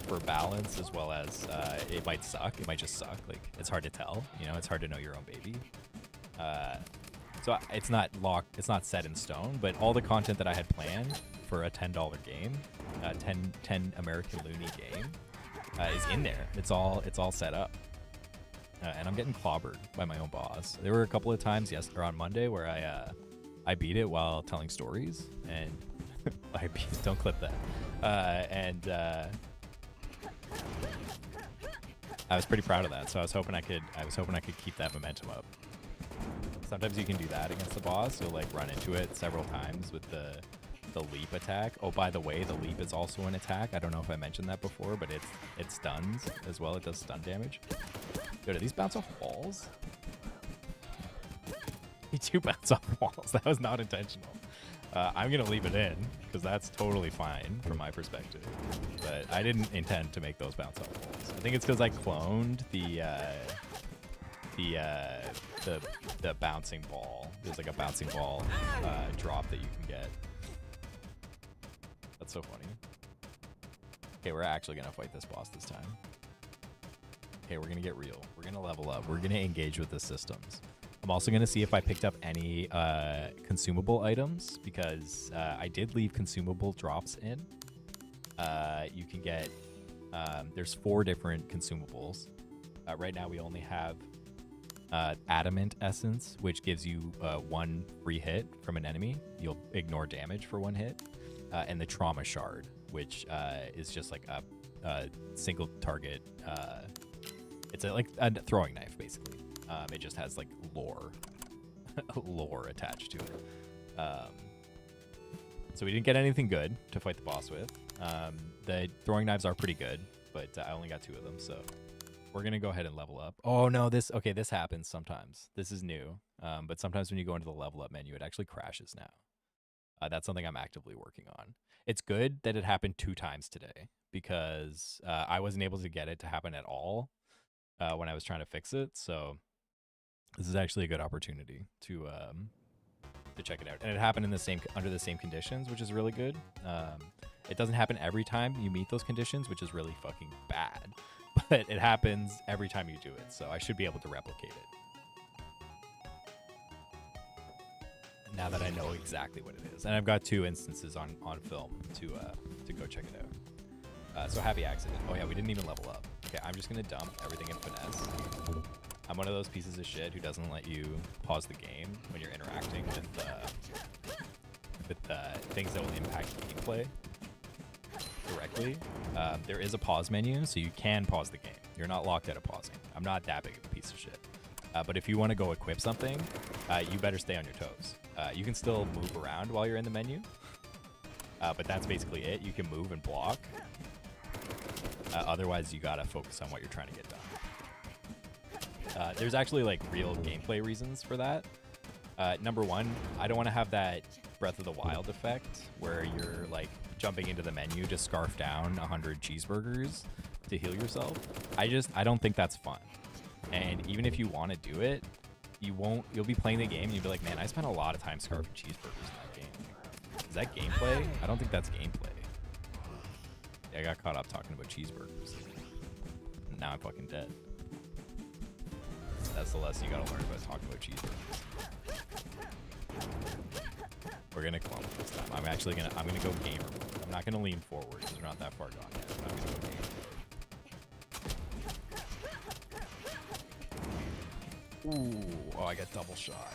for balance, as well as it might suck. It might just suck. Like, it's hard to tell, you know, it's hard to know your own baby. So it's not locked, it's not set in stone, but all the content that I had planned for a $10 game, 10 American Looney game is in there. It's all set up. And I'm getting clobbered by my own boss. There were a couple of times on Monday where I beat it while telling stories, and don't clip that. I was pretty proud of that, so I was hoping I could keep that momentum up. Sometimes you can do that against the boss. You'll like run into it several times with the leap attack. Oh, by the way, the leap is also an attack. I don't know if I mentioned that before, but it stuns as well. It does stun damage. Yo, do these bounce off walls? They do bounce off walls. That was not intentional. I'm going to leave it in because that's totally fine from my perspective. But I didn't intend to make those bounce off walls. I think it's because I cloned the bouncing ball. There's like a bouncing ball drop that you can get. That's so funny. Okay, we're actually going to fight this boss this time. Okay, we're going to get real. We're going to level up. We're going to engage with the systems. I'm also going to see if I picked up any consumable items, because I did leave consumable drops in. You can get, there's 4 different consumables. Right now we only have Adamant Essence, which gives you 1 free hit from an enemy. You'll ignore damage for 1 hit. And the Trauma Shard, which is just like a single target. It's like a throwing knife, basically. It just has like lore attached to it. So we didn't get anything good to fight the boss with. The throwing knives are pretty good, but I only got 2 of them, so we're gonna go ahead and level up. Oh no, this happens sometimes. This is new. But sometimes when you go into the level up menu, it actually crashes now. That's something I'm actively working on. It's good that it happened 2 times today because I wasn't able to get it to happen at all when I was trying to fix it. So this is actually a good opportunity to check it out. And it happened in the same under the same conditions, which is really good. It doesn't happen every time you meet those conditions, which is really fucking bad. But it happens every time you do it, so I should be able to replicate it. Now that I know exactly what it is. And I've got 2 instances on film to go check it out. So happy accident. Oh yeah, we didn't even level up. Okay, I'm just gonna dump everything in finesse. I'm one of those pieces of shit who doesn't let you pause the game when you're interacting with things that will impact gameplay directly. There is a pause menu, so you can pause the game. You're not locked out of pausing. I'm not that big of a piece of shit. But if you want to go equip something, you better stay on your toes. You can still move around while you're in the menu, but that's basically it. You can move and block. Otherwise, you gotta focus on what you're trying to get done. There's actually like real gameplay reasons for that. Number 1, I don't want to have that Breath of the Wild effect where you're like jumping into the menu to scarf down 100 cheeseburgers to heal yourself. I don't think that's fun. And even if you want to do it, you'll be playing the game and you'll be like, man, I spent a lot of time scarfing cheeseburgers in that game. Is that gameplay? I don't think that's gameplay. Yeah, I got caught up talking about cheeseburgers. Now I'm fucking dead. That's the lesson you gotta learn about talking about cheeseburgers. We're gonna clump this time. I'm gonna go gamer mode. I'm not gonna lean forward because we're not that far gone yet. I'm gonna go gamer. Ooh, oh, I got double shot.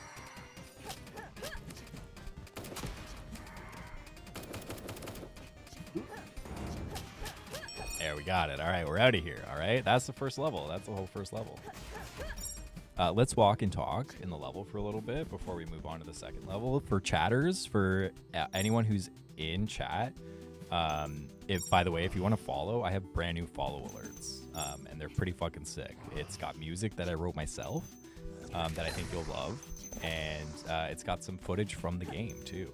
There, we got it. All right, we're out of here. All right, that's the first level. That's the whole first level. Let's walk and talk in the level for a little bit before we move on to the second level. For chatters, for anyone who's in chat, by the way, if you want to follow, I have brand new follow alerts, and they're pretty fucking sick. It's got music that I wrote myself that I think you'll love, and it's got some footage from the game too.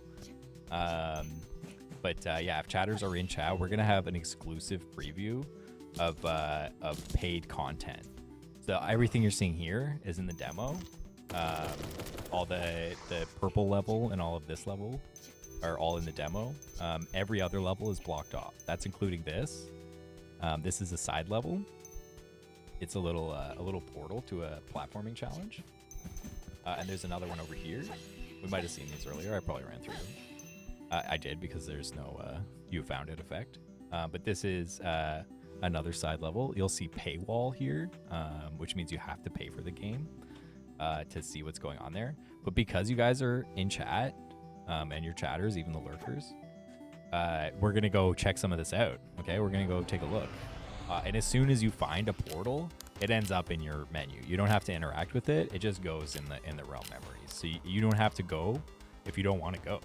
But yeah, if chatters are in chat, we're gonna have an exclusive preview of paid content. So everything you're seeing here is in the demo. All the purple level and all of this level are all in the demo. Every other level is blocked off. That's including this. This is a side level. It's a little portal to a platforming challenge. And there's another one over here. We might have seen these earlier. I probably ran through them. I did because there's no you found it effect. But this is another side level. You'll see paywall here, which means you have to pay for the game to see what's going on there. But because you guys are in chat and your chatters, even the lurkers, we're gonna go check some of this out. Okay, we're gonna go take a look. And as soon as you find a portal, it ends up in your menu. You don't have to interact with it. It just goes in the realm memories. So you don't have to go if you don't want to go.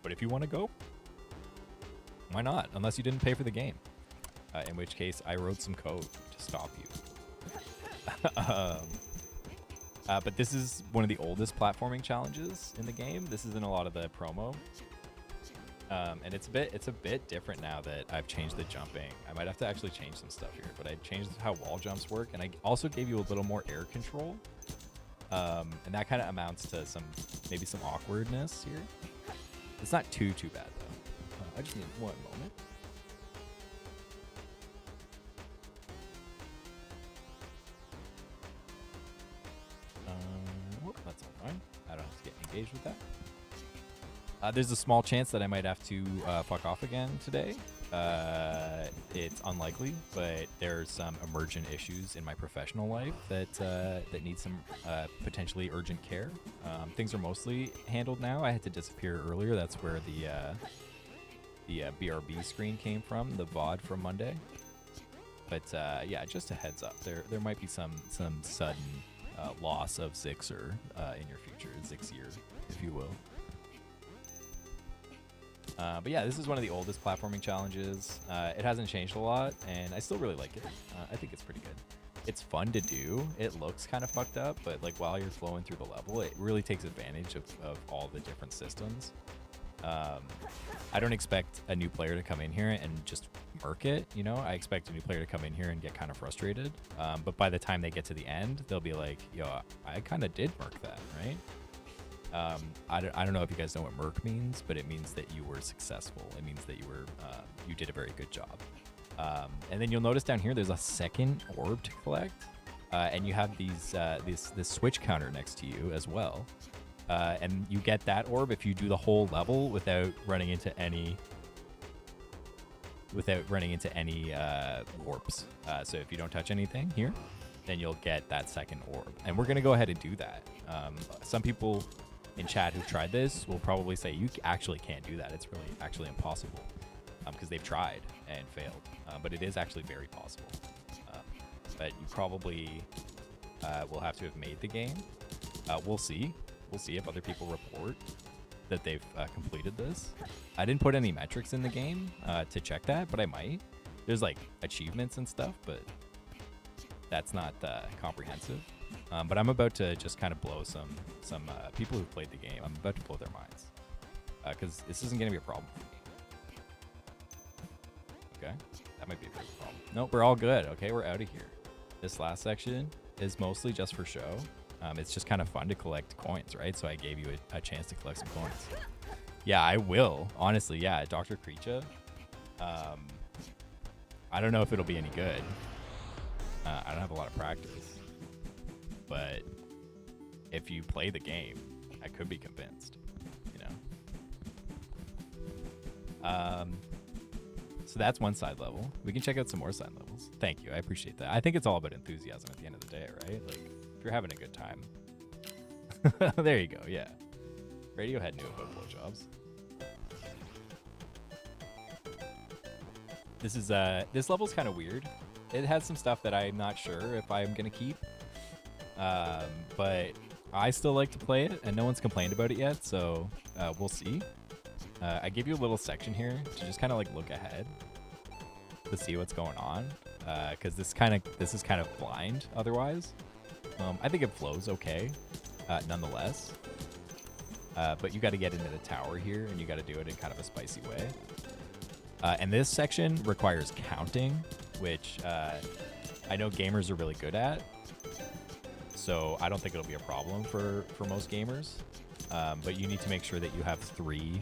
But if you want to go, why not? Unless you didn't pay for the game. In which case, I wrote some code to stop you. But this is one of the oldest platforming challenges in the game. This is in a lot of the promo. And it's a bit different now that I've changed the jumping. I might have to actually change some stuff here, but I changed how wall jumps work, and I also gave you a little more air control. And that kind of amounts to maybe some awkwardness here. It's not too bad though. I just need one moment. That's all fine. I don't have to get engaged with that. There's a small chance that I might have to fuck off again today. It's unlikely, but there's some emergent issues in my professional life that need some potentially urgent care. Things are mostly handled now. I had to disappear earlier. That's where the BRB screen came from, the VOD from Monday. But yeah, just a heads up. There might be some sudden loss of Zixer in your future, Zixier, if you will. But yeah, this is one of the oldest platforming challenges. It hasn't changed a lot, and I still really like it. I think it's pretty good. it's fun to do. It looks kind of fucked up, but like while you're flowing through the level, it really takes advantage of all the different systems. I don't expect a new player to come in here and just murk it, you know? I expect a new player to come in here and get kind of frustrated. But by the time they get to the end, they'll be like, yo, I kind of did murk that, right? I don't know if you guys know what murk means, but it means that you were successful. It means that you did a very good job. And then you'll notice down here, there's a second orb to collect. And you have this switch counter next to you as well. And you get that orb if you do the whole level without running into any orbs. So if you don't touch anything here, then you'll get that second orb. And we're going to go ahead and do that. Some people in chat who've tried this will probably say you actually can't do that. It's really actually impossible because they've tried and failed. But it is actually very possible. But you probably will have to have made the game. We'll see. We'll see if other people report that they've completed this. I didn't put any metrics in the game to check that, but I might. There's like achievements and stuff, but that's not comprehensive. But I'm about to just kind of blow some people who played the game. I'm about to blow their minds because this isn't going to be a problem for me. Okay, that might be a bit of a problem. Nope, we're all good. Okay, we're out of here. This last section is mostly just for show. It's just kind of fun to collect coins, right? So I gave you a chance to collect some coins. Yeah, I will. Honestly, yeah, Dr. Creature. I don't know if it'll be any good. I don't have a lot of practice. But if you play the game, I could be convinced, you know? So that's one side level. We can check out some more side levels. Thank you. I appreciate that. I think it's all about enthusiasm at the end of the day, right? Like, if you're having a good time. There you go. Yeah. Radiohead knew about blowjobs. This level's kind of weird. It has some stuff that I'm not sure if I'm gonna keep. But I still like to play it, and no one's complained about it yet, so we'll see. I gave you a little section here to just kind of like look ahead to see what's going on, because this is kind of blind otherwise. I think it flows okay, nonetheless. But you got to get into the tower here, and you got to do it in kind of a spicy way. And this section requires counting, which I know gamers are really good at. So I don't think it'll be a problem for most gamers. But you need to make sure that you have 3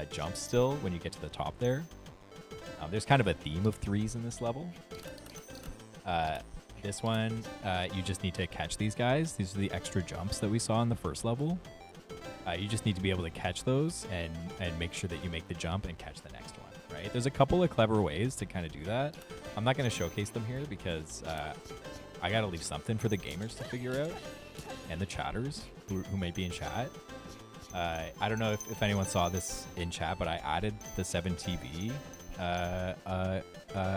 jumps still when you get to the top there. There's kind of a theme of 3s in this level. This one, you just need to catch these guys. These are the extra jumps that we saw in the first level. You just need to be able to catch those and make sure that you make the jump and catch the next one, right? There's a couple of clever ways to kind of do that. I'm not going to showcase them here because I got to leave something for the gamers to figure out and the chatters who may be in chat. I don't know if anyone saw this in chat, but I added the 7TV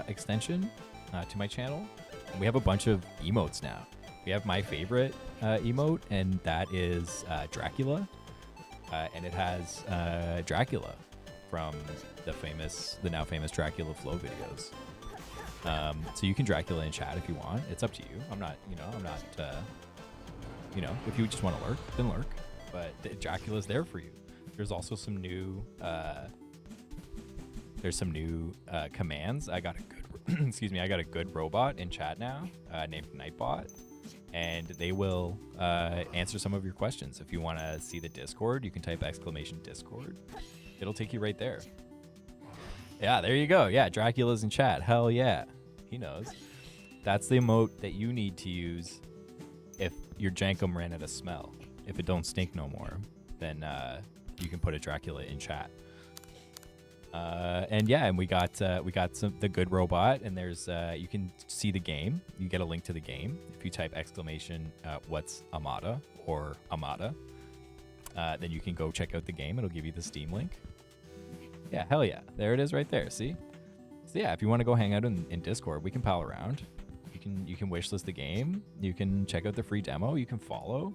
extension to my channel. And we have a bunch of emotes now. We have my favorite emote, and that is Dracula. And it has Dracula from the now famous Dracula Flow videos. So you can Dracula in chat if you want. It's up to you. I'm not, if you just want to lurk, then lurk. But Dracula's there for you. There's also some new commands. I got a good I got a good robot in chat now named Nightbot, and they will answer some of your questions. If you want to see the Discord, you can type !Discord. It'll take you right there. Yeah, there you go. Yeah, Dracula's in chat. Hell yeah. He knows. That's the emote that you need to use if your Jankum ran out of smell. If it don't stink no more, then you can put a Dracula in chat. And we got the good robot, and there's you can see the game. You get a link to the game if you type what's Amada or Amada. Then you can go check out the game. It'll give you the Steam link. Yeah, hell yeah, there it is right there. See? So yeah, if you want to go hang out in Discord, we can pal around. You can wishlist the game. You can check out the free demo. You can follow.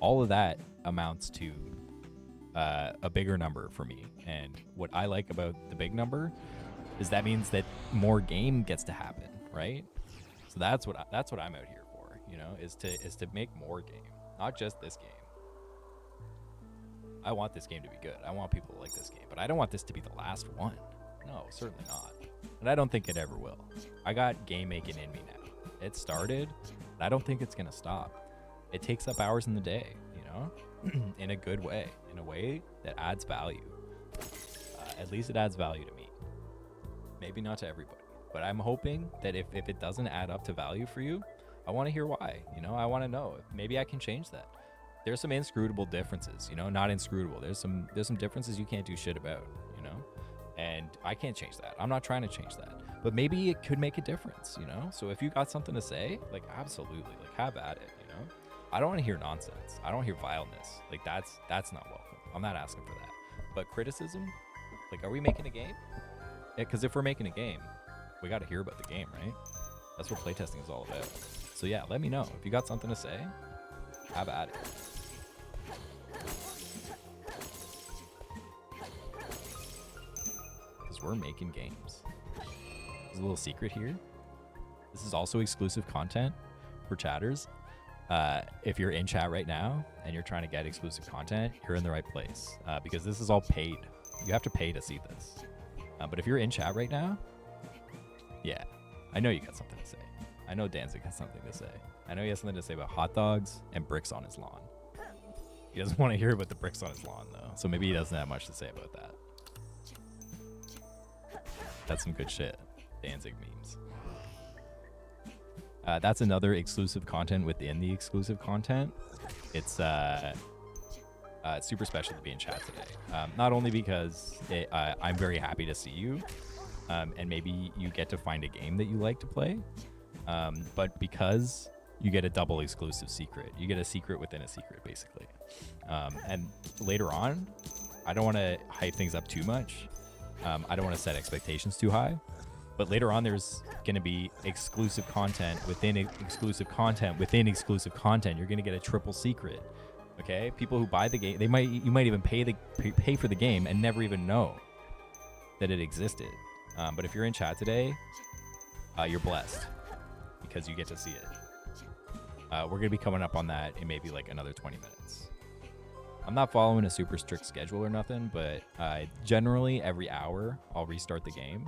All of that amounts to a bigger number for me. And what I like about the big number is that means that more game gets to happen, right? So So that's what I'm out here for, you know, is to make more game, not just this game. I want this game to be good. I want people to like this game, but I don't want this to be the last one. No, certainly not. And I don't think it ever will. I got game making in me now. It started, and I don't think it's gonna stop. It takes up hours in the day, you know, in a good way, in a way that adds value. At least it adds value to me. Maybe not to everybody, but I'm hoping that if it doesn't add up to value for you, I want to hear why. You know, I want to know if maybe I can change that. There's some inscrutable differences, you know, not inscrutable. There's some differences you can't do shit about, you know, and I can't change that. I'm not trying to change that, but maybe it could make a difference, you know? So if you got something to say, like, absolutely, like, have at it, you know? I don't want to hear nonsense. I don't want to hear vileness. Like, that's not welcome. I'm not asking for that. But criticism, like, are we making a game? Yeah, because if we're making a game, we got to hear about the game, right? That's what playtesting is all about. So yeah, let me know. If you got something to say, have at it. Because we're making games. There's a little secret here. This is also exclusive content for chatters. If you're in chat right now and you're trying to get exclusive content, you're in the right place, because this is all paid. You have to pay to see this. But if you're in chat right now, yeah, I know you got something to say. I know Danzig has something to say. I know he has something to say about hot dogs and bricks on his lawn. He doesn't want to hear about the bricks on his lawn, though, so maybe he doesn't have much to say about that. That's some good shit. Danzig memes. That's another exclusive content within the exclusive content. It's super special to be in chat today. Not only because I'm very happy to see you, and maybe you get to find a game that you like to play, but because you get a double exclusive secret. You get a secret within a secret, basically. And later on, I don't want to hype things up too much. I don't want to set expectations too high. But later on, there's going to be exclusive content within exclusive content within exclusive content. You're going to get a triple secret. Okay, people who buy the game, you might even pay for the game and never even know that it existed. But if you're in chat today, you're blessed because you get to see it. We're gonna be coming up on that in maybe like another 20 minutes. I'm not following a super strict schedule or nothing, but generally every hour I'll restart the game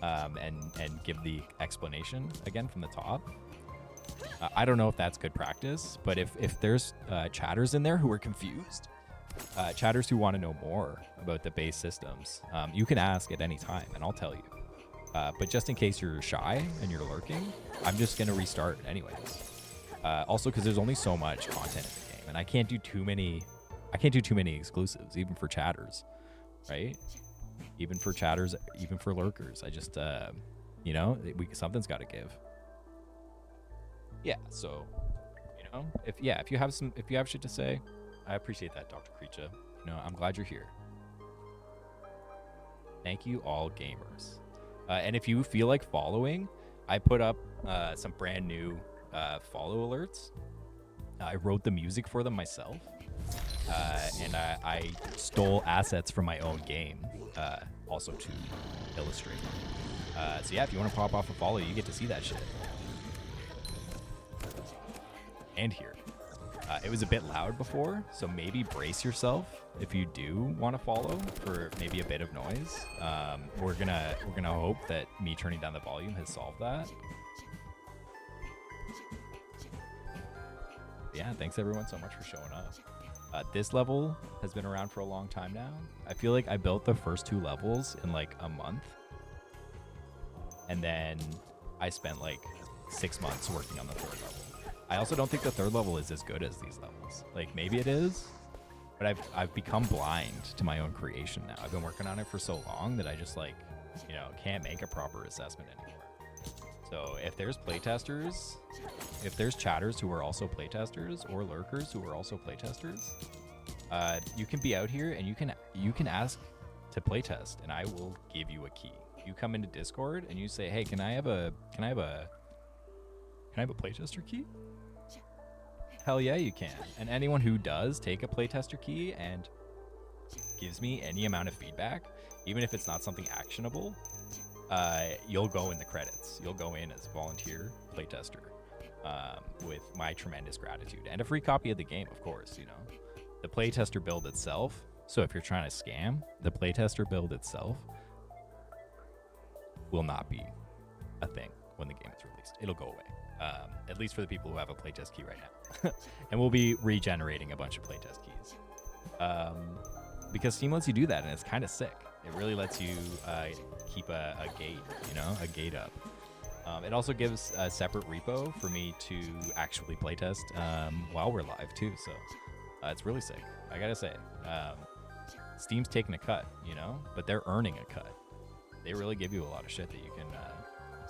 and give the explanation again from the top. I don't know if that's good practice, but if there's chatters in there who are confused, chatters who want to know more about the base systems, you can ask at any time and I'll tell you. But just in case you're shy and you're lurking, I'm just going to restart anyways. Also, because there's only so much content in the game, and I can't do too many exclusives, even for chatters, right? Even for chatters, even for lurkers. I just, you know, something's got to give. Yeah, so, you know, if you have shit to say, I appreciate that, Dr. Creature. You know, I'm glad you're here. Thank you, all gamers. And if you feel like following, I put up some brand new follow alerts. I wrote the music for them myself, and I stole assets from my own game, also to illustrate. So yeah, if you want to pop off a follow, you get to see that shit. And here. It was a bit loud before, so maybe brace yourself if you do want to follow for maybe a bit of noise. We're gonna hope that me turning down the volume has solved that. Yeah, thanks everyone so much for showing up. This level has been around for a long time now. I feel like I built the first 2 levels in like a month, and then I spent like 6 months working on the 3rd level. I also don't think the 3rd level is as good as these levels. Like, maybe it is, but I've become blind to my own creation now. I've been working on it for so long that I just, like, you know, can't make a proper assessment anymore. So if there's playtesters, if there's chatters who are also playtesters or lurkers who are also playtesters, you can be out here and you can ask to playtest, and I will give you a key. You come into Discord and you say, "Hey, can I have a playtester key?" Hell yeah, you can. And anyone who does take a playtester key and gives me any amount of feedback, even if it's not something actionable, you'll go in the credits. You'll go in as volunteer playtester with my tremendous gratitude and a free copy of the game, of course. You know, the playtester build itself. So if you're trying to scam, the playtester build itself will not be a thing when the game is released. It'll go away, at least for the people who have a playtest key right now. And we'll be regenerating a bunch of playtest keys because Steam lets you do that, and it's kind of sick. It really lets you keep a gate, you know, a gate up. It also gives a separate repo for me to actually playtest while we're live too. So it's really sick. I gotta say, Steam's taking a cut, you know, but they're earning a cut. They really give you a lot of shit that you can.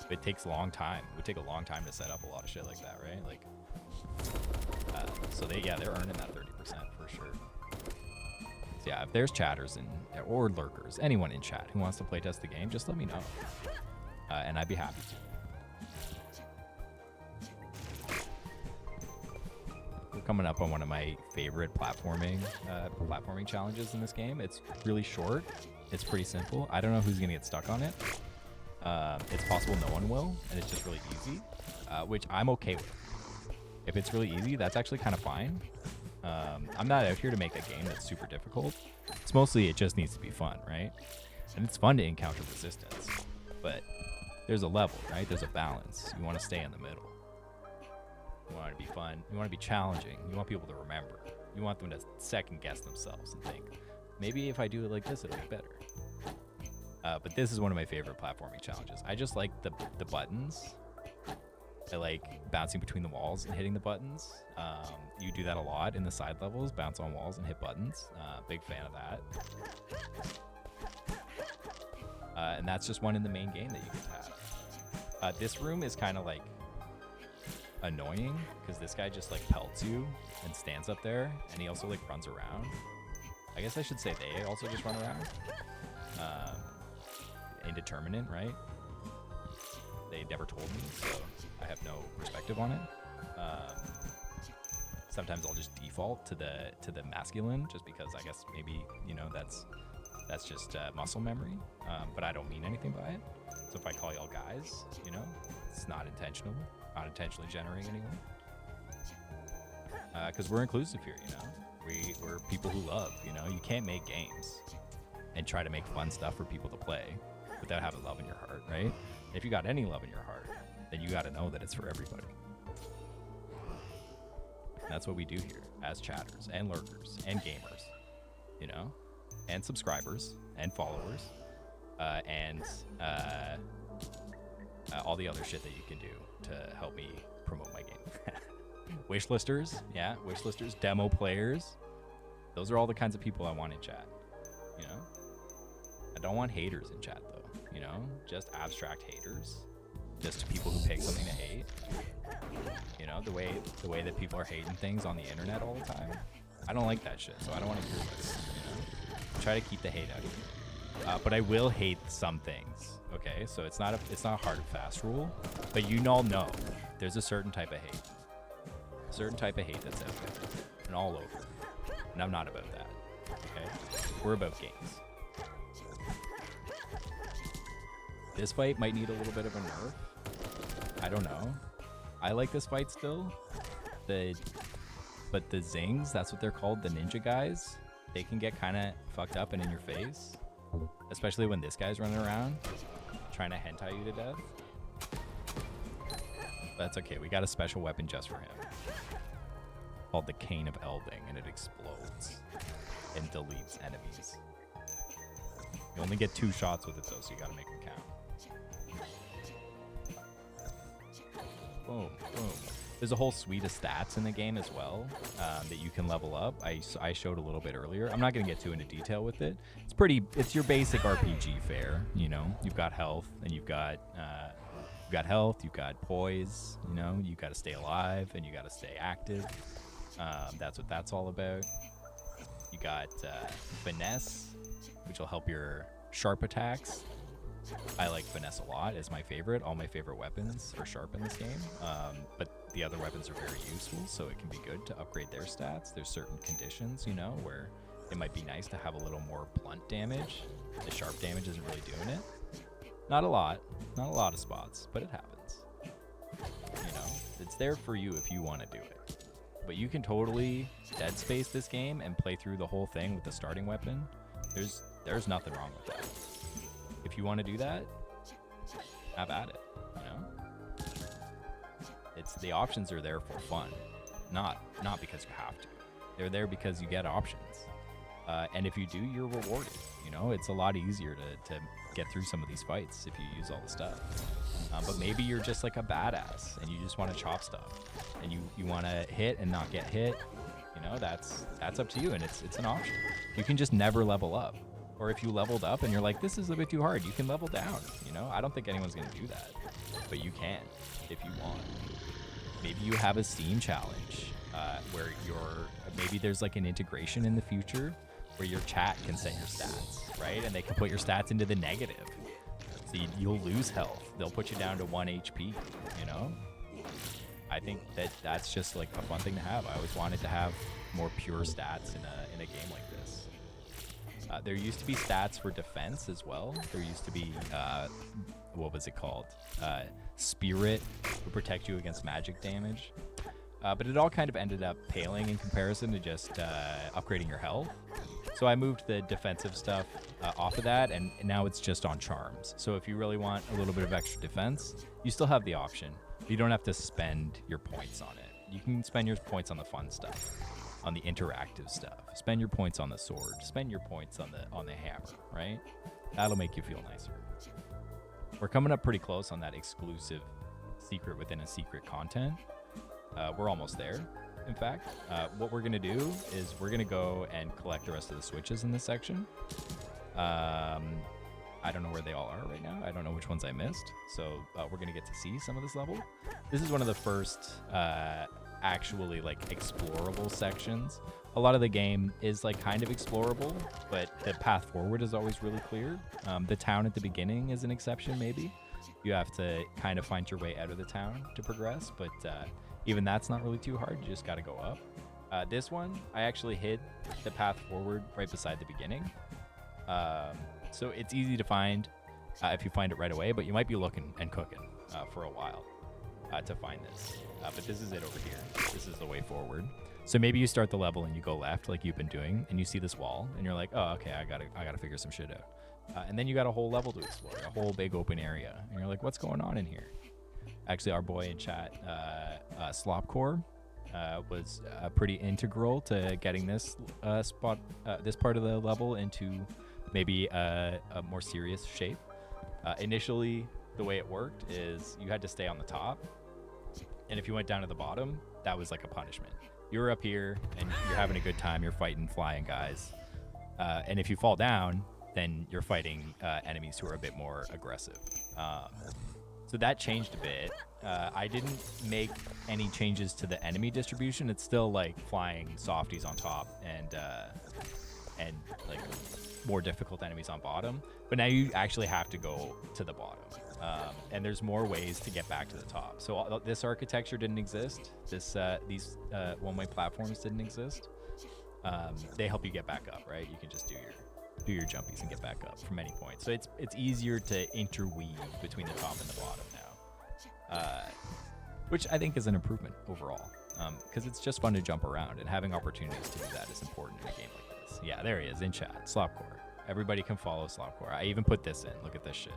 It takes a long time. It would take a long time to set up a lot of shit like that, right? Like, so they're earning that 30% for sure. So yeah, if there's chatters or lurkers, anyone in chat who wants to playtest the game, just let me know, and I'd be happy to. We're coming up on one of my favorite platforming challenges in this game. It's really short. It's pretty simple. I don't know who's gonna get stuck on it. It's possible no one will, and it's just really easy, which I'm okay with. If it's really easy, that's actually kind of fine. I'm not out here to make a game that's super difficult. It's mostly it just needs to be fun, right? And it's fun to encounter resistance, but there's a level, right? There's a balance. You want to stay in the middle. You want it to be fun. You want to be challenging. You want people to remember. You want them to second guess themselves and think, maybe if I do it like this, it'll be better. But this is one of my favorite platforming challenges. I just like the buttons. I like bouncing between the walls and hitting the buttons. You do that a lot in the side levels, bounce on walls and hit buttons. Big fan of that. And that's just one in the main game that you can have. This room is kind of like annoying because this guy just like pelts you and stands up there, and he also like runs around. I guess I should say they also just run around. Indeterminate, right? They never told me, so I have no perspective on it. Sometimes I'll just default to the masculine, just because I guess maybe, you know, that's just muscle memory. But I don't mean anything by it. So if I call y'all guys, you know, it's not intentional, not intentionally generating anyone. Because we're inclusive here, you know. We're people who love, you know. You can't make games and try to make fun stuff for people to play without having love in your heart, right? If you got any love in your heart, then you got to know that it's for everybody. And that's what we do here as chatters and lurkers and gamers, you know, and subscribers and followers, and all the other shit that you can do to help me promote my game. Wishlisters, yeah, wishlisters, demo players. Those are all the kinds of people I want in chat, you know. I don't want haters in chat though, you know, just abstract haters, just people who pick something to hate. You know, the way that people are hating things on the internet all the time. I don't like that shit, so I don't want to hear about it. You know, try to keep the hate out of it. But I will hate some things. Okay, so it's not a hard and fast rule, but you all know there's a certain type of hate, that's out there and all over, and I'm not about that. Okay, we're about games. This fight might need a little bit of a nerf. I don't know. I like this fight still. But the zings, that's what they're called, the ninja guys, they can get kind of fucked up and in your face. Especially when this guy's running around trying to hentai you to death. That's okay, we got a special weapon just for him. Called the Cane of Elding, and it explodes and deletes enemies. You only get 2 shots with it though, so you gotta make them count. Boom, boom. There's a whole suite of stats in the game as well that you can level up. I showed a little bit earlier. I'm not going to get too into detail with it. It's your basic RPG fare. You know, you've got health, and you've got poise. You know, you got to stay alive, and you got to stay active. That's what that's all about. You got finesse, which will help your sharp attacks. I like finesse a lot. It's my favorite. All my favorite weapons are sharp in this game. But the other weapons are very useful, so it can be good to upgrade their stats. There's certain conditions, you know, where it might be nice to have a little more blunt damage. The sharp damage isn't really doing it. Not a lot of spots, but it happens. You know, it's there for you if you want to do it. But you can totally dead space this game and play through the whole thing with the starting weapon. There's nothing wrong with that. If you want to do that, have at it. You know, it's the options are there for fun, not because you have to. They're there because you get options. And if you do, you're rewarded. You know, it's a lot easier to get through some of these fights if you use all the stuff. But maybe you're just like a badass and you just want to chop stuff and you want to hit and not get hit. You know, that's up to you, and it's an option. You can just never level up. Or if you leveled up and you're like, this is a bit too hard, you can level down. You know, I don't think anyone's going to do that, but you can if you want. Maybe you have a Steam challenge where maybe there's like an integration in the future where your chat can set your stats, right? And they can put your stats into the negative. So you'll lose health. They'll put you down to 1 HP, you know? I think that's just like a fun thing to have. I always wanted to have more pure stats in a game like this. There used to be stats for defense as well. There used to be, what was it called? Spirit would protect you against magic damage. But it all kind of ended up paling in comparison to just upgrading your health. So I moved the defensive stuff off of that, and now it's just on charms. So if you really want a little bit of extra defense, you still have the option. You don't have to spend your points on it. You can spend your points on the fun stuff, on the interactive stuff. Spend your points on the sword. Spend your points on the hammer, right? That'll make you feel nicer. We're coming up pretty close on that exclusive secret within a secret content. We're almost there. In fact, what we're going to do is we're going to go and collect the rest of the switches in this section. I don't know where they all are right now. I don't know which ones I missed. So we're going to get to see some of this level. This is one of the first actually like explorable sections. A lot of the game is like kind of explorable, but the path forward is always really clear. The town at the beginning is an exception, maybe. You have to kind of find your way out of the town to progress, but even that's not really too hard. You just got to go up. This one, I actually hid the path forward right beside the beginning. So it's easy to find if you find it right away, but you might be looking and cooking for a while to find this. But this is it over here. This is the way forward. So maybe you start the level and you go left like you've been doing, and you see this wall, and you're like, oh, okay, I gotta figure some shit out. And then you got a whole level to explore, a whole big open area, and you're like, what's going on in here? Actually, our boy in chat, Slopcore, was pretty integral to getting this this part of the level into maybe a more serious shape. Initially, the way it worked is you had to stay on the top, and if you went down to the bottom, that was like a punishment. You're up here and you're having a good time. You're fighting flying guys, and if you fall down, then you're fighting enemies who are a bit more aggressive. So that changed a bit. I didn't make any changes to the enemy distribution. It's still like flying softies on top and like more difficult enemies on bottom. But now you actually have to go to the bottom. And there's more ways to get back to the top. So this architecture didn't exist. These one-way platforms didn't exist. They help you get back up, right? You can just do your jumpies and get back up from any point. So it's easier to interweave between the top and the bottom now, which I think is an improvement overall, because it's just fun to jump around, and having opportunities to do that is important in a game like this. Yeah, there he is in chat, Slopcore. Everybody can follow Slopcore. I even put this in. Look at this shit.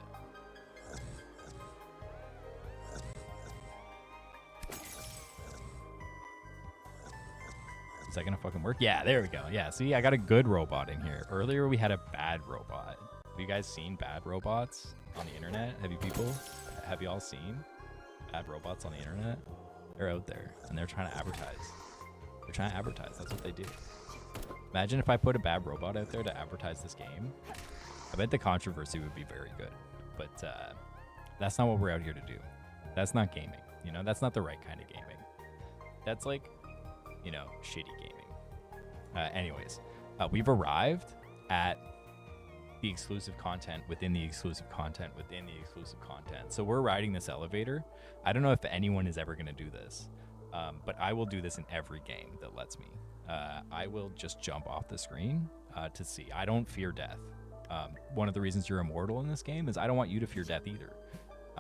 Is that gonna fucking work? Yeah, there we go. Yeah, see, I got a good robot in here. Earlier we had a bad robot. Have you guys seen bad robots on the internet? Have you all seen bad robots on the internet? They're out there and they're trying to advertise. That's what they do. Imagine if I put a bad robot out there to advertise this game. I bet the controversy would be very good. But that's not what we're out here to do. That's not gaming. You know, that's not the right kind of gaming. That's like, you know, shitty gaming. Anyways, we've arrived at the exclusive content within the exclusive content within the exclusive content. So we're riding this elevator. I don't know if anyone is ever going to do this, but I will do this in every game that lets me. I will just jump off the screen to see. I don't fear death. one of the reasons you're immortal in this game is I don't want you to fear death either.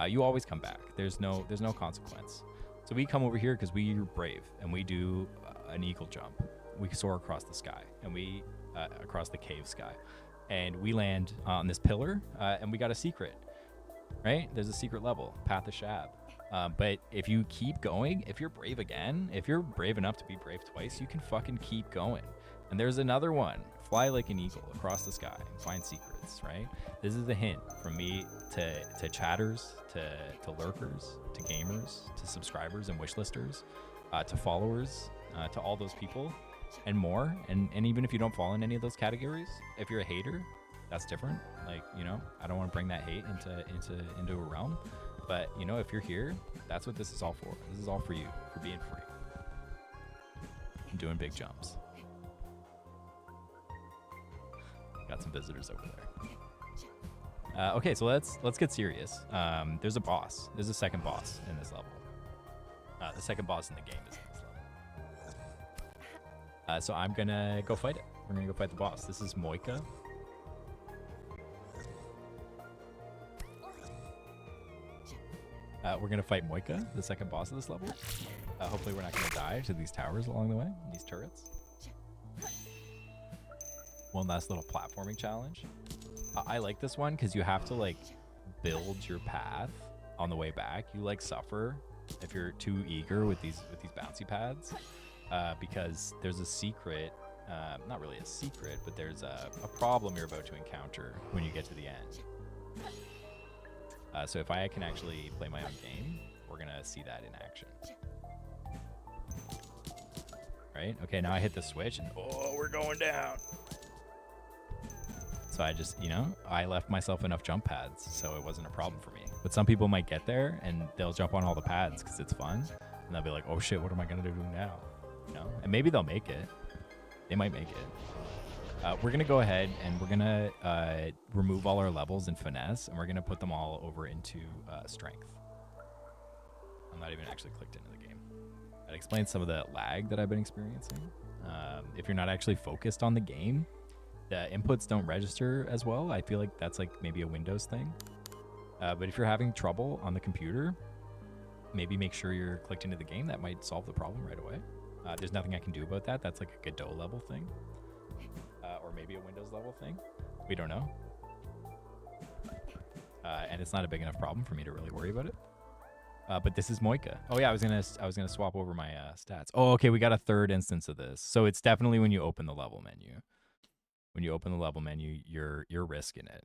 You always come back. There's no consequence. So we come over here because we're brave and we do an eagle jump. We soar across the sky and we across the cave sky, and we land on this pillar and we got a secret. Right? There's a secret level, Path of Shab. But if you keep going, if you're brave again, if you're brave enough to be brave twice, you can fucking keep going. And there's another one. Fly like an eagle across the sky and find secrets, right? This is a hint from me to chatters, to lurkers, to gamers, to subscribers and wishlisters, to followers, to all those people and more. And even if you don't fall in any of those categories, if you're a hater, that's different. Like, you know, I don't want to bring that hate into a realm. But, you know, if you're here, that's what this is all for. This is all for you, for being free and doing big jumps. Got some visitors over there. Okay, so let's get serious. There's a boss. There's a second boss in this level. The second boss in the game is in this level. So I'm gonna go fight it. We're gonna go fight the boss. This is Moika. We're gonna fight Moika, the second boss of this level. Hopefully we're not gonna die to these towers along the way, these turrets. One last little platforming challenge. I like this one because you have to like build your path on the way back. You like suffer if you're too eager with these bouncy pads, because there's a secret, not really a secret, but there's a problem you're about to encounter when you get to the end. So if I can actually play my own game, we're gonna see that in action. Right? Okay, now I hit the switch and oh, we're going down. So I just, you know, I left myself enough jump pads, so it wasn't a problem for me. But some people might get there and they'll jump on all the pads because it's fun, and they'll be like, oh shit, what am I gonna do now? You know? And maybe they'll make it. They might make it. We're gonna go ahead and we're gonna remove all our levels in finesse, and we're gonna put them all over into strength. I'm not even actually clicked into the game. That explains some of the lag that I've been experiencing. If you're not actually focused on the game, the inputs don't register as well. I feel like that's like maybe a Windows thing. But if you're having trouble on the computer, maybe make sure you're clicked into the game. That might solve the problem right away. There's nothing I can do about that. That's like a Godot level thing. Or maybe a Windows level thing. We don't know. And it's not a big enough problem for me to really worry about it. But this is Moika. Oh yeah, I was gonna swap over my stats. Oh, okay, we got a third instance of this. So it's definitely when you open the level menu. When you open the level menu, you're risking it.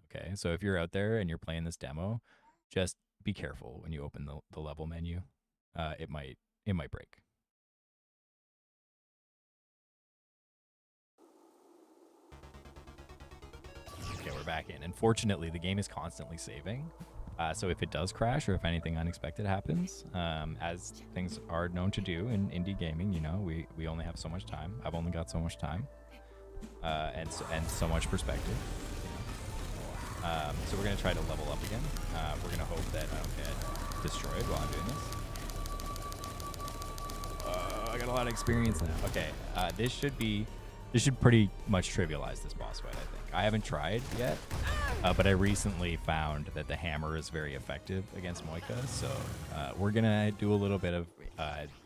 Okay, so if you're out there and you're playing this demo, just be careful when you open the level menu. It might break. Okay, we're back in. Unfortunately, the game is constantly saving. So if it does crash or if anything unexpected happens, as things are known to do in indie gaming, you know, we only have so much time. I've only got so much time. And so much perspective. So we're going to try to level up again. We're going to hope that I don't get destroyed while I'm doing this. I got a lot of experience now. Okay, this should pretty much trivialize this boss fight, I think. I haven't tried yet, but I recently found that the hammer is very effective against Moika, so we're going to do a little bit of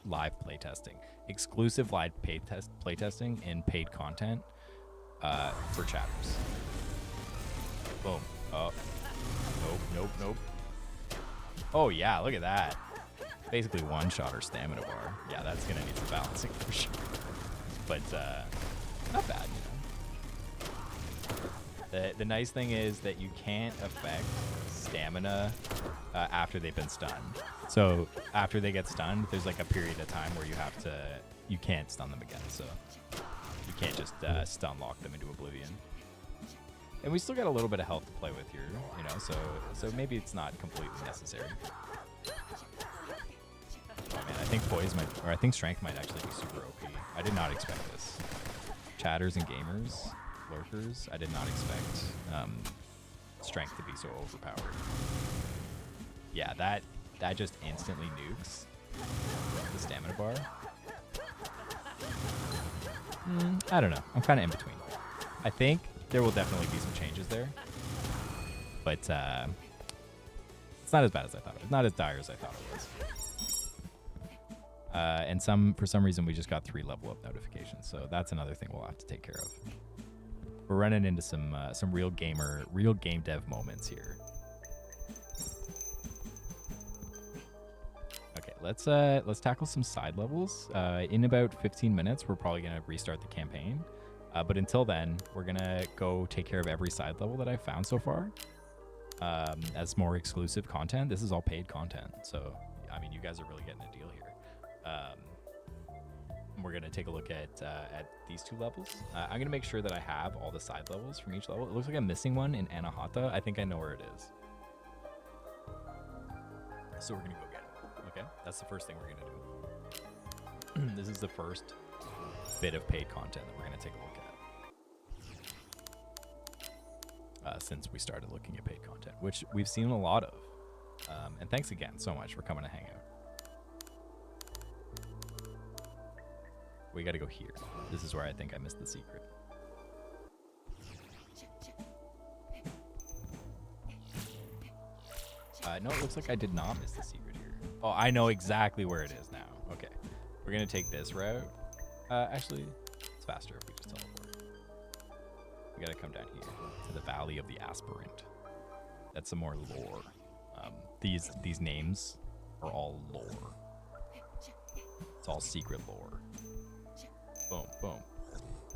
live playtesting. Exclusive live playtesting in paid content for chatters. Boom. Oh. Nope. Oh, yeah, look at that. Basically one-shot or stamina bar. Yeah, that's going to need some balancing for sure. But not bad, you know. The nice thing is that you can't affect stamina after they've been stunned. So after they get stunned, there's like a period of time where you can't stun them again. So you can't just stun lock them into oblivion. And we still got a little bit of health to play with here, you know, so maybe it's not completely necessary. Oh man, I think I think strength might actually be super OP. I did not expect this. Chatters and gamers, lurkers, I did not expect strength to be so overpowered. Yeah, that just instantly nukes the stamina bar. I don't know. I'm kind of in between. I think there will definitely be some changes there. But it's not as bad as I thought. It's not as dire as I thought it was. And for some reason, we just got 3 level up notifications. So that's another thing we'll have to take care of. We're running into some real game dev moments here. Okay, let's tackle some side levels. In about 15 minutes, we're probably gonna restart the campaign. But until then, we're gonna go take care of every side level that I've found so far. As more exclusive content. This is all paid content, so I mean, you guys are really getting a deal here. We're gonna take a look at these 2 levels. I'm gonna make sure that I have all the side levels from each level. It looks like I'm missing one in Anahata. I think I know where it is. So we're gonna go get it. Okay, that's the first thing we're gonna do. This is the first bit of paid content that we're gonna take a look at since we started looking at paid content, which we've seen a lot of. And thanks again so much for coming to hang out. We gotta go here. This is where I think I missed the secret. No, it looks like I did not miss the secret here. Oh, I know exactly where it is now. Okay. We're gonna take this route. Actually, it's faster if we just teleport. We gotta come down here to the Valley of the Aspirant. That's some more lore. These names are all lore. It's all secret lore. Boom, boom,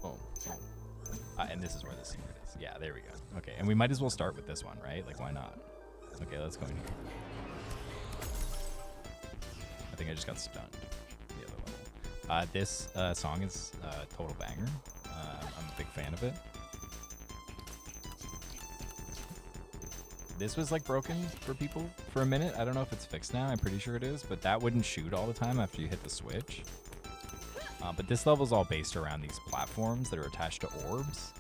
boom, boom. And this is where the secret is. Yeah, there we go. Okay, and we might as well start with this one, right? Like, why not? Okay, let's go in here. I think I just got stunned. The other level. This song is a total banger. I'm a big fan of it. This was like broken for people for a minute. I don't know if it's fixed now. I'm pretty sure it is, but that wouldn't shoot all the time after you hit the switch. But this level is all based around these platforms that are attached to orbs.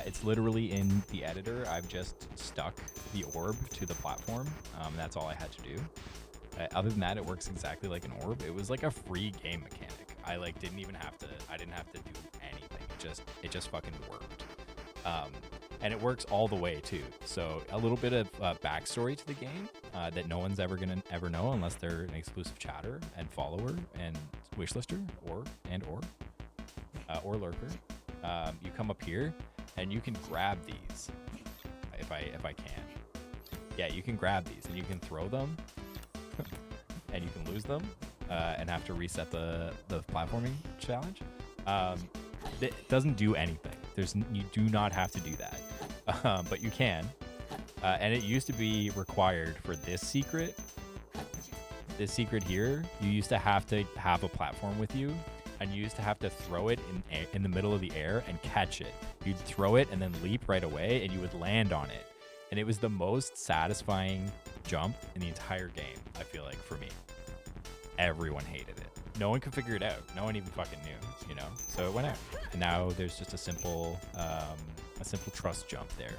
It's literally in the editor. I've just stuck the orb to the platform. That's all I had to do. Other than that, it works exactly like an orb. It was like a free game mechanic. I didn't have to do anything. It just fucking worked. And it works all the way too. So a little bit of backstory to the game that no one's ever gonna know unless they're an exclusive chatter and follower and wishlister or lurker. You come up here and you can grab these. If I can, yeah, you can grab these and you can throw them, and you can lose them and have to reset the platforming challenge. It doesn't do anything. You do not have to do that, but you can. And it used to be required for this secret. This secret here, you used to have a platform with you, and you used to have to throw it in the middle of the air and catch it. You'd throw it and then leap right away, and you would land on it. And it was the most satisfying jump in the entire game, I feel like, for me. Everyone hated it. No one could figure it out. No one even fucking knew, you know? So it went out. And now there's just a simple trust jump there.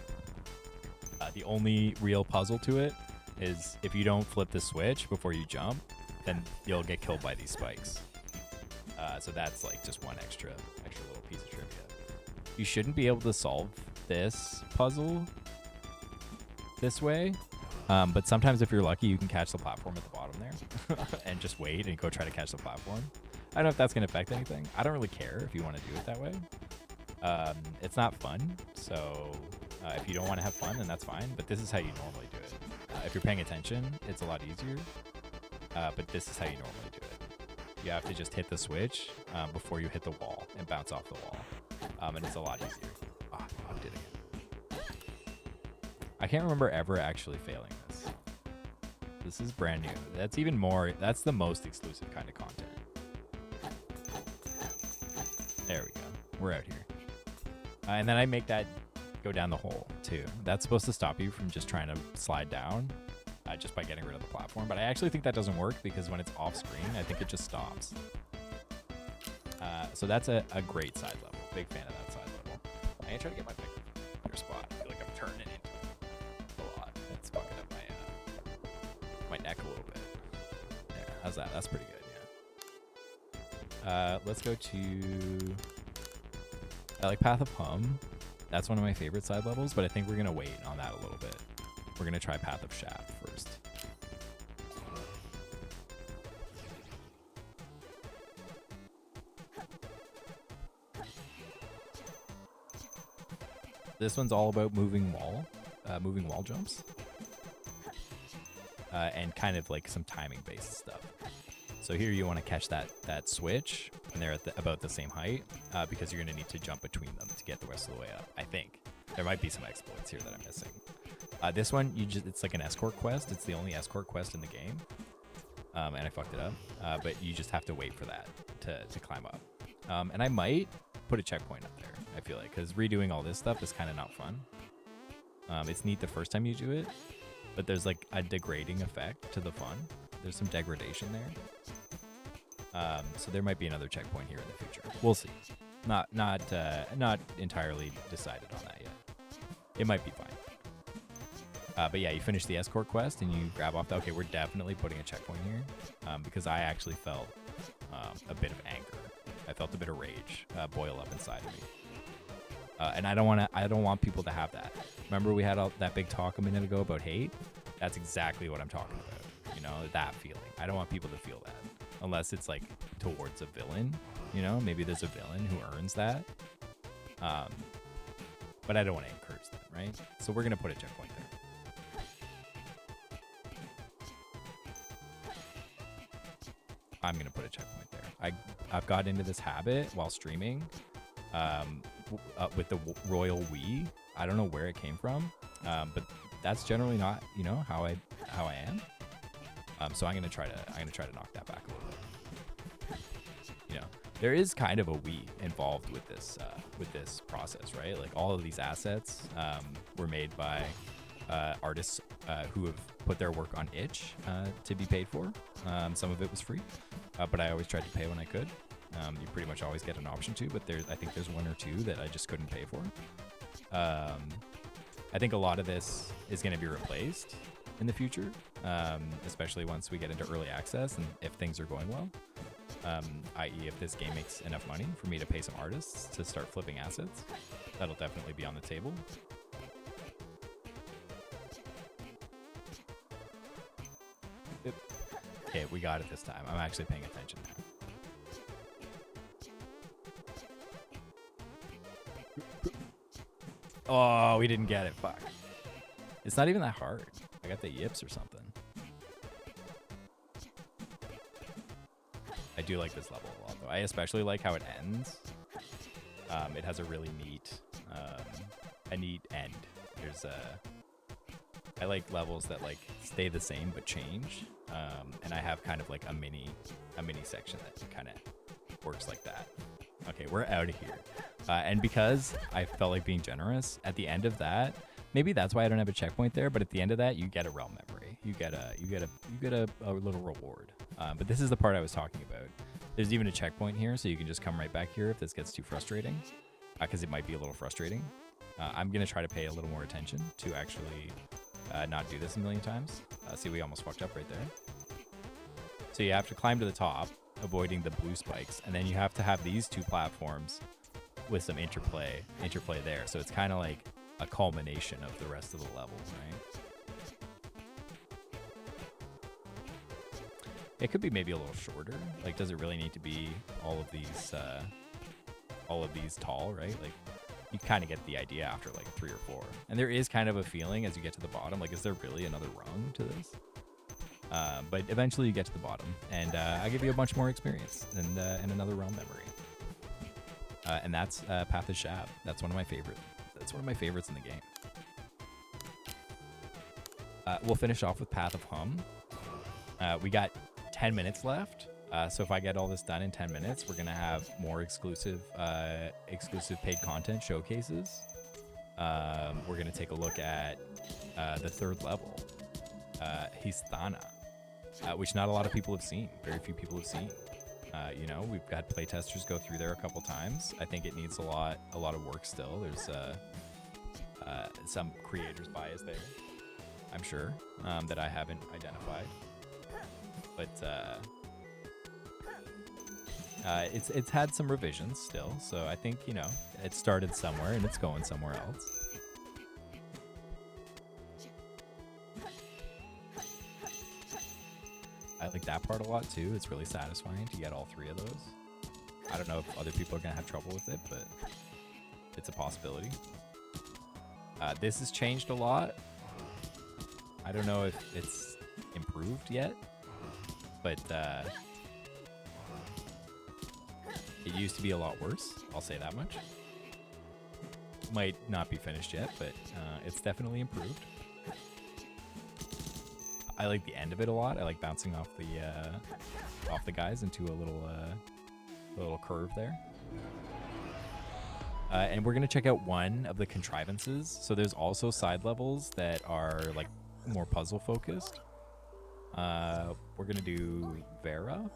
The only real puzzle to it is if you don't flip the switch before you jump, then you'll get killed by these spikes. So that's like just one extra little piece of trivia. You shouldn't be able to solve this puzzle this way. But sometimes if you're lucky, you can catch the platform at the bottom there and just wait and go try to catch the platform. I don't know if that's going to affect anything. I don't really care if you want to do it that way. It's not fun. So if you don't want to have fun, then that's fine. But this is how you normally do it. If you're paying attention, it's a lot easier. But this is how you normally do it. You have to just hit the switch before you hit the wall and bounce off the wall. And it's a lot easier. Oh, I did it again. I can't remember ever actually failing this. This is brand new. That's even more, that's the most exclusive kind of content. There we go. We're out here. And then I make that go down the hole too. That's supposed to stop you from just trying to slide down just by getting rid of the platform. But I actually think that doesn't work because when it's off screen, I think it just stops. So that's a great side level. Big fan of that side level. I'm going to try to get my pick your spot. I feel like I'm turning into a lot. It's fucking up my neck a little bit. There, how's that? That's pretty good, yeah. Let's go to... I like Path of Hum. That's one of my favorite side levels, but I think we're gonna wait on that a little bit. We're gonna try Path of Shaft first. This one's all about moving wall jumps, and kind of like some timing based stuff. So here you want to catch that switch, and they're at about the same height, because you're going to need to jump between them to get the rest of the way up. I think there might be some exploits here that I'm missing. This one, it's like an escort quest. It's the only escort quest in the game, and I fucked it up. But you just have to wait for that to climb up. And I might put a checkpoint up there. I feel like, because redoing all this stuff is kind of not fun. It's neat the first time you do it, but there's like a degrading effect to the fun. There's some degradation there. So there might be another checkpoint here in the future. We'll see. Not entirely decided on that yet. It might be fine. But yeah, you finish the escort quest and you grab off the. Okay, we're definitely putting a checkpoint here, because I actually felt a bit of anger. I felt a bit of rage boil up inside of me. And I don't want people to have that. Remember we had that big talk a minute ago about hate? That's exactly what I'm talking about. You know, that feeling. I don't want people to feel that. Unless it's like towards a villain, you know, maybe there's a villain who earns that. But I don't want to encourage that, right? So we're going to put a checkpoint there. I'm going to put a checkpoint there. I've got into this habit while streaming, with the Royal We. I don't know where it came from, but that's generally not, you know, how I am. So I'm gonna try to knock that back a little bit. You know, there is kind of a we involved with this process, right? Like all of these assets were made by artists who have put their work on itch to be paid for. Some of it was free, but I always tried to pay when I could. You pretty much always get an option to, but I think there's one or two that I just couldn't pay for. I think a lot of this is going to be replaced in the future, especially once we get into early access and if things are going well, i.e. if this game makes enough money for me to pay some artists to start flipping assets. That'll definitely be on the table. Okay, we got it this time. I'm actually paying attention now. Oh, we didn't get it. Fuck. It's not even that hard. I got the yips or something. I do like this level a lot, though. I especially like how it ends. It has a really neat end. I like levels that like stay the same but change. And I have kind of like a mini section that kind of works like that. Okay, we're out of here. And because I felt like being generous, at the end of that, maybe that's why I don't have a checkpoint there, but at the end of that, you get a realm memory. You get a little reward. But this is the part I was talking about. There's even a checkpoint here, so you can just come right back here if this gets too frustrating, because it might be a little frustrating. I'm going to try to pay a little more attention to actually not do this a million times. See, we almost fucked up right there. So you have to climb to the top, avoiding the blue spikes, and then you have to have these two platforms with some interplay there. So it's kind of like a culmination of the rest of the levels, right? It could be maybe a little shorter. Like, does it really need to be all of these tall, right? Like, you kind of get the idea after like 3 or 4. And there is kind of a feeling as you get to the bottom, like, is there really another rung to this? But eventually you get to the bottom, and I give you a bunch more experience and another realm memory. And that's Path of Shaft. That's one of my favorites. That's one of my favorites in the game. We'll finish off with Path of Hum. We got 10 minutes left. So if I get all this done in 10 minutes, we're gonna have more exclusive paid content showcases. We're gonna take a look at the 3rd level, Histhana, which not a lot of people have seen. Very few people have seen. You know, we've had playtesters go through there a couple times. I think it needs a lot of work still. There's some creators bias there, I'm sure, that I haven't identified. But It's had some revisions still, so I think it started somewhere and it's going somewhere else. I like that part a lot too. It's really satisfying to get all 3 of those. I don't know if other people are gonna have trouble with it, but it's a possibility. This has changed a lot. I don't know if it's improved yet, but it used to be a lot worse. I'll say that much. Might not be finished yet, but it's definitely improved. I like the end of it a lot. I like bouncing off the guys into a little curve there. And we're gonna check out one of the contrivances. So there's also side levels that are like more puzzle focused. We're gonna do Vera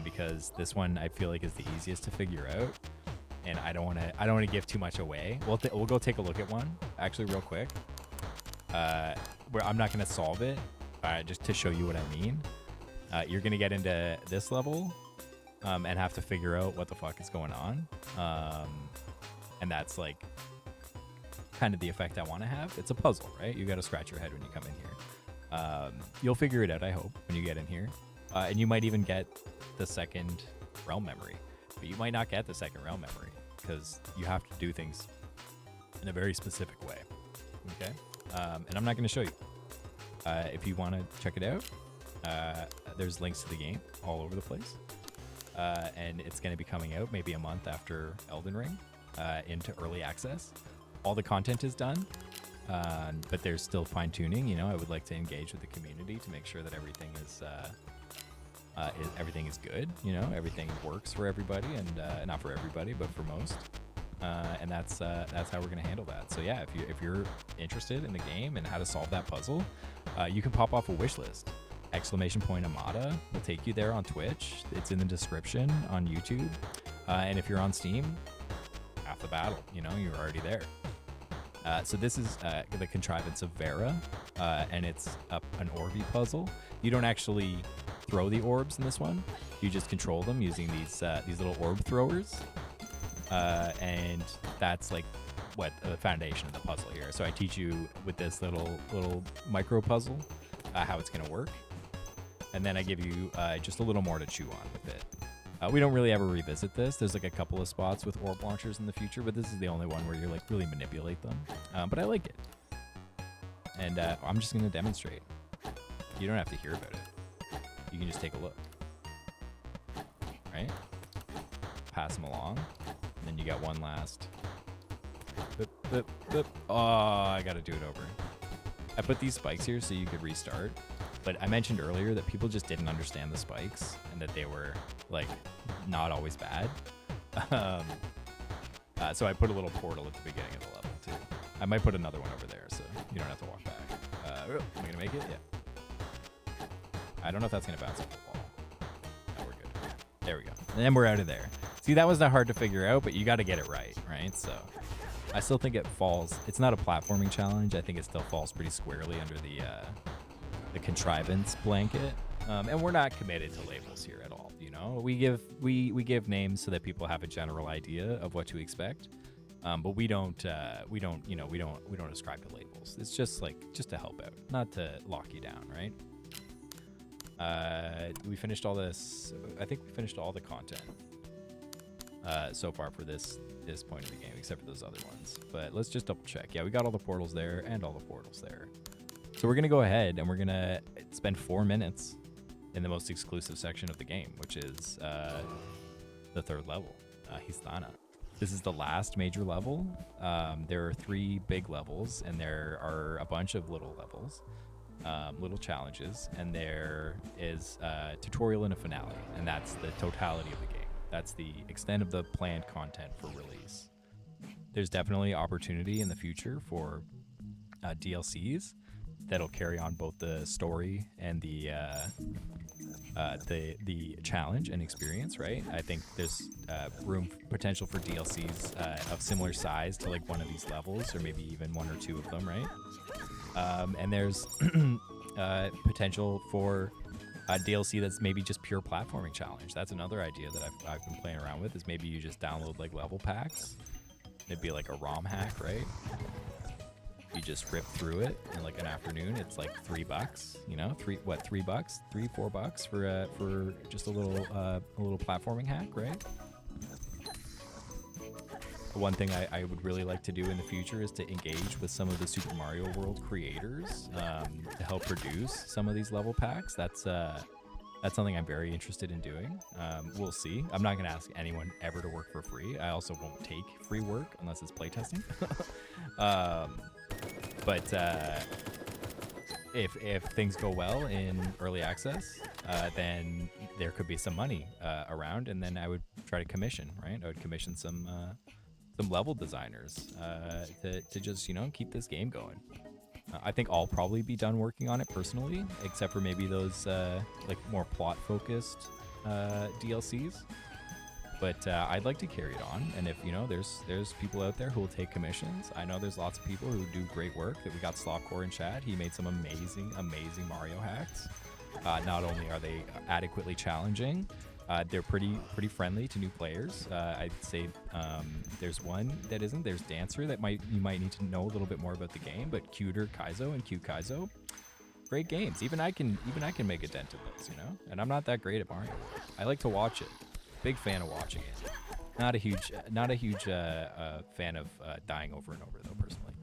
because this one I feel like is the easiest to figure out, and I don't want to give too much away. We'll go take a look at one actually real quick. Where I'm not gonna solve it, just to show you what I mean. You're gonna get into this level and have to figure out what the fuck is going on. And that's like kind of the effect I want to have. It's a puzzle, right? You got to scratch your head when you come in here. You'll figure it out, I hope, when you get in here. And you might even get the second realm memory. But you might not get the second realm memory because you have to do things in a very specific way. Okay? And I'm not going to show you. If you want to check it out, there's links to the game all over the place. And it's going to be coming out maybe a month after Elden Ring into early access. All the content is done, but there's still fine-tuning. I would like to engage with the community to make sure that everything is good. Everything works for everybody, and not for everybody, but for most. And that's how we're gonna handle that. So yeah, if you're interested in the game and how to solve that puzzle, you can pop off a wish list. !Amada will take you there on Twitch. It's in the description on YouTube. And if you're on Steam, half the battle. You're already there. So this is the contrivance of Vera, and it's an Orby puzzle. You don't actually throw the orbs in this one. You just control them using these little orb throwers. And that's like what the foundation of the puzzle here. So I teach you with this little micro puzzle how it's going to work. And then I give you just a little more to chew on with it. We don't really ever revisit this. There's like a couple of spots with orb launchers in the future, but this is the only one where you're like really manipulate them. But I like it. And I'm just going to demonstrate. You don't have to hear about it. You can just take a look. Right? Pass them along. And then you got one last. Boop, boop, boop. Oh, I got to do it over. I put these spikes here so you could restart. But I mentioned earlier that people just didn't understand the spikes and that they were like not always bad. So I put a little portal at the beginning of the level too. I might put another one over there so you don't have to walk back. Am I gonna make it? Yeah. I don't know if that's gonna bounce off the wall. No, we're good. There we go. And then we're out of there. See, that was not hard to figure out, but you got to get it right? So I still think it falls. It's not a platforming challenge. I think it still falls pretty squarely under the contrivance blanket, and we're not committed to labels here at all. We give names so that people have a general idea of what to expect, but we don't ascribe to labels. It's just to help out, not to lock you down, right? We finished all this. I think we finished all the content so far for this point of the game, except for those other ones. But let's just double check. Yeah, we got all the portals there and all the portals there. So we're going to go ahead and we're going to spend 4 minutes in the most exclusive section of the game, which is the 3rd level, Histana. This is the last major level. There are 3 big levels, and there are a bunch of little levels, little challenges, and there is a tutorial and a finale, and that's the totality of the game. That's the extent of the planned content for release. There's definitely opportunity in the future for DLCs that'll carry on both the story and the challenge and experience, right? I think there's potential for DLCs of similar size to like one of these levels, or maybe even 1 or 2 of them, right? And there's potential for A DLC that's maybe just pure platforming challenge. That's another idea that I've been playing around with. Is maybe you just download like level packs. It'd be like a ROM hack, right? You just rip through it in like an afternoon. It's like $3, you know, $3, $4 for just a little platforming hack, right? One thing I would really like to do in the future is to engage with some of the Super Mario World creators to help produce some of these level packs. That's something I'm very interested in doing. We'll see. I'm not going to ask anyone ever to work for free. I also won't take free work unless it's playtesting. But if things go well in early access, then there could be some money around, and then I would try to commission, right? I would commission some level designers to just, you know, keep this game going. I think I'll probably be done working on it personally, except for maybe those like more plot focused DLCs. But I'd like to carry it on, and if you know, there's people out there who will take commissions. I know there's lots of people who do great work. That we got Slopcore in chat. He made some amazing Mario hacks. Not only are they adequately challenging, they're pretty friendly to new players. I'd say there's one that isn't. There's Dancer that you might need to know a little bit more about the game. But Cuter Kaizo and Cute Kaizo, great games. Even I can make a dent in those, you know. And I'm not that great at Mario. I like to watch it. Big fan of watching it. Not a huge fan of dying over and over though, personally.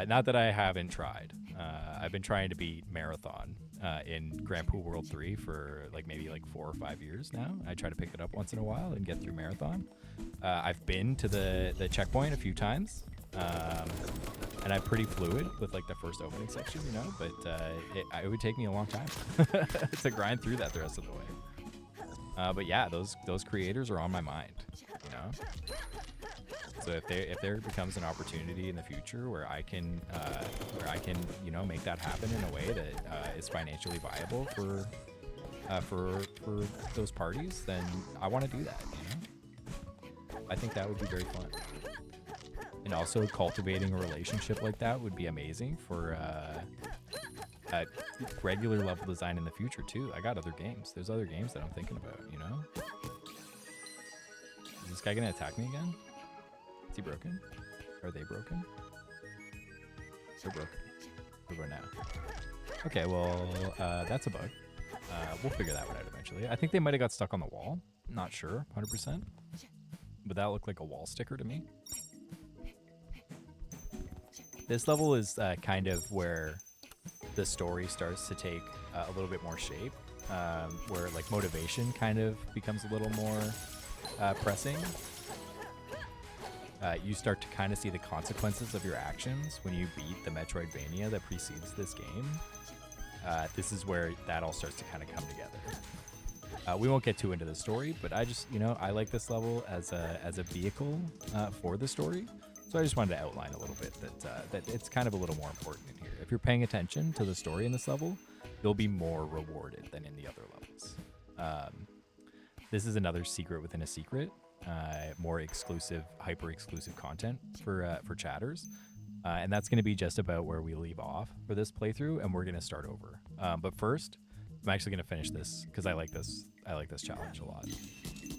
Not that I haven't tried. I've been trying to beat Marathon in Grand Poo World 3 for maybe 4 or 5 years now. I try to pick it up once in a while and get through Marathon. I've been to the checkpoint a few times. And I'm pretty fluid with the first opening section, you know, but it would take me a long time to grind through that the rest of the way. But yeah, those creators are on my mind, you know. So if there becomes an opportunity in the future where I can you know, make that happen in a way that is financially viable for those parties, then I want to do that, you know. I think that would be very fun. And also cultivating a relationship like that would be amazing for regular level design in the future too. I got other games. There's other games that I'm thinking about, you know? Is this guy gonna attack me again? Is he broken? Are they broken? They're broken. What about now? Okay, well, that's a bug. We'll figure that one out eventually. I think they might have got stuck on the wall. Not sure, 100%. But that looked like a wall sticker to me. This level is kind of where the story starts to take a little bit more shape, where motivation kind of becomes a little more pressing. You start to kind of see the consequences of your actions when you beat the Metroidvania that precedes this game. This is where that all starts to kind of come together. We won't get too into the story, but I just, you know, I like this level as a vehicle for the story. So I just wanted to outline a little bit that it's kind of a little more important in here. If you're paying attention to the story in this level, you'll be more rewarded than in the other levels. This is another secret within a secret, more exclusive, hyper-exclusive content for chatters. And that's going to be just about where we leave off for this playthrough, and we're going to start over. But first, I'm actually going to finish this because I like this challenge a lot.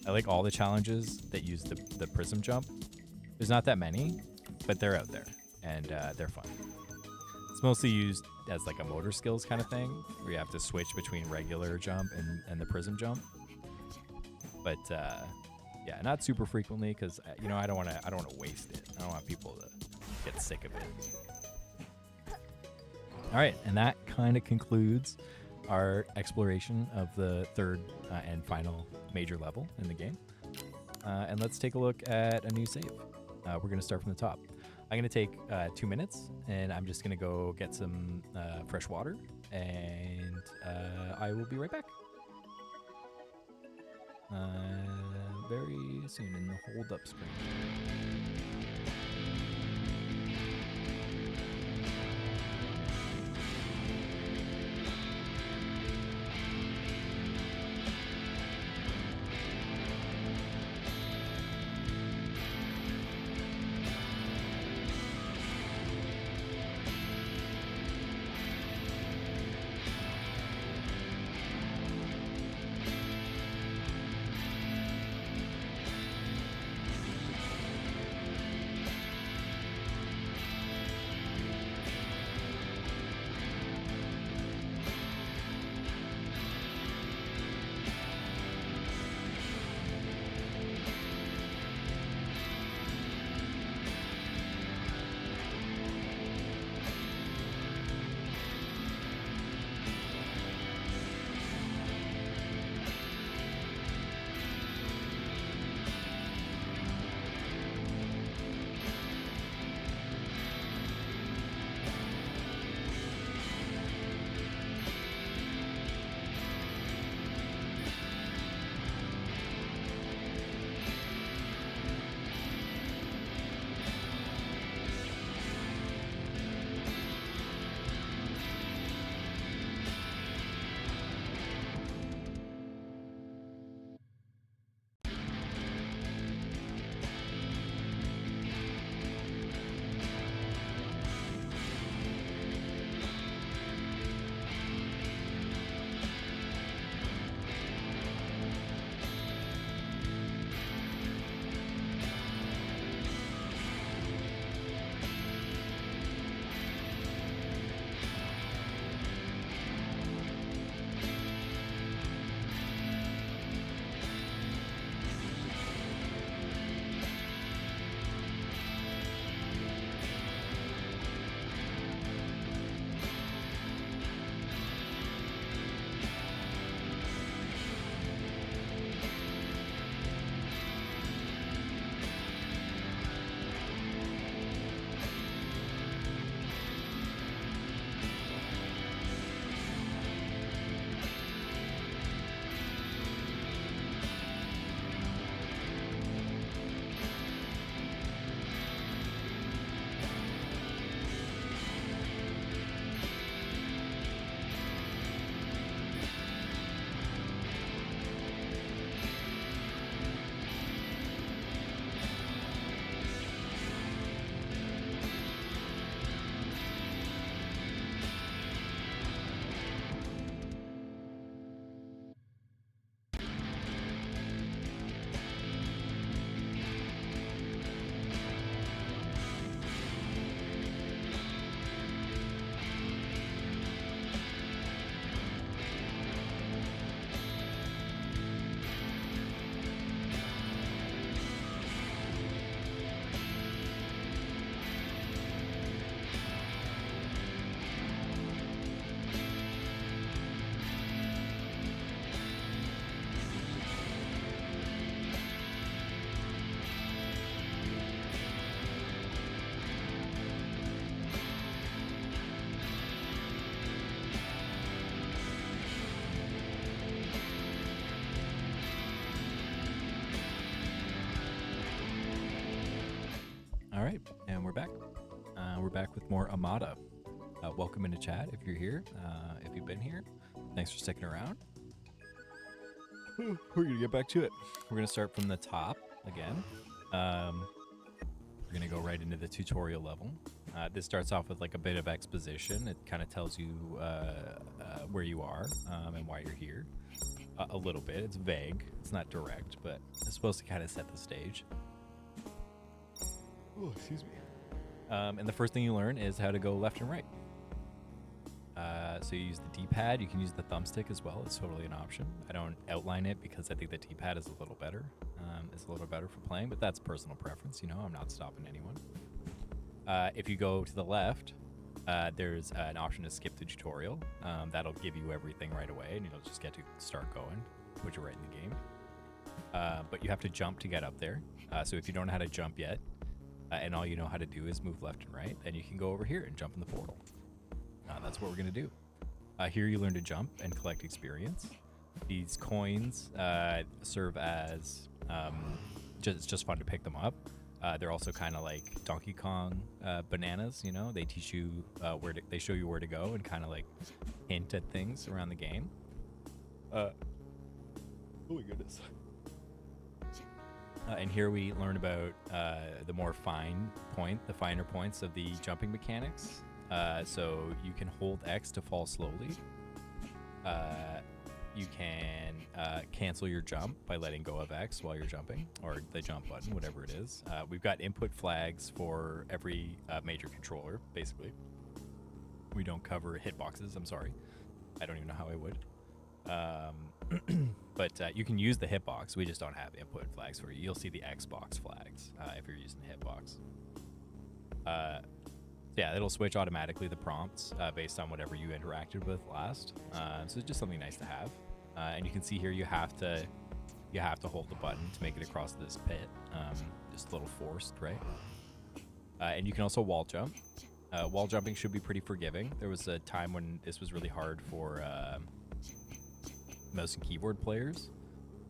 I like all the challenges that use the prism jump. There's not that many, but they're out there, and they're fun. It's mostly used as a motor skills kind of thing, where you have to switch between regular jump and the prism jump. But yeah, not super frequently because you know I don't want to waste it. I don't want people to get sick of it. All right, and that kind of concludes our exploration of the third and final major level in the game. And let's take a look at a new save. We're going to start from the top. I'm going to take 2 minutes, and I'm just going to go get some fresh water, and I will be right back. Very soon in the hold up screen. back with more Amada. Welcome into chat if you're here. If you've been here, thanks for sticking around. We're gonna get back to it. We're gonna start from the top again. We're gonna go right into the tutorial level. This starts off with like a bit of exposition. It kind of tells you where you are and why you're here. A little bit. It's vague. It's not direct, but it's supposed to kind of set the stage. Oh, excuse me. And the first thing you learn is how to go left and right. So you use the D-pad. You can use the thumbstick as well. It's totally an option. I don't outline it because I think the D-pad is a little better. It's a little better for playing, but that's personal preference. You know, I'm not stopping anyone. If you go to the left, there's an option to skip the tutorial. That'll give you everything right away, and you'll just get to start going, put you right in the game. But you have to jump to get up there. So if you don't know how to jump yet, and all you know how to do is move left and right, then you can go over here and jump in the portal. That's what we're going to do. Here you learn to jump and collect experience. These coins serve as just fun to pick them up. They're also kind of like Donkey Kong bananas, you know. They teach you they show you where to go and kind of like hint at things around the game. Oh my goodness. And here we learn about the finer points of the jumping mechanics. So you can hold X to fall slowly. You can cancel your jump by letting go of X while you're jumping, or the jump button, whatever it is. We've got input flags for every major controller, basically. We don't cover hitboxes, I'm sorry. I don't even know how I would. But you can use the hitbox. We just don't have input flags for you. You'll see the Xbox flags if you're using the hitbox. Yeah, it'll switch automatically the prompts based on whatever you interacted with last. So it's just something nice to have. And you can see here you have to hold the button to make it across this pit. Just a little forced, right? And you can also wall jump. Wall jumping should be pretty forgiving. There was a time when this was really hard for mouse and keyboard players.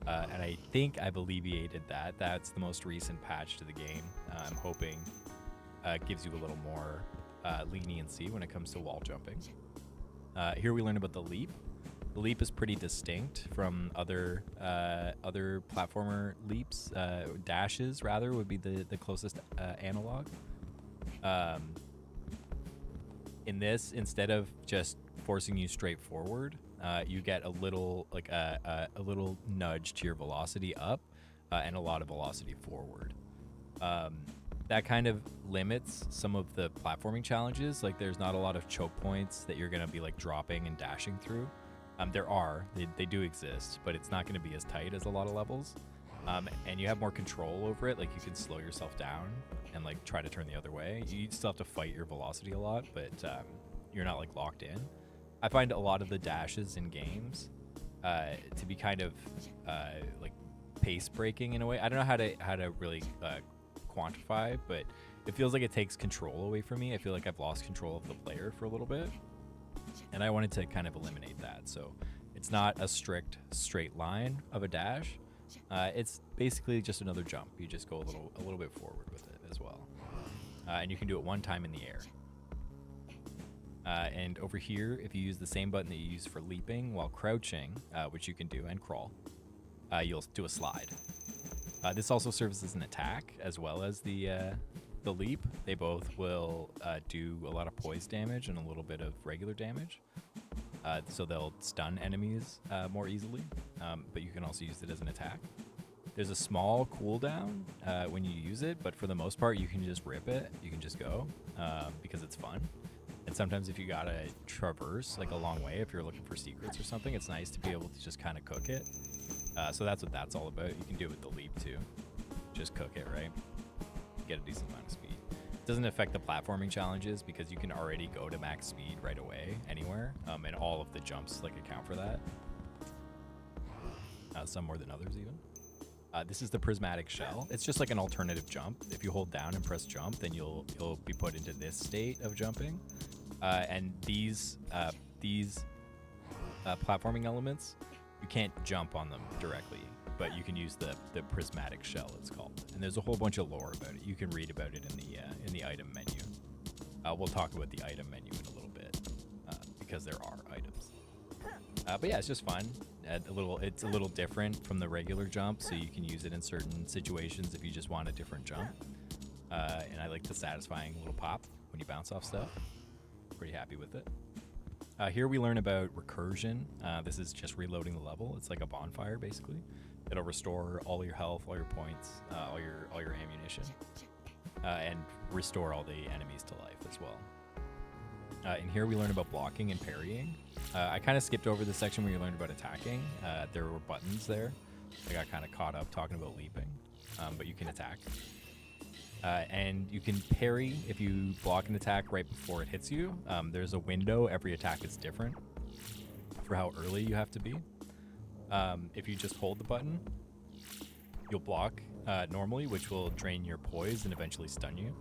And I think I've alleviated that. That's the most recent patch to the game. I'm hoping gives you a little more leniency when it comes to wall jumping. Here we learn about the leap. The leap is pretty distinct from other platformer leaps. Dashes, rather, would be the closest analog. In this, instead of just forcing you straight forward, you get a little a little nudge to your velocity up and a lot of velocity forward. That kind of limits some of the platforming challenges. Like, there's not a lot of choke points that you're gonna be like dropping and dashing through. They do exist, but it's not gonna be as tight as a lot of levels. And you have more control over it. Like, you can slow yourself down and like try to turn the other way. You still have to fight your velocity a lot, but you're not like locked in. I find a lot of the dashes in games to be kind of like pace breaking in a way. I don't know how to really quantify, but it feels like it takes control away from me. I feel like I've lost control of the player for a little bit, and I wanted to kind of eliminate that. So it's not a strict straight line of a dash. It's basically just another jump. You just go a little bit forward with it as well, and you can do it one time in the air. And over here, if you use the same button that you use for leaping while crouching, which you can do, and crawl, you'll do a slide. This also serves as an attack as well as the leap. They both will do a lot of poise damage and a little bit of regular damage. So they'll stun enemies more easily, but you can also use it as an attack. There's a small cooldown when you use it, but for the most part, you can just rip it. You can just go because it's fun. And sometimes if you gotta traverse like a long way, if you're looking for secrets or something, it's nice to be able to just kind of cook it. So that's what that's all about. You can do it with the leap too. Just cook it, right? Get a decent amount of speed. It doesn't affect the platforming challenges because you can already go to max speed right away anywhere, and all of the jumps like account for that. Some more than others even. This is the prismatic shell. It's just like an alternative jump. If you hold down and press jump, then you'll be put into this state of jumping. And these platforming elements, you can't jump on them directly, but you can use the prismatic shell, it's called. And there's a whole bunch of lore about it. You can read about it in the item menu. We'll talk about the item menu in a little bit because there are items. But yeah, it's just fun. It's a little different from the regular jump, so you can use it in certain situations if you just want a different jump. And I like the satisfying little pop when you bounce off stuff. Pretty happy with it. Here we learn about recursion. This is just reloading the level. It's like a bonfire, basically. It'll restore all your health, all your points, all your ammunition, and restore all the enemies to life as well. And here we learn about blocking and parrying. I kind of skipped over the section where you learned about attacking. There were buttons there. I got kind of caught up talking about leaping, but you can attack. And you can parry if you block an attack right before it hits you. There's a window. Every attack is different for how early you have to be. If you just hold the button, you'll block normally, which will drain your poise and eventually stun you.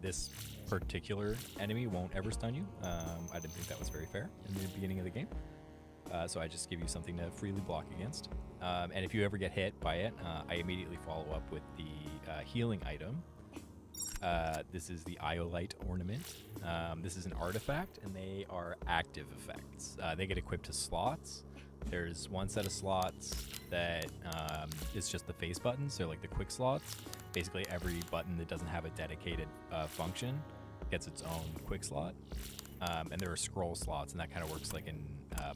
This particular enemy won't ever stun you. I didn't think that was very fair in the beginning of the game. So I just give you something to freely block against. And if you ever get hit by it, I immediately follow up with the healing item. This is the Iolite Ornament. This is an artifact, and they are active effects. They get equipped to slots. There's one set of slots that is just the face buttons, so like the quick slots. Basically, every button that doesn't have a dedicated function gets its own quick slot. And there are scroll slots, and that kind of works like in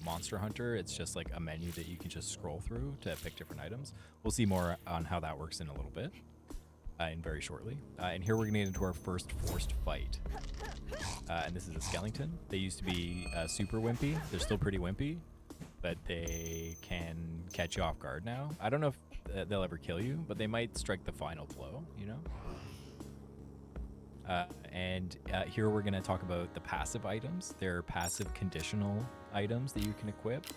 Monster Hunter. It's just like a menu that you can just scroll through to pick different items. We'll see more on how that works in a little bit, and very shortly. And here we're going to get into our first forced fight. And this is a skeleton. They used to be super wimpy. They're still pretty wimpy, but they can catch you off guard now. I don't know if they'll ever kill you, but they might strike the final blow, you know? And here we're going to talk about the passive items. They're passive conditional items that you can equip.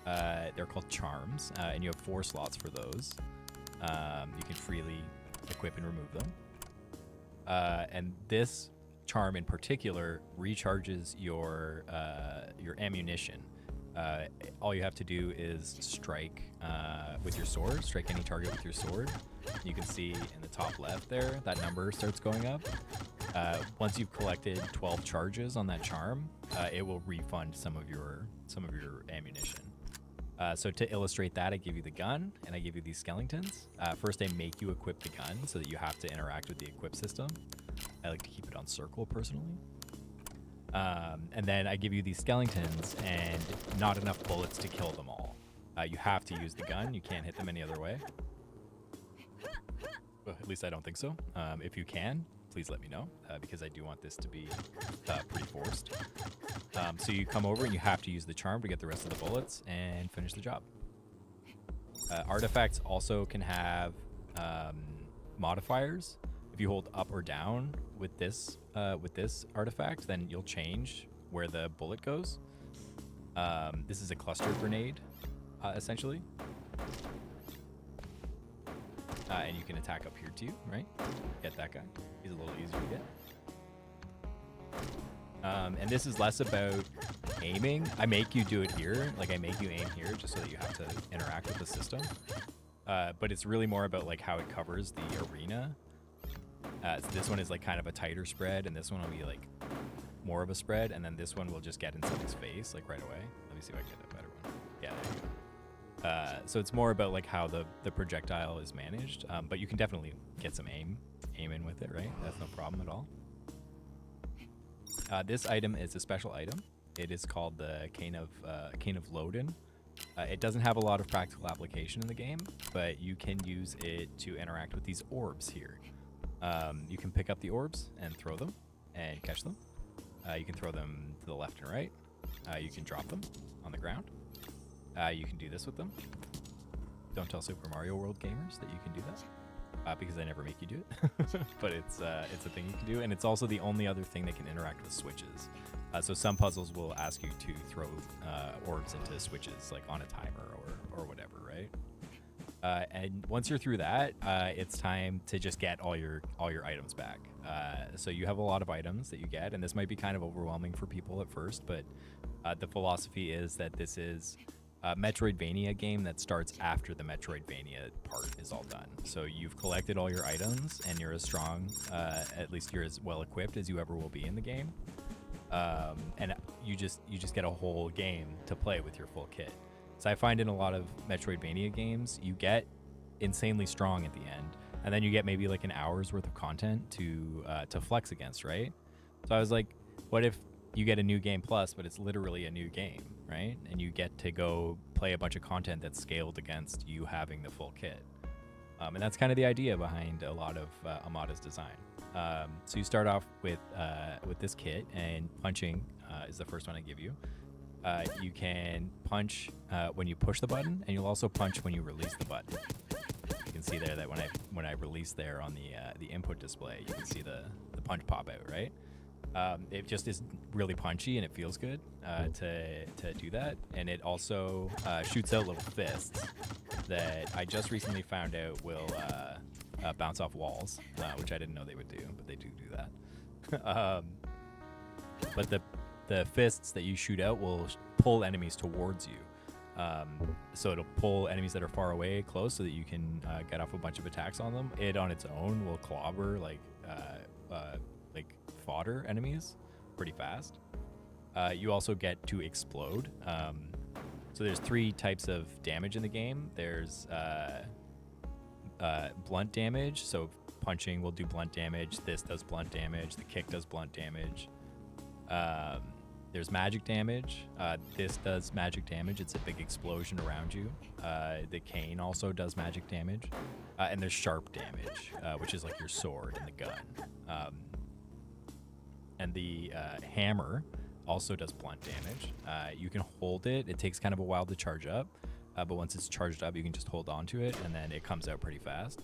They're called charms, and you have 4 slots for those. You can freely equip and remove them. And this charm in particular recharges your ammunition. All you have to do is strike with your sword, strike any target with your sword. You can see in the top left there, that number starts going up. Once you've collected 12 charges on that charm, it will refund some of your ammunition. So to illustrate that, I give you the gun and I give you these skeletons. First, I make you equip the gun so that you have to interact with the equip system. I like to keep it on circle personally. And then I give you these skeletons and not enough bullets to kill them all. You have to use the gun. You can't hit them any other way. Well, at least I don't think so. If you can, please let me know, because I do want this to be pretty forced. So you come over and you have to use the charm to get the rest of the bullets and finish the job. Artifacts also can have modifiers. If you hold up or down with this artifact, then you'll change where the bullet goes. This is a cluster grenade, essentially. And you can attack up here too, right? Get that guy. He's a little easier to get. And this is less about aiming. I make you do it here. Like I make you aim here just so that you have to interact with the system. But it's really more about like how it covers the arena. So this one is like kind of a tighter spread, and this one will be like more of a spread, and then this one will just get in somebody's face like right away. Let me see if I can get a better one. Yeah, there you go. So it's more about like how the projectile is managed, but you can definitely get some aim in with it, right? That's no problem at all. This item is a special item. It is called the Cane of Loden. It doesn't have a lot of practical application in the game, but you can use it to interact with these orbs here. You can pick up the orbs and throw them and catch them. You can throw them to the left and right. You can drop them on the ground. You can do this with them. Don't tell Super Mario World gamers that you can do that, because I never make you do it. But it's a thing you can do, and it's also the only other thing that can interact with switches. So some puzzles will ask you to throw orbs into switches, like on a timer or whatever, right? And once you're through that, it's time to just get all your items back. So you have a lot of items that you get, and this might be kind of overwhelming for people at first, but the philosophy is that this is Metroidvania game that starts after the Metroidvania part is all done. So you've collected all your items and you're as strong, at least you're as well equipped as you ever will be in the game. And you just get a whole game to play with your full kit. So I find in a lot of Metroidvania games, you get insanely strong at the end, and then you get maybe like an hour's worth of content to flex against, right? So I was like, what if you get a new game plus, but it's literally a new game, right? And you get to go play a bunch of content that's scaled against you having the full kit. And that's kind of the idea behind a lot of Amada's design. So you start off with this kit, and punching is the first one I give you. You can punch when you push the button, and you'll also punch when you release the button. You can see there that when I release there on the input display, you can see the punch pop out, right? It just is really punchy and it feels good to do that. And it also shoots out little fists that I just recently found out will bounce off walls, which I didn't know they would do, but they do that. But the fists that you shoot out will pull enemies towards you. So it'll pull enemies that are far away close so that you can get off a bunch of attacks on them. It on its own will clobber like fodder enemies pretty fast. You also get to explode. So there's 3 types of damage in the game. There's blunt damage. So punching will do blunt damage. This does blunt damage. The kick does blunt damage. There's magic damage. This does magic damage. It's a big explosion around you. The cane also does magic damage. And there's sharp damage, which is like your sword and the gun. And the hammer also does blunt damage. You can hold it. It takes kind of a while to charge up. But once it's charged up, you can just hold on to it, and then it comes out pretty fast.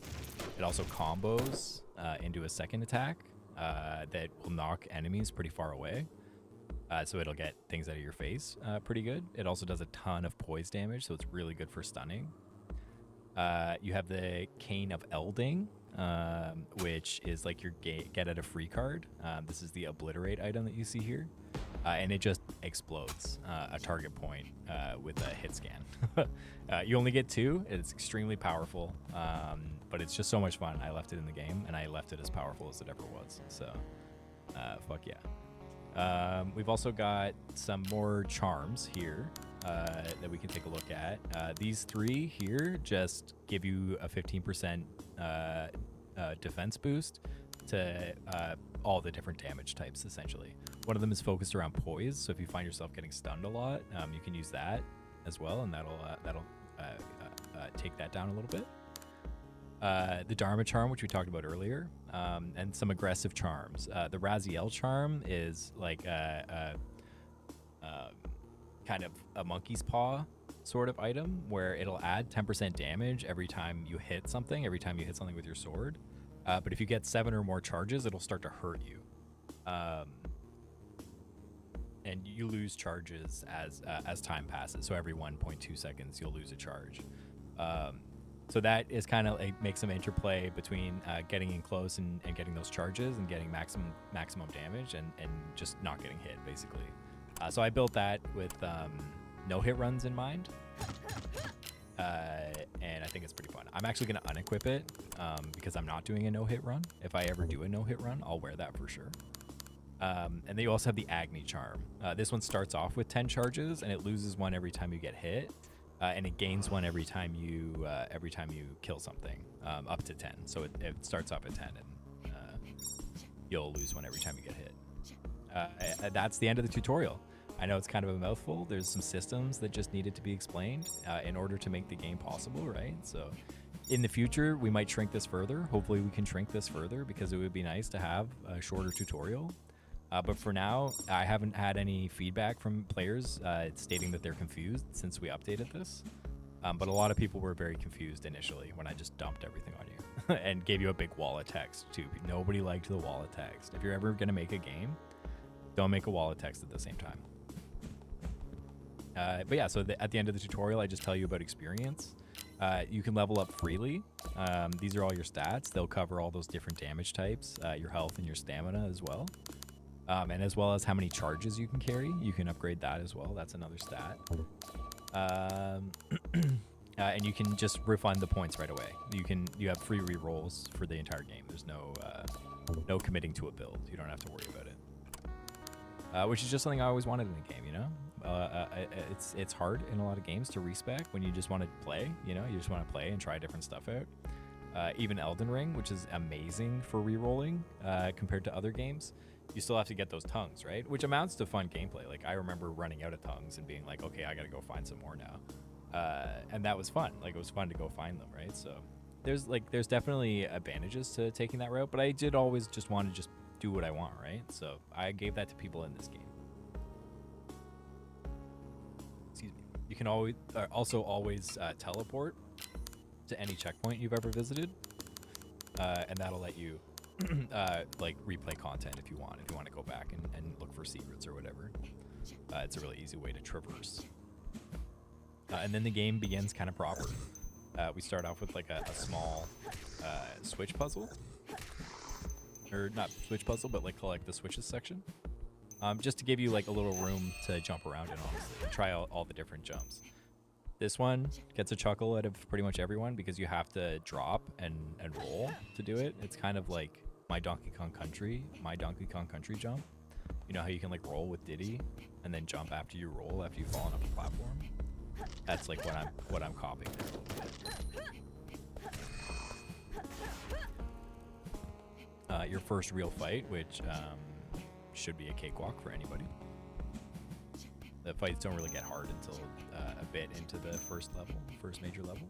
It also combos into a second attack that will knock enemies pretty far away. So it'll get things out of your face pretty good. It also does a ton of poise damage, so it's really good for stunning. You have the Cane of Elding, which is like your get at a free card. This is the obliterate item that you see here. And it just explodes a target point with a hit scan. You only get 2. It's extremely powerful, but it's just so much fun. I left it in the game, and I left it as powerful as it ever was. So, fuck yeah. We've also got some more charms here that we can take a look at. These 3 here just give you a 15% defense boost to all the different damage types, essentially. One of them is focused around poise, so if you find yourself getting stunned a lot, you can use that as well, and that'll take that down a little bit. The Dharma charm, which we talked about earlier, and some aggressive charms. The Raziel charm is like kind of a monkey's paw sort of item, where it'll add 10% damage every time you hit something with your sword. But if you get 7 or more charges, it'll start to hurt you. And you lose charges as time passes. So every 1.2 seconds, you'll lose a charge. So that is kind of like makes some interplay between getting in close and getting those charges and getting maximum damage and just not getting hit, basically. So I built that with no hit runs in mind. And I think it's pretty fun. I'm actually going to unequip it because I'm not doing a no hit run. If I ever do a no hit run, I'll wear that for sure. And then you also have the Agni charm. This one starts off with 10 charges, and it loses 1 every time you get hit, and it gains 1 every time you kill something, up to 10. So it starts off at 10, and you'll lose 1 every time you get hit. That's the end of the tutorial. I know it's kind of a mouthful. There's some systems that just needed to be explained in order to make the game possible, right? So in the future, we might shrink this further. Hopefully we can shrink this further because it would be nice to have a shorter tutorial. But for now, I haven't had any feedback from players stating that they're confused since we updated this. But a lot of people were very confused initially when I just dumped everything on you and gave you a big wall of text too. Nobody liked the wall of text. If you're ever going to make a game, don't make a wall of text at the same time. But yeah, so at the end of the tutorial, I just tell you about experience. You can level up freely. These are all your stats. They'll cover all those different damage types, your health and your stamina as well. And as well as how many charges you can carry. You can upgrade that as well. That's another stat. And you can just refund the points right away. You have free re-rolls for the entire game. There's no committing to a build. You don't have to worry about it. Which is just something I always wanted in a game, you know? It's hard in a lot of games to respec when you just want to play, you know? You just want to play and try different stuff out. Even Elden Ring, which is amazing for re-rolling compared to other games, you still have to get those tongues, right? Which amounts to fun gameplay. Like, I remember running out of tongues and being like, okay, I gotta go find some more now. And that was fun. Like, it was fun to go find them, right? So there's definitely advantages to taking that route, but I did always just want to just do what I want, right? So I gave that to people in this game. Excuse me. You can always always teleport to any checkpoint you've ever visited, and that'll let you like replay content if you want to go back and look for secrets or whatever. It's a really easy way to traverse. And then the game begins kind of proper. We start off with like a small switch puzzle, or not switch puzzle, but like collect the switches section, just to give you like a little room to jump around in, honestly, and try out all the different jumps. This one gets a chuckle out of pretty much everyone because you have to drop and roll to do it. It's kind of like my Donkey Kong Country jump. You know how you can like roll with Diddy and then jump after you roll after you've fallen off a platform? That's like what I'm copying. Your first real fight, which should be a cakewalk for anybody. The fights don't really get hard until a bit into the first major level.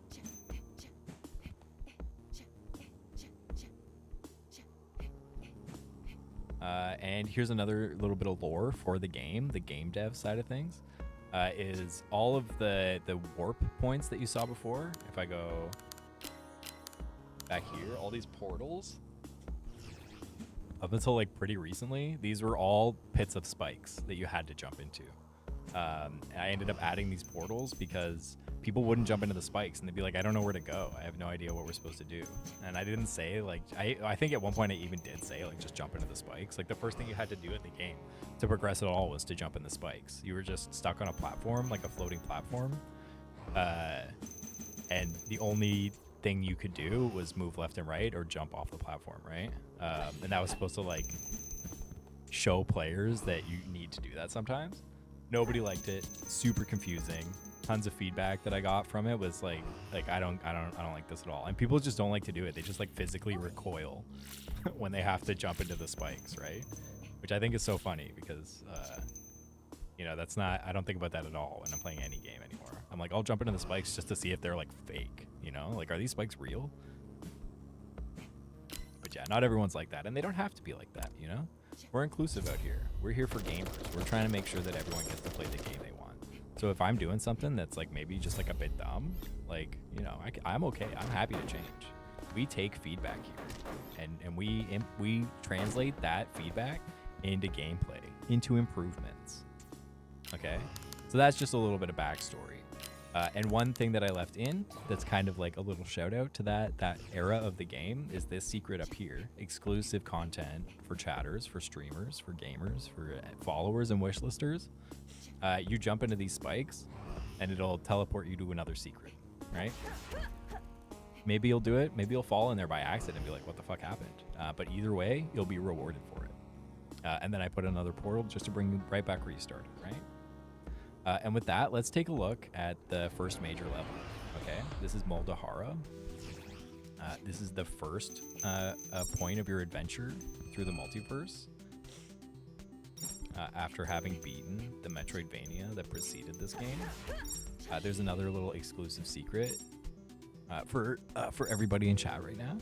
And here's another little bit of lore for the game dev side of things. Is all of the warp points that you saw before. If I go back here, all these portals, up until like pretty recently, these were all pits of spikes that you had to jump into. I ended up adding these portals because people wouldn't jump into the spikes and they'd be like, I don't know where to go. I have no idea what we're supposed to do. And I didn't say like, I think at one point I even did say like, just jump into the spikes. Like the first thing you had to do in the game to progress at all was to jump in the spikes. You were just stuck on a platform, like a floating platform. And the only thing you could do was move left and right or jump off the platform, right? And that was supposed to like show players that you need to do that sometimes. Nobody liked it. Super confusing. Tons of feedback that I got from it was like I don't like this at all. And people just don't like to do it. They just like physically recoil when they have to jump into the spikes, right? Which I think is so funny because you know, that's not, I don't think about that at all when I'm playing any game anymore. I'm like, I'll jump into the spikes just to see if they're like fake, you know? Like, are these spikes real? But yeah, not everyone's like that, and they don't have to be like that, you know? We're inclusive out here. We're here for gamers. We're trying to make sure that everyone gets to play the game they want. So if I'm doing something that's like maybe just like a bit dumb, like, you know, I'm okay. I'm happy to change. We take feedback here, and we translate that feedback into gameplay, into improvements. Okay, so that's just a little bit of backstory. And one thing that I left in that's kind of like a little shout out to that era of the game is this secret up here. Exclusive content for chatters, for streamers, for gamers, for followers and wishlisters. You jump into these spikes and it'll teleport you to another secret, right? Maybe you'll do it. Maybe you'll fall in there by accident and be like, what the fuck happened? But either way, you'll be rewarded for it. And then I put another portal just to bring you right back where you started, right? And with that, let's take a look at the first major level. Okay, this is Muldahara. This is the first point of your adventure through the multiverse. After having beaten the Metroidvania that preceded this game, there's another little exclusive secret for everybody in chat right now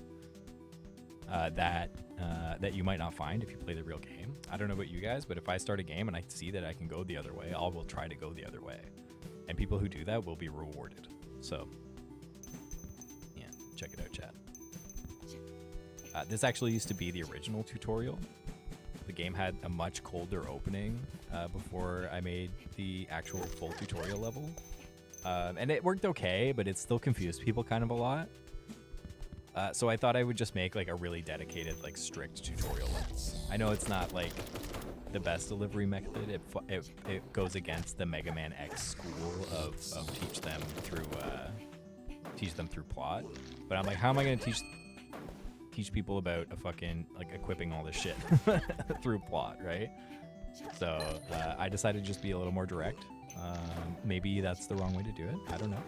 that you might not find if you play the real game. I don't know about you guys, but if I start a game and I see that I can go the other way, I will try to go the other way. And people who do that will be rewarded. So, yeah, check it out, chat. This actually used to be the original tutorial. The game had a much colder opening before I made the actual full tutorial level. And it worked okay, but it still confused people kind of a lot. So I thought I would just make like a really dedicated, like strict tutorial level. I know it's not like the best delivery method. It goes against the Mega Man X school of teach them through plot. But I'm like, how am I gonna teach people about a fucking like equipping all this shit through plot, right? So I decided to just be a little more direct. Maybe that's the wrong way to do it. I don't know.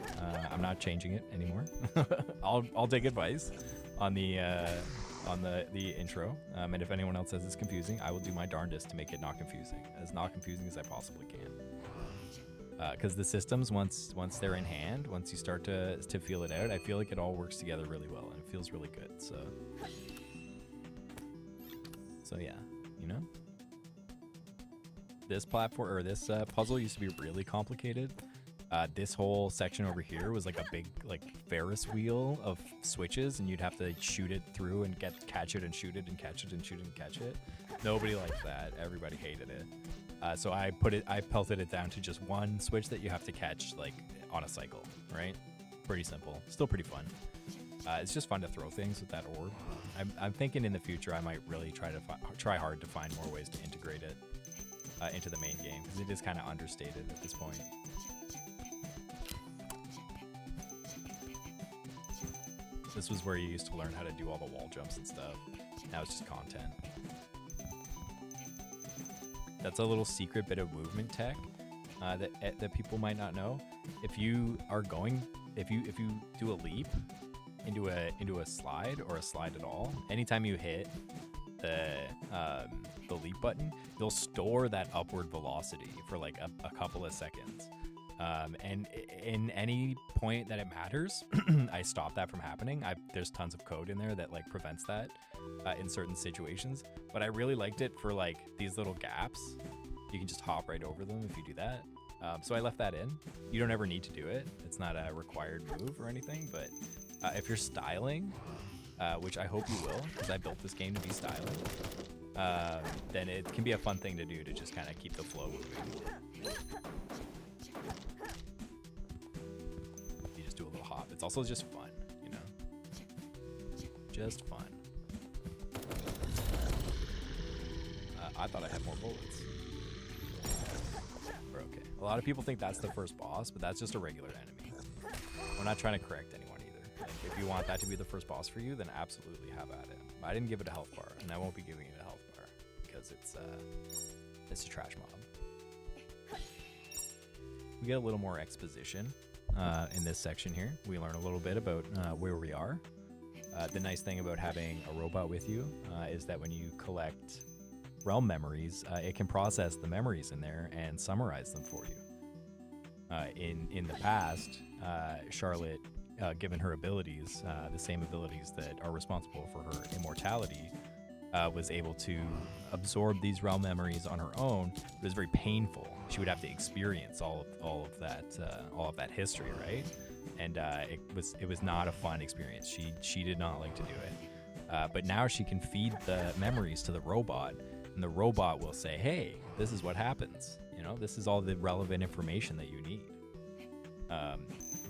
I'm not changing it anymore. I'll take advice on the intro. And if anyone else says it's confusing, I will do my darndest to make it not confusing, as I possibly can. Because the systems, once they're in hand, once you start to feel it out, I feel like it all works together really well and it feels really good. So yeah, you know. This platform or this puzzle used to be really complicated. This whole section over here was like a big like Ferris wheel of switches, and you'd have to shoot it through and catch it and shoot it and catch it and shoot it and catch it. Nobody liked that. Everybody hated it. So I pelted it down to just one switch that you have to catch like on a cycle, right? Pretty simple. Still pretty fun. It's just fun to throw things with that orb. I'm thinking in the future I might really try hard to find more ways to integrate it into the main game, because it is kind of understated at this point. This was where you used to learn how to do all the wall jumps and stuff. Now it's just content. That's a little secret bit of movement tech that people might not know. If you do a leap into a slide or a slide at all, anytime you hit the leap button, you'll store that upward velocity for like a couple of seconds. And in any point that it matters, I stop that from happening. There's tons of code in there that like prevents that in certain situations. But I really liked it for like these little gaps. You can just hop right over them if you do that. So I left that in. You don't ever need to do it. It's not a required move or anything. But if you're styling, which I hope you will, because I built this game to be styling, then it can be a fun thing to do to just kind of keep the flow moving. You just do a little hop. It's also just fun, you know? Just fun. I thought I had more bullets. We're okay. A lot of people think that's the first boss, but that's just a regular enemy. We're not trying to correct anyone either. Like, if you want that to be the first boss for you, then absolutely have at it. I didn't give it a health bar, and I won't be giving it a health bar because it's a trash mob. We get a little more exposition in this section here. We learn a little bit about where we are. The nice thing about having a robot with you is that when you collect realm memories, it can process the memories in there and summarize them for you. In the past, Charlotte, given her abilities, the same abilities that are responsible for her immortality, was able to absorb these realm memories on her own. It was very painful. She would have to experience all of that history, right? And it was not a fun experience. She did not like to do it. But now she can feed the memories to the robot, and the robot will say, "Hey, this is what happens. You know, this is all the relevant information that you need."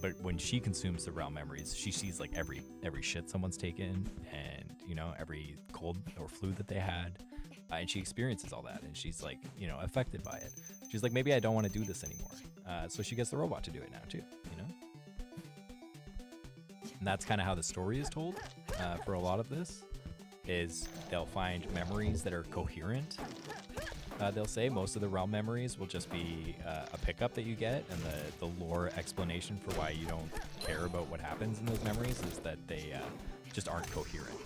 But when she consumes the realm memories, she sees like every shit someone's taken, and you know, every cold or flu that they had, and she experiences all that, and she's like, you know, affected by it. She's like, maybe I don't want to do this anymore. So she gets the robot to do it now too, you know. And that's kind of how the story is told for a lot of this. Is they'll find memories that are coherent. They'll say most of the realm memories will just be a pickup that you get, and the lore explanation for why you don't care about what happens in those memories is that they just aren't coherent.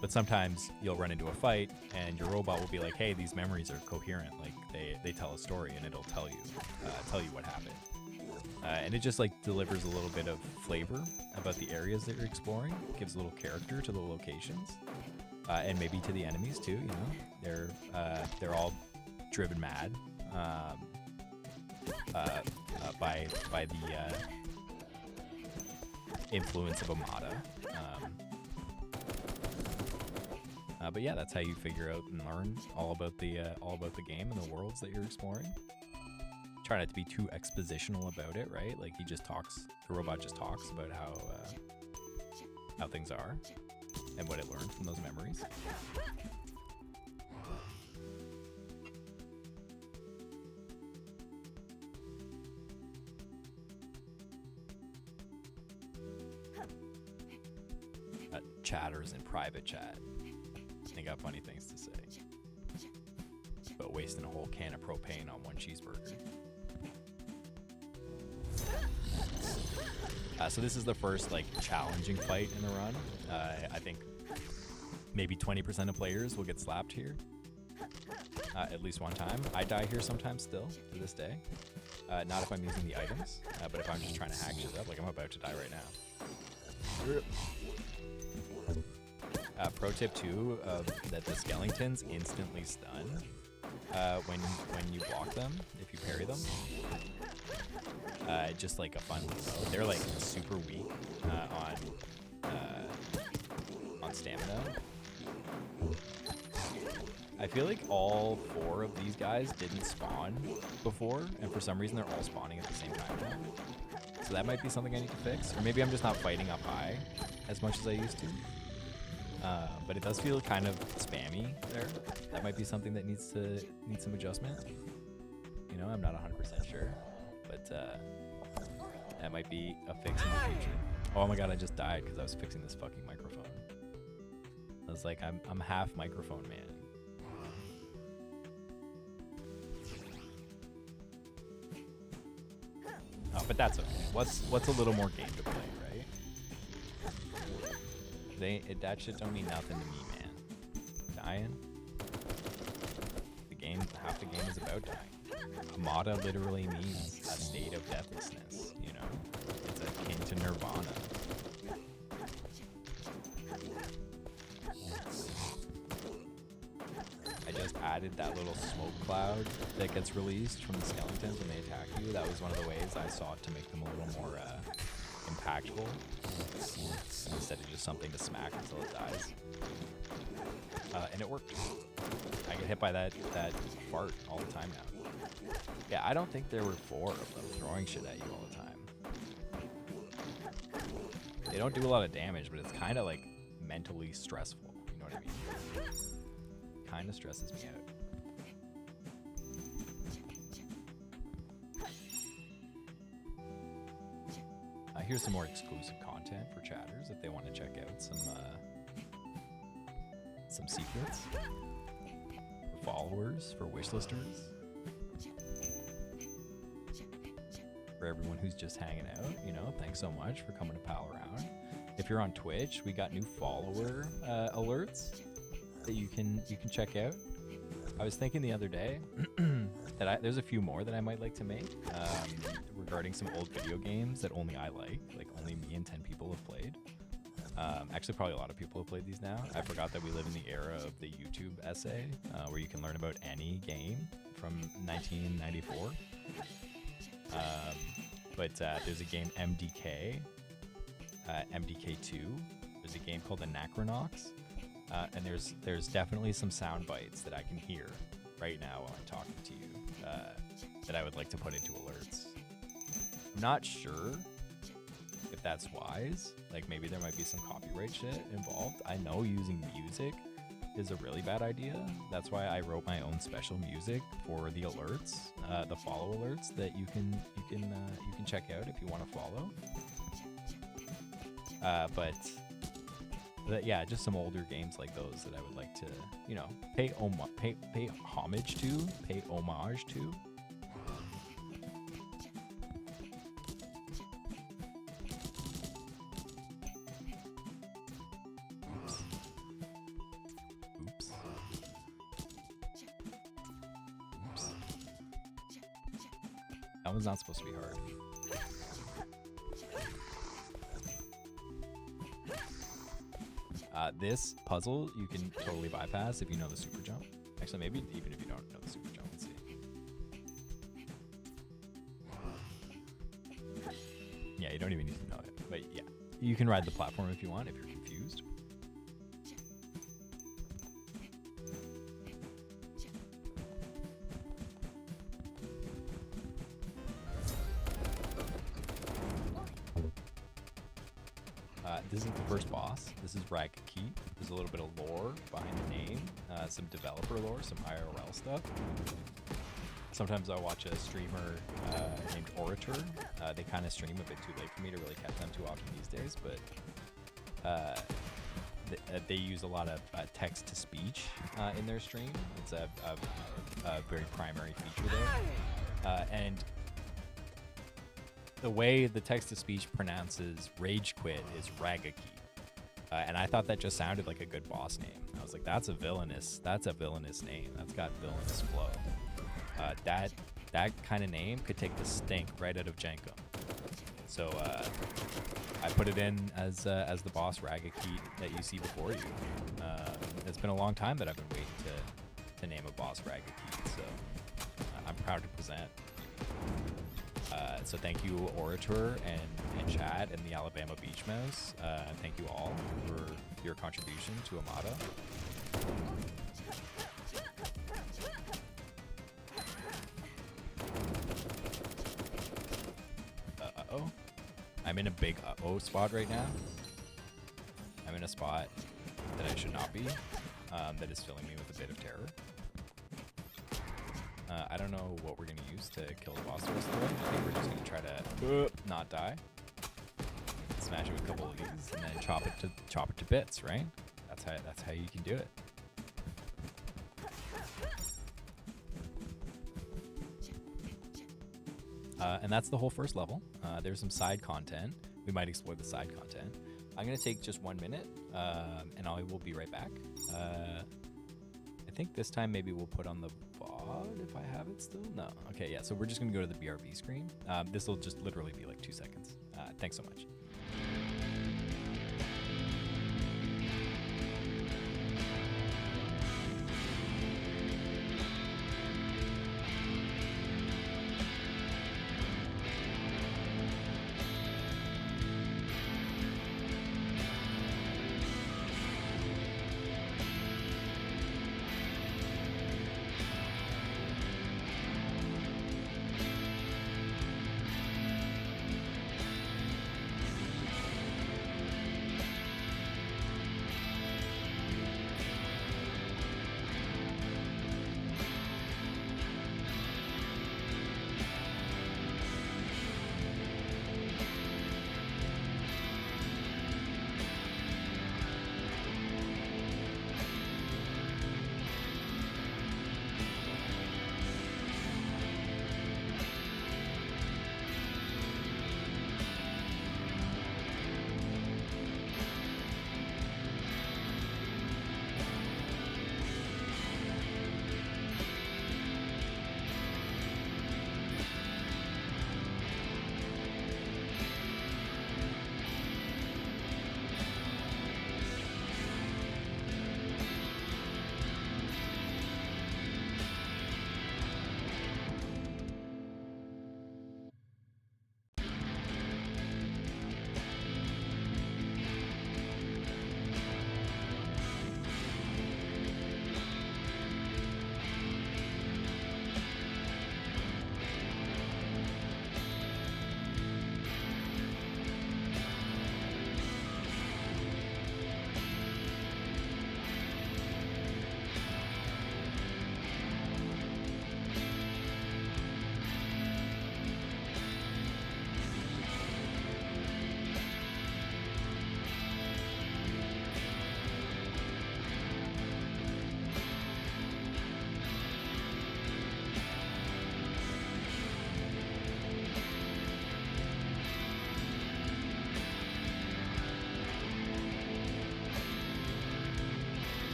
But sometimes you'll run into a fight, and your robot will be like, "Hey, these memories are coherent. Like they tell a story, and it'll tell you what happened." And it just like delivers a little bit of flavor about the areas that you're exploring. It gives a little character to the locations. And maybe to the enemies too, you know, they're all driven mad by the influence of Amada. But yeah, that's how you figure out and learn all about the game and the worlds that you're exploring. Try not to be too expositional about it, right? Like the robot just talks about how things are and what it learned from those memories. chatters in private chat. They got funny things to say. But wasting a whole can of propane on one cheeseburger. So this is the first like challenging fight in the run. I think maybe 20% of players will get slapped here. At least one time. I die here sometimes still, to this day. Not if I'm using the items, but if I'm just trying to hack shit up, like I'm about to die right now. Pro tip 2, that the skeletons instantly stun when you block them, if you parry them. Just like a fun throw. They're like super weak on stamina. I feel like all 4 of these guys didn't spawn before, and for some reason they're all spawning at the same time now. So that might be something I need to fix, or maybe I'm just not fighting up high as much as I used to. But it does feel kind of spammy there. That might be something that needs some adjustment. You know, I'm not 100% sure, but that might be a fix in the future. Oh my god, I just died because I was fixing this fucking microphone. I was like, I'm half microphone man. Oh, but that's okay. What's a little more game to play, right? That shit don't mean nothing to me, man. Dying. Half the game is about dying. Amada literally means a state of deathlessness, you know? It's akin to nirvana. I just added that little smoke cloud that gets released from the skeletons when they attack you. That was one of the ways I sought to make them a little more impactful, instead of just something to smack until it dies. And it worked. I get hit by that fart all the time now. Yeah, I don't think there were 4 of them throwing shit at you all the time. They don't do a lot of damage, but it's kind of like mentally stressful. You know what I mean? Kind of stresses me out. Here's some more exclusive content for chatters if they want to check out some secrets for followers, for wishlisters, for everyone who's just hanging out. You know, thanks so much for coming to pal around. If you're on Twitch, we got new follower alerts that you can check out. I was thinking the other day that there's a few more that I might like to make regarding some old video games that only I like only me and 10 people have played. Actually, probably a lot of people have played these now. I forgot that we live in the era of the YouTube essay, where you can learn about any game from 1994. But there's a game MDK, MDK2. There's a game called Anachronox. And there's definitely some sound bites that I can hear right now while I'm talking to you that I would like to put into alerts. I'm not sure if that's wise. Like, maybe there might be some copyright shit involved. I know using music is a really bad idea. That's why I wrote my own special music for the alerts, the follow alerts that you can check out if you want to follow. But yeah, just some older games like those that I would like to, you know, pay homage to, pay homage to. Oops. That one's not supposed to be hard. This puzzle you can totally bypass if you know the super jump. Actually, maybe even if you don't know the super jump. Let's see. Yeah, you don't even need to know it. But yeah, you can ride the platform if you want, if you're confused. This is the first boss. This is Ragkeep. There's a little bit of lore behind the name, some developer lore, some IRL stuff. Sometimes I watch a streamer named Orator. They kind of stream a bit too late for me to really catch them too often these days, but they use a lot of text to speech in their stream. It's a very primary feature there, and the way the text to speech pronounces rage quit is Ragaki. And I thought that just sounded like a good boss name. I was like, that's a villainous name. That's got villainous flow. That kind of name could take the stink right out of Jenkem. So I put it in as the boss Ragaki that you see before you. It's been a long time that I've been waiting to name a boss Ragaki, so I'm proud to present. So thank you, Orator and chat and the Alabama Beach Mouse. And thank you all for your contribution to Amada. Uh-oh. I'm in a big uh-oh spot right now. I'm in a spot that I should not be, that is filling me with a bit of terror. I don't know what we're going to use to kill the boss the rest of the way. I think we're just going to try to not die. Smash it with a couple of these and then chop it to bits, right? That's how you can do it. And that's the whole first level. There's some side content. We might explore the side content. I'm going to take just 1 minute, and I will be right back. I think this time maybe we'll put on the VOD if I have it still. No. Okay, yeah, so we're just going to go to the BRB screen. This will just literally be like 2 seconds. Thanks so much.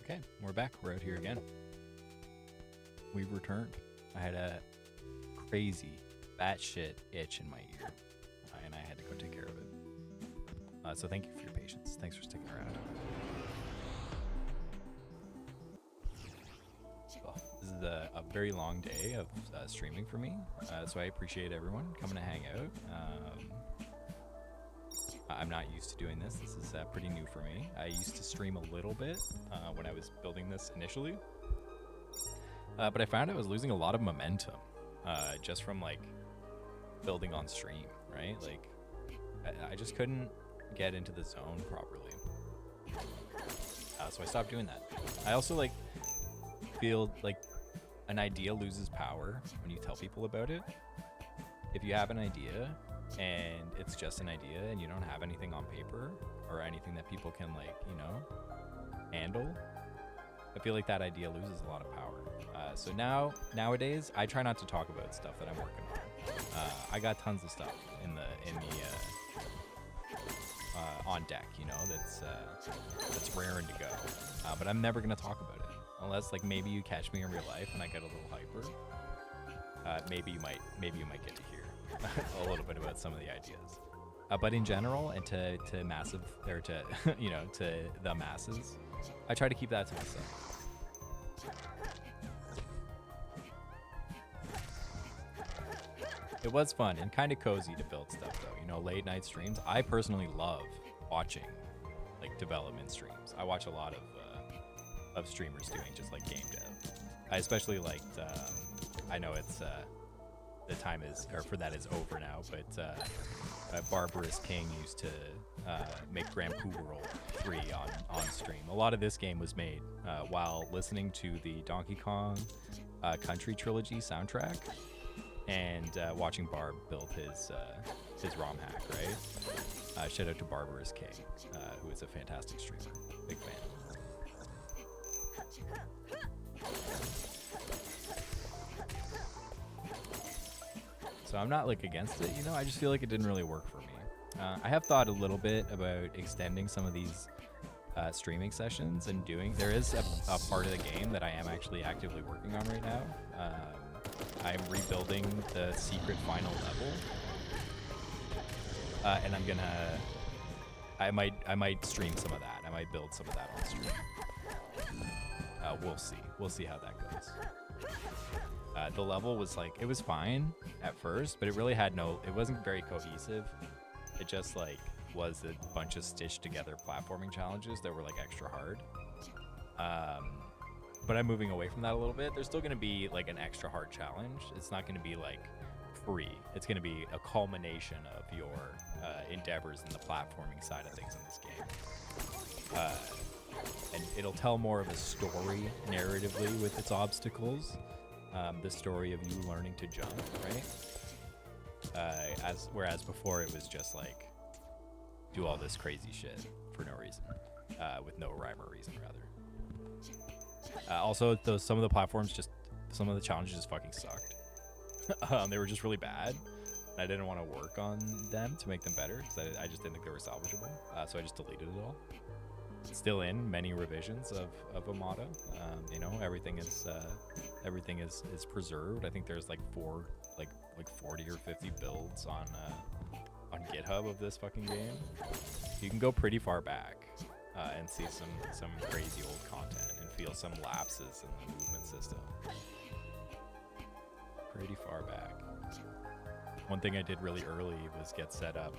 Okay, we're back. We're out here again. We've returned. I had a crazy batshit itch in my ear, and I had to go take care of it. So thank you for your patience. Thanks for sticking around. Well, this is a very long day of streaming for me, so I appreciate everyone coming to hang out. I'm not used to doing this. This is pretty new for me. I used to stream a little bit when I was building this initially, but I found I was losing a lot of momentum just from like building on stream, right? Like I just couldn't get into the zone properly, so I stopped doing that. I also like feel like an idea loses power when you tell people about it. If you have an idea and it's just an idea and you don't have anything on paper or anything that people can like, you know, handle, I feel like that idea loses a lot of power. So nowadays I try not to talk about stuff that I'm working on. I got tons of stuff in the on deck, you know, that's raring to go, but I'm never gonna talk about it unless like maybe you catch me in real life and I get a little hyper. Maybe you might get to hear a little bit about some of the ideas, but in general and to massive or to you know, to the masses, I try to keep that to myself. It was fun and kind of cozy to build stuff though, you know, late night streams. I personally love watching like development streams. I watch a lot of streamers doing just like game dev. I especially liked, I know it's the time is, or for that is over now, but Barbarous King used to make Grand Poo World 3 on stream. A lot of this game was made while listening to the Donkey Kong Country Trilogy soundtrack and watching Barb build his ROM hack, right? Shout out to Barbarous King, who is a fantastic streamer. Big fan. So I'm not like against it, you know, I just feel like it didn't really work for me. I have thought a little bit about extending some of these streaming sessions and there is a part of the game that I am actually actively working on right now. I'm rebuilding the secret final level, and I might stream some of that. I might build some of that on stream. We'll see how that goes. The level was like, it was fine at first, but it really had it wasn't very cohesive. It just like was a bunch of stitched together platforming challenges that were like extra hard. But I'm moving away from that a little bit. There's still going to be like an extra hard challenge. It's not going to be like free. It's going to be a culmination of your endeavors in the platforming side of things in this game. And it'll tell more of a story narratively with its obstacles. The story of you learning to jump, right? Whereas before it was just like do all this crazy shit for no reason, with no rhyme or reason, rather. Also, some of the platforms some of the challenges just fucking sucked. They were just really bad, and I didn't want to work on them to make them better because I just didn't think they were salvageable. So I just deleted it all. It's still in many revisions of Amada. You know, everything is preserved. I think there's like 40 or 50 builds on GitHub of this fucking game. You can go pretty far back and see some crazy old content and feel some lapses in the movement system. Pretty far back. One thing I did really early was get set up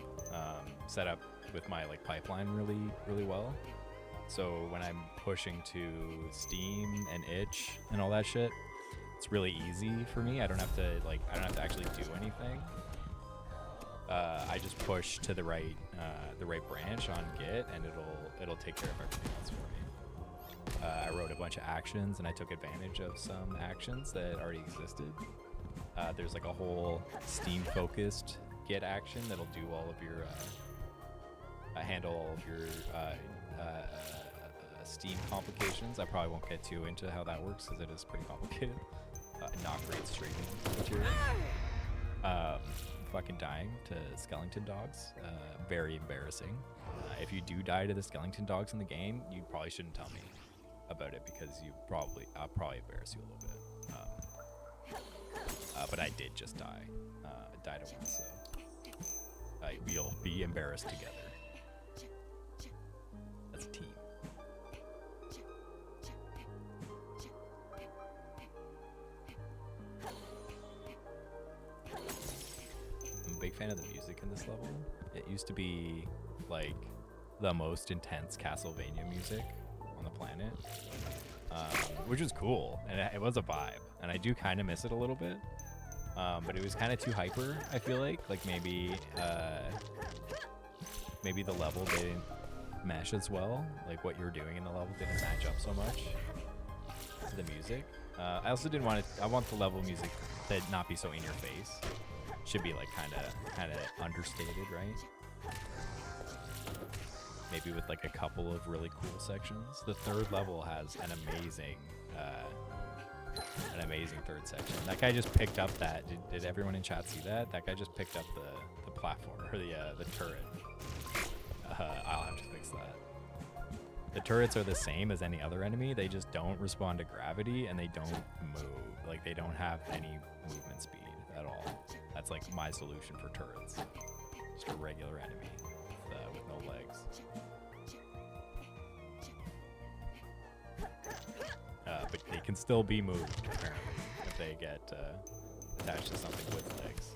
with my like pipeline really well. So when I'm pushing to Steam and itch and all that shit, it's really easy for me. I don't have to actually do anything. I just push to the right branch on Git, and it'll take care of everything else for me. I wrote a bunch of actions, and I took advantage of some actions that already existed. There's like a whole Steam-focused Git action that'll do all of your handle all of your Steam complications. I probably won't get too into how that works because it is pretty complicated. Not great streaming material. Fucking dying to skeleton dogs. Very embarrassing. If you do die to the skeleton dogs in the game, you probably shouldn't tell me about it because I'll probably embarrass you a little bit. But I did just die. I died at once, so we'll be embarrassed together. As a team. I'm a big fan of the music in this level. It used to be like the most intense Castlevania music on the planet, which was cool, and it was a vibe, and I do kind of miss it a little bit, but it was kind of too hyper, I feel like maybe maybe the level didn't mesh as well, like what you were doing in the level didn't match up so much to the music. I also didn't want it, I want the level music to not be so in your face. Should be like kind of understated, right? Maybe with like a couple of really cool sections. The third level has an amazing third section. That guy just picked up that. Did everyone in chat see that? That guy just picked up the platform or the turret. I'll have to fix that. The turrets are the same as any other enemy. They just don't respond to gravity and they don't move. Like they don't have any movement speed at all. That's like my solution for turrets. Just a regular enemy with no legs. But they can still be moved, apparently, if they get attached to something with legs.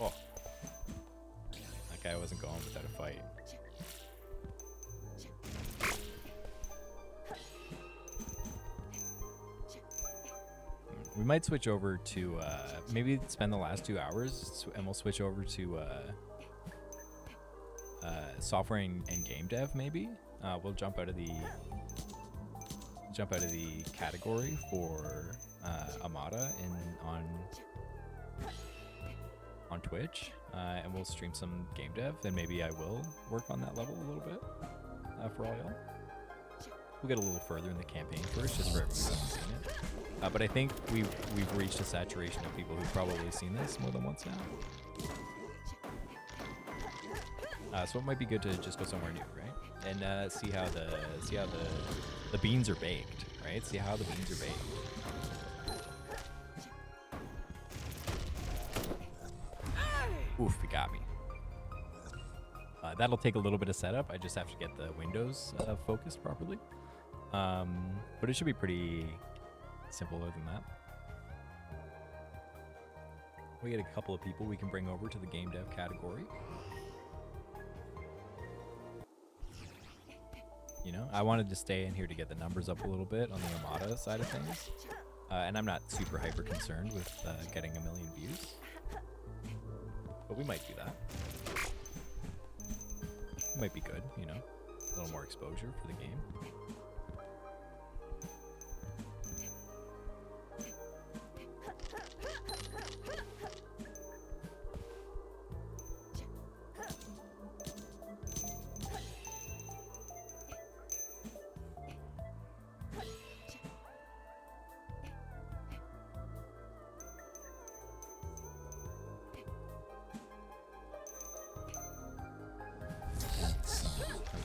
Oh. That guy wasn't going without a fight. We might switch over to, maybe spend the last 2 hours, and we'll switch over to software and game dev, maybe. We'll jump out of the category for Amada on Twitch, and we'll stream some game dev, and maybe I will work on that level a little bit for all y'all. We'll get a little further in the campaign first, just for everyone who hasn't seen it. But I think we've reached a saturation of people who've probably seen this more than once now. So it might be good to just go somewhere new, right? And see how the beans are baked, right? See how the beans are baked. Oof, it got me. That'll take a little bit of setup. I just have to get the windows focused properly. But it should be pretty simple other than that. We get a couple of people we can bring over to the game dev category. You know, I wanted to stay in here to get the numbers up a little bit on the Amada side of things. And I'm not super hyper concerned with getting 1 million views. But we might do that. It might be good, you know, a little more exposure for the game.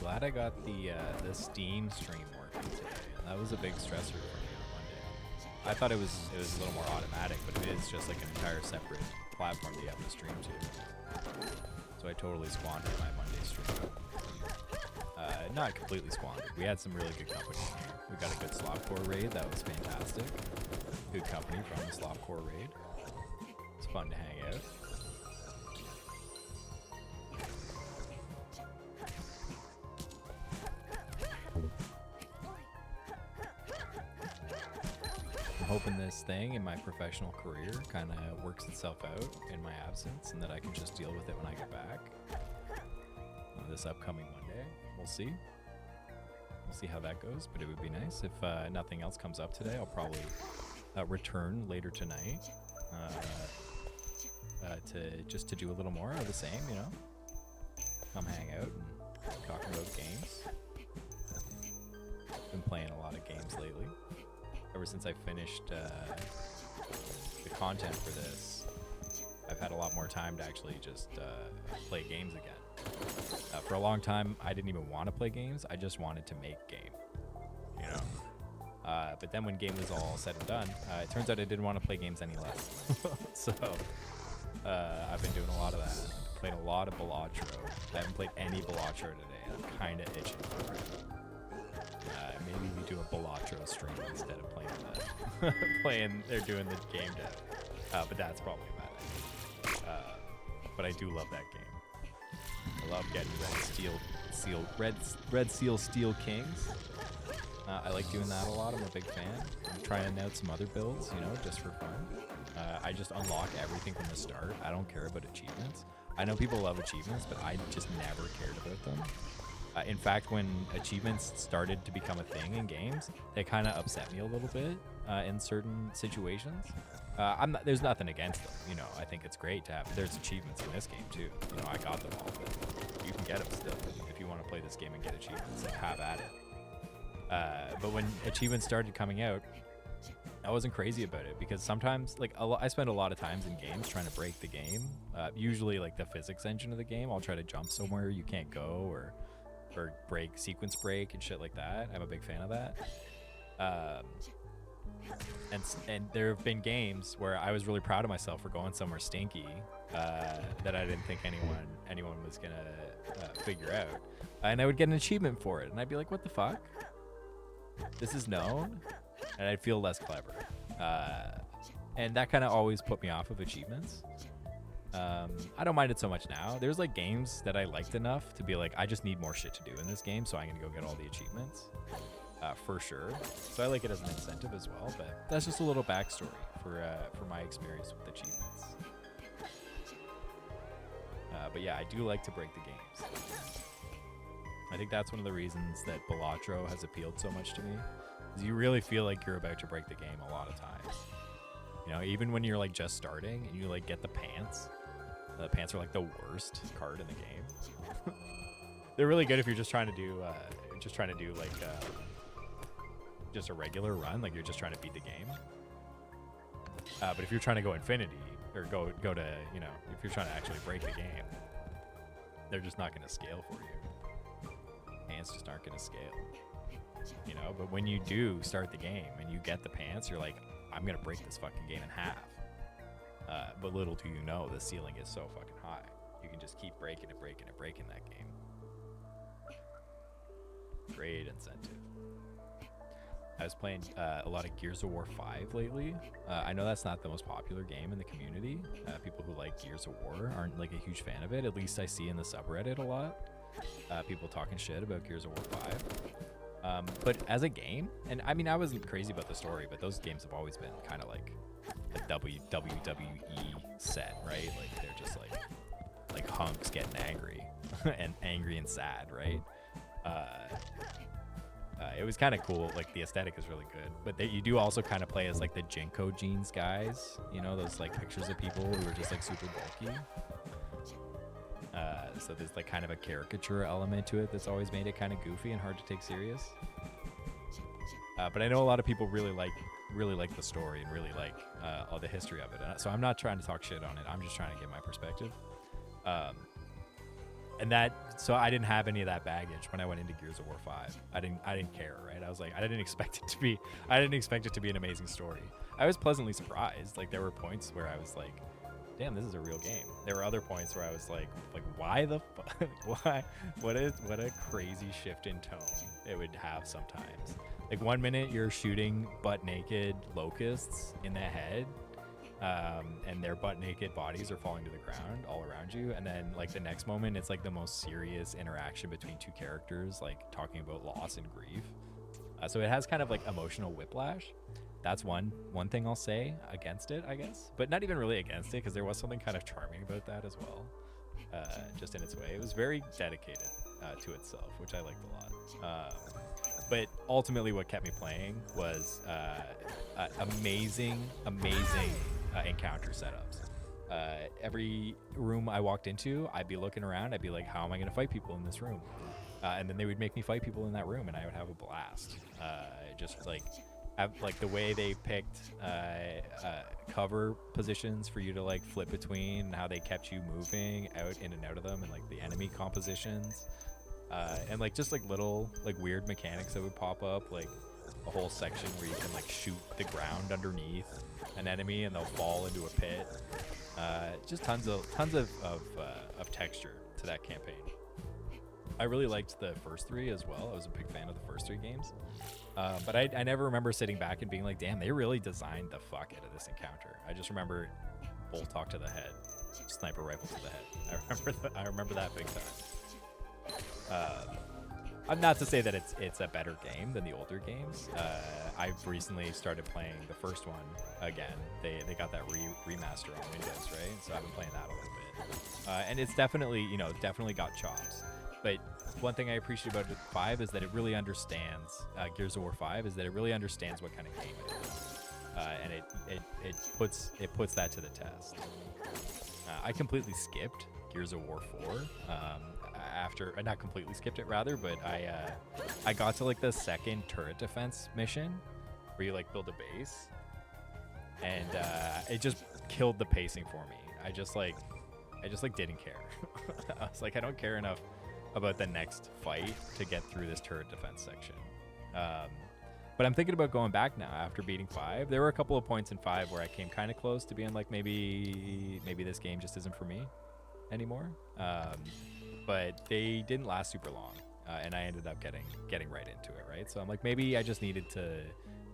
Glad I got the Steam stream working today. That was a big stressor for me on Monday. I thought it was a little more automatic, but it is just like an entire separate platform that you have to stream to. So I totally squandered my Monday stream. Not completely squandered. We had some really good company here. We got a good Slopcore raid. That was fantastic. Good company from the Slopcore raid. It's fun to hang out. I'm hoping this thing in my professional career kind of works itself out in my absence and that I can just deal with it when I get back this upcoming Monday. We'll see. We'll see how that goes, but it would be nice. If nothing else comes up today, I'll probably return later tonight to do a little more of the same, you know? Come hang out and talk about games. Been playing a lot of games lately. Ever since I finished the content for this, I've had a lot more time to actually just play games again. For a long time, I didn't even want to play games. I just wanted to make game, you know? But then when game was all said and done, it turns out I didn't want to play games any less. So I've been doing a lot of that. Playing a lot of Balatro. I haven't played any Balatro today, and I'm kind of itching for it. Maybe we do a Balatro stream instead of playing that. They're doing the game dev. But that's probably about it. But I do love that game. I love getting Red Seal Steel Kings. I like doing that a lot. I'm a big fan. I'm trying out some other builds, you know, just for fun. I just unlock everything from the start. I don't care about achievements. I know people love achievements, but I just never cared about them. In fact, when achievements started to become a thing in games, they kind of upset me a little bit in certain situations. There's nothing against them, you know. I think it's great to have. There's achievements in this game too. You know, I got them all, but you can get them still if you want to play this game and get achievements. Like, have at it. But when achievements started coming out, I wasn't crazy about it because sometimes, like, I spend a lot of times in games trying to break the game. Usually, like the physics engine of the game, I'll try to jump somewhere you can't go or sequence break and shit like that. I'm a big fan of that. And there have been games where I was really proud of myself for going somewhere stinky that I didn't think anyone was gonna figure out, and I would get an achievement for it, and I'd be like, "What the fuck? This is known," and I'd feel less clever, and that kind of always put me off of achievements. I don't mind it so much now. There's like games that I liked enough to be like, I just need more shit to do in this game, so I'm gonna go get all the achievements. For sure. So I like it as an incentive as well, but that's just a little backstory for my experience with achievements. But yeah, I do like to break the games. I think that's one of the reasons that Balatro has appealed so much to me, is you really feel like you're about to break the game a lot of times. You know, even when you're like just starting and you like get the pants. The pants are like the worst card in the game. They're really good if you're just trying to do like just a regular run, like you're just trying to beat the game. But if you're trying to go infinity or go to, you know, if you're trying to actually break the game, they're just not going to scale for you. Pants just aren't going to scale. You know, but when you do start the game and you get the pants, you're like, I'm going to break this fucking game in half. But little do you know, the ceiling is so fucking high. You can just keep breaking that game. Great incentive. I was playing a lot of Gears of War 5 lately. I know that's not the most popular game in the community. People who like Gears of War aren't like a huge fan of it. At least I see in the subreddit a lot. People talking shit about Gears of War 5. But as a game, and I mean, I wasn't crazy about the story, but those games have always been kind of like a WWE set, right? Like they're just like hunks getting angry and angry and sad, right? It was kind of cool. Like the aesthetic is really good, but you do also kind of play as like the Jinko jeans guys, you know, those like pictures of people who are just like super bulky. So there's like kind of a caricature element to it that's always made it kind of goofy and hard to take serious. But I know a lot of people really like the story and really like all the history of it. So I'm not trying to talk shit on it. I'm just trying to get my perspective. So I didn't have any of that baggage when I went into Gears of War 5. I didn't care, right? I was like, I didn't expect it to be an amazing story. I was pleasantly surprised. Like there were points where I was like, damn, this is a real game. There were other points where I was like why the fuck? Why? What a crazy shift in tone it would have sometimes. Like 1 minute you're shooting butt naked locusts in the head, and their butt naked bodies are falling to the ground all around you, and then like the next moment it's like the most serious interaction between two characters, like talking about loss and grief. So it has kind of like emotional whiplash. That's one thing I'll say against it, I guess, but not even really against it, because there was something kind of charming about that as well, just in its way. It was very dedicated to itself, which I liked a lot. But ultimately what kept me playing was amazing encounter setups. Every room I walked into, I'd be looking around, I'd be like, how am I going to fight people in this room? And then they would make me fight people in that room, and I would have a blast. Just like the way they picked cover positions for you to like flip between, and how they kept you moving out in and out of them, and like the enemy compositions, and like just like little like weird mechanics that would pop up. Like a whole section where you can like shoot the ground underneath an enemy and they'll fall into a pit. Just tons of texture to that campaign. I really liked the first 3 as well. I was a big fan of the first 3 games. But I never remember sitting back and being like, damn, they really designed the fuck out of this encounter. I just remember bolt talk to the head, sniper rifle to the head. I remember that big time. I'm not to say that it's a better game than the older games. I've recently started playing the first one again. They got that remaster on Windows, right? So I've been playing that a little bit. And it's definitely, definitely got chops. But one thing I appreciate about 5 is that it really understands, Gears of War 5, is that it really understands what kind of game it is. And it puts that to the test. I completely skipped Gears of War 4 after, not completely skipped it rather, but I got to like the second turret defense mission where you like build a base, and it just killed the pacing for me. I just didn't care. I was like, I don't care enough about the next fight to get through this turret defense section. But I'm thinking about going back now after beating 5. There were a couple of points in 5 where I came kind of close to being like, maybe this game just isn't for me anymore. But they didn't last super long, and I ended up getting right into it, right? So I'm like, maybe I just needed a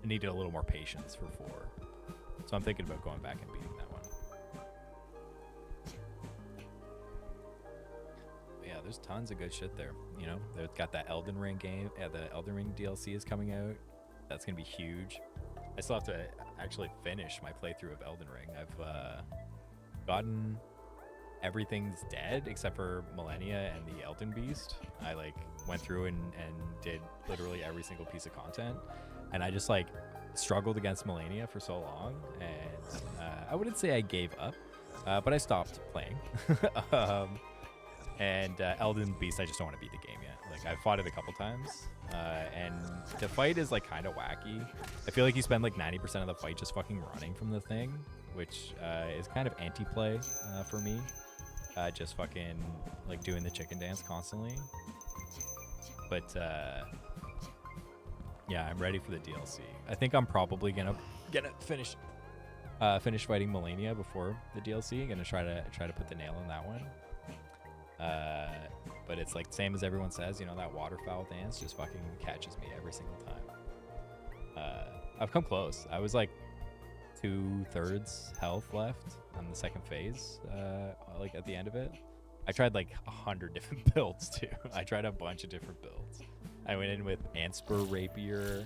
little more patience for 4. So I'm thinking about going back and beating that one. But yeah, there's tons of good shit there. They've got that Elden Ring game. Yeah, the Elden Ring DLC is coming out. That's gonna be huge. I still have to actually finish my playthrough of Elden Ring. I've gotten everything's dead except for Millennia and the Elden Beast. I like went through and did literally every single piece of content, and I just like struggled against Millennia for so long, and I wouldn't say I gave up, but I stopped playing. And Elden Beast, I just don't want to beat the game yet. Like, I've fought it a couple times, and the fight is like kind of wacky. I feel like you spend like 90% of the fight just fucking running from the thing, which is kind of anti-play for me. Just fucking like doing the chicken dance constantly. But yeah, I'm ready for the DLC. I think I'm probably gonna finish fighting Millennia before the DLC. Gonna try to put the nail in that one. But it's like same as everyone says, that waterfowl dance just fucking catches me every single time. I've come close. I was like 2/3 health left on the second phase, like at the end of it. I tried like 100 different builds too. I tried a bunch of different builds. I went in with Anspur Rapier,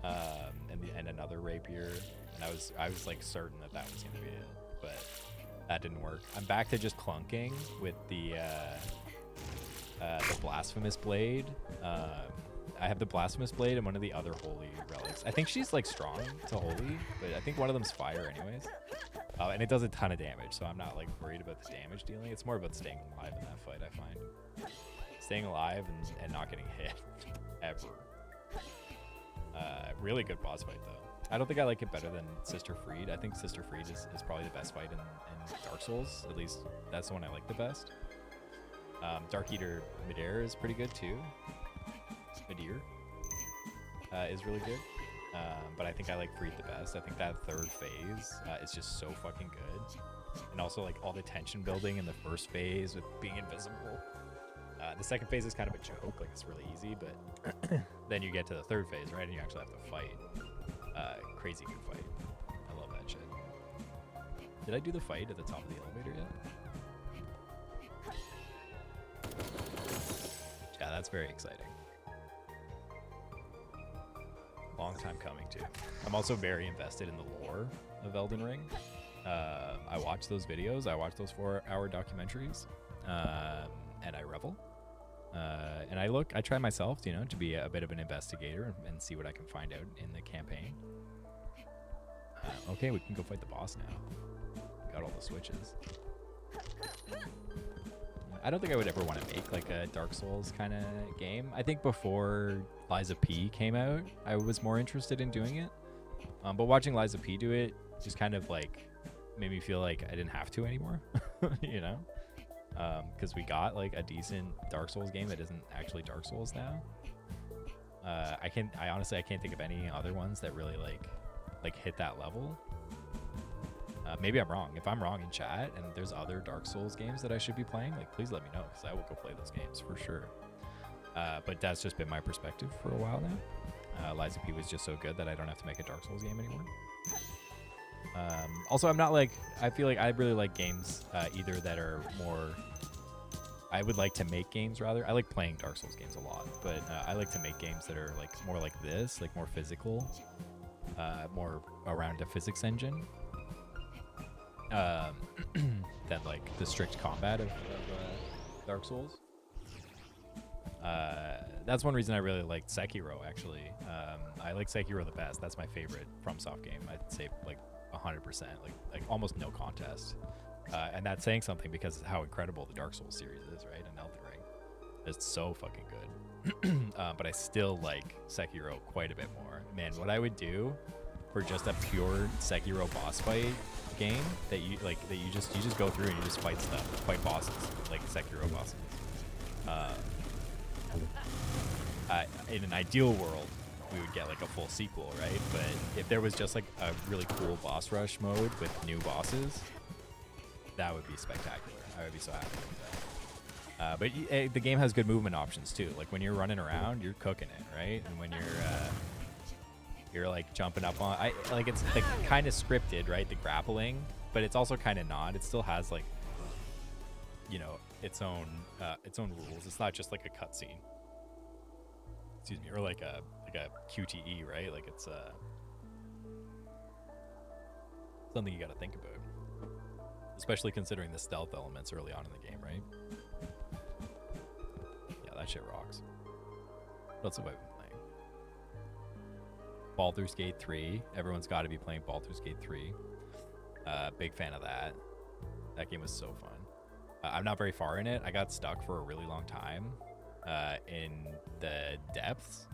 and another Rapier, and I was like certain that was gonna be it, but that didn't work. I'm back to just clunking with the Blasphemous Blade. I have the Blasphemous Blade and one of the other holy relics. I think she's like strong to holy, but I think one of them's fire anyways. And it does a ton of damage, so I'm not like worried about the damage dealing. It's more about staying alive in that fight, I find. Staying alive and not getting hit ever. Really good boss fight though. I don't think I like it better than Sister Fried. I think Sister Fried is probably the best fight in Dark Souls. At least that's the one I like the best. Dark Eater Midir is pretty good too. Midir is really good. But I think I like Fried the best. I think that third phase is just so fucking good. And also like all the tension building in the first phase with being invisible. The second phase is kind of a joke, like it's really easy, but then you get to the third phase, right? And you actually have to fight. Crazy good fight. I love that shit. Did I do the fight at the top of the elevator yet? Yeah, that's very exciting. Long time coming too. I'm also very invested in the lore of Elden Ring. I watch those videos. I watch those 4-hour documentaries, and I revel. And I try myself, to be a bit of an investigator and see what I can find out in the campaign. Okay, we can go fight the boss now. Got all the switches. I don't think I would ever want to make like a Dark Souls kind of game. I think before Liza P came out, I was more interested in doing it. But watching Liza P do it just kind of like made me feel like I didn't have to anymore, because we got like a decent Dark Souls game that isn't actually Dark Souls now. I honestly I can't think of any other ones that really like hit that level. Maybe I'm wrong. If I'm wrong in chat and there's other Dark Souls games that I should be playing, like please let me know because I will go play those games for sure. But that's just been my perspective for a while now. Lies of P was just so good that I don't have to make a Dark Souls game anymore. Also, I'm not like, I feel like I really like games either that are more, I would like to make games rather. I like playing Dark Souls games a lot, but I like to make games that are like more like this, like more physical, more around a physics engine. Than like the strict combat of Dark Souls. That's one reason I really liked Sekiro, actually. I like Sekiro the best. That's my favorite FromSoft game. I'd say like 100%, like almost no contest. And that's saying something because of how incredible the Dark Souls series is, right? And Elden Ring. It's so fucking good. But I still like Sekiro quite a bit more. Man, what I would do for just a pure Sekiro boss fight game that you just go through and you just fight stuff, fight bosses, like Sekiro bosses. In an ideal world, we would get like a full sequel, right? But if there was just like a really cool boss rush mode with new bosses, that would be spectacular. I would be so happy with that. But the game has good movement options too. Like when you're running around, you're cooking it, right? And when you're like jumping up on, like it's like kind of scripted, right? The grappling, but it's also kind of not. It still has like, you know, its own rules. It's not just like a cutscene. Excuse me, or like a QTE, right? Like it's something you got to think about, especially considering the stealth elements early on in the game, right? Yeah, that shit rocks. What else have I been playing? Baldur's Gate 3. Everyone's got to be playing Baldur's Gate 3. Big fan of that. That game was so fun. I'm not very far in it. I got stuck for a really long time in the depths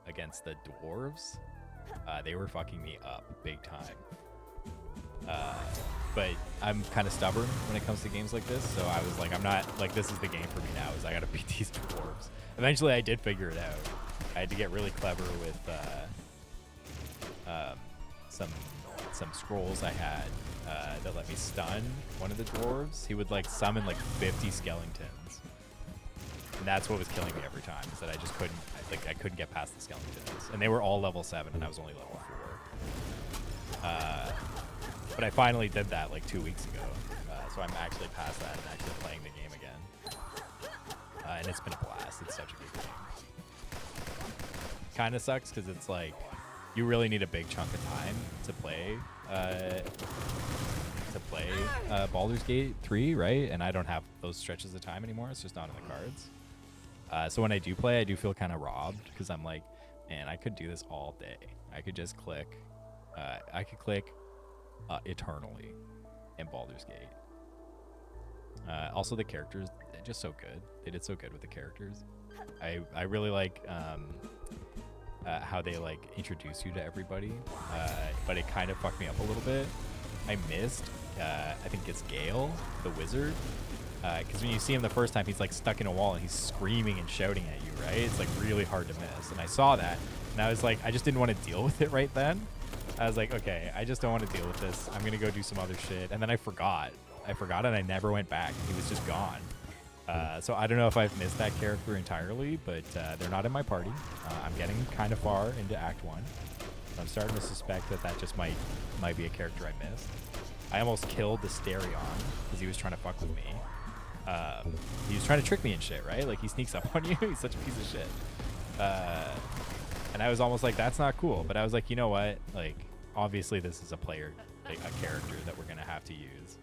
against the dwarves. They were fucking me up big time. But I'm kind of stubborn when it comes to games like this, so I was like, I'm not like, this is the game for me now, is I gotta beat these dwarves. Eventually I did figure it out. I had to get really clever with some scrolls I had that let me stun one of the dwarves. He would like summon like 50 skeletons, and that's what was killing me every time, is that I just couldn't, like, I couldn't get past the skeletons, and they were all level 7 and I was only level 4. But I finally did that like 2 weeks ago, so I'm actually past that and actually playing the game again, and it's been a blast. It's such a good game. Kind of sucks because it's like you really need a big chunk of time to play Baldur's Gate 3, right? And I don't have those stretches of time anymore. It's just not in the cards. So when I do play, I do feel kind of robbed because I'm like, man, I could do this all day. I could just click. I could click eternally in Baldur's Gate. Also, the characters, they're just so good. They did so good with the characters. I really like how they like introduce you to everybody, but it kind of fucked me up a little bit. I missed, I think it's Gale, the wizard, because when you see him the first time, he's like stuck in a wall and he's screaming and shouting at you, right? It's like really hard to miss. And I saw that and I was like, I just didn't want to deal with it right then. I was like, okay, I just don't want to deal with this. I'm gonna go do some other shit. And then I forgot and I never went back. He was just gone. So I don't know if I've missed that character entirely, but they're not in my party. I'm getting kind of far into Act 1. So I'm starting to suspect that just might be a character I missed. I almost killed the Asterion because he was trying to fuck with me. He was trying to trick me and shit, right? Like, he sneaks up on you. He's such a piece of shit. And I was almost like, that's not cool. But I was like, you know what? Like, obviously this is a player, like a character that we're going to have to use.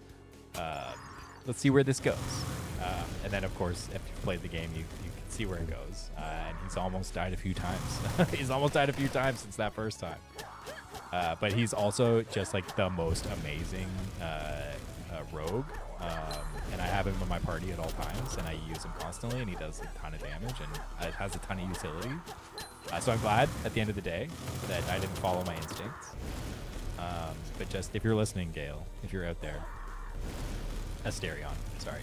Let's see where this goes. And then, of course, if you've played the game, you can see where it goes. And he's almost died a few times. He's almost died a few times since that first time. But he's also just like the most amazing rogue. And I have him in my party at all times, and I use him constantly, and he does a ton of damage, and it has a ton of utility. So I'm glad, at the end of the day, that I didn't follow my instincts. But just, if you're listening, Gale, if you're out there, Asterion, sorry.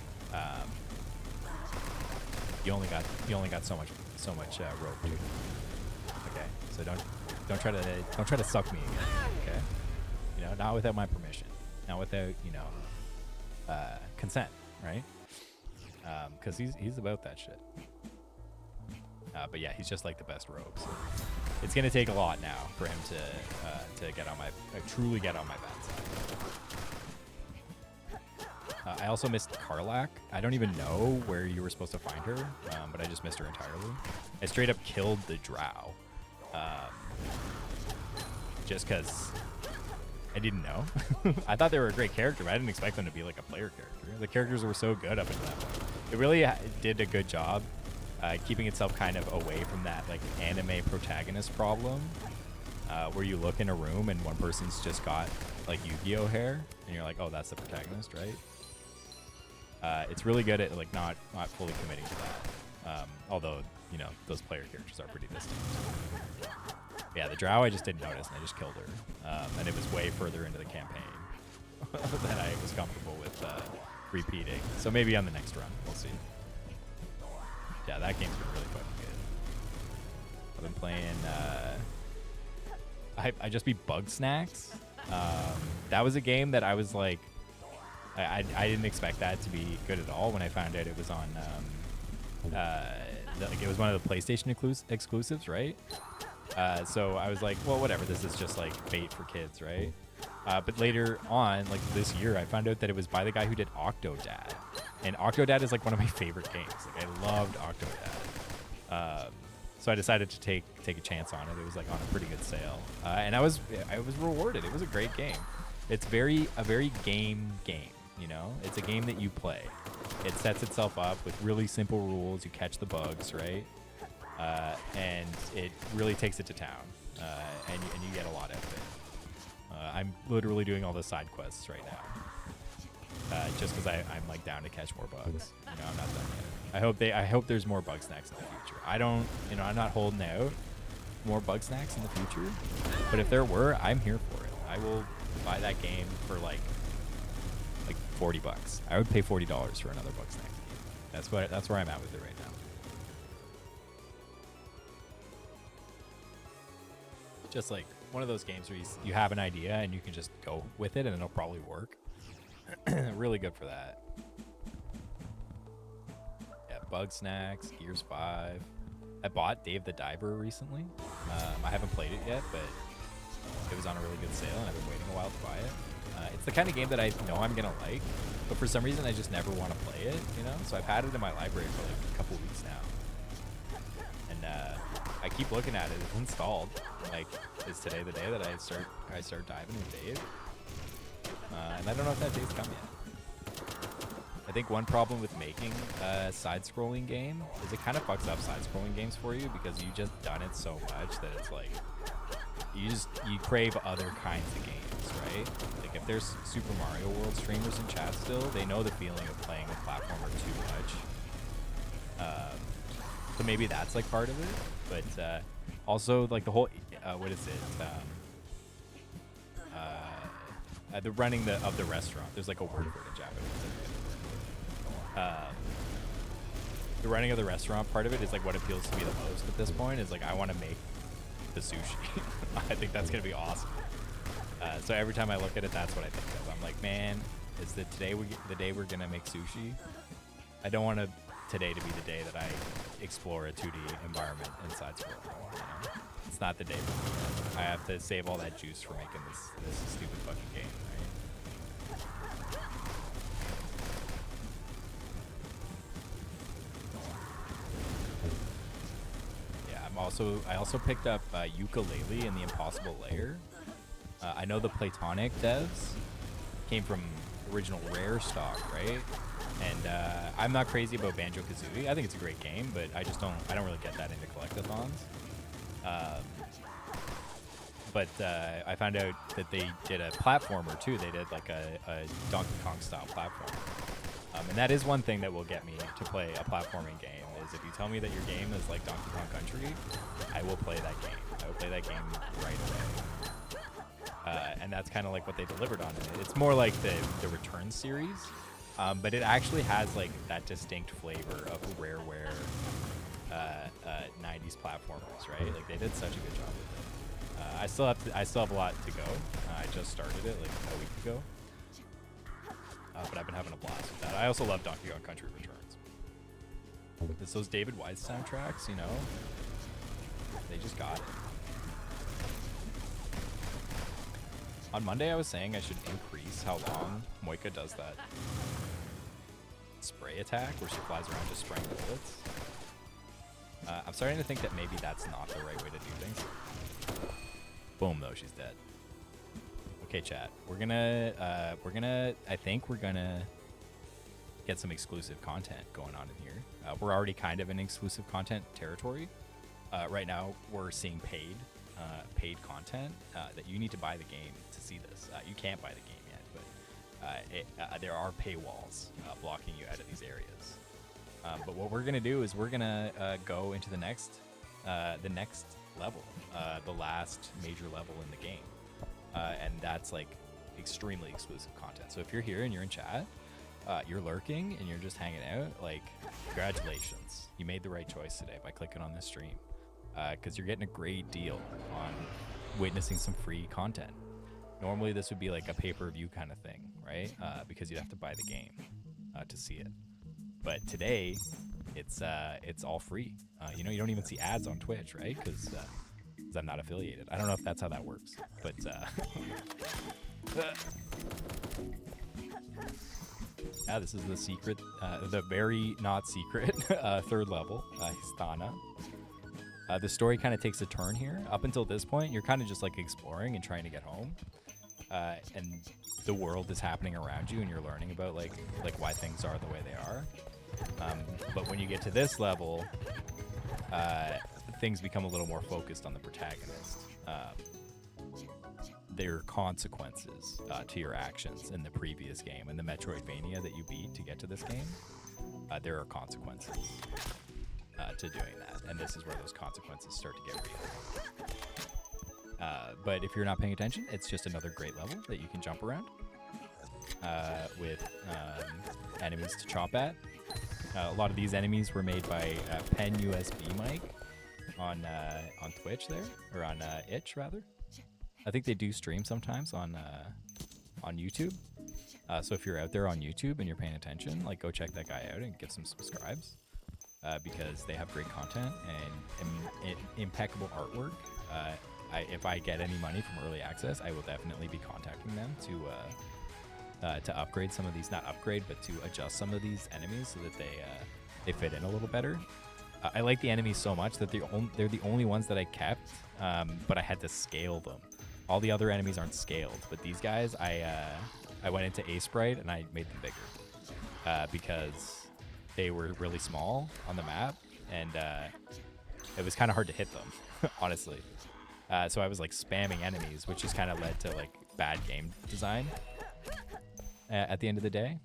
You only got so much rope, dude. Okay, so don't try to suck me again. Okay, you know, not without my permission, not without consent, right? Because he's about that shit. But yeah, he's just like the best rogue. So it's gonna take a lot now for him to get on my truly get on my bad side. I also missed Karlach. I don't even know where you were supposed to find her, but I just missed her entirely. I straight up killed the Drow, just because I didn't know. I thought they were a great character, but I didn't expect them to be like a player character. The characters were so good up until that point. It really did a good job keeping itself kind of away from that like anime protagonist problem, where you look in a room and one person's just got like Yu-Gi-Oh hair, and you're like, oh, that's the protagonist, right? It's really good at like not fully committing to that. Although, you know, those player characters are pretty distinct. Yeah, the Drow I just didn't notice, and I just killed her. And it was way further into the campaign than I was comfortable with repeating. So maybe on the next run, we'll see. Yeah, that game's been really fucking good. I've been playing. I just beat Bug Snacks. That was a game that I was like, I didn't expect that to be good at all when I found out it was on. Like it was one of the PlayStation exclusives, right? So I was like, well, whatever. This is just like bait for kids, right? But later on, like this year, I found out that it was by the guy who did Octodad. And Octodad is like one of my favorite games. Like I loved Octodad. So I decided to take a chance on it. It was like on a pretty good sale. And I was rewarded. It was a great game. It's a very game, you know? It's a game that you play. It sets itself up with really simple rules. You catch the bugs, right? And it really takes it to town. And you get a lot out of it. I'm literally doing all the side quests right now, just because I'm like down to catch more bugs. You know, I'm not done yet. I hope there's more Bug Snacks in the future. I'm not holding out more Bug Snacks in the future, but if there were, I'm here for it. I will buy that game for like $40. I would pay $40 for another Bug Snacks game. That's where I'm at with it right now. Just like one of those games where you have an idea and you can just go with it and it'll probably work. Really good for that. Yeah, Bug Snacks, Gears 5. I bought Dave the Diver recently. I haven't played it yet, but it was on a really good sale and I've been waiting a while to buy it. It's the kind of game that I know I'm going to like, but for some reason I just never want to play it, you know? So I've had it in my library for like a couple weeks now. And I keep looking at it. It's installed. Like, is today the day that I start diving with Dave? And I don't know if that day's come yet. I think one problem with making a side-scrolling game is it kind of fucks up side-scrolling games for you because you just done it so much that it's like you crave other kinds of games, right? Like if there's Super Mario World streamers in chat still, they know the feeling of playing a platformer too much. So maybe that's like part of it, but also like the whole what is it? The running of the restaurant. There's like a word for it in Japanese. The running of the restaurant part of it is like what appeals to me the most at this point. Is like I want to make the sushi. I think that's gonna be awesome. So every time I look at it, that's what I think of. I'm like, man, is the day we're gonna make sushi? I don't want today to be the day that I explore a 2D environment inside Swirl. You know? It's not the day for me. I have to save all that juice for making this stupid fucking game, right? Yeah, I also picked up Yooka-Laylee and the Impossible Lair. I know the Platonic devs came from original Rare stock, right? And I'm not crazy about Banjo-Kazooie. I think it's a great game, but I don't really get that into collectathons. But I found out that they did a platformer too. They did like a Donkey Kong style platform. And that is one thing that will get me to play a platforming game, is if you tell me that your game is like Donkey Kong Country, I will play that game. I will play that game right away. And that's kind of like what they delivered on it. It's more like the Return series, but it actually has like that distinct flavor of Rareware 90s these platformers, right? Like they did such a good job with it. I still have a lot to go. I just started it like a week ago, but I've been having a blast with that. I also love Donkey Kong Country Returns. It's those David Wise soundtracks, you know. They just got it. On Monday, I was saying I should increase how long Moika does that spray attack where she flies around just spraying bullets. I'm starting to think that maybe that's not the right way to do things. Boom, though, she's dead. Okay, chat. I think we're gonna get some exclusive content going on in here. We're already kind of in exclusive content territory. Right now, we're seeing paid content that you need to buy the game to see this. You can't buy the game yet, but there are paywalls blocking you out of these areas. But what we're gonna do is we're gonna go into the next level, the last major level in the game, and that's like extremely exclusive content. So if you're here and you're in chat, you're lurking and you're just hanging out, like, congratulations, you made the right choice today by clicking on this stream, because you're getting a great deal on witnessing some free content. Normally this would be like a pay-per-view kind of thing, right? Because you'd have to buy the game to see it. But today, it's all free. You know, you don't even see ads on Twitch, right? Because I'm not affiliated. I don't know if that's how that works, but yeah, this is the secret, the very not secret third level, Histana. The story kind of takes a turn here. Up until this point, you're kind of just like exploring and trying to get home, and the world is happening around you, and you're learning about like why things are the way they are. But when you get to this level, things become a little more focused on the protagonist. There are consequences to your actions in the previous game. In the Metroidvania that you beat to get to this game, there are consequences to doing that. And this is where those consequences start to get real. But if you're not paying attention, it's just another great level that you can jump around with enemies to chop at. A lot of these enemies were made by Pen USB Mike on Twitch there, or on Itch rather. I think they do stream sometimes on YouTube. So if you're out there on YouTube and you're paying attention, like, go check that guy out and get some subscribes, because they have great content and impeccable artwork. If I get any money from early access, I will definitely be contacting them to upgrade some of these, not upgrade, but to adjust some of these enemies so that they fit in a little better. I like the enemies so much that they're the only ones that I kept, but I had to scale them. All the other enemies aren't scaled, but these guys, I went into Aseprite and I made them bigger because they were really small on the map, and it was kind of hard to hit them, honestly. So I was like spamming enemies, which just kind of led to like bad game design at the end of the day.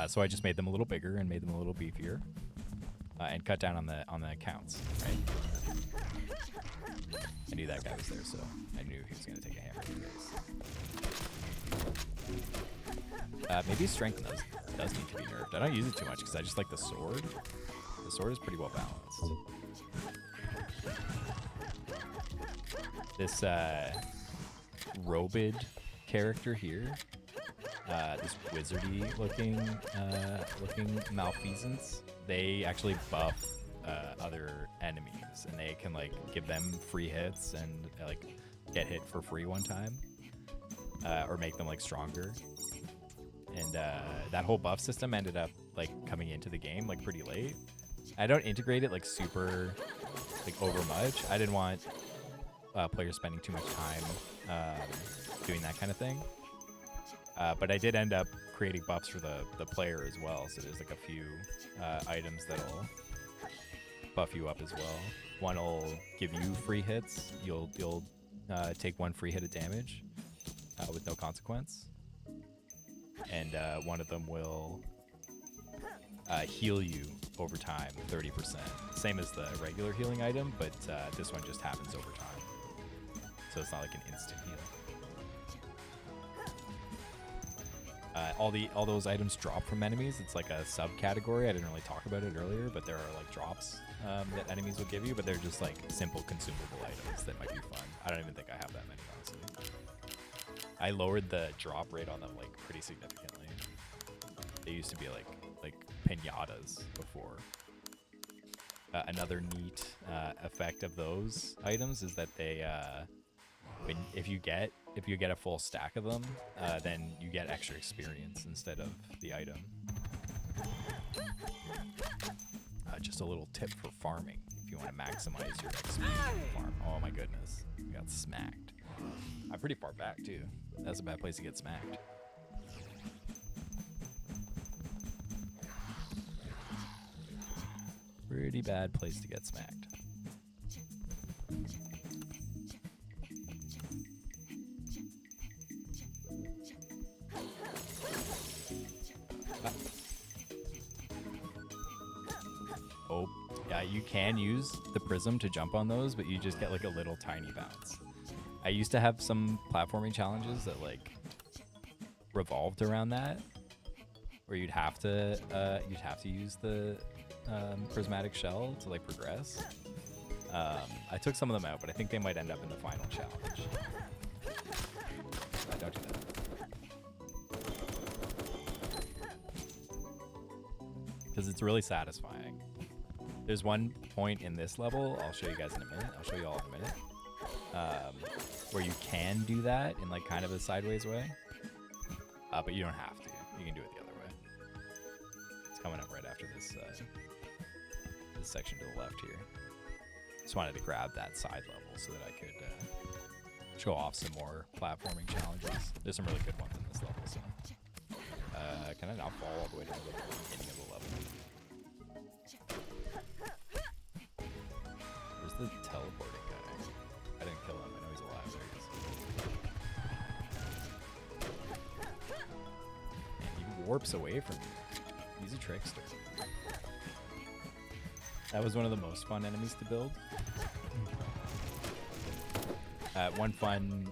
So I just made them a little bigger and made them a little beefier, and cut down on the counts, right? I knew that guy was there, so I knew he was going to take a hammer to the face. Maybe strength does need to be nerfed. I don't use it too much because I just like the sword. The sword is pretty well balanced. This Robid character here, this wizardy looking malfeasance, they actually buff other enemies, and they can like give them free hits and like get hit for free one time, or make them like stronger. And that whole buff system ended up like coming into the game like pretty late. I don't integrate it like super like over much. I didn't want players spending too much time doing that kind of thing. But I did end up creating buffs for the player as well. So there's like a few items that'll buff you up as well. One will give you free hits. You'll take one free hit of damage with no consequence. And one of them will heal you over time 30%. Same as the regular healing item, but this one just happens over time. So it's not like an instant heal. all those items drop from enemies. It's like a subcategory. I didn't really talk about it earlier, but there are like drops that enemies will give you, but they're just like simple consumable items that might be fun. I don't even think I have that many, honestly. I lowered the drop rate on them like pretty significantly. They used to be like pinatas before. Another neat effect of those items is that they if you get a full stack of them, then you get extra experience instead of the item. Just a little tip for farming if you want to maximize your XP farm. Oh my goodness, we got smacked. I'm pretty far back too. That's a bad place to get smacked. Pretty bad place to get smacked. Oh, yeah, you can use the prism to jump on those, but you just get like a little tiny bounce. I used to have some platforming challenges that like revolved around that, where you'd have to use the prismatic shell to like progress. I took some of them out, but I think they might end up in the final challenge. Don't do that. Because it's really satisfying. There's one point in this level, I'll show you guys in a minute. I'll show you all in a minute. Where you can do that in like kind of a sideways way. But you don't have to. You can do it the other way. It's coming up right after this this section to the left here. Just wanted to grab that side level so that I could show off some more platforming challenges. There's some really good ones in this level. So, can I not fall all the way down to the beginning of the level? Where's the teleporting guy? I didn't kill him. I know he's alive. There he is. And he warps away from you. He's a trickster. That was one of the most fun enemies to build. One fun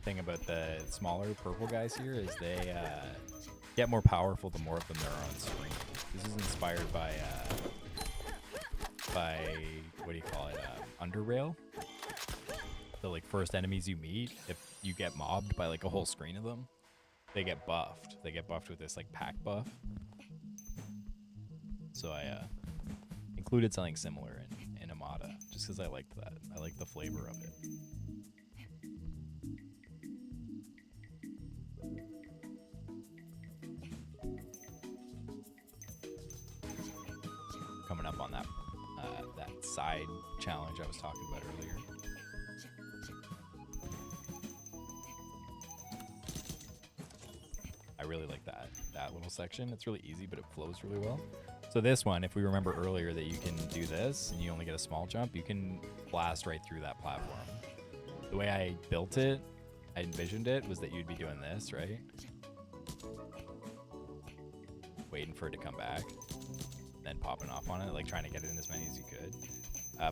thing about the smaller purple guys here is they get more powerful the more of them there are on screen. This is inspired by what do you call it? Underrail. The like first enemies you meet, if you get mobbed by like a whole screen of them, they get buffed. They get buffed with this like pack buff. So I included something similar in Amada, just because I liked that. I like the flavor of it. Coming up on that that side challenge I was talking about earlier. I really like that little section. It's really easy, but it flows really well. So this one, if we remember earlier that you can do this and you only get a small jump, you can blast right through that platform. The way I built it, I envisioned it, was that you'd be doing this, right? Waiting for it to come back, then popping off on it, like trying to get it in as many as you could.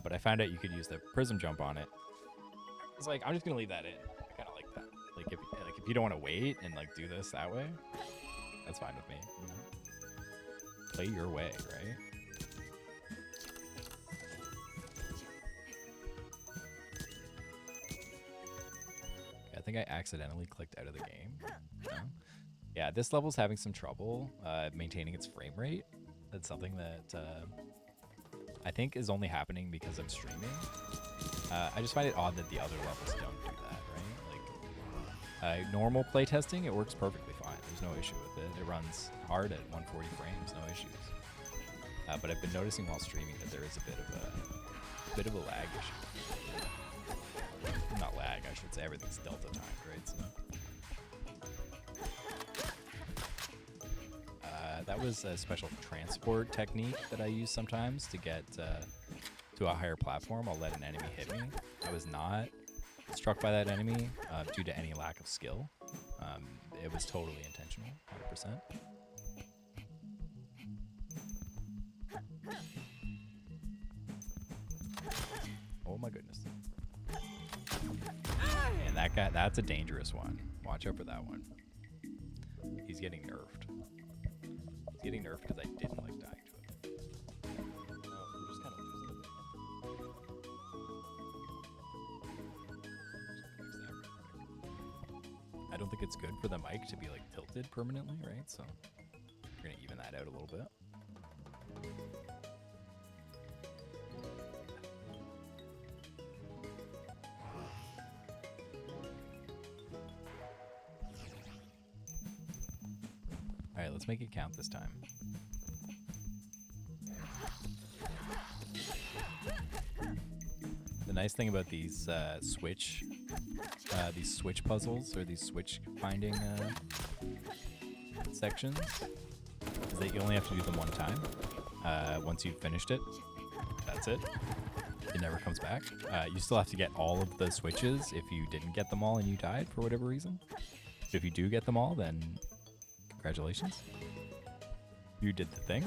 But I found out you could use the prism jump on it. It's like, I'm just gonna leave that in. I kind of like that. Like if you don't want to wait and like do this that way, that's fine with me. You know? Play your way, right? I think I accidentally clicked out of the game. No? Yeah, this level's having some trouble maintaining its frame rate. That's something that I think is only happening because I'm streaming. I just find it odd that the other levels don't do that, right? Like normal playtesting, it works perfectly fine. There's no issue with it. It runs hard at 140 frames, no issues. But I've been noticing while streaming that there is a bit of a lag issue. Not lag, I should say. Everything's delta timed, right? So. That was a special transport technique that I use sometimes to get to a higher platform. I'll let an enemy hit me. I was not struck by that enemy due to any lack of skill. It was totally intentional, 100%. Oh my goodness. And that guy, that's a dangerous one. Watch out for that one. He's getting nerfed. He's getting nerfed because I didn't like dying to him. Oh, we're just kind of losing the thing. Just gonna fix that real quick. I don't think it's good for the mic to be like tilted permanently, right? So we're gonna even that out a little bit. All right, let's make it count this time. The nice thing about these switch puzzles or these switch finding sections is that you only have to do them one time. Once you've finished it, that's it. It never comes back. You still have to get all of the switches if you didn't get them all and you died for whatever reason. But if you do get them all, then congratulations. You did the thing.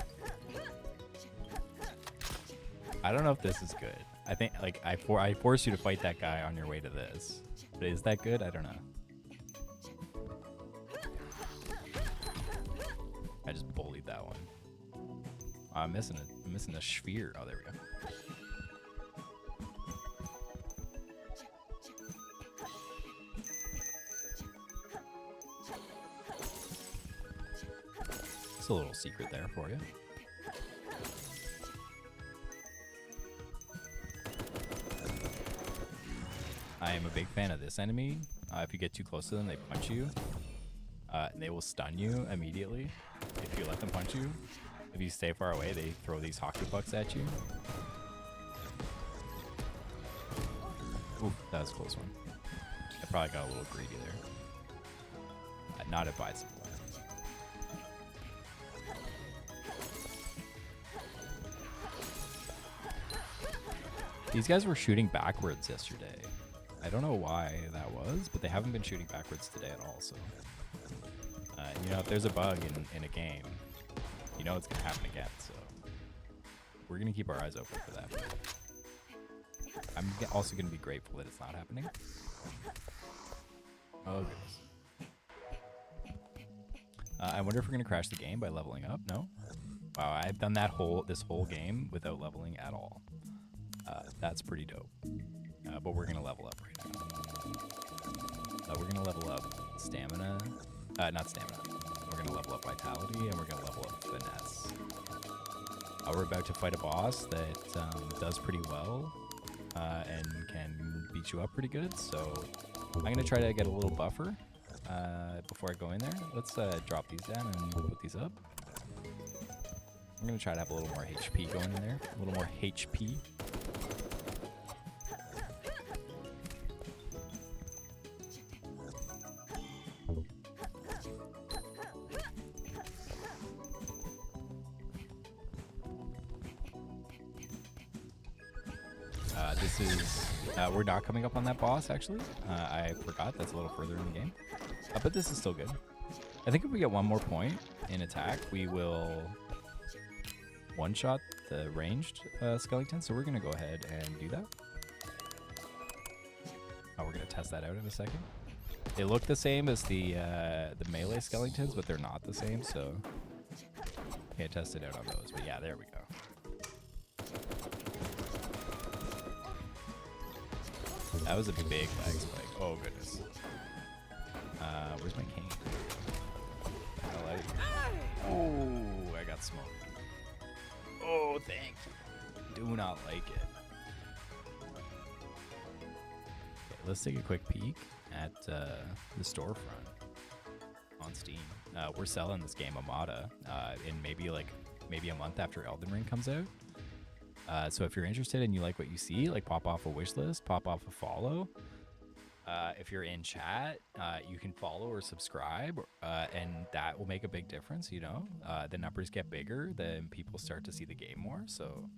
I don't know if this is good. I think like I force you to fight that guy on your way to this. But is that good? I don't know. I just bullied that one. Oh, I'm missing a sphere. Oh, there we go. Just a little secret there for you. I am a big fan of this enemy. If you get too close to them, they punch you. And they will stun you immediately if you let them punch you. If you stay far away, they throw these hockey pucks at you. Ooh, that was a close one. I probably got a little greedy there. Not advisable. These guys were shooting backwards yesterday. I don't know why that was, but they haven't been shooting backwards today at all, so... you know, if there's a bug in a game, you know it's going to happen again, so... We're going to keep our eyes open for that. I'm also going to be grateful that it's not happening. Oh, goodness. I wonder if we're going to crash the game by leveling up. No? Wow, I've done this whole game without leveling at all. That's pretty dope. But we're going to level up right now. We're going to level up stamina. Not stamina. We're going to level up vitality, and we're going to level up finesse. We're about to fight a boss that does pretty well and can beat you up pretty good. So I'm going to try to get a little buffer before I go in there. Let's drop these down and put these up. I'm going to try to have a little more HP going in there. A little more HP. This is, we're not coming up on that boss, actually. I forgot, that's a little further in the game. But this is still good. I think if we get one more point in attack, we will one-shot the ranged skeleton. So we're going to go ahead and do that. We're going to test that out in a second. They look the same as the melee skeletons, but they're not the same, so can't test it out on those. But yeah, there we go. That was a big lag spike. Oh, goodness. Where's my cane? Oh, I got smoked. Oh, thank you. Do not like it. Okay, let's take a quick peek at the storefront on Steam. We're selling this game Amada in maybe a month after Elden Ring comes out. So if you're interested and you like what you see, like pop off a wish list, pop off a follow. If you're in chat, you can follow or subscribe, and that will make a big difference, you know. The numbers get bigger, then people start to see the game more. So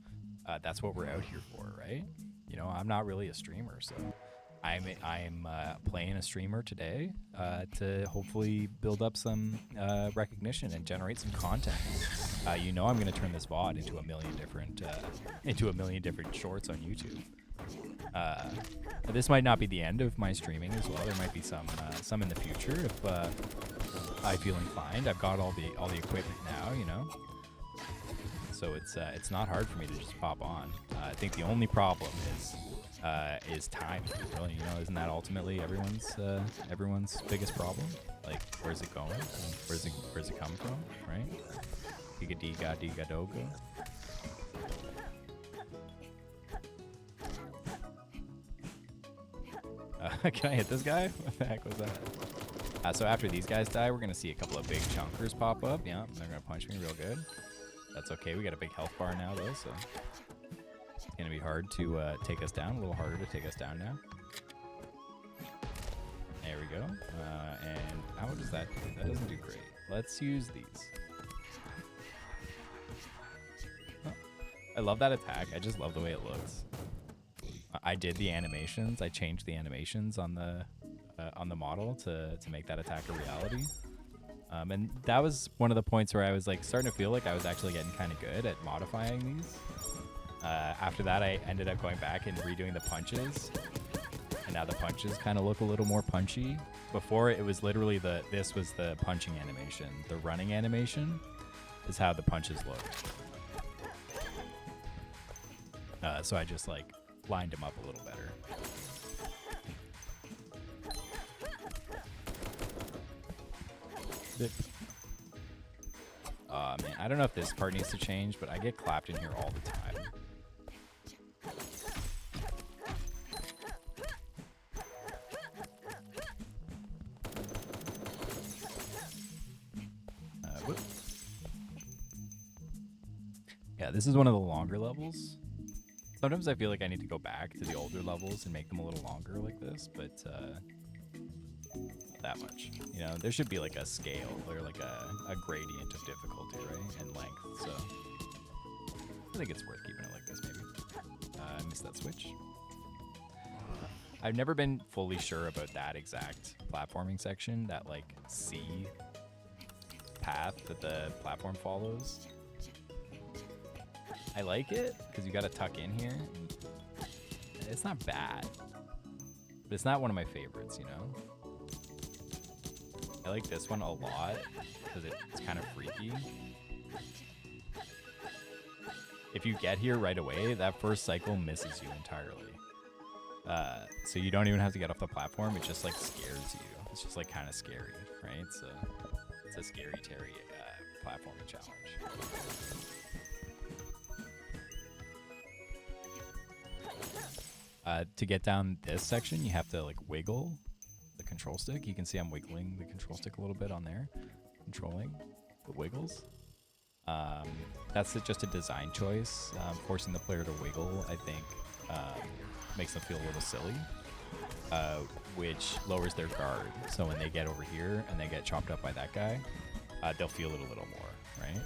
that's what we're out here for, right? You know, I'm not really a streamer, so I'm playing a streamer today to hopefully build up some recognition and generate some content. You know, I'm going to turn this VOD into a million different shorts on YouTube. This might not be the end of my streaming as well. There might be some in the future if I feel inclined. I've got all the equipment now, you know. So it's not hard for me to just pop on. I think the only problem is time. Really, you know, isn't that ultimately everyone's biggest problem? Like, where's it going? Where's it come from? Right? Diga diga diga dogo. Can I hit this guy? What the heck was that? So after these guys die, we're going to see a couple of big chunkers pop up. Yeah, they're going to punch me real good. That's okay. We got a big health bar now, though, so it's going to be hard to take us down. A little harder to take us down now. There we go. And how does that do? That doesn't do great. Let's use these. Oh, I love that attack. I just love the way it looks. I did the animations. I changed the animations on the model to make that attack a reality. And that was one of the points where I was like starting to feel like I was actually getting kind of good at modifying these. After that, I ended up going back and redoing the punches, and now the punches kind of look a little more punchy. Before, it was literally this was the punching animation. The running animation is how the punches look. So I just like lined them up a little better. Man, I don't know if this part needs to change, but I get clapped in here all the time. Whoop. Yeah, this is one of the longer levels. Sometimes I feel like I need to go back to the older levels and make them a little longer like this, but not that much. You know, there should be like a scale or like a gradient of difficulty, right? And length, so I think it's worth keeping it like this maybe. I missed that switch. I've never been fully sure about that exact platforming section, that like C path that the platform follows. I like it because you got to tuck in here. It's not bad, but it's not one of my favorites, you know? I like this one a lot because it's kind of freaky. If you get here right away, that first cycle misses you entirely. So you don't even have to get off the platform. It just like scares you. It's just like kind of scary, right? So it's a scary Terry platforming challenge. To get down this section, you have to like wiggle the control stick. You can see I'm wiggling the control stick a little bit on there, controlling the wiggles. That's just a design choice. Forcing the player to wiggle, I think, makes them feel a little silly, which lowers their guard. So when they get over here and they get chopped up by that guy, they'll feel it a little more, right?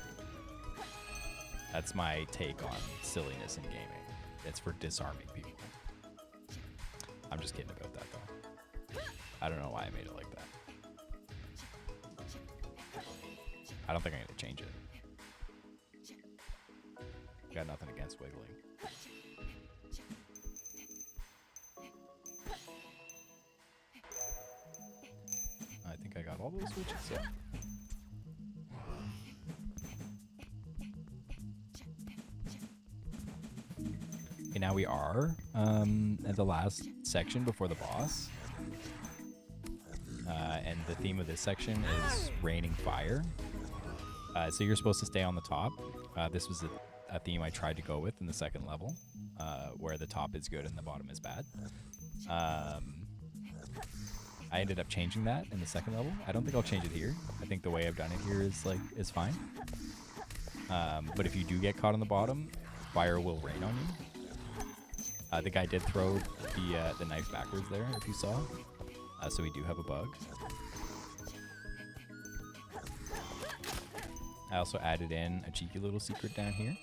That's my take on silliness in gaming. It's for disarming people. I'm just kidding about that, though. I don't know why I made it like that. I don't think I'm going to change it. Got nothing against wiggling. I think I got all those switches, yeah. Okay, now we are at the last section before the boss. And the theme of this section is raining fire. So you're supposed to stay on the top. This was a theme I tried to go with in the second level, where the top is good and the bottom is bad. I ended up changing that in the second level. I don't think I'll change it here. I think the way I've done it here is fine. But if you do get caught on the bottom, fire will rain on you. The guy did throw the knife backwards there, if you saw. So we do have a bug. I also added in a cheeky little secret down here.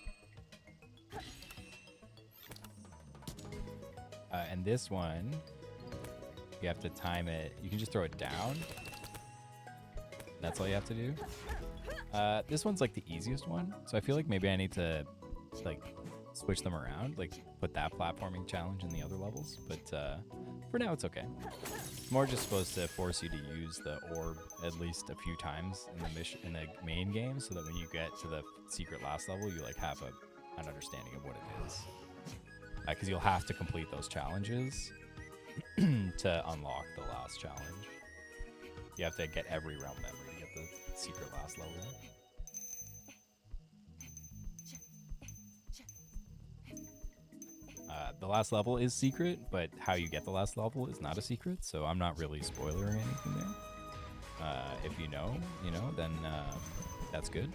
And this one, you have to time it. You can just throw it down. That's all you have to do. This one's like the easiest one. So I feel like maybe I need to like switch them around, like put that platforming challenge in the other levels. But for now, it's okay. It's more just supposed to force you to use the orb at least a few times in the main game, so that when you get to the secret last level, you like have an understanding of what it is. Because you'll have to complete those challenges to unlock the last challenge. You have to get every realm memory to get the secret last level. The last level is secret, but how you get the last level is not a secret, so I'm not really spoiling anything there. If you know, then that's good.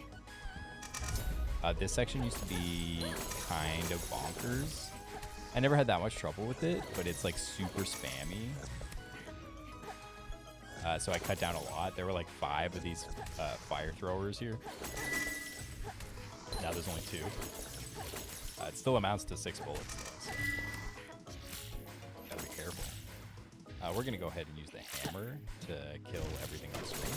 This section used to be kind of bonkers. I never had that much trouble with it, but it's like super spammy. So I cut down a lot. There were like 5 of these fire throwers here. Now there's only 2. It still amounts to 6 bullets though, so gotta be careful. We're gonna go ahead and use the hammer to kill everything on screen.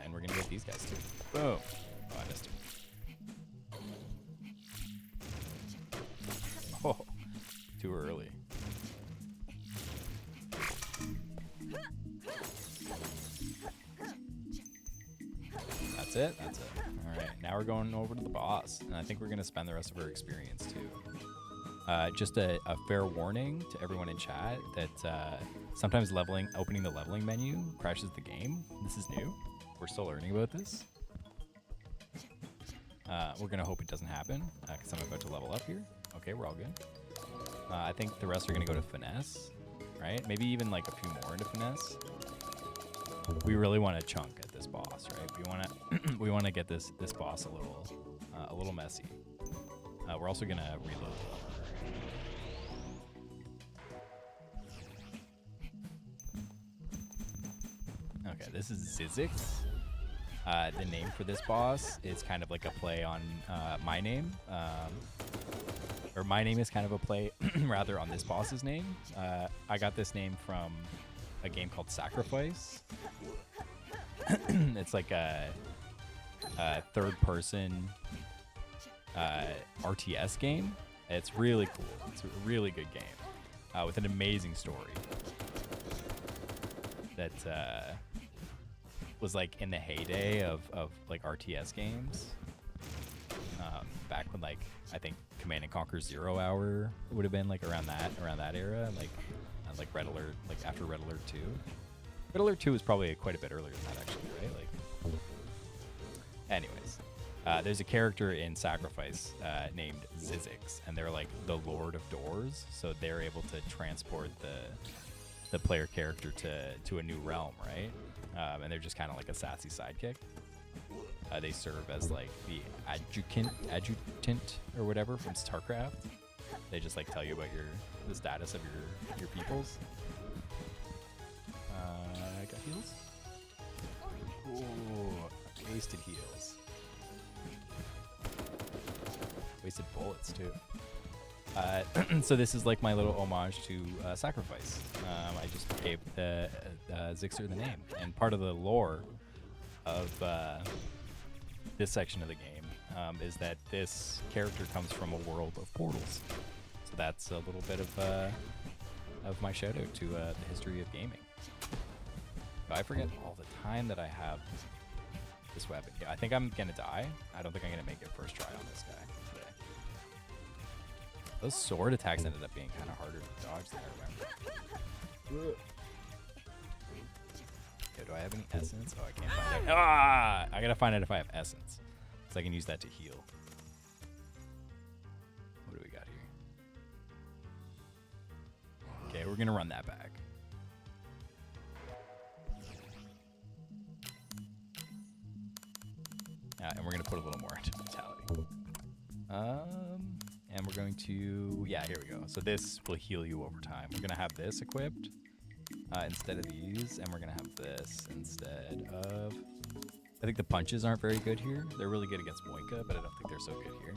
And we're gonna get these guys too. Boom! Oh, I missed him. Oh, too early. That's it. All right, now we're going over to the boss, and I think we're gonna spend the rest of our experience too. Just a fair warning to everyone in chat that sometimes opening the leveling menu crashes the game. This is new. We're still learning about this. We're gonna hope it doesn't happen because I'm about to level up here. Okay, we're all good. I think the rest are gonna go to finesse, right? Maybe even like a few more into finesse. We really want to chunk at this boss, right? We want to get this boss a little messy. We're also gonna reload. Okay, this is Zizix. The name for this boss is kind of like a play on my name. Or my name is kind of a play, rather, on this boss's name. I got this name from a game called Sacrifice. It's like a third-person RTS game. It's really cool. It's a really good game with an amazing story that was like in the heyday of like RTS games. Back when like I think Command and Conquer 0 Hour would have been like around that era, like Red Alert, like after Red Alert 2. Red Alert 2 was probably quite a bit earlier than that, actually, right? Like, anyways, there's a character in Sacrifice named Zizix, and they're like the Lord of Doors, so they're able to transport the player character to a new realm, right? And they're just kind of like a sassy sidekick. They serve as like the adjutant or whatever from StarCraft. They just like tell you about the status of your peoples. I got heals. Ooh, wasted heals. Wasted bullets too. So this is like my little homage to Sacrifice. I just gave the Zixer the name, and part of the lore of this section of the game is that this character comes from a world of portals. So that's a little bit of my shout out to the history of gaming. I forget all the time that I have this weapon. Yeah, I think I'm gonna die. I don't think I'm gonna make it first try on this guy today. Those sword attacks ended up being kind of harder to dodge than I remember. Yo, do I have any essence? Oh, I can't find it. I gotta find out if I have essence, so I can use that to heal. What do we got here? Okay, we're gonna run that back. And we're gonna put a little more into vitality. And we're going to, yeah, here we go. So this will heal you over time. We're gonna have this equipped instead of these, and we're gonna have this instead of. I think the punches aren't very good here. They're really good against Moika, but I don't think they're so good here.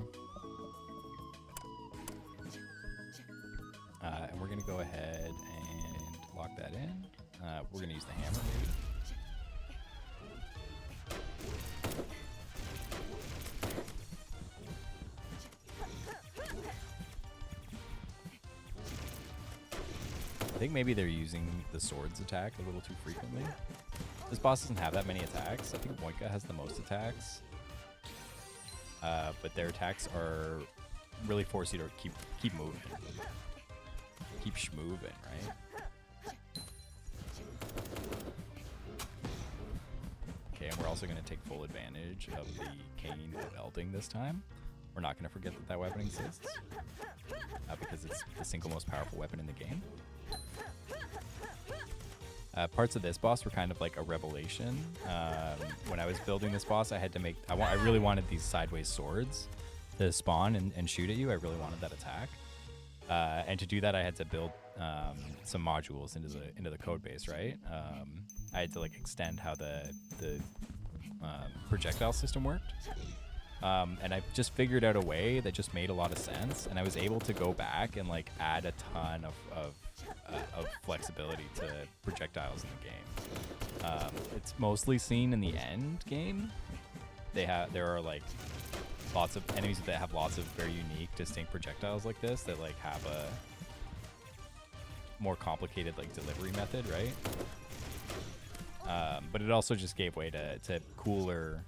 And we're gonna go ahead and lock that in. We're gonna use the hammer maybe. think maybe they're using the swords attack a little too frequently. This boss doesn't have that many attacks. I think Moika has the most attacks. But their attacks are really force you to keep moving. Keep schmoving, right? Okay, and we're also going to take full advantage of the Cane of Elding this time. We're not going to forget that that weapon exists. Because it's the single most powerful weapon in the game. Parts of this boss were kind of like a revelation. When I was building this boss, I had to make... I really wanted these sideways swords to spawn and shoot at you. I really wanted that attack. And to do that, I had to build some modules into the code base, right? I had to like extend how the projectile system worked. And I just figured out a way that just made a lot of sense, and I was able to go back and like add a ton of flexibility to projectiles in the game. It's mostly seen in the end game. There are like lots of enemies that have lots of very unique, distinct projectiles like this that like have a more complicated like delivery method, right? But it also just gave way to cooler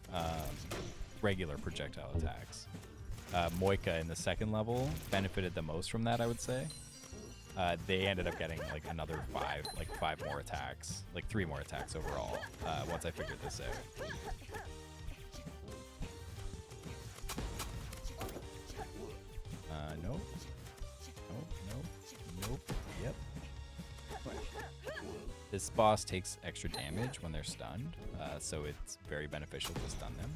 regular projectile attacks. Moika in the second level benefited the most from that, I would say. They ended up getting like another five more attacks, like 3 more attacks overall, once I figured this out. Nope. Nope. Yep. This boss takes extra damage when they're stunned, so it's very beneficial to stun them.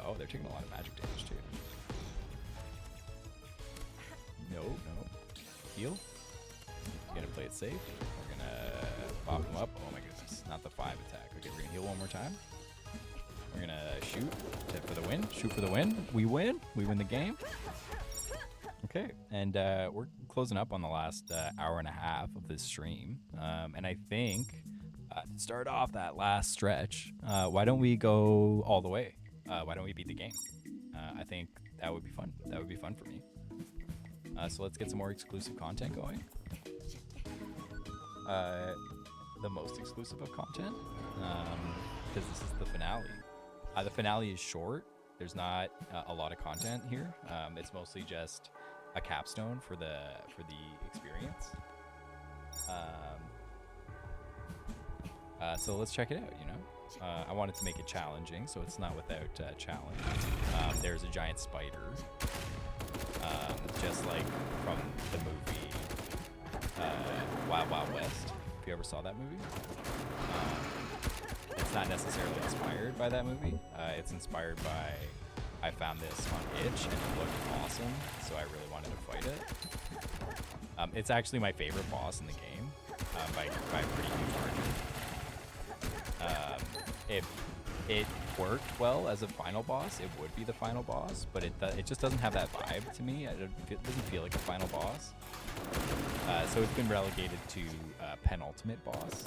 Oh, they're taking a lot of magic damage too. No. Heal. We're gonna play it safe. We're gonna pop them up. Oh my goodness, not the 5 attack. Okay, we're gonna heal one more time. We're gonna shoot for the win. Shoot for the win. We win. We win the game. Okay, and we're closing up on the last hour and a half of this stream. And I think to start off that last stretch, why don't we go all the way? Why don't we beat the game? I think that would be fun. That would be fun for me. So let's get some more exclusive content going. The most exclusive of content, because this is the finale. The finale is short. There's not a lot of content here. It's mostly just a capstone for the experience. So let's check it out. I wanted to make it challenging, so it's not without challenge. There's a giant spider, just like from the movie Wild Wild West. If you ever saw that movie, it's not necessarily inspired by that movie. It's inspired by, I found this on Itch and it looked awesome, so I really wanted to fight it. It's actually my favorite boss in the game, by a pretty huge margin. If it worked well as a final boss, it would be the final boss, but it just doesn't have that vibe to me. It doesn't feel like a final boss. So it's been relegated to penultimate boss.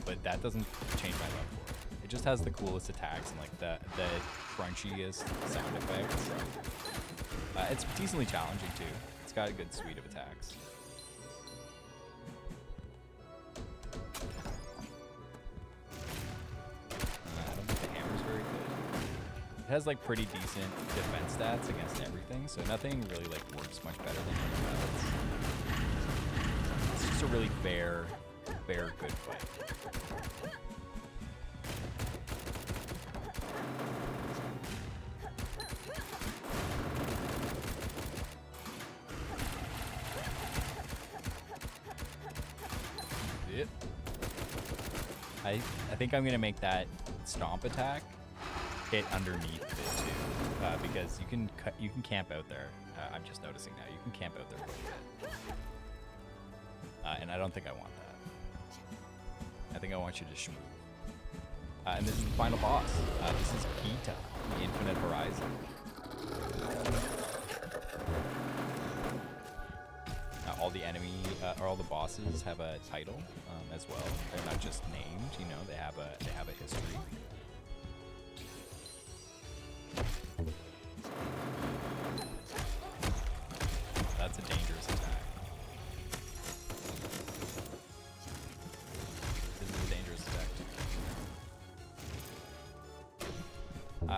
But that doesn't change my love for it. It just has the coolest attacks and like the crunchiest sound effects. It's decently challenging too. It's got a good suite of attacks. I don't think the hammer's very good. It has like pretty decent defense stats against everything, so nothing really like works much better than other methods. It's just a really fair, good fight. Yep. I think I'm gonna make that stomp attack hit underneath it too, because you can camp out there. I'm just noticing now you can camp out there quite a bit, and I don't think I want that. I think I want you to shmove. And this is the final boss. This is Kita, the Infinite Horizon. All the all the bosses have a title as well. They're not just named, they have a history.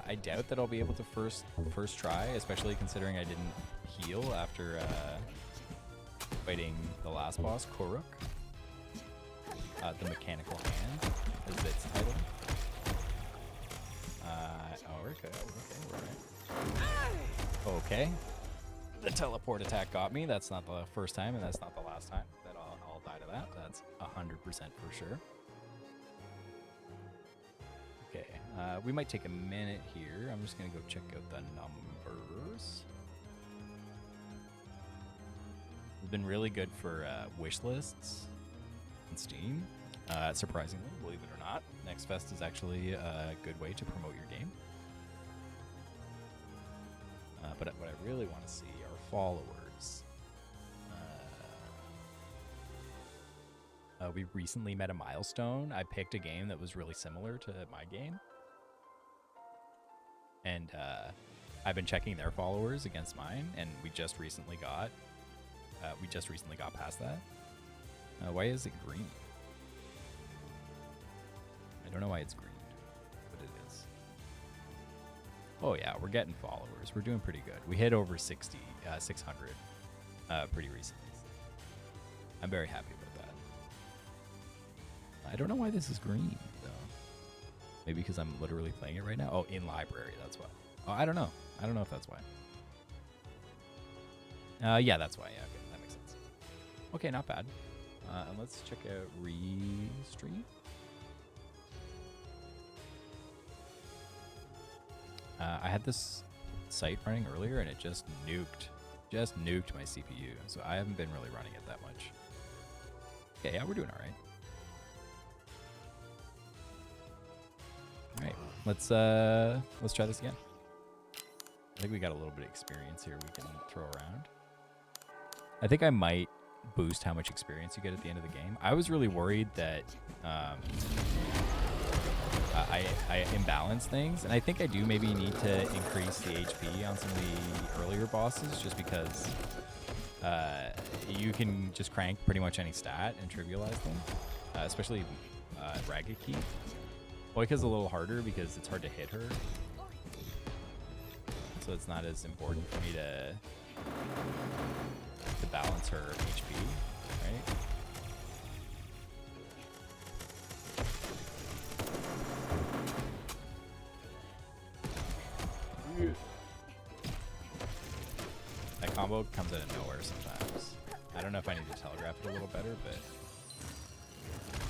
I doubt that I'll be able to first try, especially considering I didn't heal after fighting the last boss, Koruk. The Mechanical Hand is its title. Oh, okay, okay. The teleport attack got me. That's not the first time, and that's not the last time that I'll die to that. That's 100% for sure. Okay, we might take a minute here. I'm just gonna go check out the numbers. It's been really good for wish lists on Steam. Surprisingly, believe it or not, Next Fest is actually a good way to promote your game. But what I really want to see are followers. We recently met a milestone. I picked a game that was really similar to my game. And I've been checking their followers against mine, and we just recently got past that. Why is it green? I don't know why it's green, but it is. Oh yeah, we're getting followers. We're doing pretty good. We hit over 600 pretty recently. I'm very happy about that. I don't know why this is green, though. Maybe because I'm literally playing it right now? Oh, in library, that's why. Oh, I don't know. I don't know if that's why. Yeah, that's why. Yeah, okay, that makes sense. Okay, not bad. And let's check out Restream. I had this site running earlier, and it just nuked my CPU. So I haven't been really running it that much. Okay, yeah, we're doing all right. All right, let's try this again. I think we got a little bit of experience here we can throw around. I think I might boost how much experience you get at the end of the game. I was really worried that I imbalance things, and I think I do maybe need to increase the HP on some of the earlier bosses, just because you can just crank pretty much any stat and trivialize them, especially Ragaki. Boika's a little harder because it's hard to hit her, so it's not as important for me to balance her HP, right? That combo comes out of nowhere sometimes. I don't know if I need to telegraph it a little better, but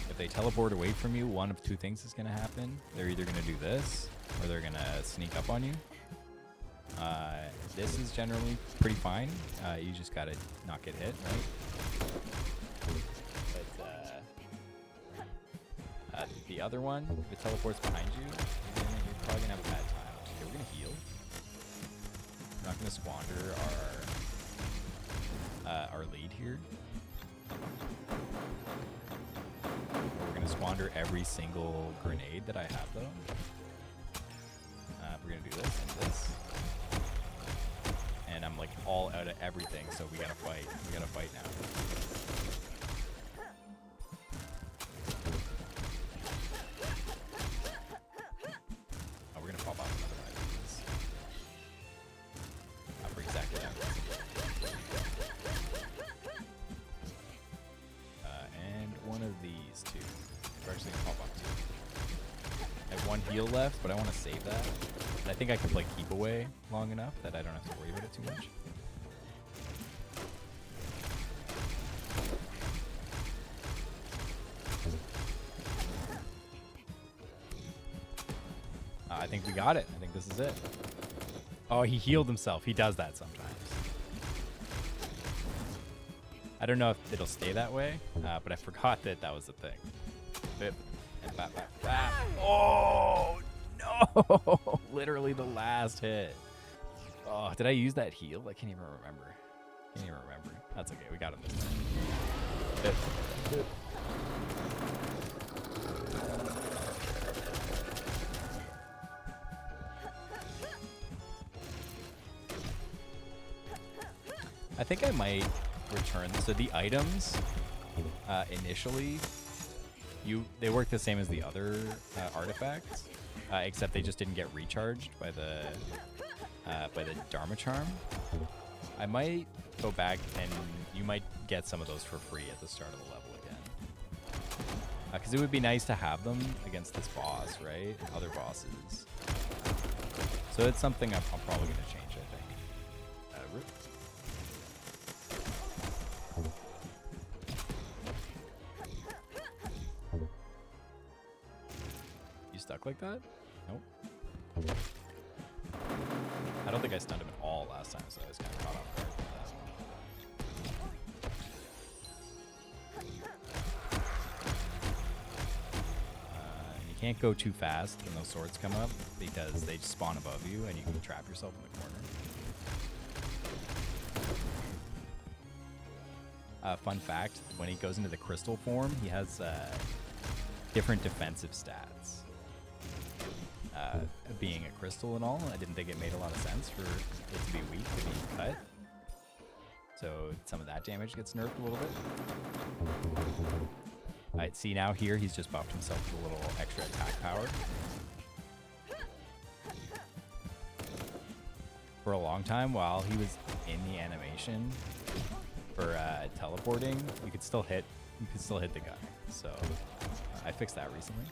if they teleport away from you, one of two things is going to happen. They're either going to do this, or they're going to sneak up on you. This is generally pretty fine. You just got to not get hit, right? But the other one, if it teleports behind you, you're probably going to have a bad time. Okay, we're going to heal. We're not going to squander our lead here. We're going to squander every single grenade that I have, though. We're going to do this and this. And I'm like all out of everything, so we gotta fight. We gotta fight now. Oh, we're gonna pop off another one of these. For exactly that. And one of these two. We're actually gonna pop off two. I have one heal left, but I want to save that. I think I can play keep away long enough that I don't have to worry about it too much. I think we got it. I think this is it. Oh, he healed himself. He does that sometimes. I don't know if it'll stay that way, but I forgot that that was the thing. Bip, and bap, bap, bap. Oh, no! Literally the last hit. Oh, did I use that heal? I can't even remember. That's okay. We got him this time. Bip, bip. I think I might return. So the items initially, they work the same as the other artifacts. except they just didn't get recharged by the Dharma Charm. I might go back and you might get some of those for free at the start of the level again. Because it would be nice to have them against this boss, right? And other bosses. So it's something I'm probably going to change, I think. Rip. You stuck like that? Nope. I don't think I stunned him at all last time, so I was kind of caught off guard with that. You can't go too fast when those swords come up because they just spawn above you and you can trap yourself in the corner. Fun fact, when he goes into the crystal form, he has different defensive stats. Being a crystal and all, I didn't think it made a lot of sense for it to be weak to be cut. So some of that damage gets nerfed a little bit. Alright, see now here he's just buffed himself with a little extra attack power. For a long time, while he was in the animation for teleporting, you could still hit the guy. So I fixed that recently.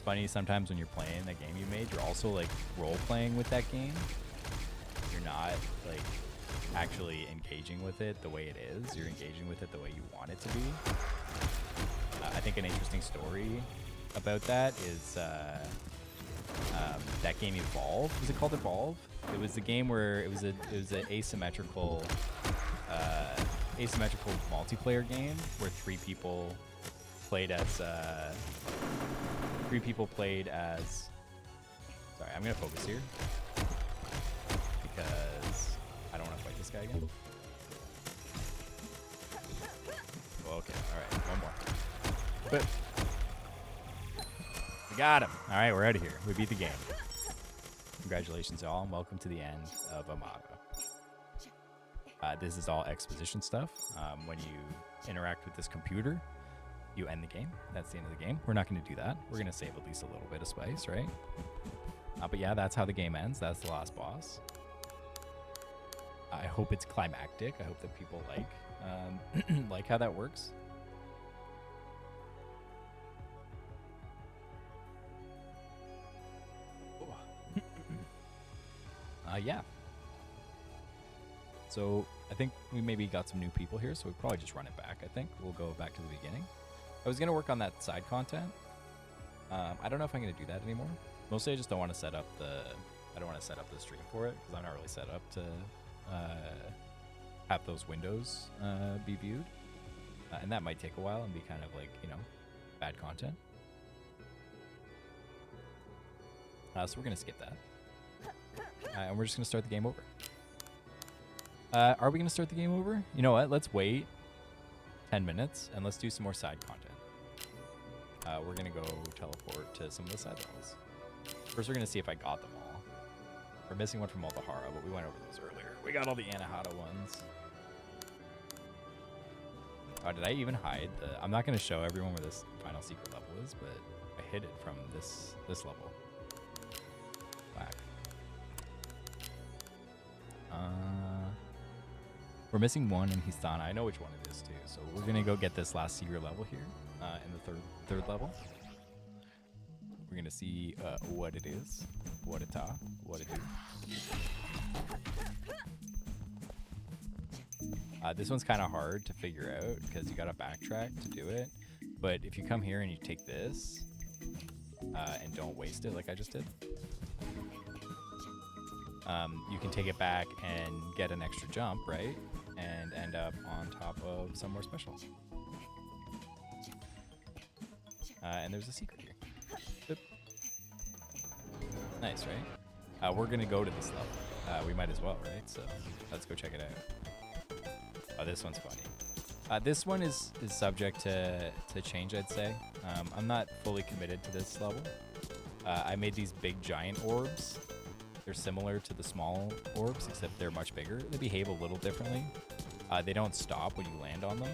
Funny sometimes when you're playing a game you made, you're also like role playing with that game. You're not like actually engaging with it the way it is. You're engaging with it the way you want it to be. I think an interesting story about that is that game Evolve. Was it called Evolve? It was the game where it was an asymmetrical multiplayer game where three people played as. Sorry, I'm gonna focus here because I don't want to fight this guy again. Well, okay, all right, one more. But we got him. All right, we're out of here. We beat the game. Congratulations, all, and welcome to the end of Amago. This is all exposition stuff. When you interact with this computer, you end the game. That's the end of the game. We're not going to do that. We're going to save at least a little bit of space, right? But yeah, that's how the game ends. That's the last boss. I hope it's climactic. I hope that people like how that works. Yeah. So I think we maybe got some new people here, so we'll probably just run it back. I think we'll go back to the beginning. I was going to work on that side content. I don't know if I'm going to do that anymore. Mostly I just don't want to set up the stream for it because I'm not really set up to have those windows be viewed. And that might take a while and be kind of like, bad content. So we're going to skip that. And we're just going to start the game over. Are we going to start the game over? You know what? Let's wait 10 minutes and let's do some more side content. We're going to go teleport to some of the side levels. First, we're going to see if I got them all. We're missing one from Altahara, but we went over those earlier. We got all the Anahata ones. Oh, did I even hide the... I'm not going to show everyone where this final secret level is, but I hid it from this level. Whack. We're missing one in Histana. I know which one it is too. So we're gonna go get this last secret level here in the third level. We're gonna see what it is, what it do. This one's kind of hard to figure out because you gotta backtrack to do it. But if you come here and you take this and don't waste it like I just did, you can take it back and get an extra jump, right? And end up on top of somewhere special. And there's a secret here. Boop. Nice, right? We're gonna go to this level. We might as well, right? So let's go check it out. Oh, this one's funny. This one is subject to change, I'd say. I'm not fully committed to this level. I made these big giant orbs. They're similar to the small orbs, except they're much bigger. They behave a little differently. They don't stop when you land on them.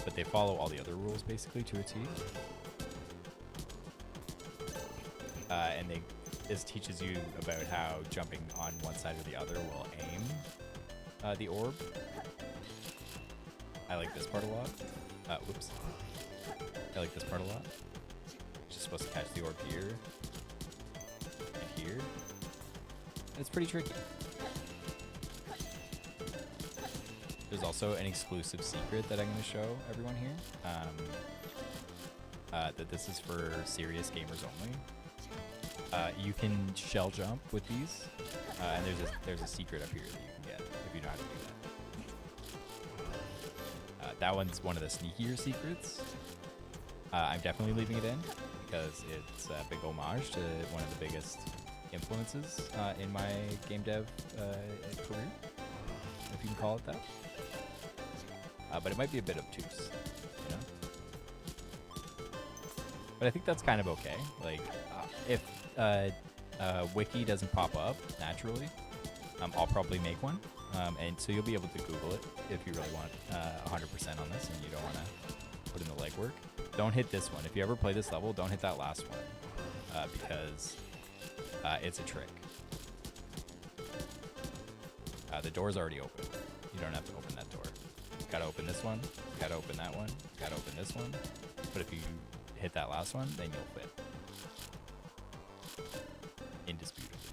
but they follow all the other rules basically to a T. And this teaches you about how jumping on one side or the other will aim the orb. I like this part a lot. Whoops. I like this part a lot. Just supposed to catch the orb here and here. And it's pretty tricky. There's also an exclusive secret that I'm going to show everyone here. That this is for serious gamers only. You can shell jump with these, and there's a secret up here that you can get if you know how to do that. That one's one of the sneakier secrets. I'm definitely leaving it in because it's a big homage to one of the biggest influences in my game dev career, if you can call it that. But it might be a bit obtuse, you know? But I think that's kind of okay. Like, if wiki doesn't pop up naturally, I'll probably make one. And so you'll be able to Google it if you really want 100% on this and you don't want to put in the legwork. Don't hit this one. If you ever play this level, don't hit that last one because it's a trick. The door's already open. You don't have to open that door. Gotta open this one, gotta open that one, gotta open this one. But if you hit that last one, then you'll fit. Indisputably,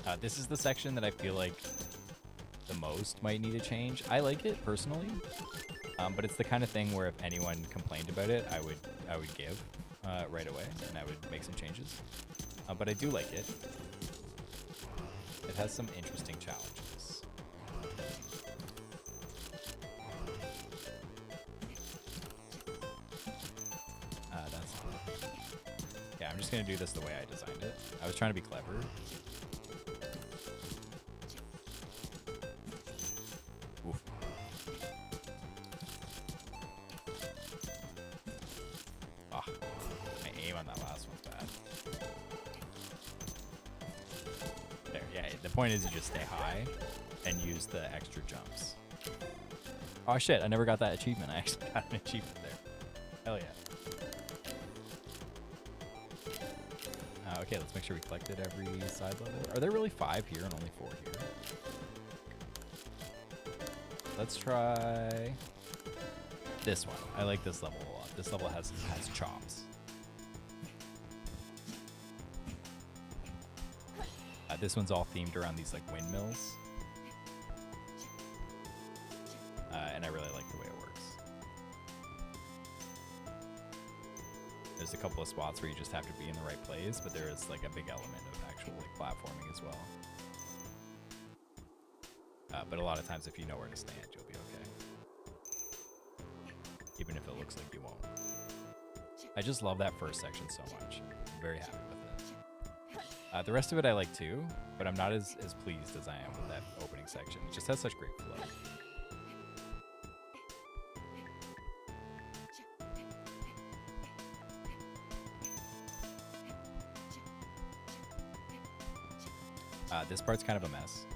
yeah. This is the section that I feel like the most might need a change. I like it personally, but it's the kind of thing where if anyone complained about it, I would give right away, and I would make some changes. But I do like it. It has some interesting challenges. I'm just gonna do this the way I designed it. I was trying to be clever. Oof. Ah, my aim on that last one's bad. There, yeah, the point is you just stay high and use the extra jumps. Oh shit, I never got that achievement. I actually got an achievement there. Hell yeah. Okay, let's make sure we collected every side level. Are there really 5 here and only 4 here? Let's try this one. I like this level a lot. This level has chops. This one's all themed around these like windmills. And I really like the way it works. There's a couple of spots where you just have to be in the right place, but there is like a big element of actual like platforming as well. But a lot of times if you know where to stand, you'll be okay. Even if it looks like you won't. I just love that first section so much. I'm very happy with it. The rest of it I like too, but I'm not as pleased as I am with that opening section. It just has such great flow. This part's kind of a mess.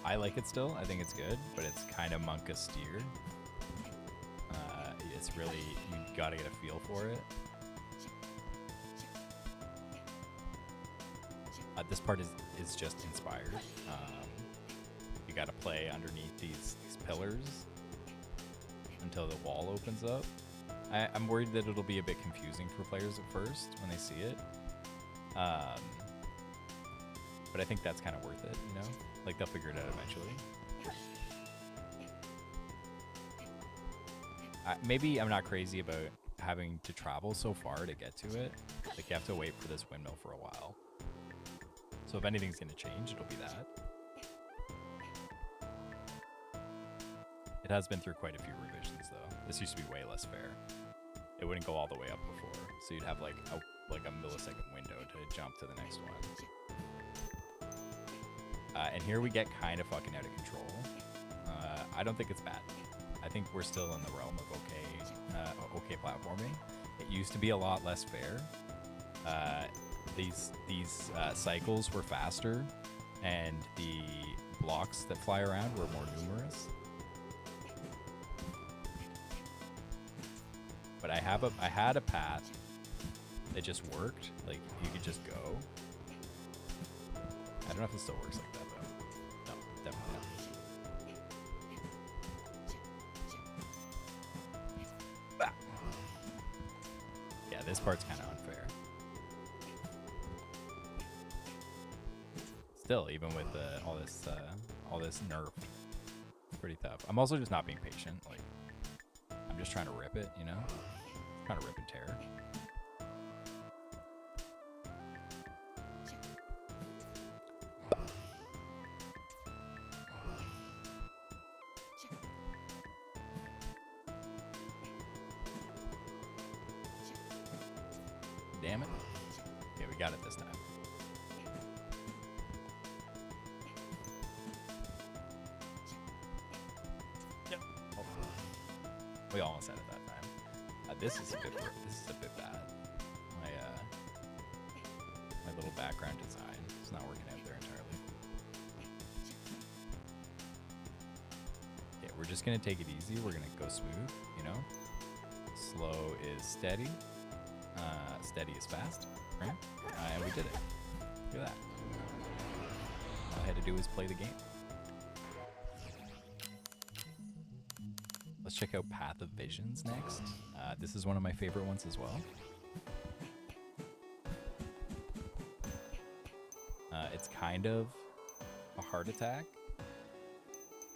I like it still. I think it's good, but it's kind of monk austere. It's really, you gotta get a feel for it. This part is just inspired. You gotta play underneath these pillars until the wall opens up. I'm worried that it'll be a bit confusing for players at first when they see it. But I think that's kind of worth it, you know? Like, they'll figure it out eventually. Maybe I'm not crazy about having to travel so far to get to it. Like, you have to wait for this windmill for a while. So if anything's going to change, it'll be that. It has been through quite a few revisions, though. This used to be way less fair. It wouldn't go all the way up before. So you'd have, like a millisecond window to jump to the next one. And here we get kind of fucking out of control. I don't think it's bad. I think we're still in the realm of okay platforming. It used to be a lot less fair. These cycles were faster, and the blocks that fly around were more numerous. but I had a path that just worked. Like you could just go. I don't know if it still works like that though. No, definitely not. Ah. Yeah, this part's kind of unfair. Still, even with all this nerf, it's pretty tough. I'm also just not being patient. Like, I'm just trying to rip it, you know? Trying to rip and tear. Damn it. Okay, we got it this time. Yep. Oh. We almost had it that time. This is a bit bad. My little background design is not working out there entirely. Okay, we're just gonna take it easy. We're gonna go smooth, you know? Slow is steady. Steady is fast, right? And we did it. Look at that. All I had to do was play the game. Let's check out Path of Visions next. This is one of my favorite ones as well. It's kind of a heart attack.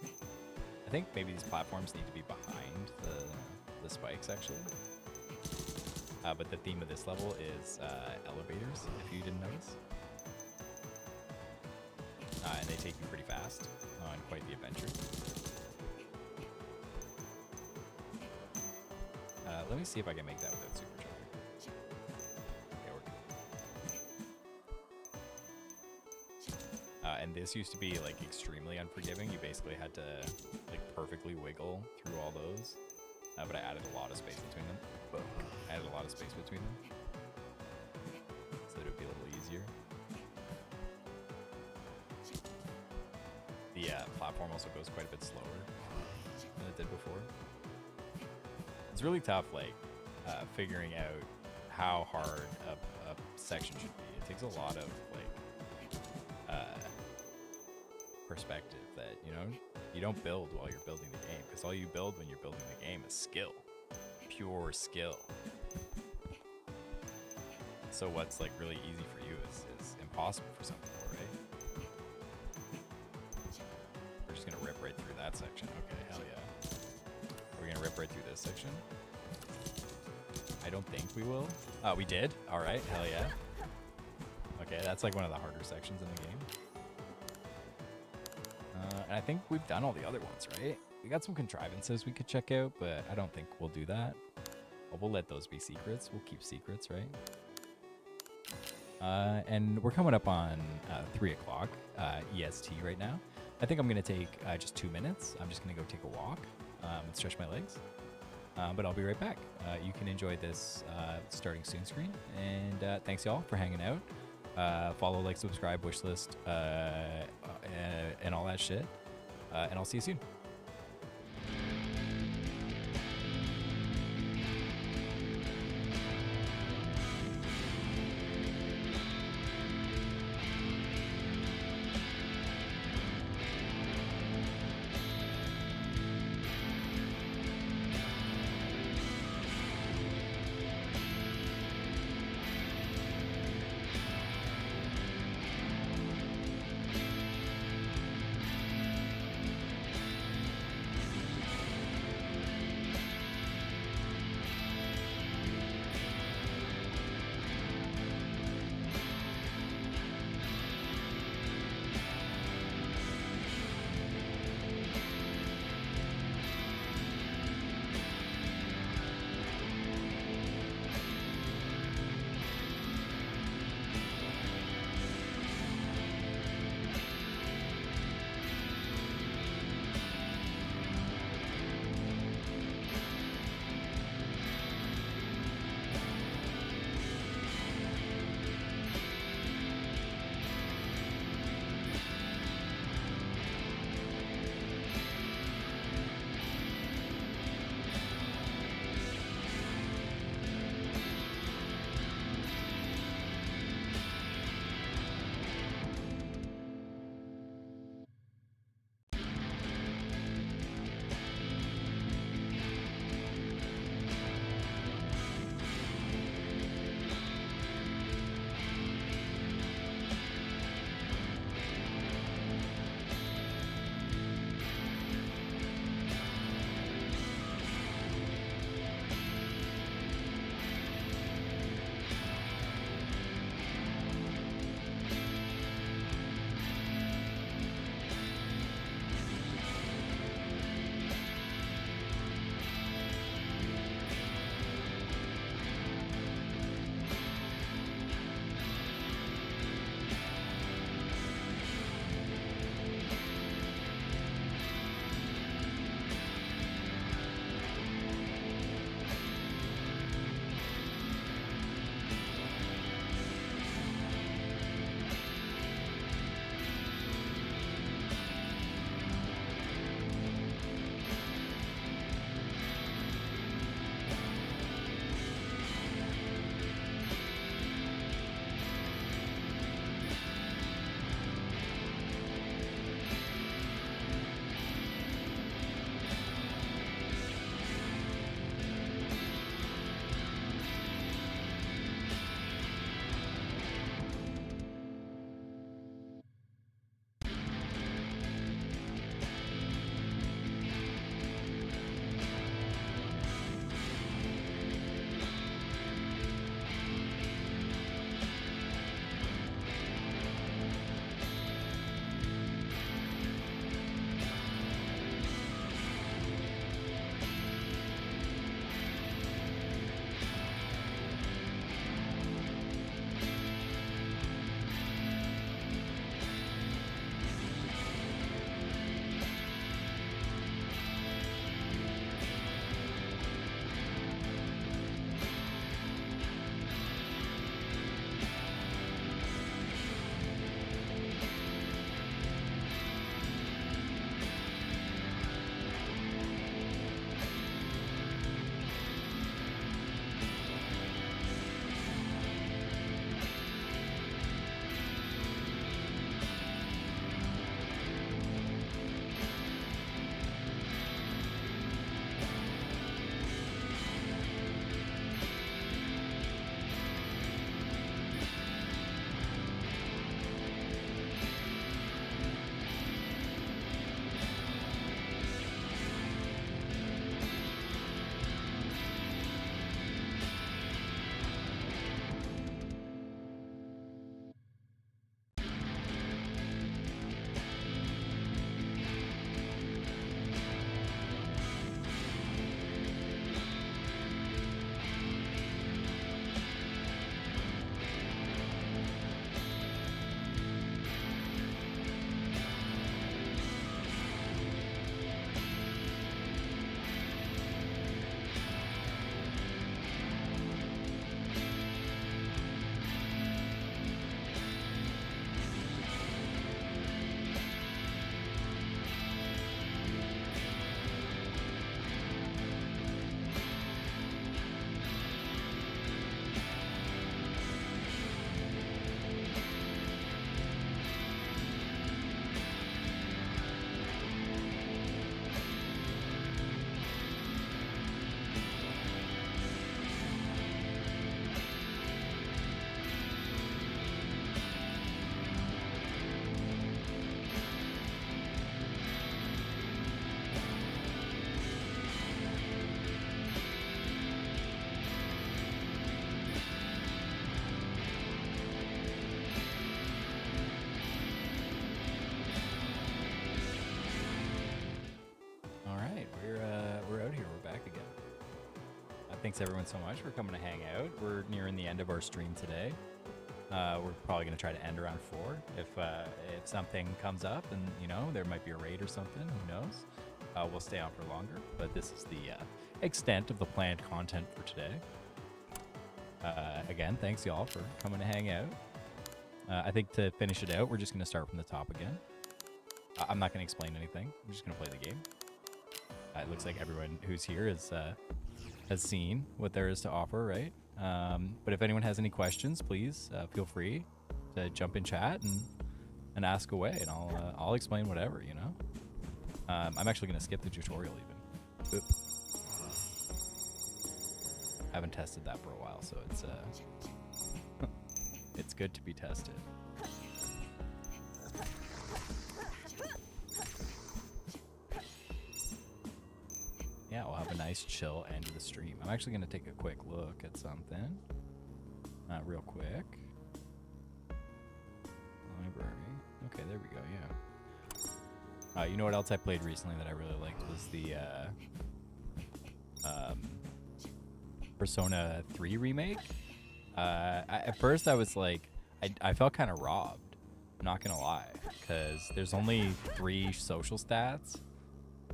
I think maybe these platforms need to be behind the spikes, actually. But the theme of this level is elevators, if you didn't notice. And they take you pretty fast on quite the adventure. Let me see if I can make that without supercharger. Okay, we're good. And this used to be like extremely unforgiving. You basically had to like perfectly wiggle through all those. But I added a lot of space between them. I added a lot of space between them, so that it would be a little easier. The platform also goes quite a bit slower than it did before. It's really tough, like, figuring out how hard a section should be. It takes a lot of, like, perspective that, you know, you don't build while you're building the game, because all you build when you're building the game is skill. Pure skill. So what's like really easy for you is impossible for some people, right? We're just gonna rip right through that section. Okay, hell yeah. We're gonna rip right through this section. I don't think we will. We did. All right, hell yeah. Okay, that's like one of the harder sections in the game. And I think we've done all the other ones, right? We got some contrivances we could check out, but I don't think we'll do that. Well, we'll let those be secrets. We'll keep secrets, right? And we're coming up on 3 o'clock EST right now. I think I'm going to take just 2 minutes. I'm just going to go take a walk and stretch my legs. But I'll be right back. You can enjoy this starting soon screen. And thanks, y'all, for hanging out. Follow, like, subscribe, wishlist, and all that shit. And I'll see you soon. thanks everyone so much for coming to hang out. We're nearing the end of our stream today. We're probably going to try to end around 4. If something comes up and, you know, there might be a raid or something, who knows? We'll stay on for longer, but this is the extent of the planned content for today. Again, thanks y'all for coming to hang out. I think to finish it out, we're just going to start from the top again. I'm not going to explain anything. I'm just going to play the game. It looks like everyone who's here has seen what there is to offer, right? But if anyone has any questions, please feel free to jump in chat and ask away, and I'll explain whatever, you know. I'm actually going to skip the tutorial even. Oop. I haven't tested that for a while, so it's it's good to be tested. Yeah, we'll have a nice chill end of the stream. I'm actually going to take a quick look at something. Real quick. Library. Okay, there we go, yeah. You know what else I played recently that I really liked was the Persona 3 remake. At first I was like, I felt kind of robbed, I'm not going to lie, because there's only 3 social stats.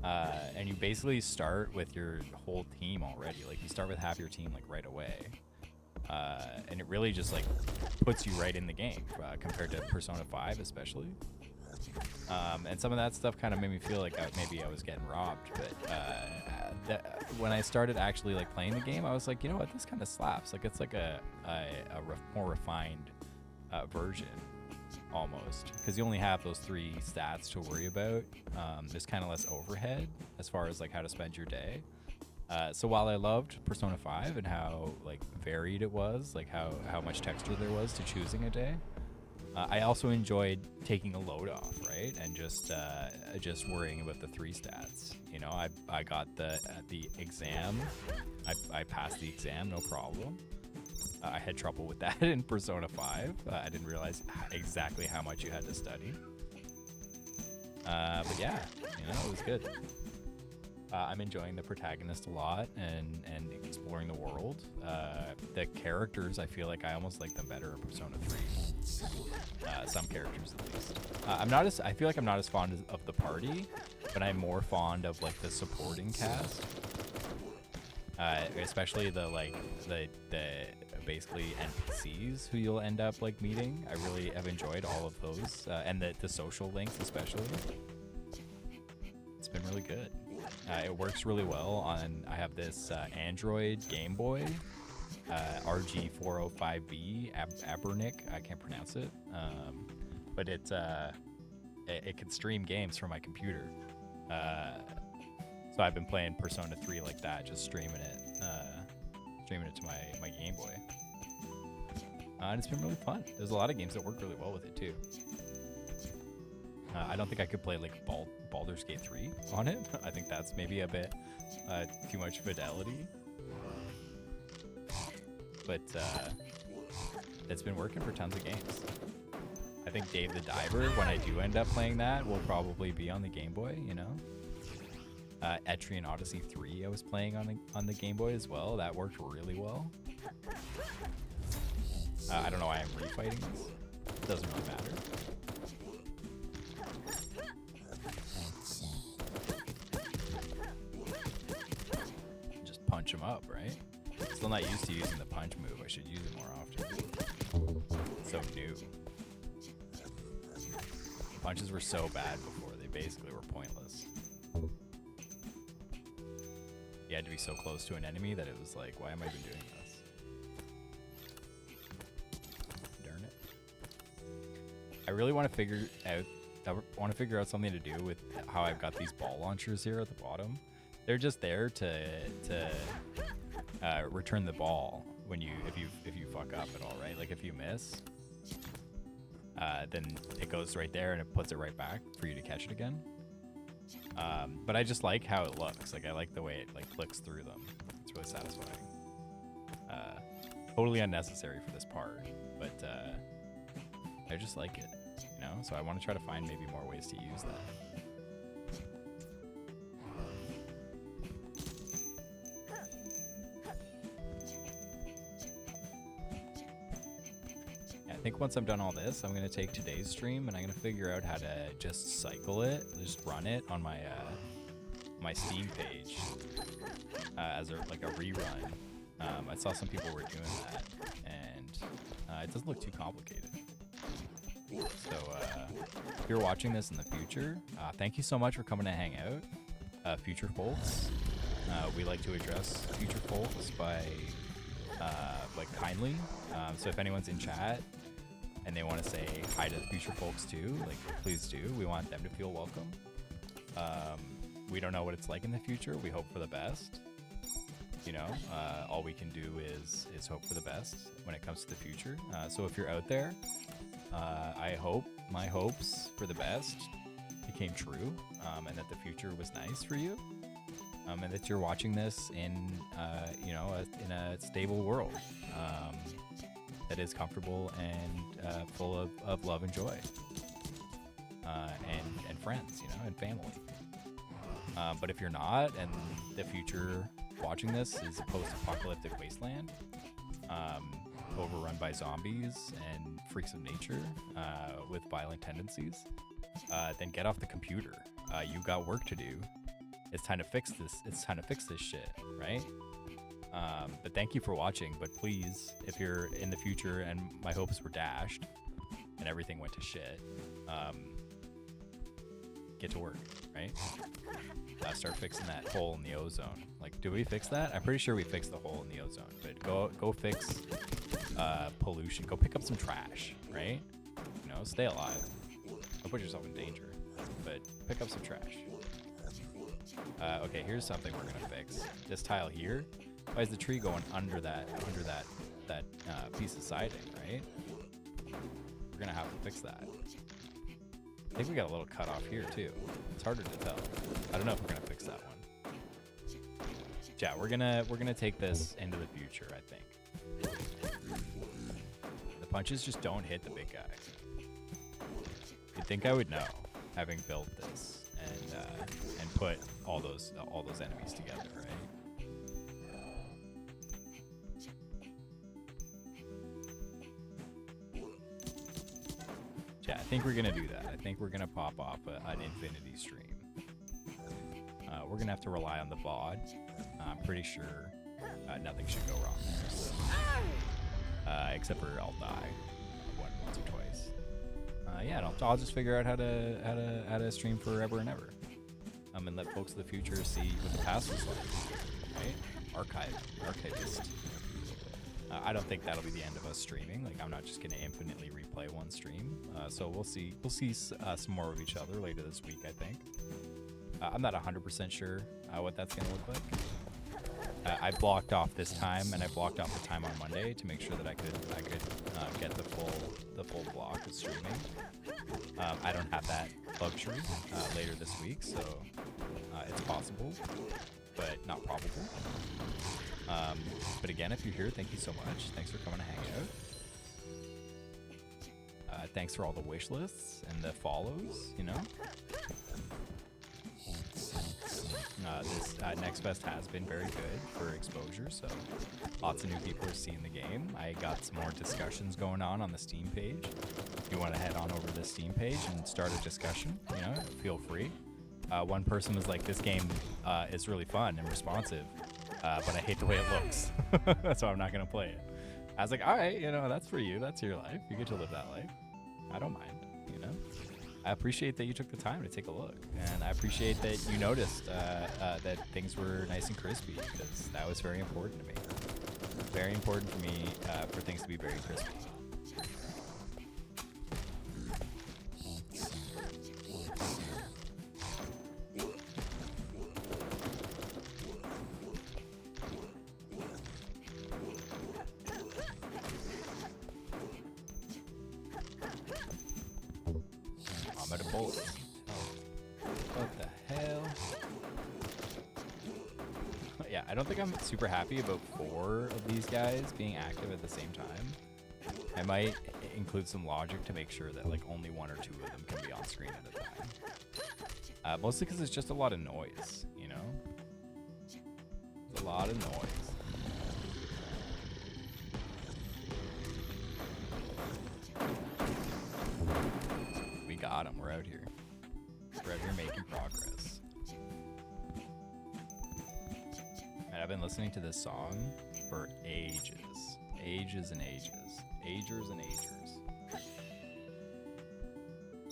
And you basically start with your whole team already. Like, you start with half your team, like, right away. And it really just, like, puts you right in the game, compared to Persona 5 especially. And some of that stuff kind of made me feel like maybe I was getting robbed. But when I started actually, like, playing the game, I was like, you know what, this kind of slaps. Like, it's like a more refined version. Almost, because you only have those 3 stats to worry about. There's kind of less overhead as far as like how to spend your day. So while I loved Persona 5 and how like varied it was, like how much texture there was to choosing a day, I also enjoyed taking a load off, right, and just worrying about the 3 stats. You know, I got the exam, I passed the exam, no problem. I had trouble with that in Persona 5. I didn't realize exactly how much you had to study. But yeah, you know, it was good. I'm enjoying the protagonist a lot and exploring the world. The characters, I feel like I almost like them better in Persona 3. Some characters at least. I feel like I'm not as fond of the party, but I'm more fond of like the supporting cast. Especially the basically NPCs who you'll end up like meeting. I really have enjoyed all of those, and the social links especially. It's been really good. It works really well on. I have this Android Game Boy, RG405B Abernic. I can't pronounce it, but it can stream games from my computer. So I've been playing Persona 3 like that, just streaming it to my Game Boy. And it's been really fun. There's a lot of games that work really well with it too. I don't think I could play like Baldur's Gate 3 on it. I think that's maybe a bit too much fidelity. But it's been working for tons of games. I think Dave the Diver, when I do end up playing that, will probably be on the Game Boy, you know? Etrian Odyssey 3 I was playing on the Game Boy as well. That worked really well. I don't know why I'm refighting this. It doesn't really matter. Just punch him up, right? Still not used to using the punch move. I should use it more often. So new. Punches were so bad before. They basically were pointless. You had to be so close to an enemy that it was like, why am I even doing this? Darn it. I really want to figure out something to do with how I've got these ball launchers here at the bottom. They're just there to return the ball when if you fuck up at all, right? Like if you miss, then it goes right there and it puts it right back for you to catch it again. But I just like how it looks. Like I like the way it like clicks through them. It's really satisfying. Totally unnecessary for this part, but I just like it, you know? So I want to try to find maybe more ways to use that. think once I'm done all this, I'm gonna take today's stream and I'm gonna figure out how to just cycle it, just run it on my my Steam page as like a rerun. I saw some people were doing that, and it doesn't look too complicated. So if you're watching this in the future, thank you so much for coming to hang out, future folks. We like to address future folks by like kindly. So if anyone's in chat and they want to say hi to the future folks too, like please do. We want them to feel welcome. We don't know what it's like in the future. We hope for the best. You know, all we can do is hope for the best when it comes to the future. So if you're out there, I hope my hopes for the best became true, and that the future was nice for you, and that you're watching this in, you know, in a stable world that is comfortable and full of love and joy, and friends, you know, and family. But if you're not, and the future watching this is a post-apocalyptic wasteland, overrun by zombies and freaks of nature with violent tendencies, then get off the computer. You got work to do. It's time to fix this. It's time to fix this shit, right? But thank you for watching. But please, if you're in the future and my hopes were dashed and everything went to shit, get to work, right? Start fixing that hole in the ozone. Like, did we fix that? I'm pretty sure we fixed the hole in the ozone. But go fix pollution. Go pick up some trash, right? You know, stay alive. Don't put yourself in danger. But pick up some trash. Okay, here's something we're gonna fix. This tile here. Why is the tree going under that piece of siding, right? We're gonna have to fix that. I think we got a little cut off here too. It's harder to tell. I don't know if we're gonna fix that one. Yeah, we're gonna take this into the future, I think. The punches just don't hit the big guy. You'd think I would know, having built this and put all those enemies together, right? Yeah, I think we're gonna do that. I think we're gonna pop off an infinity stream. We're gonna have to rely on the VOD. I'm pretty sure nothing should go wrong there. Except for I'll die once or twice. Yeah, I'll just figure out how to stream forever and ever. And let folks of the future see what the past was like, right? Archivist. I don't think that'll be the end of us streaming. Like, I'm not just gonna infinitely replay one stream. So we'll see some more of each other later this week, I think. I'm not 100% sure what that's gonna look like. I blocked off this time, and I blocked off the time on Monday to make sure that I could get the full block of streaming. I don't have that luxury later this week, so it's possible, but not probable. But again, if you're here, thank you so much. Thanks for coming to hang out. Thanks for all the wish lists and the follows, you know. This Next Fest has been very good for exposure, so lots of new people are seeing the game. I got some more discussions going on the Steam page. If you want to head on over to the Steam page and start a discussion, you know, feel free. One person was like, this game is really fun and responsive, but I hate the way it looks, so I'm not going to play it. I was like, all right, you know, that's for you. That's your life. You get to live that life. I don't mind, you know. I appreciate that you took the time to take a look, and I appreciate that you noticed that things were nice and crispy, because that was very important to me. Very important for me for things to be very crispy. I'm at a bullet. What the hell? Yeah, I don't think I'm super happy about 4 of these guys being active at the same time. I might include some logic to make sure that like only 1 or 2 of them can be on screen at a time. Mostly because it's just a lot of noise, you know? It's a lot of noise. out here. Forever making progress. And I've been listening to this song for ages. Ages and ages. Agers and agers.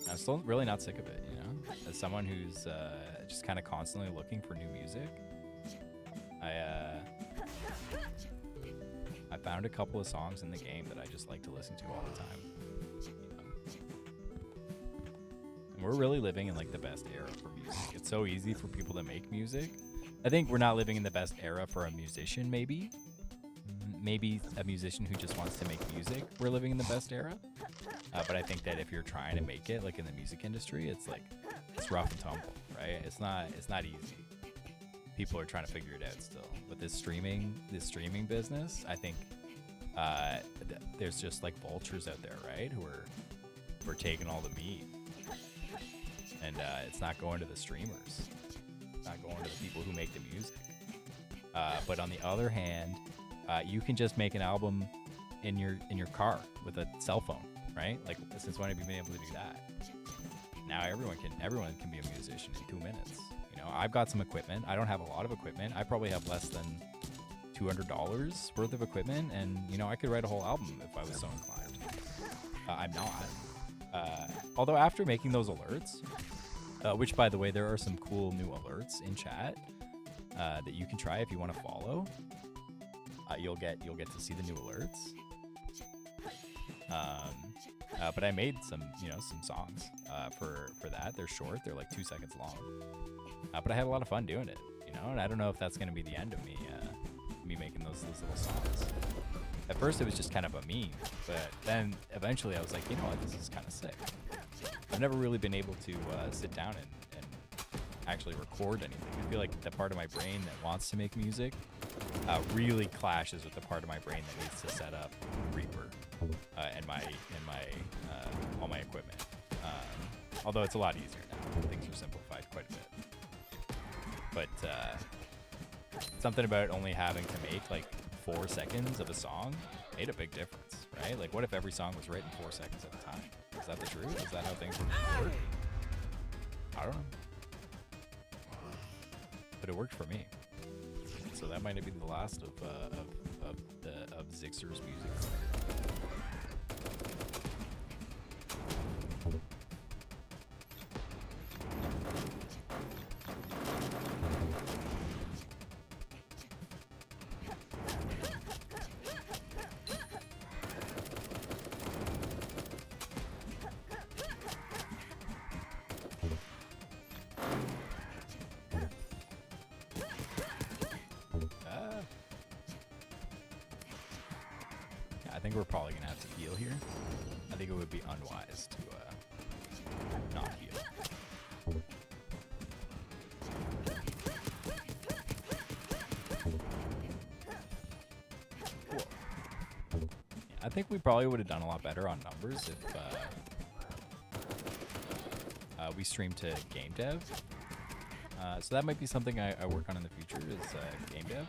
I'm still really not sick of it, you know? As someone who's just kind of constantly looking for new music, I found a couple of songs in the game that I just like to listen to all the time. You know? And we're really living in like the best era for music. It's so easy for people to make music. I think we're not living in the best era for a musician, maybe. Maybe a musician who just wants to make music, we're living in the best era. But I think that if you're trying to make it, like in the music industry, it's like, it's rough and tumble, right? It's not easy. People are trying to figure it out still. But this streaming business, I think there's just like vultures out there, right? Who are taking all the meat. And it's not going to the streamers. It's not going to the people who make the music. But on the other hand, you can just make an album in your car with a cell phone, right? Like, since when have you been able to do that? Now everyone can be a musician in 2 minutes. You know, I've got some equipment. I don't have a lot of equipment. I probably have less than $200 worth of equipment, and you know, I could write a whole album if I was so inclined. I'm not. Although after making those alerts, which by the way, there are some cool new alerts in chat that you can try if you want to follow. You'll get to see the new alerts. But I made some songs for that. They're short. They're like 2 seconds long. But I had a lot of fun doing it, you know. And I don't know if that's going to be the end of me making those little songs. At first, it was just kind of a meme, but then eventually I was like, you know what, this is kind of sick. I've never really been able to sit down and actually record anything. I feel like the part of my brain that wants to make music really clashes with the part of my brain that needs to set up Reaper and my all my equipment. Although it's a lot easier now, things are simplified quite a bit. But something about only having to make like 4 seconds of a song made a big difference, right? Like, what if every song was written 4 seconds at a time? Is that the truth? Is that how things would work? I don't know. But it worked for me. So that might be the last of Zixer's music. I think we're probably gonna have to heal here. I think it would be unwise to not heal. Cool. Yeah, I think we probably would have done a lot better on numbers if we streamed to game dev. So that might be something I work on in the future is game dev.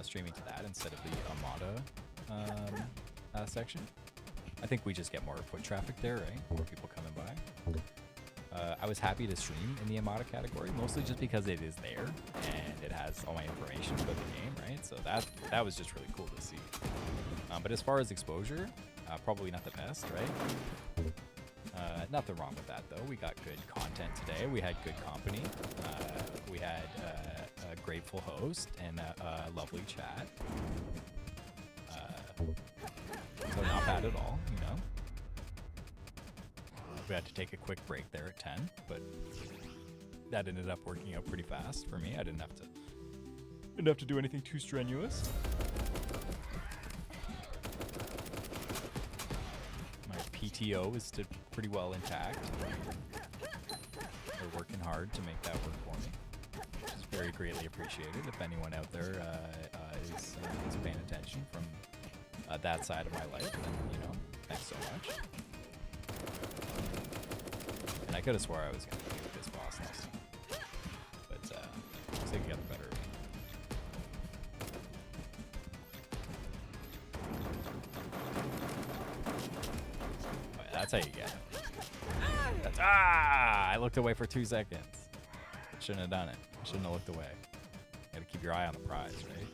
Streaming to that instead of the Amada section. I think we just get more foot traffic there, right? More people coming by. I was happy to stream in the Amada category, mostly just because it is there and it has all my information about the game, right? So that was just really cool to see. But as far as exposure, probably not the best, right? Nothing wrong with that though. We got good content today. We had good company. We had a grateful host and a lovely chat. So not bad at all, you know. We had to take a quick break there at 10, but that ended up working out pretty fast for me. I didn't have to do anything too strenuous. My PTO is still pretty well intact. They're working hard to make that work for me, which is very greatly appreciated. If anyone out there is paying attention from that side of my life, then, you know, thanks so much. And I could have swore I was going to be with this boss next time, but looks like you got the better of me. Oh, yeah, that's how you get it. That's Ah! I looked away for 2 seconds. Shouldn't have done it. Shouldn't have looked away. Gotta keep your eye on the prize, right?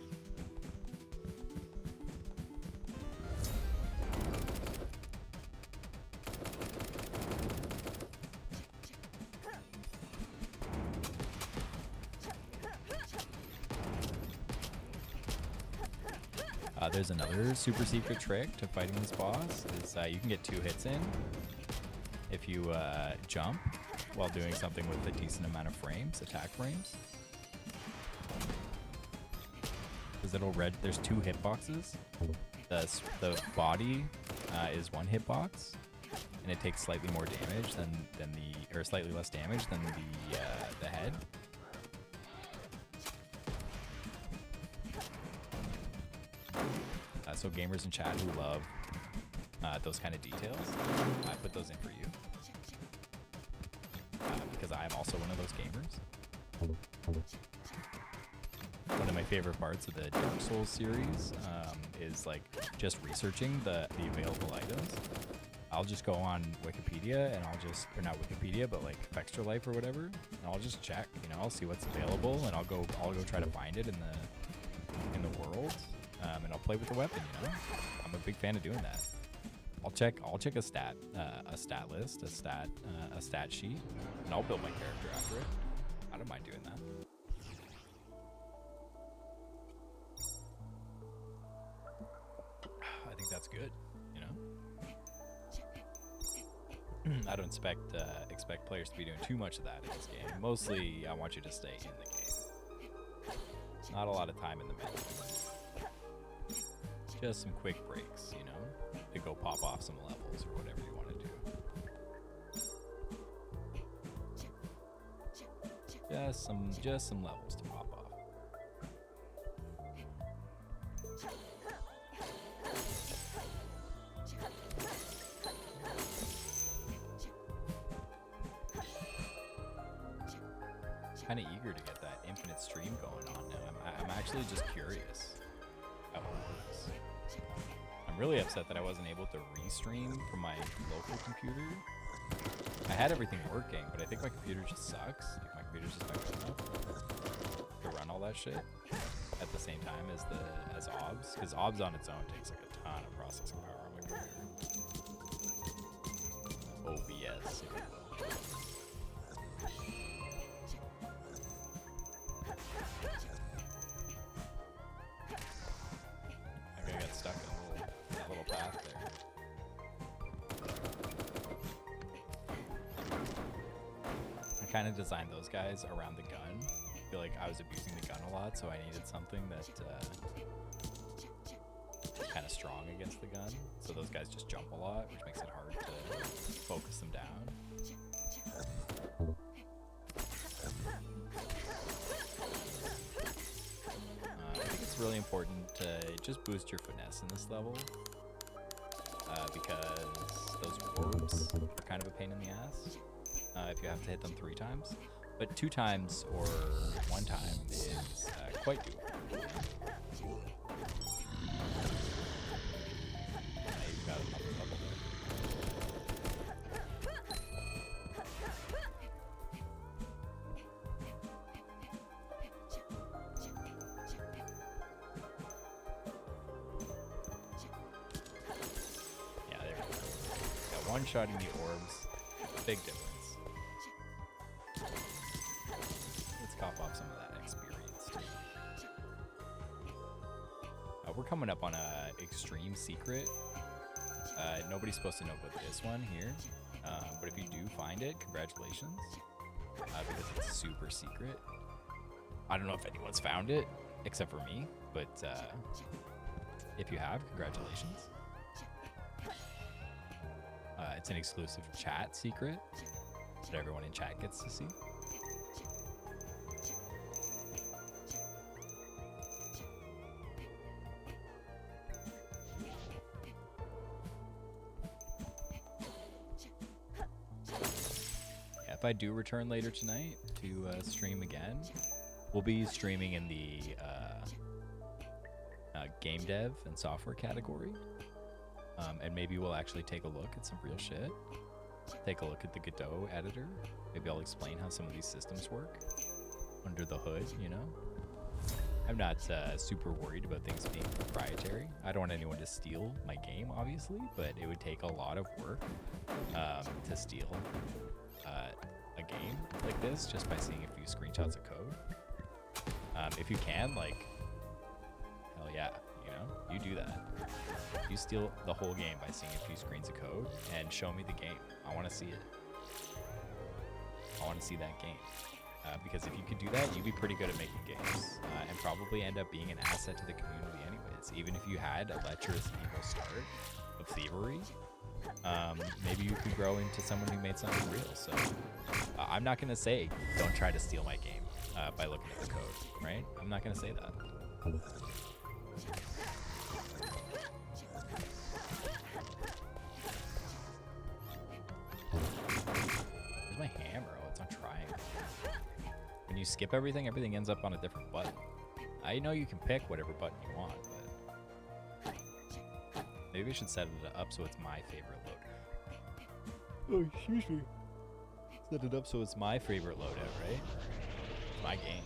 There's another super secret trick to fighting this boss. Is you can get 2 hits in if you jump while doing something with a decent amount of frames, attack frames. Because it'll there's 2 hitboxes. The body is 1 hitbox, and it takes slightly more damage than the, or slightly less damage than the head. So gamers in chat who love those kind of details, I put those in for you. Because I am also one of those gamers. One of my favorite parts of the Dark Souls series is like just researching the available items. I'll just go on Wikipedia and I'll just, or not Wikipedia, but like Extra Life or whatever, and I'll just check, you know, I'll see what's available, and I'll go try to find it in the world. And I'll play with the weapon, you know? I'm a big fan of doing that. I'll check a stat list, a stat sheet, and I'll build my character after it. I don't mind doing that. I think that's good, you know? I don't expect players to be doing too much of that in this game. Mostly, I want you to stay in the game. Not a lot of time in the menu. Just some quick breaks, you know, to go pop off some levels or whatever you want to do. Just some levels to pop off. Kind of eager to get that infinite stream going on now. I'm actually just curious how it works. I'm really upset that I wasn't able to restream from my local computer. I had everything working, but I think my computer just sucks. Like, my computer's just not good enough to run all that shit at the same time as OBS, because OBS on its own takes like a ton of processing power on my computer. OBS, if you will. I got stuck in that little path there. I kind of designed those guys around the gun. I feel like I was abusing the gun a lot, so I needed something that kind of strong against the gun. So those guys just jump a lot, which makes it hard to focus them down. I think it's really important to just boost your finesse in this level, because those orbs are kind of a pain in the ass if you have to hit them 3 times. But 2 times or 1 time is quite doable. You've got another level there. Yeah, there we go. Got one shot in the orbs. Big difference. Let's cop off some of that experience too. We're coming up on a extreme secret. Nobody's supposed to know about this one here, but if you do find it, congratulations, because it's super secret. I don't know if anyone's found it except for me, but if you have, congratulations. It's an exclusive chat secret that everyone in chat gets to see. Yeah, if I do return later tonight to stream again, we'll be streaming in the game dev and software category. And maybe we'll actually take a look at some real shit. take a look at the Godot editor. Maybe I'll explain how some of these systems work under the hood, you know? I'm not super worried about things being proprietary. I don't want anyone to steal my game, obviously, but it would take a lot of work to steal a game like this just by seeing a few screenshots of code. If you can, like, hell yeah, you know, you do that. You steal the whole game by seeing a few screens of code and show me the game. I want to see it. I want to see that game. Because if you could do that, you'd be pretty good at making games and probably end up being an asset to the community anyways. Even if you had a lecherous evil start of thievery, maybe you could grow into someone who made something real. So I'm not going to say don't try to steal my game by looking at the code, right? I'm not going to say that. Where's my hammer? Oh, it's on triangle. When you skip everything, everything ends up on a different button. I know you can pick whatever button you want, but maybe I should set it up so it's my favorite loadout. Oh, excuse me. Set it up so it's my favorite loadout, right? It's my game.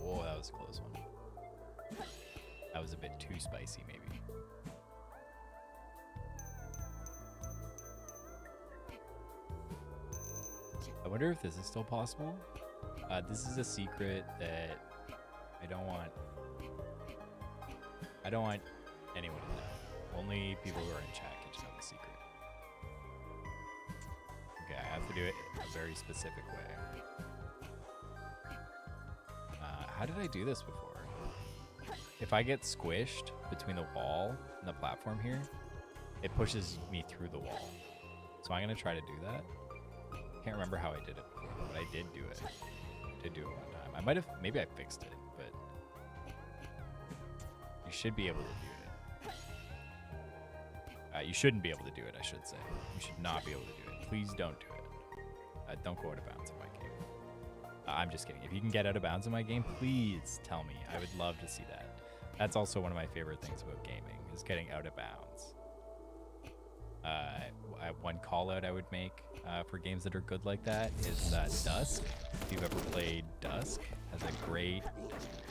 Oh, that was a close one. That was a bit too spicy, maybe. I wonder if this is still possible. This is a secret that I don't want anyone to know. Only people who are in chat get to know the secret. Okay, I have to do it a very specific way. How did I do this before? If I get squished between the wall and the platform here, it pushes me through the wall. So I'm gonna try to do that. Can't remember how I did it before, but I did do it. I did do it one time. I might have, maybe I fixed it, but you should be able to do it. You shouldn't be able to do it, I should say. You should not be able to do it. Please don't do it. Don't go out of bounds in my game. I'm just kidding. If you can get out of bounds in my game, please tell me. I would love to see that. That's also one of my favorite things about gaming, is getting out of bounds. One call out I would make for games that are good like that is Dusk. If you've ever played Dusk, has a great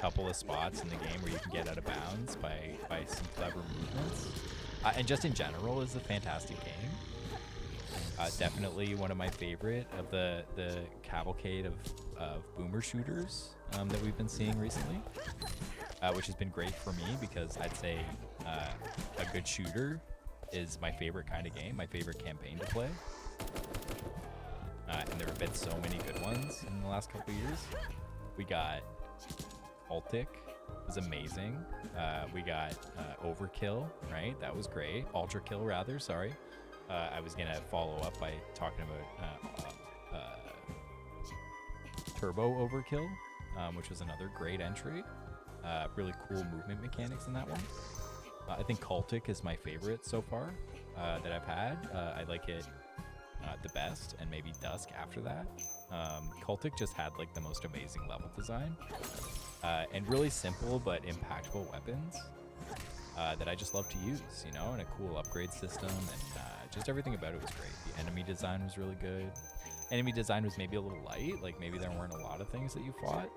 couple of spots in the game where you can get out of bounds by some clever movements. And just in general is a fantastic game. Definitely one of my favorite of the cavalcade of boomer shooters that we've been seeing recently, which has been great for me because I'd say a good shooter is my favorite kind of game, my favorite campaign to play. And there have been so many good ones in the last couple of years. We got Cultic, was amazing. We got Overkill, right? That was great. Ultra Kill, rather, sorry. I was gonna follow up by talking about Turbo Overkill, which was another great entry. Really cool movement mechanics in that one. I think Cultic is my favorite so far that I've had. I like it the best, and maybe Dusk after that. Cultic just had like the most amazing level design and really simple but impactful weapons that I just love to use, you know, and a cool upgrade system, and just everything about it was great. The enemy design was really good. Enemy design was maybe a little light, like maybe there weren't a lot of things that you fought,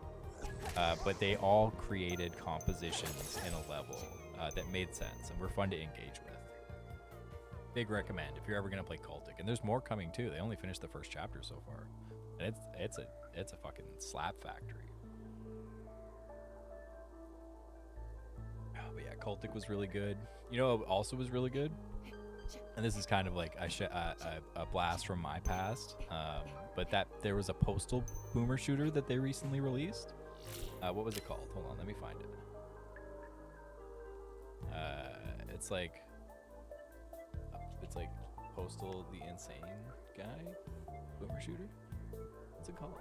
but they all created compositions in a level that made sense and were fun to engage with. Big recommend if you're ever gonna play Cultic, and there's more coming too. They only finished the first chapter so far, and it's a fucking slap factory. But yeah, Cultic was really good. You know, what also was really good, and this is kind of like a blast from my past, but that there was a Postal boomer shooter that they recently released. What was it called? Hold on, let me find it. It's like Postal the Insane guy? Boomer shooter? What's it called?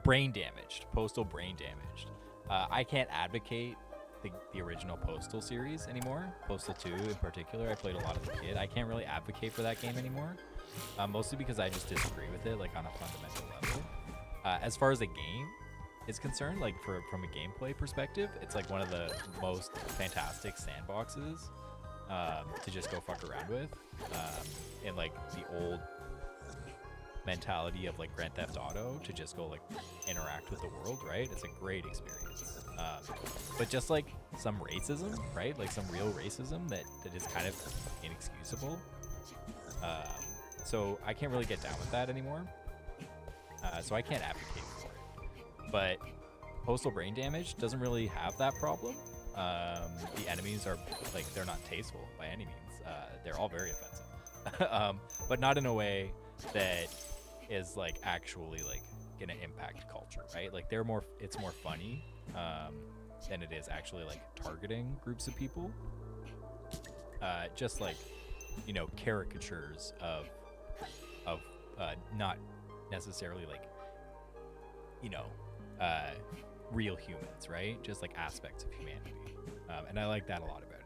Brain damaged. Postal brain damaged. I can't advocate the original Postal series anymore. Postal 2 in particular. I played a lot as a kid. I can't really advocate for that game anymore. Mostly because I just disagree with it, like on a fundamental level. As far as the game is concerned, like from a gameplay perspective, it's like one of the most fantastic sandboxes to just go fuck around with. In like the old mentality of like Grand Theft Auto, to just go like interact with the world, right? It's a great experience. But just like some racism, right? Like some real racism that is kind of inexcusable. So I can't really get down with that anymore. So I can't advocate for it. But Postal Brain Damage doesn't really have that problem. The enemies are like, they're not tasteful by any means. They're all very offensive. But not in a way that is like actually like gonna impact culture, right? Like it's more funny than it is actually like targeting groups of people. Just like, you know, caricatures of not necessarily like, you know, real humans, right? Just like aspects of humanity. And I like that a lot about it.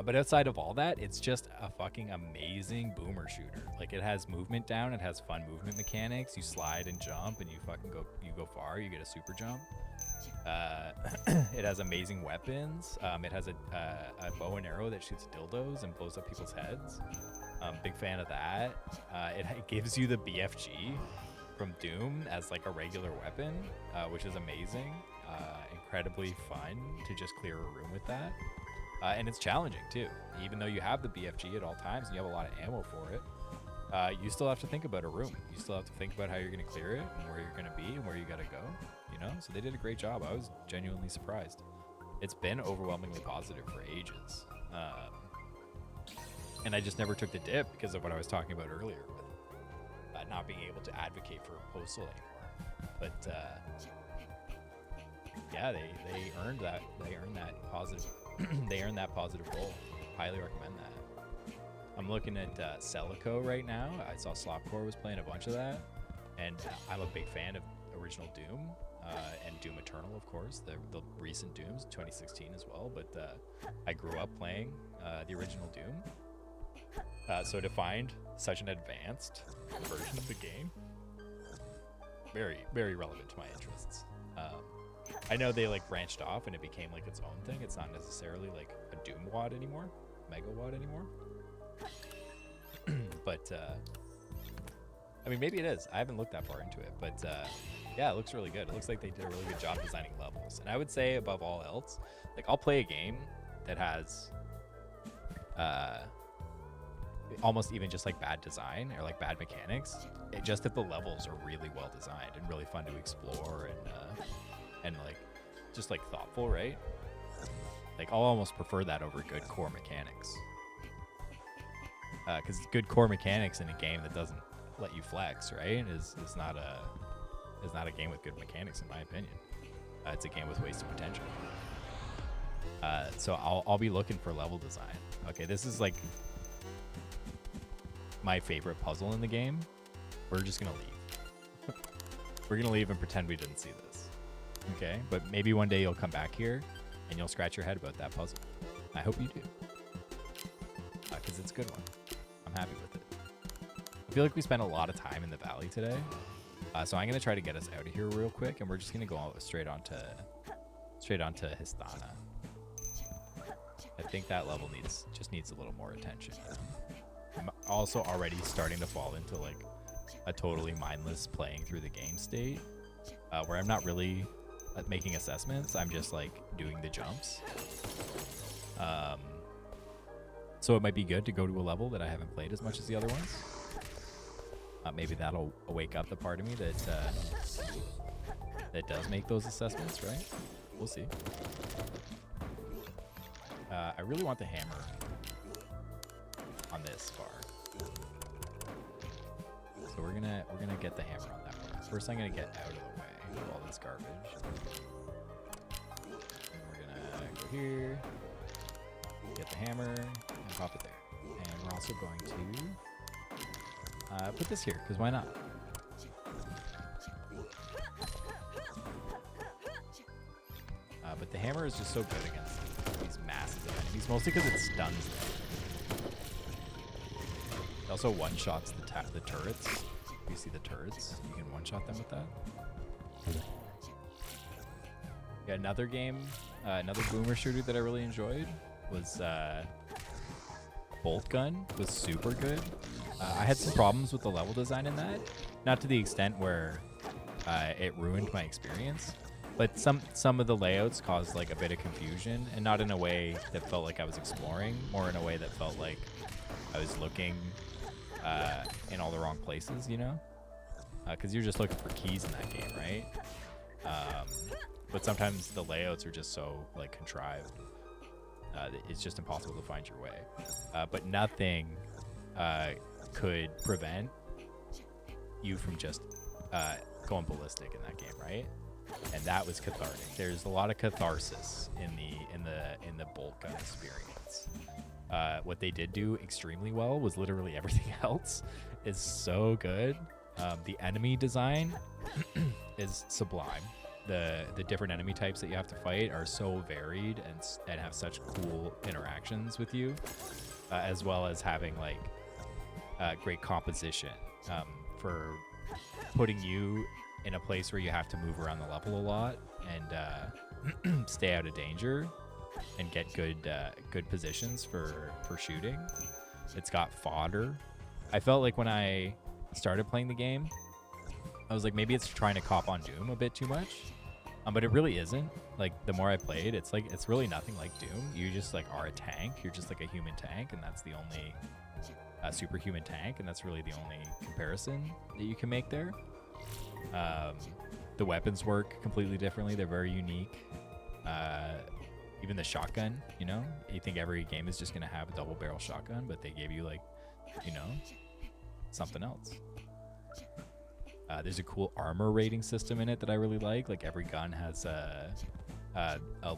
But outside of all that, it's just a fucking amazing boomer shooter. Like, it has movement down, it has fun movement mechanics. You slide and jump, and you go far. You get a super jump. It has amazing weapons. It has a bow and arrow that shoots dildos and blows up people's heads. Big fan of that. It gives you the BFG from Doom as like a regular weapon, which is amazing. Incredibly fun to just clear a room with that. And it's challenging too. Even though you have the BFG at all times and you have a lot of ammo for it, you still have to think about a room. You still have to think about how you're going to clear it and where you're going to be and where you got to go, you know? So they did a great job. I was genuinely surprised. It's been overwhelmingly positive for ages. And I just never took the dip because of what I was talking about earlier with not being able to advocate for Postal anymore. But yeah, they earned that. They earned that positive. They earned that positive role. Highly recommend that. I'm looking at Celico right now. I saw Slopcore was playing a bunch of that, and I'm a big fan of original Doom and Doom Eternal, of course, the recent Dooms, 2016 as well. But I grew up playing the original Doom, so to find such an advanced version of the game, very, very relevant to my interests. I know they like branched off and it became like its own thing. It's not necessarily like a Doom WAD anymore, Mega WAD anymore. But I mean, maybe it is. I haven't looked that far into it, but yeah, it looks really good. It looks like they did a really good job designing levels. And I would say above all else, like I'll play a game that has almost even just like bad design or like bad mechanics. Just if the levels are really well designed and really fun to explore and like just like thoughtful, right? Like I'll almost prefer that over good core mechanics. Because good core mechanics in a game that doesn't let you flex, right, is not a game with good mechanics in my opinion. It's a game with wasted potential. So I'll be looking for level design. Okay, this is like my favorite puzzle in the game. We're just gonna leave. We're gonna leave and pretend we didn't see this. Okay, but maybe one day you'll come back here and you'll scratch your head about that puzzle. I hope you do, because it's a good one. I'm happy with it. I feel like we spent a lot of time in the valley today, so I'm gonna try to get us out of here real quick, and we're just gonna go straight onto Histana. I think that level just needs a little more attention. I'm also already starting to fall into like a totally mindless playing through the game state, where I'm not really making assessments. I'm just like doing the jumps. So it might be good to go to a level that I haven't played as much as the other ones. Maybe that'll wake up the part of me that does make those assessments, right? We'll see. I really want the hammer on this bar. So we're gonna get the hammer on that one. First, I'm gonna get out of the way of all this garbage. We're gonna go here, get the hammer, and pop it there. And we're all also going to put this here, because why not? But the hammer is just so good against these massive enemies, mostly because it stuns them. It also one-shots the turrets. You see the turrets? You can one-shot them with that. Yeah, another game, another boomer shooter that I really enjoyed was Bolt Gun. Was super good. I had some problems with the level design in that, not to the extent where it ruined my experience, but some of the layouts caused like a bit of confusion, and not in a way that felt like I was exploring, more in a way that felt like I was looking in all the wrong places, you know? Because you're just looking for keys in that game, right? But sometimes the layouts are just so like contrived. It's just impossible to find your way. But nothing could prevent you from just going ballistic in that game, right? And that was cathartic. There's a lot of catharsis in the Bolt Gun experience. What they did do extremely well was literally everything else is so good. The enemy design is sublime. The different enemy types that you have to fight are so varied and have such cool interactions with you, as well as having like great composition for putting you in a place where you have to move around the level a lot and stay out of danger and get good positions for shooting. It's got fodder. I felt like when I started playing the game, I was like, maybe it's trying to cop on Doom a bit too much, but it really isn't. Like, the more I played, it's really nothing like Doom. You just like are a tank. You're just like a human tank, and that's the only superhuman tank, and that's really the only comparison that you can make there. The weapons work completely differently. They're very unique. Even the shotgun, you know, you think every game is just gonna have a double barrel shotgun, but they gave you like, you know, something else. There's a cool armor rating system in it that I really like. Like, every gun has a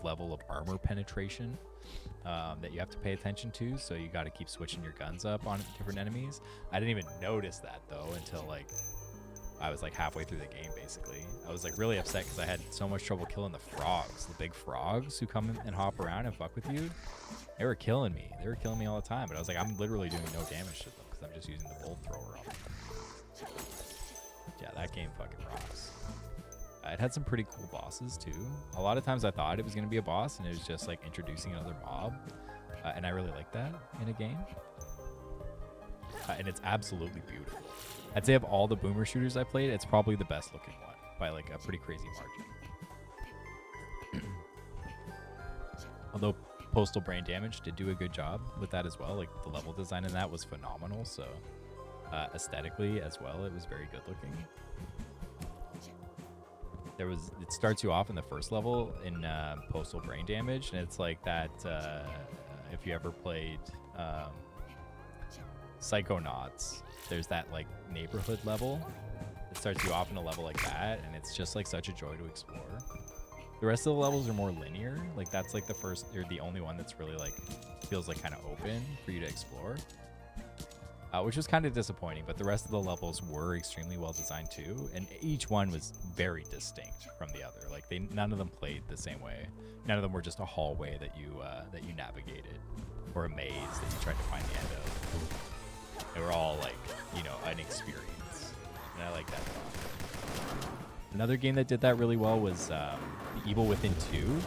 level of armor penetration that you have to pay attention to, so you got to keep switching your guns up on different enemies. I didn't even notice that though until like I was like halfway through the game. Basically, I was like really upset because I had so much trouble killing the frogs, the big frogs who come and hop around and fuck with you. They were killing me. They were killing me all the time. But I was like, I'm literally doing no damage to them because I'm just using the bolt thrower on them. Yeah, that game fucking rocks. It had some pretty cool bosses too. A lot of times I thought it was going to be a boss and it was just like introducing another mob. And I really like that in a game. And it's absolutely beautiful. I'd say of all the boomer shooters I played, it's probably the best looking one by like a pretty crazy margin. Although Postal Brain Damage did do a good job with that as well. Like, the level design in that was phenomenal. So aesthetically as well, it was very good looking. It starts you off in the first level in Postal Brain Damage, and it's like that. If you ever played Psychonauts, there's that like neighborhood level. It starts you off in a level like that, and it's just like such a joy to explore. The rest of the levels are more linear. Like, that's like the first or the only one that's really like feels like kind of open for you to explore, which was kind of disappointing. But the rest of the levels were extremely well designed too, and each one was very distinct from the other. Like, none of them played the same way. None of them were just a hallway that you navigated, or a maze that you tried to find the end of. They were all like, you know, an experience, and I like that a lot. Another game that did that really well was Evil Within 2.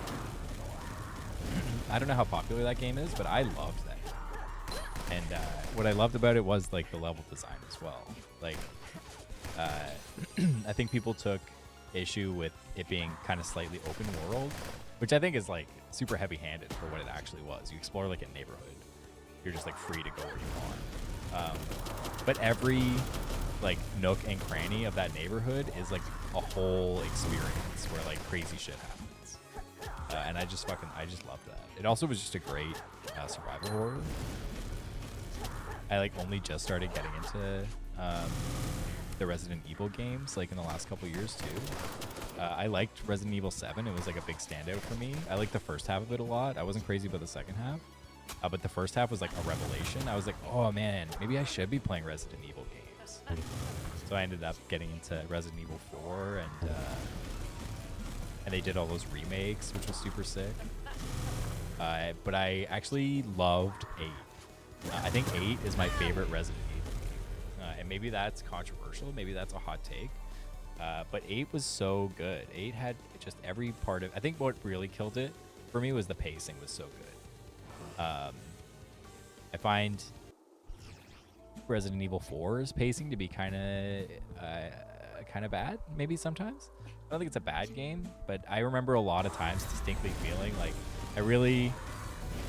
I don't know how popular that game is, but I loved that game. And what I loved about it was like the level design as well. Like, I think people took issue with it being kind of slightly open world, which I think is like super heavy-handed for what it actually was. You explore like a neighborhood. You're just like free to go where you want. But every like nook and cranny of that neighborhood is like a whole experience where like crazy shit happens. And I just love that. It also was just a great survival horror. I like only just started getting into the Resident Evil games like in the last couple years too. I liked Resident Evil 7. It was like a big standout for me. I liked the first half of it a lot. I wasn't crazy about the second half. But the first half was like a revelation. I was like, oh man, maybe I should be playing Resident Evil games. So I ended up getting into Resident Evil 4, and they did all those remakes, which was super sick. But I actually loved 8. I think 8 is my favorite Resident Evil. And maybe that's controversial. Maybe that's a hot take. But 8 was so good. 8 had just every part of... I think what really killed it for me was the pacing was so good. I find Resident Evil 4's pacing to be kind of bad, maybe sometimes. I don't think it's a bad game, but I remember a lot of times distinctly feeling like I really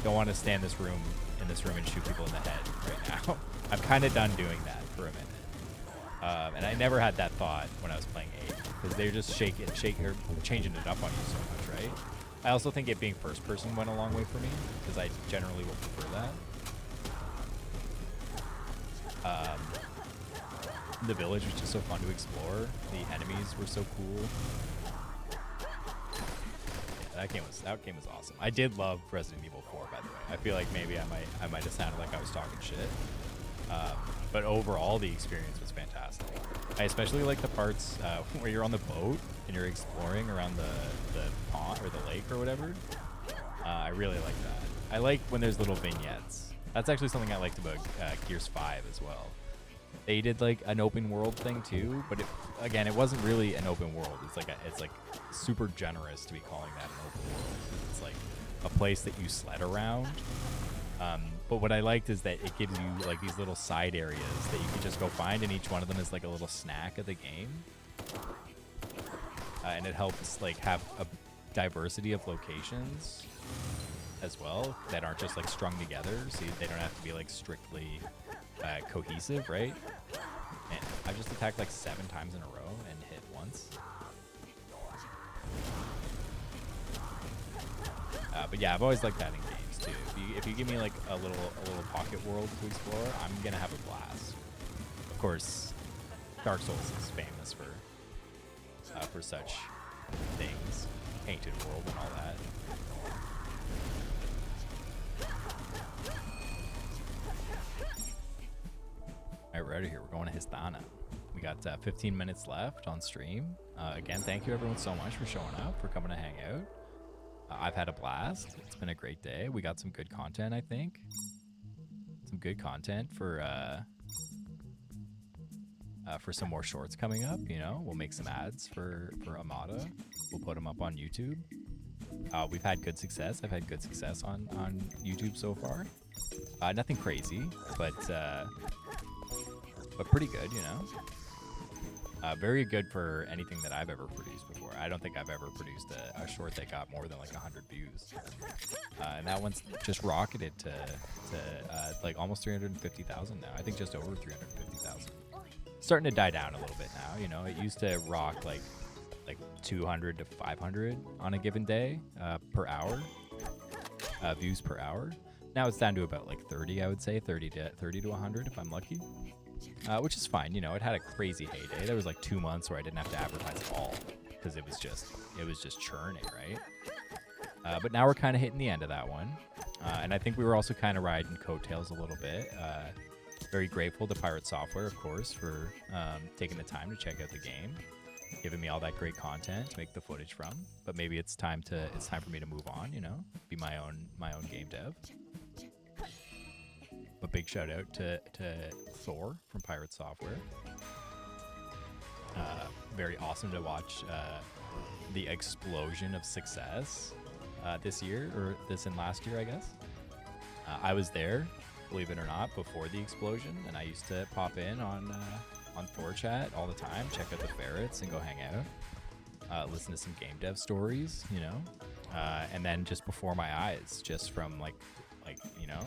don't want to stand in this room and shoot people in the head right now. I'm kind of done doing that for a minute. And I never had that thought when I was playing 8, because they're just changing it up on you so much, right? I also think it being first person went a long way for me, because I generally will prefer that. The village was just so fun to explore. The enemies were so cool. Yeah, that game was awesome. I did love Resident Evil 4, by the way. I feel like maybe I might have sounded like I was talking shit. But overall, the experience was fantastic. I especially like the parts where you're on the boat and you're exploring around the pond or the lake or whatever. I really like that. I like when there's little vignettes. That's actually something I liked about Gears 5 as well. They did like an open world thing too, but it wasn't really an open world. It's like super generous to be calling that an open world. It's like a place that you sled around. But what I liked is that it gives you like these little side areas that you can just go find, and each one of them is like a little snack of the game. And it helps like have a diversity of locations as well that aren't just like strung together, so they don't have to be like strictly cohesive, right? Man, I've just attacked like 7 times in a row and hit once. But yeah, I've always liked that in games too. If you give me like a little pocket world to explore, I'm gonna have a blast. Of course, Dark Souls is famous for such things, painted world and all that. All right, we're out of here. We're going to Histana. We got 15 minutes left on stream. Again, thank you everyone so much for showing up, for coming to hang out. I've had a blast. It's been a great day. We got some good content, I think. Some good content for some more shorts coming up. You know, we'll make some ads for Amada. We'll put them up on YouTube. We've had good success. I've had good success on YouTube so far. Nothing crazy, but pretty good, you know. Very good for anything that I've ever produced before. I don't think I've ever produced a short that got more than like 100 views. And that one's just rocketed to like almost 350,000 now. I think just over 350,000. Starting to die down a little bit now, you know. It used to rock like 200 to 500 on a given day per hour, views per hour. Now it's down to about like 30, I would say, 30 to 100 if I'm lucky. Which is fine, you know. It had a crazy heyday. There was like 2 months where I didn't have to advertise at all because it was just churning, right? But now we're kind of hitting the end of that one, and I think we were also kind of riding coattails a little bit. Very grateful to Pirate Software, of course, for taking the time to check out the game, giving me all that great content to make the footage from. But maybe it's time for me to move on, you know, be my own game dev. A big shout out to Thor from Pirate Software. Very awesome to watch the explosion of success this year, or last year, I guess. I was there, believe it or not, before the explosion, and I used to pop in on Thor chat all the time, check out the ferrets and go hang out, listen to some game dev stories, you know, and then just before my eyes, just from like you know,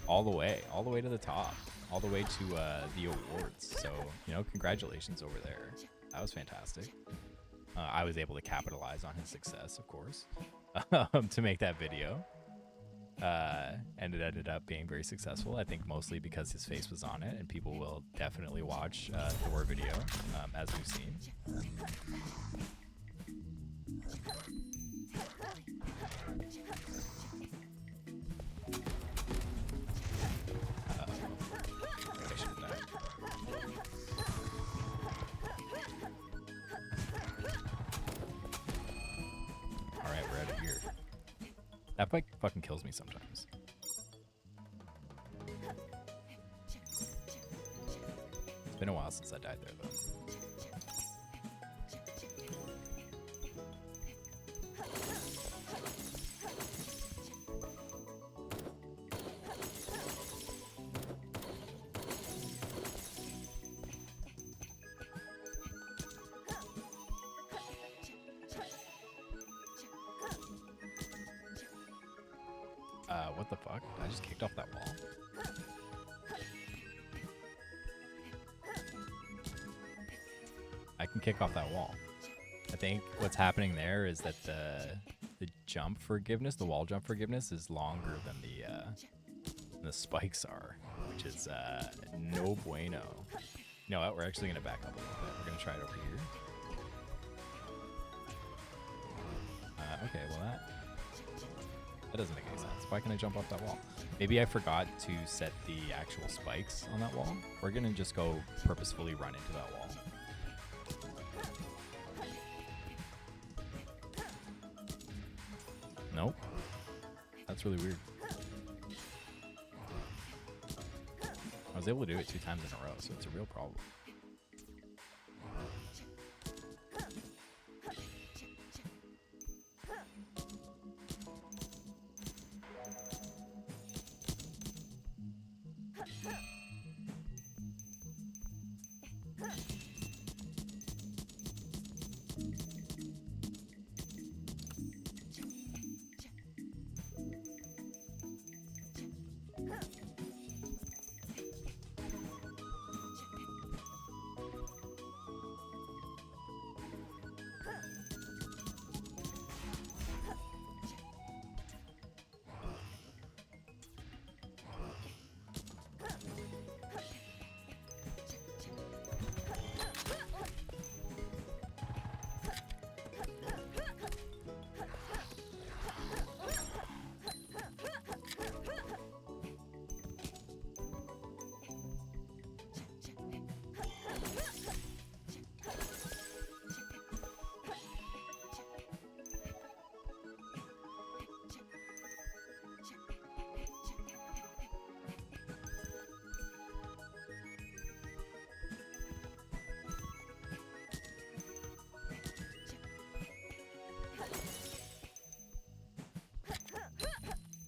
all the way to the top, all the way to the awards. So, you know, congratulations over there. That was fantastic. I was able to capitalize on his success, of course, to make that video. And it ended up being very successful, I think mostly because his face was on it, and people will definitely watch Thor video, as we've seen. That bike fucking kills me sometimes. It's been a while since I died there, though. What the fuck? I just kicked off that wall. I can kick off that wall. I think what's happening there is that the jump forgiveness, the wall jump forgiveness, is longer than the spikes are, which is no bueno. You know what? We're actually gonna back up a little bit. We're gonna try it over here. Okay, well that doesn't make any sense. Why can I jump off that wall? Maybe I forgot to set the actual spikes on that wall. We're gonna just go purposefully run into that wall. Nope. That's really weird. I was able to do it 2 times in a row, so it's a real problem.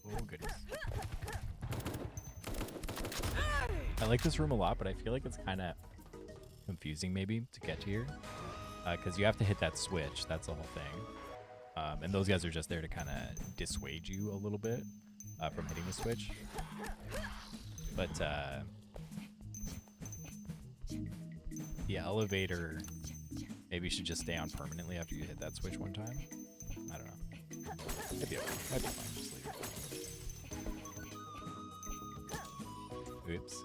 Oh, goodness. I like this room a lot, but I feel like it's kind of confusing maybe to get to here. Because you have to hit that switch. That's the whole thing. And those guys are just there to kind of dissuade you a little bit from hitting the switch. But the elevator maybe should just stay on permanently after you hit that switch one time. I don't know. Might be okay. Might be fine. Just leave it. Oops.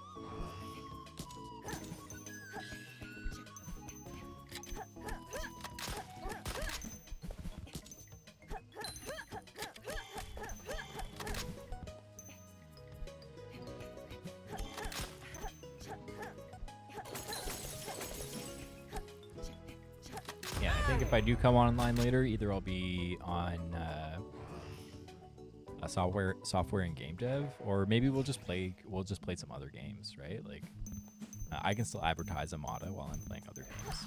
Yeah, I think if I do come online later, either I'll be on a software and game dev, or maybe we'll just play some other games, right? Like I can still advertise Amada while I'm playing other games,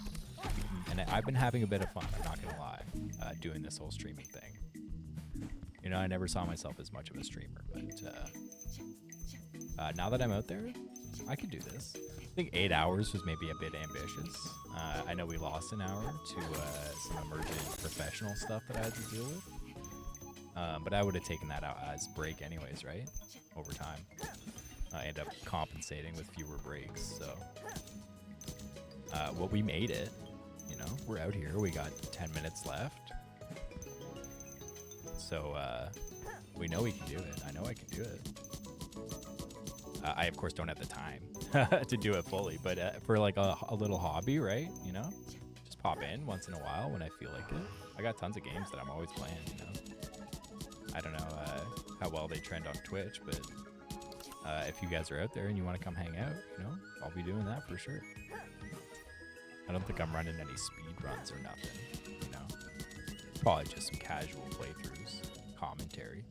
and I've been having a bit of fun. I'm not gonna lie, doing this whole streaming thing. You know, I never saw myself as much of a streamer, but now that I'm out there, I could do this. I think 8 hours was maybe a bit ambitious. I know we lost an hour to some emergent professional stuff that I had to deal with. But I would have taken that out as break anyways, right? Over time. I end up compensating with fewer breaks, so. Well, we made it. You know, we're out here. We got 10 minutes left. So, we know we can do it. I know I can do it. I, of course, don't have the time to do it fully, but for like a little hobby, right? You know, just pop in once in a while when I feel like it. I got tons of games that I'm always playing, you know. I don't know how well they trend on Twitch, but if you guys are out there and you want to come hang out, you know, I'll be doing that for sure. I don't think I'm running any speed runs or nothing, you know. Probably just some casual playthroughs, commentary.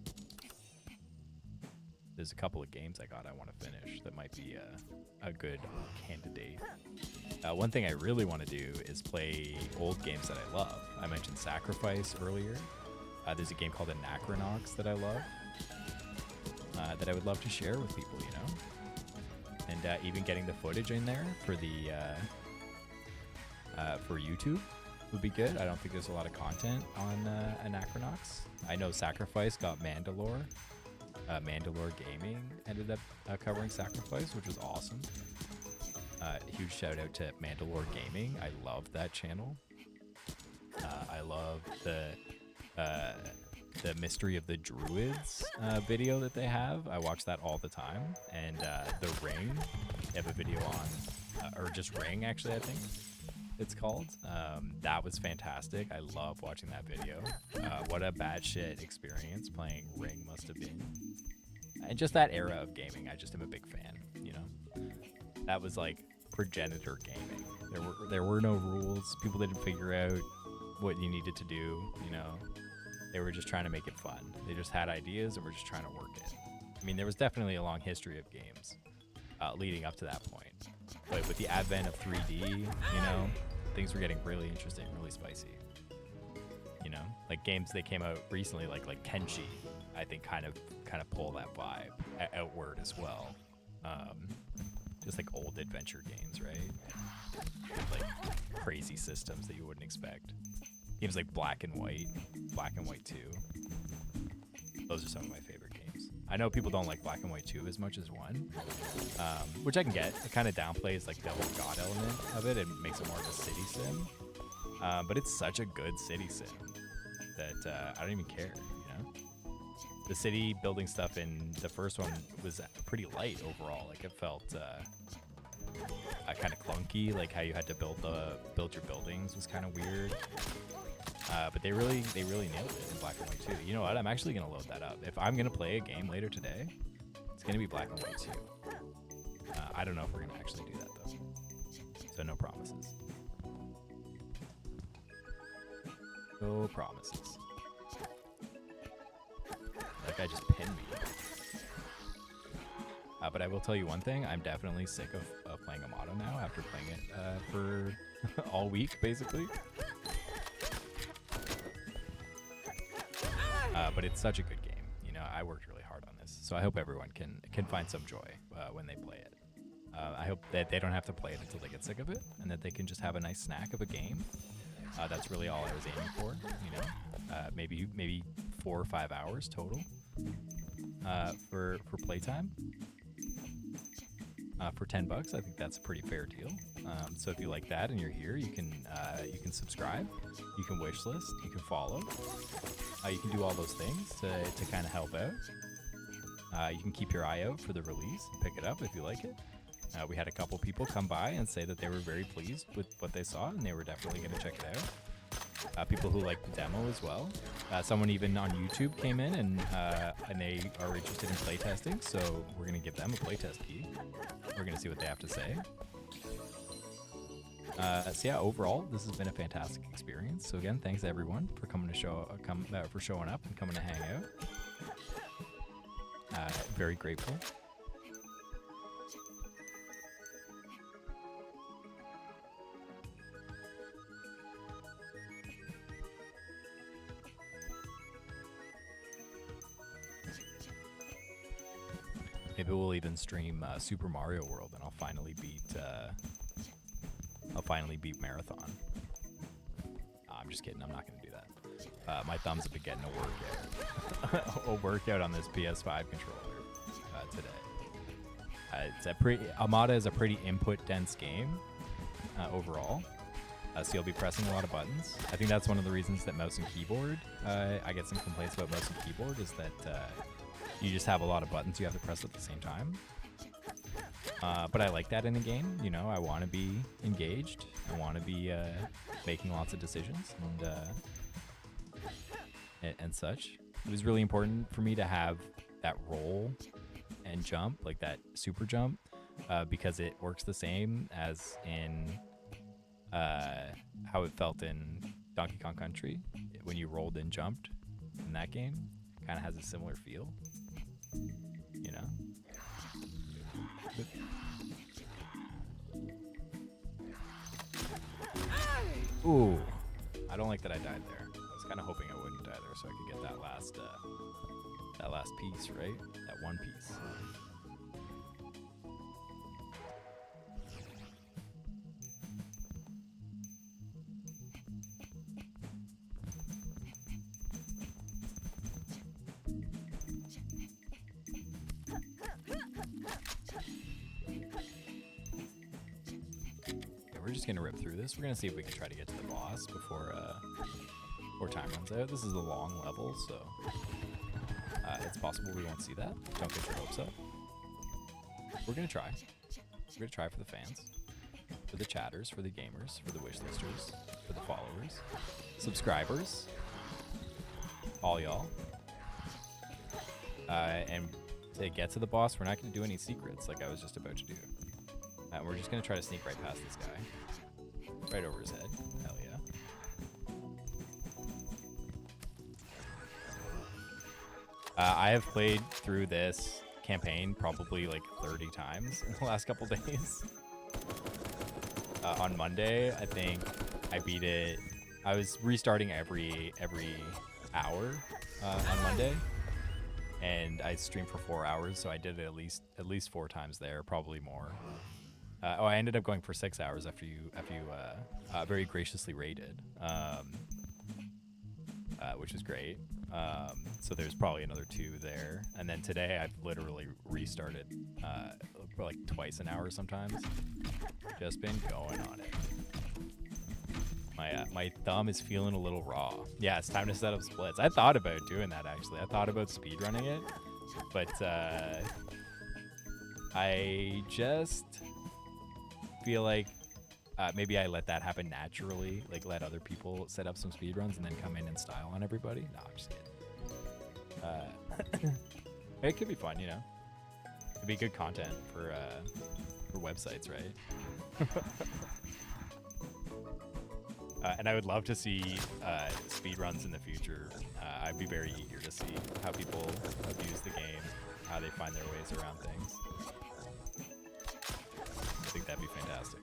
there's a couple of games I want to finish that might be a good candidate. One thing I really want to do is play old games that I love. I mentioned Sacrifice earlier. There's a game called Anachronox that I love, that I would love to share with people, you know? And even getting the footage in there for the for YouTube would be good. I don't think there's a lot of content on Anachronox. I know Sacrifice got Mandalore. Mandalore Gaming ended up covering Sacrifice, which was awesome. Huge shout out to Mandalore Gaming. I love that channel. I love the Mystery of the Druids video that they have. I watch that all the time. And The Ring, they have a video on, or just Ring actually, I think it's called. That was fantastic. I love watching that video. What a batshit experience playing Ring must have been. And just that era of gaming, I just am a big fan, you know? That was like progenitor gaming. There were no rules. People didn't figure out what you needed to do, you know? They were just trying to make it fun. They just had ideas and were just trying to work it. I mean, there was definitely a long history of games leading up to that point. But with the advent of 3D, you know, things were getting really interesting, really spicy. You know, like games that came out recently, like Kenshi, I think kind of pull that vibe outward as well. Just like old adventure games, right? With like crazy systems that you wouldn't expect. Games like Black and White 2. Those are some of my favorite games. I know people don't like Black and White 2 as much as 1, which I can get. It kind of downplays like the whole god element of it. It makes it more of a city sim. But it's such a good city sim that I don't even care, you know? The city building stuff in the first one was pretty light overall. Like it felt kind of clunky. Like how you had to build your buildings was kind of weird. But they really nailed it in Black and White 2. You know what? I'm actually gonna load that up. If I'm gonna play a game later today, it's gonna be Black and White 2. I don't know if we're gonna actually do that though. So no promises. No promises. That guy just pinned me. But I will tell you one thing. I'm definitely sick of playing Amato now after playing it for all week, basically. But it's such a good game. You know, I worked really hard on this. So I hope everyone can find some joy when they play it. I hope that they don't have to play it until they get sick of it, and that they can just have a nice snack of a game. That's really all I was aiming for, you know. Maybe 4 or 5 hours total for playtime. For $10, I think that's a pretty fair deal. So if you like that and you're here, you can subscribe, you can wishlist, you can follow, you can do all those things to kind of help out. You can keep your eye out for the release, pick it up if you like it. We had a couple people come by and say that they were very pleased with what they saw, and they were definitely going to check it out. People who liked the demo as well. Someone even on YouTube came in and they are interested in playtesting, so we're going to give them a playtest key. We're going to see what they have to say. So yeah, overall, this has been a fantastic experience. So again, thanks everyone for coming to for showing up and coming to hang out. Very grateful. Maybe we'll even stream Super Mario World, and I'll finally beat Marathon. I'm just kidding. I'm not gonna do that. My thumbs have been getting a workout on this PS5 controller today. Amada is a pretty input dense game overall. So you'll be pressing a lot of buttons. I think that's one of the reasons that mouse and keyboard. I get some complaints about mouse and keyboard is that. You just have a lot of buttons you have to press at the same time. But I like that in a game. You know, I want to be engaged. I want to be making lots of decisions and such. It was really important for me to have that roll and jump, like that super jump, because it works the same as in how it felt in Donkey Kong Country when you rolled and jumped in that game. Kind of has a similar feel. you know. Ooh, I don't like that I died there. I was kind of hoping I wouldn't die there, so I could get that last piece, right? That one piece. We're just gonna rip through this. We're gonna see if we can try to get to the boss before time runs out. This is a long level, so it's possible we won't see that. Don't get your hopes up. We're gonna try. We're gonna try for the fans, for the chatters, for the gamers, for the wishlisters, for the followers, subscribers, all y'all. And to get to the boss, we're not gonna do any secrets like I was just about to do. We're just gonna try to sneak right past this guy. Right over his head. Hell yeah. I have played through this campaign probably like 30 times in the last couple days. On Monday, I think I beat it. I was restarting every hour on Monday, and I streamed for 4 hours, so I did it at least 4 times there, probably more. I ended up going for 6 hours after you very graciously rated, which was great. So there's probably another 2 there, and then today I've literally restarted for like twice an hour sometimes. Just been going on it. My thumb is feeling a little raw. Yeah, it's time to set up splits. I thought about doing that actually. I thought about speedrunning it, but I just feel like maybe I let that happen naturally, like let other people set up some speedruns and then come in and style on everybody. No, I'm just kidding. It could be fun, you know. It'd be good content for websites, right? And I would love to see speedruns in the future. I'd be very eager to see how people abuse the game, how they find their ways around things. I think that'd be fantastic.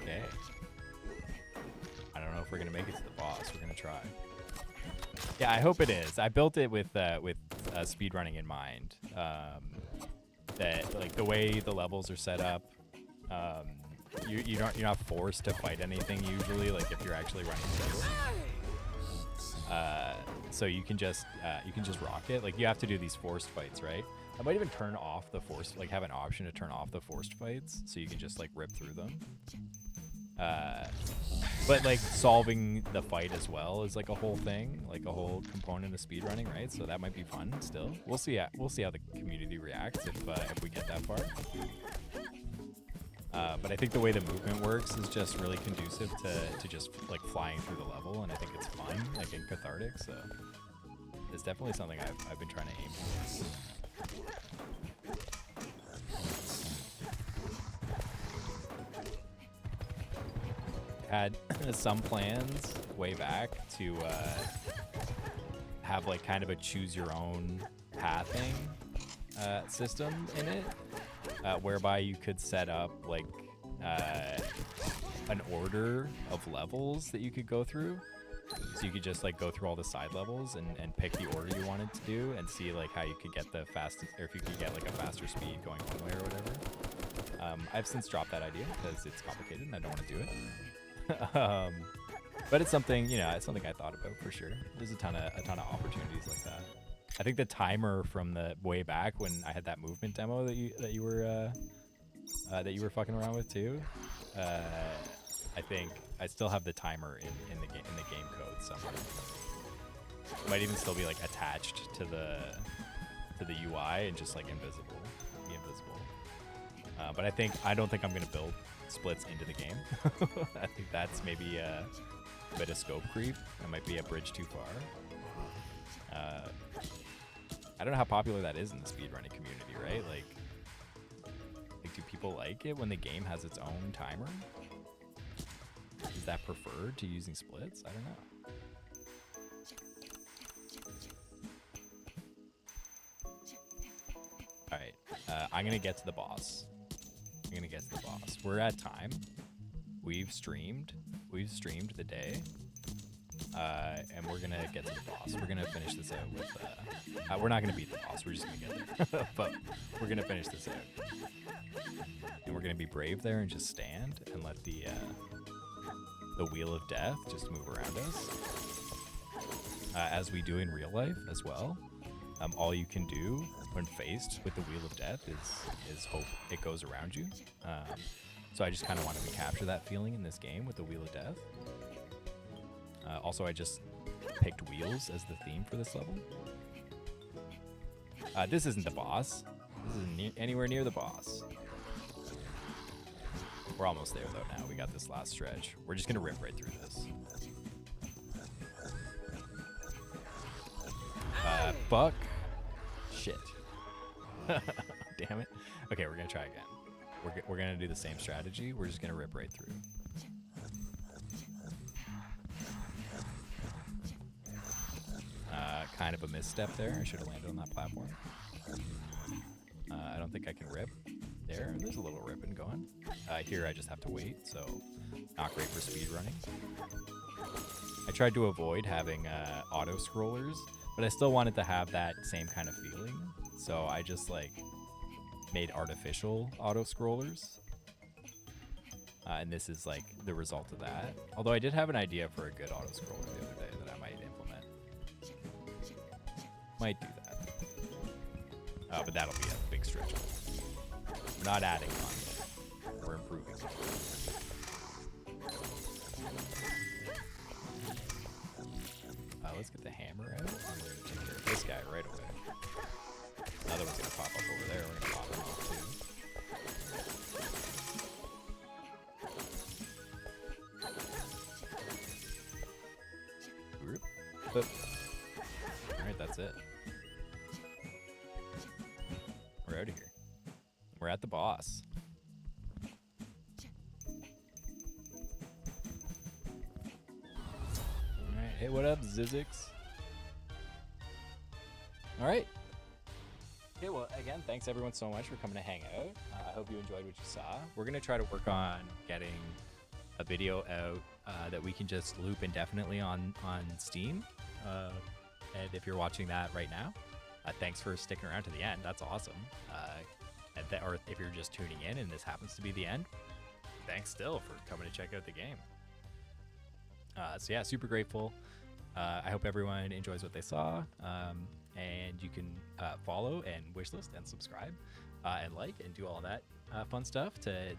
Okay. I don't know if we're gonna make it to the boss. We're gonna try. Yeah, I hope it is. I built it with speedrunning in mind. That like the way the levels are set up, you're not forced to fight anything usually. Like if you're actually running solo. So you can just rock it. Like you have to do these forced fights, right? I might even turn off the forced, like have an option to turn off the forced fights, so you can just like rip through them. But like solving the fight as well is like a whole thing, like a whole component of speedrunning, right? So that might be fun still. We'll see how the community reacts if we get that far. But I think the way the movement works is just really conducive to just like flying through the level, and I think it's fun, like and cathartic. So it's definitely something I've been trying to aim for. Had some plans way back to have like kind of a choose your own pathing system in it, whereby you could set up like an order of levels that you could go through. So you could just like go through all the side levels and pick the order you wanted to do and see like how you could get the fastest, or if you could get like a faster speed going one way or whatever. I've since dropped that idea because it's complicated and I don't want to do it. But it's something, you know, it's something I thought about for sure. There's a ton of opportunities like that. I think the timer from the way back when I had that movement demo that you were fucking around with too. I think I still have the timer in the game code somewhere. It might even still be like attached to the UI and just like be invisible. But I don't think I'm gonna build splits into the game. I think that's maybe a bit of scope creep. That might be a bridge too far. I don't know how popular that is in the speedrunning community, right? Like do people like it when the game has its own timer? that preferred to using splits? I don't know. All right, I'm gonna get to the boss. We're at time. We've streamed the day, and we're gonna get to the boss. We're gonna finish this out with. We're not gonna beat the boss. We're just gonna get there, but we're gonna finish this out. And we're gonna be brave there and just stand and let the wheel of death just move around us, as we do in real life as well. All you can do when faced with the wheel of death is hope it goes around you. So I just kind of wanted to capture that feeling in this game with the wheel of death. Also, I just picked wheels as the theme for this level. This isn't the boss. This isn't anywhere near the boss. We're almost there though now. We got this last stretch. We're just gonna rip right through this. Fuck. Shit. Damn it. Okay, we're gonna try again. We're gonna do the same strategy. We're just gonna rip right through. Kind of a misstep there. I should have landed on that platform. I don't think I can rip. There's a little ripping going. Here I just have to wait, so not great for speed running. I tried to avoid having auto scrollers, but I still wanted to have that same kind of feeling. So I just like made artificial auto scrollers. And this is like the result of that. Although I did have an idea for a good auto scroller the other day that I might implement. Might do that. But that'll be a big stretch. We're not adding on yet. We're improving. Let's get the hammer out. I'm gonna take care of this guy right away. Another one's gonna pop up over there. We're gonna pop him off too. Alright, that's it. We're out of here. We're at the boss. Alright, hey, what up, Zizix? Alright. Okay, well, again, thanks everyone so much for coming to hang out. I hope you enjoyed what you saw. We're going to try to work on getting a video out that we can just loop indefinitely on Steam. And if you're watching that right now, thanks for sticking around to the end. That's awesome. Or if you're just tuning in and this happens to be the end, thanks still for coming to check out the game. So yeah, super grateful. I hope everyone enjoys what they saw. And you can follow and wishlist and subscribe and like and do all that fun stuff to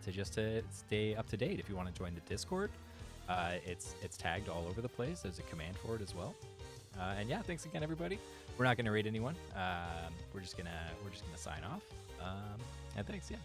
stay up to date. If you want to join the Discord, it's tagged all over the place. There's a command for it as well. And yeah, thanks again, everybody. We're not gonna rate anyone. We're just gonna sign off. And thanks, yeah.